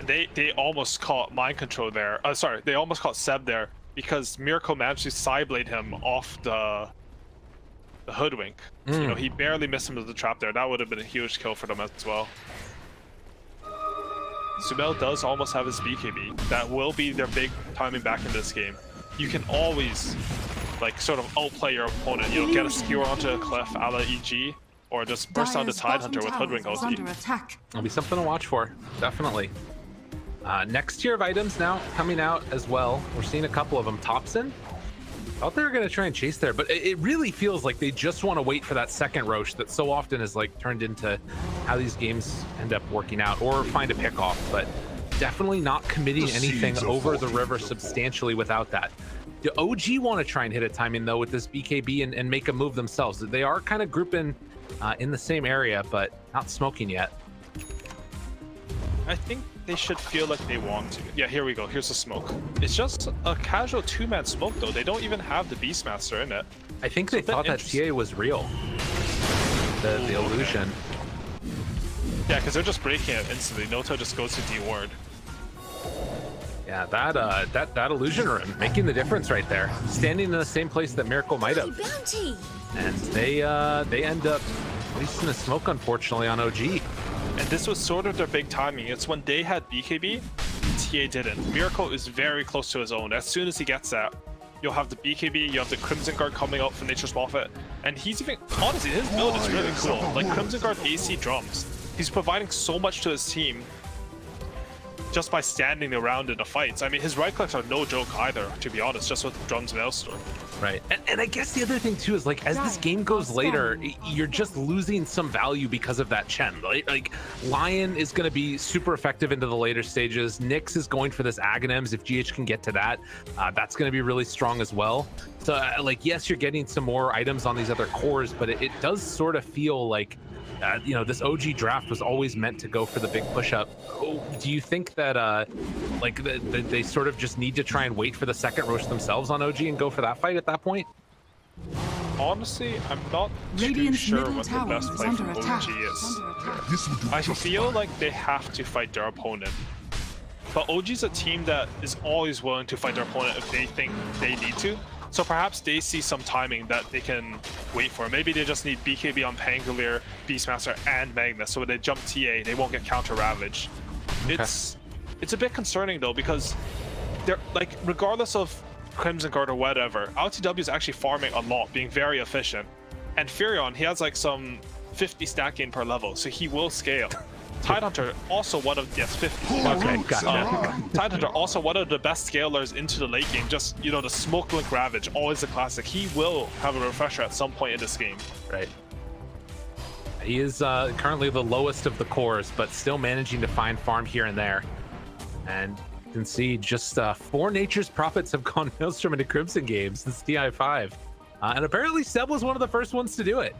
They almost caught mind control there. Sorry, they almost caught Seb there because Miracle managed to sideblade him off the hoodwink. You know, he barely missed him with the trap there. That would have been a huge kill for them as well. Sumail does almost have his BKB. That will be their big timing back in this game. You can always like sort of outplay your opponent. You know, get a skewer onto a cliff a la EG, or just burst down the Tidehunter with hoodwink ulti. It'll be something to watch for, definitely. Next tier of items now coming out as well. We're seeing a couple of them. Thompson, thought they were going to try and chase there, but it really feels like they just want to wait for that second Roche that so often is like turned into how these games end up working out, or find a pick off, but definitely not committing anything over the river substantially without that. Do OG want to try and hit a timing though with this BKB and make a move themselves? They are kind of grouping in the same area, but not smoking yet. I think they should feel like they want to. Yeah, here we go. Here's the smoke. It's just a casual two-man smoke though. They don't even have the Beastmaster in it. I think they thought that TA was real. The illusion. Yeah, because they're just breaking it instantly. Noto just goes to D-ward. Yeah, that illusion room making the difference right there. Standing in the same place that Miracle might have. And they end up wasting a smoke, unfortunately, on OG. And this was sort of their big timing. It's when they had BKB, TA didn't. Miracle is very close to his own. As soon as he gets that, you'll have the BKB, you have the Crimson Guard coming out from Nature's Prophet, and he's even, honestly, his build is really cool. Like Crimson Guard AC drums. He's providing so much to his team just by standing around in the fights. I mean, his right clicks are no joke either, to be honest, just with Drum's Maelstrom. Right. And I guess the other thing too is like, as this game goes later, you're just losing some value because of that Chen. Like Lion is going to be super effective into the later stages. Nyx is going for this Aghanims. If GH can get to that, that's going to be really strong as well. So like, yes, you're getting some more items on these other cores, but it does sort of feel like, you know, this OG draft was always meant to go for the big push-up. Do you think that like they sort of just need to try and wait for the second Roche themselves on OG and go for that fight at that point? Honestly, I'm not too sure what the best play for OG is. I feel like they have to fight their opponent. But OG's a team that is always willing to fight their opponent if they think they need to. So perhaps they see some timing that they can wait for. Maybe they just need BKB on Pangolier, Beastmaster, and Magnus. So when they jump TA, they won't get counter ravaged. Okay. It's a bit concerning though, because they're like, regardless of Crimson Guard or whatever, LTW is actually farming a lot, being very efficient. And Furion, he has like some 50 stack gain per level, so he will scale. Tidehunter also one of 50. Okay, Tidehunter also one of the best scalers into the late game. Just, you know, the Smoke Link Ravage, always a classic. He will have a refresher at some point in this game. Right. He is currently the lowest of the cores, but still managing to find farm here and there. And you can see just 4 Nature's Prophets have gone Maelstrom into Crimson games since TI5. And apparently Seb was one of the first ones to do it.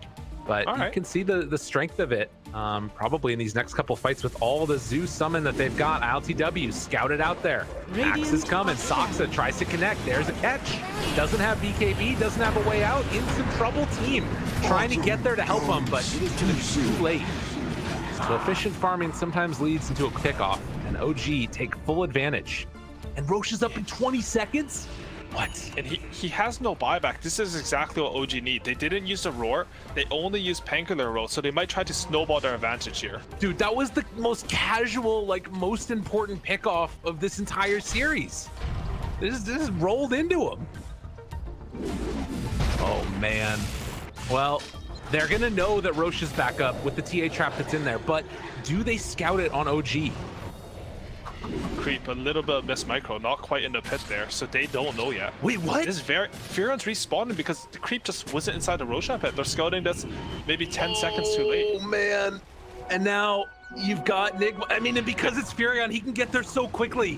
But you can see the strength of it probably in these next couple fights with all the Zeus summon that they've got. LTW scouted out there. Axe is coming. Saksa tries to connect. There's a catch. Doesn't have BKB, doesn't have a way out. In some trouble, team trying to get there to help him, but it's going to be too late. So efficient farming sometimes leads into a pickoff, and OG take full advantage. And Roche is up in 20 seconds? What? And he has no buyback. This is exactly what OG need. They didn't use the roar. They only used Pangolier roll, so they might try to snowball their advantage here. Dude, that was the most casual, like, most important pickoff of this entire series. This is rolled into him. Oh, man. Well, they're going to know that Roche is back up with the TA trap that's in there, but do they scout it on OG? creep, a little bit of miss micro, not quite in the pit there, so they don't know yet. Wait, what? This Furion's respawning because the creep just wasn't inside the Roshan pit. They're scouting this maybe 10 seconds too late. Oh man, and now you've got Nigma. I mean, and because it's Furion, he can get there so quickly.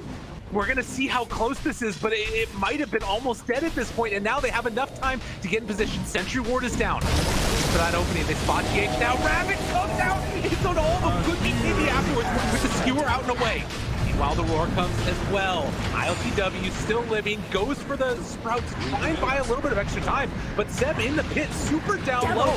We're gonna see how close this is, but it might have been almost dead at this point, and now they have enough time to get in position. Sentry Ward is down. For that opening, they spot GH now. Ravage comes out. It's on all the good BKB afterwards with the skewer out and away. Meanwhile, the roar comes as well. ILTW still living, goes for the Sprout to try and buy a little bit of extra time, but Zeb in the pit, super down low.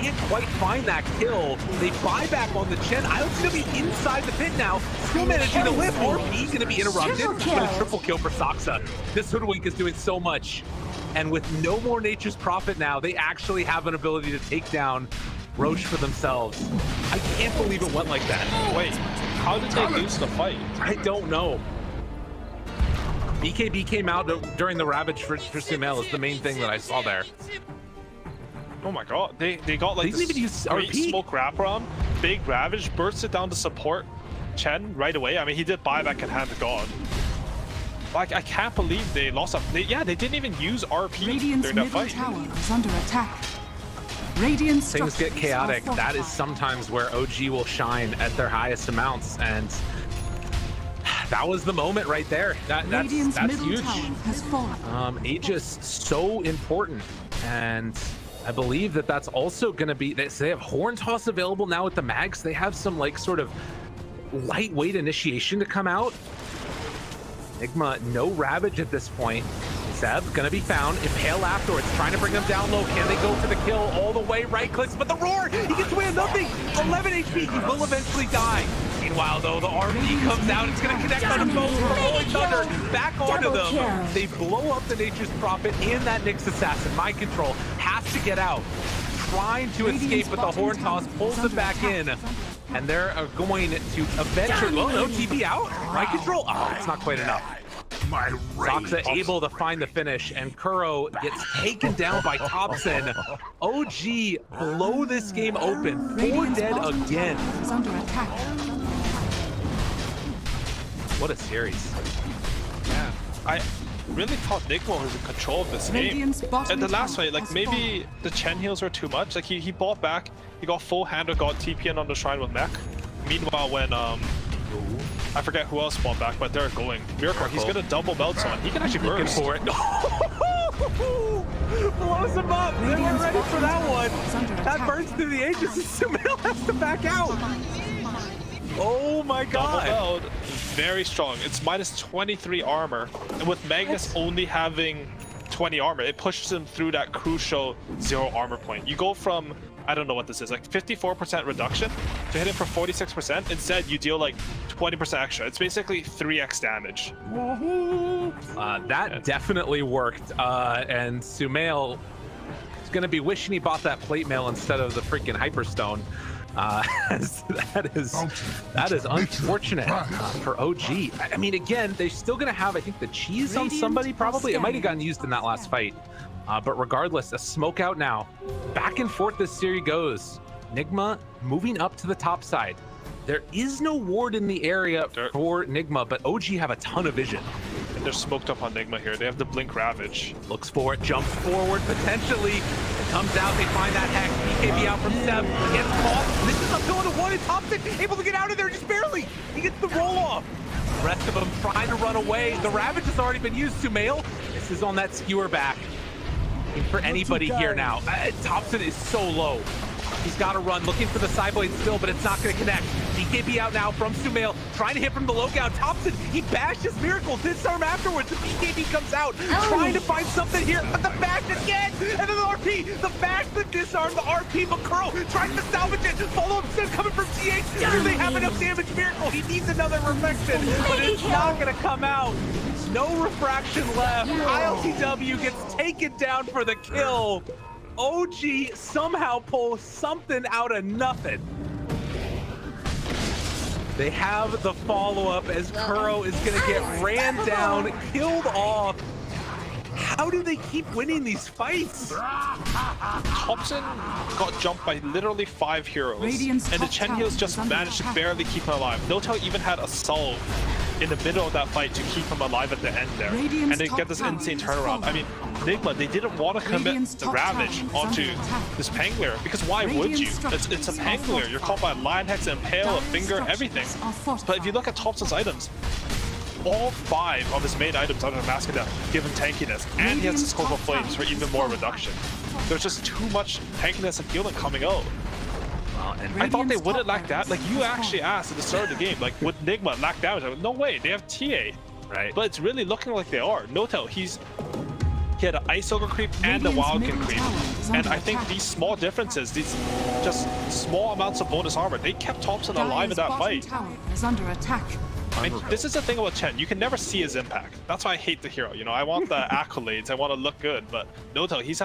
Can't quite find that kill. They buy back on the Chen. ILTW inside the pit now, still managing to live. RP gonna be interrupted, but a triple kill for Saksa. This Hoodwink is doing so much. And with no more Nature's Prophet now, they actually have an ability to take down Roche for themselves. I can't believe it went like that. Wait, how did they lose the fight? I don't know. BKB came out during the Ravage for Sumail is the main thing that I saw there. Oh my god, they got like this great smoke wraparound, big Ravage, bursts it down to support Chen right away. I mean, he did buyback and hand to God. Like, I can't believe they lost up. They didn't even use RP during that fight. Tower is under attack. Radiant Things get chaotic. That is sometimes where OG will shine at their highest amounts, and that was the moment right there. That's huge. Has fallen. Aegis so important, and I believe that's also going to be. They have Horn Toss available now with the mags. They have some like sort of lightweight initiation to come out. Nigma, no Ravage at this point. Zeb gonna be found. Impale afterwards, trying to bring them down low. Can they go for the kill all the way? Right clicks, but the roar! He gets away with nothing! 11 HP, he will eventually die. Meanwhile, though, the RP comes out. It's gonna connect on the boat for Holy Thunder. Back onto them. They blow up the Nature's Prophet in that Nyx Assassin. Mind control has to get out. Trying to escape, but the Horn Toss pulls them back in. And they're going to eventually, oh no, TP out. Mind control, oh, it's not quite enough. Saksa able to find the finish, and Kuro gets taken down by Thompson. OG blow this game open. 4 dead again. What a series. Yeah, I really thought Nigma was in control of this game. At the last fight, like maybe the Chen heals were too much. Like he bought back, he got full handle, got TPN on the shrine with mech. Meanwhile, when I forget who else bought back, but they're going. Miracle, he's gonna double melts on. He can actually burst for it. Blows him up. They weren't ready for that one. That burns through the Aegis, and Sumail has to back out. Oh my god. Double meld, very strong. It's minus 23 armor, and with Magnus only having 20 armor, it pushes him through that crucial 0 armor point. You go from, I don't know what this is, like 54% reduction to hit him for 46%. Instead, you deal like 20% extra. It's basically 3x damage. That definitely worked. And Sumail is going to be wishing he bought that plate mail instead of the freaking Hyperstone. That is unfortunate for OG. I mean, again, they're still going to have, I think, the cheese on somebody probably. It might have gotten used in that last fight. But regardless, a smoke out now. Back and forth this series goes. Nigma moving up to the top side. There is no ward in the area for Nigma, but OG have a ton of vision. And they're smoked up on Nigma here. They have the Blink Ravage. Looks for it, jumps forward potentially. It comes out, they find that hack. BKB out from Seb, gets caught. This is up going to one, and Thompson able to get out of there just barely. He gets the roll off. The rest of them trying to run away. The Ravage has already been used. Sumail, this is on that skewer back. For anybody here now. Thompson is so low. He's got to run, looking for the sideblade still, but it's not going to connect. BKB out now from Sumail, trying to hit from the low ground. Thompson, he bashes Miracle, disarm afterwards. The BKB comes out, trying to find something here, but the bash again, and then the RP, the bash, the disarm, the RP, but Kuro tries to salvage it. Follow-up still coming from TH. Do they have enough damage? Miracle, he needs another reflection, but it's not going to come out. No refraction left. ILTW gets taken down for the kill. OG somehow pulls something out of nothing. They have the follow-up as Kuro is going to get ran down, killed off. How do they keep winning these fights? Thompson got jumped by literally 5 heroes, and the Chen heals just managed to barely keep him alive. Notel even had a solve in the middle of that fight to keep him alive at the end there, and then get this insane turnaround. I mean, Nigma, they didn't want to commit the Ravage onto this Pangolier, because why would you? It's a Pangolier. You're caught by a Lion Hex, Impale, a Finger, everything. But if you look at Thompson's items, all 5 of his main items under Mask of Death give him tankiness, and he has his Scope of Flames for even more reduction. There's just too much tankiness and healing coming out. I thought they wouldn't lack that. Like, you actually asked at the start of the game, like, would Nigma lack damage? Like, no way, they have TA. Right. But it's really looking like they are. Notel, he had an Ice Ogre creep and a Wildkin creep. And I think these small differences, these just small amounts of bonus armor, they kept Thompson alive in that fight. Is under attack. And this is the thing about Chen, you can never see his impact. That's why I hate the hero, you know, I want the accolades, I want to look good, but Notel, he's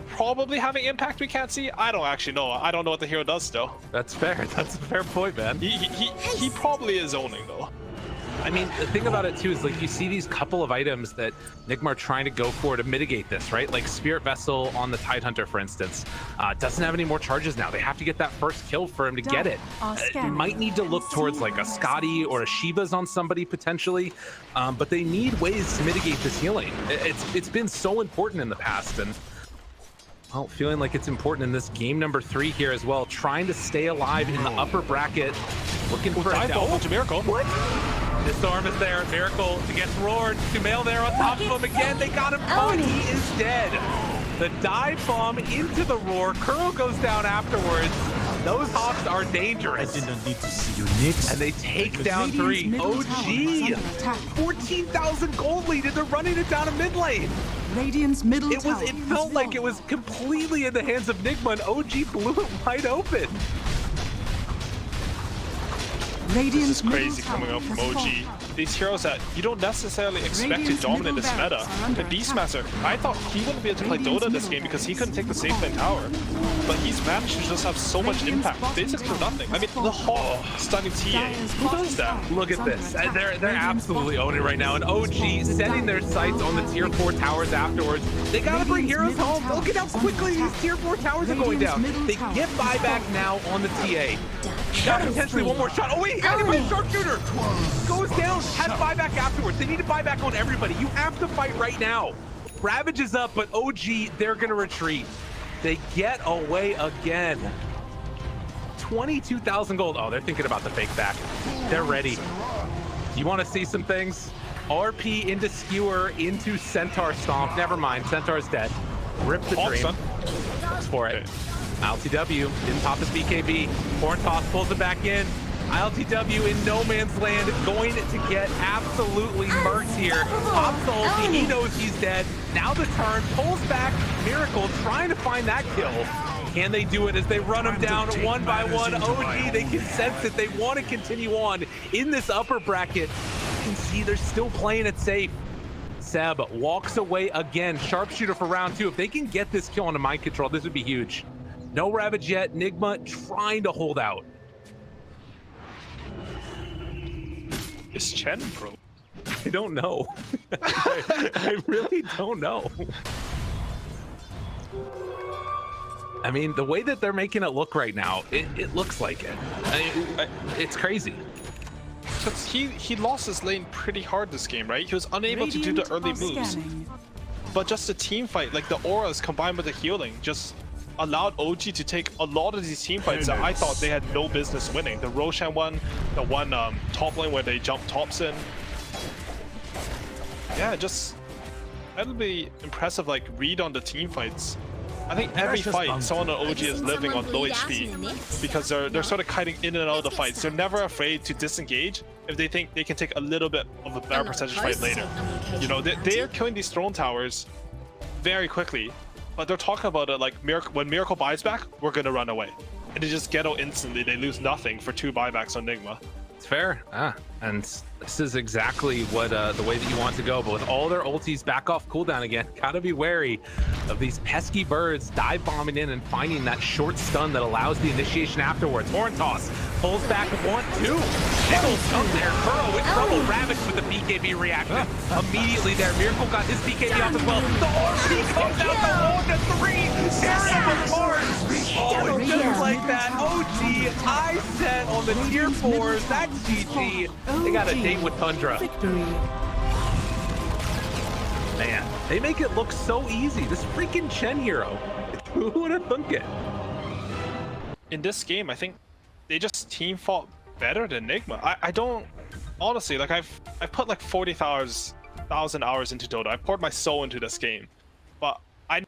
probably having impact we can't see. I don't actually know. I don't know what the hero does still. That's fair. That's a fair point, man. He probably is owning though. I mean, the thing about it too is, like, you see these couple of items that Nigma are trying to go for to mitigate this, right? Like Spirit Vessel on the Tidehunter, for instance, doesn't have any more charges now. They have to get that first kill for him to get it. You might need to look towards like a Scotty or a Shiva's on somebody potentially, but they need ways to mitigate this healing. It's been so important in the past, and well, feeling like it's important in this game number 3 here as well. Trying to stay alive in the upper bracket, looking for a dive to Miracle. What? The storm is there. Miracle gets roared. Sumail there on top of him again. They got him caught. He is dead. The dive bomb into the roar. Kuro goes down afterwards. Those Hawks are dangerous. I didn't need to see you, Nix. And they take down 3. OG! 14,000 gold lead, and they're running it down a mid lane. Radiant's middle It felt like it was completely in the hands of Nigma, and OG blew it wide open. This is crazy coming out from OG. These heroes that you don't necessarily expect to dominate this meta. The Beastmaster, I thought he wouldn't be able to play Dota this game because he couldn't take the safe lane tower. But he's managed to just have so much impact, basically for nothing. I mean, the Hawk stunning TA. Who does that? Look at this. They're absolutely owning it right now. And OG setting their sights on the tier 4 towers afterwards. They gotta bring heroes home. Look at how quickly these tier 4 towers are going down. They get buyback now on the TA. Got potentially one more shot. Oh wait, he got him by a sharpshooter. Goes down, has buyback afterwards. They need to buy back on everybody. You have to fight right now. Ravage is up, but OG, they're gonna retreat. They get away again. 22,000 gold. Oh, they're thinking about the fake back. They're ready. You want to see some things? RP into Skewer, into Centaur Stomp. Never mind, Centaur's dead. Rip the dream. That's for it. ILTW didn't pop his BKB. Horn Toss pulls it back in. ILTW in no man's land, going to get absolutely murked here. Pops the ulti, he knows he's dead. Now the turn, pulls back, Miracle trying to find that kill. Can they do it as they run him down one by one? OG, they can sense it. They want to continue on in this upper bracket. You can see they're still playing it safe. Seb walks away again. Sharpshooter for round 2. If they can get this kill onto mind control, this would be huge. No Ravage yet. Nigma trying to hold out. Is Chen pro? I don't know. I really don't know. I mean, the way that they're making it look right now, it looks like it. I mean, it's crazy. Because he lost his lane pretty hard this game, right? He was unable to do the early moves. But just the team fight, like the auras combined with the healing, just allowed OG to take a lot of these team fights that I thought they had no business winning. The Roshan one, the one top lane where they jumped Thompson. Yeah, just that'll be impressive, like read on the team fights. I think every fight someone on OG is living on low HP because they're sort of kiting in and out of the fights. They're never afraid to disengage if they think they can take a little bit of a better percentage fight later. You know, they are killing these throne towers very quickly, but they're talking about it like when Miracle buys back, we're gonna run away, and they just ghetto instantly. They lose nothing for 2 buybacks on Nigma. It's fair, and this is exactly what the way that you want to go. But with all their ultis back off cooldown again, gotta be wary of these pesky birds dive bombing in and finding that short stun that allows the initiation afterwards. Horn Toss pulls back 1-2. Nichols up there. Kuro in trouble. Ravage with the BKB reaction immediately there. Miracle got his BKB off as well. The RP comes out the 1-3. Tearing him apart. Oh, and just like that, OG, I set on the tier 4s. That's GG. They got a date with Tundra. Man, they make it look so easy. This freaking Chen hero. Who would have thunk it? In this game, I think they just team fought better than Nigma. I don't honestly like. I've put like 40,000 hours into Dota. I poured my soul into this game, but I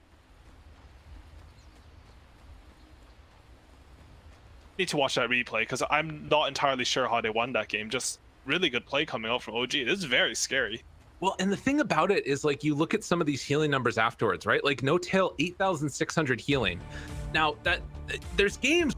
need to watch that replay because I'm not entirely sure how they won that game. Just really good play coming out from OG. This is very scary. Well, and the thing about it is, like, you look at some of these healing numbers afterwards, right? Like, No Tail, 8,600 healing. Now, there's games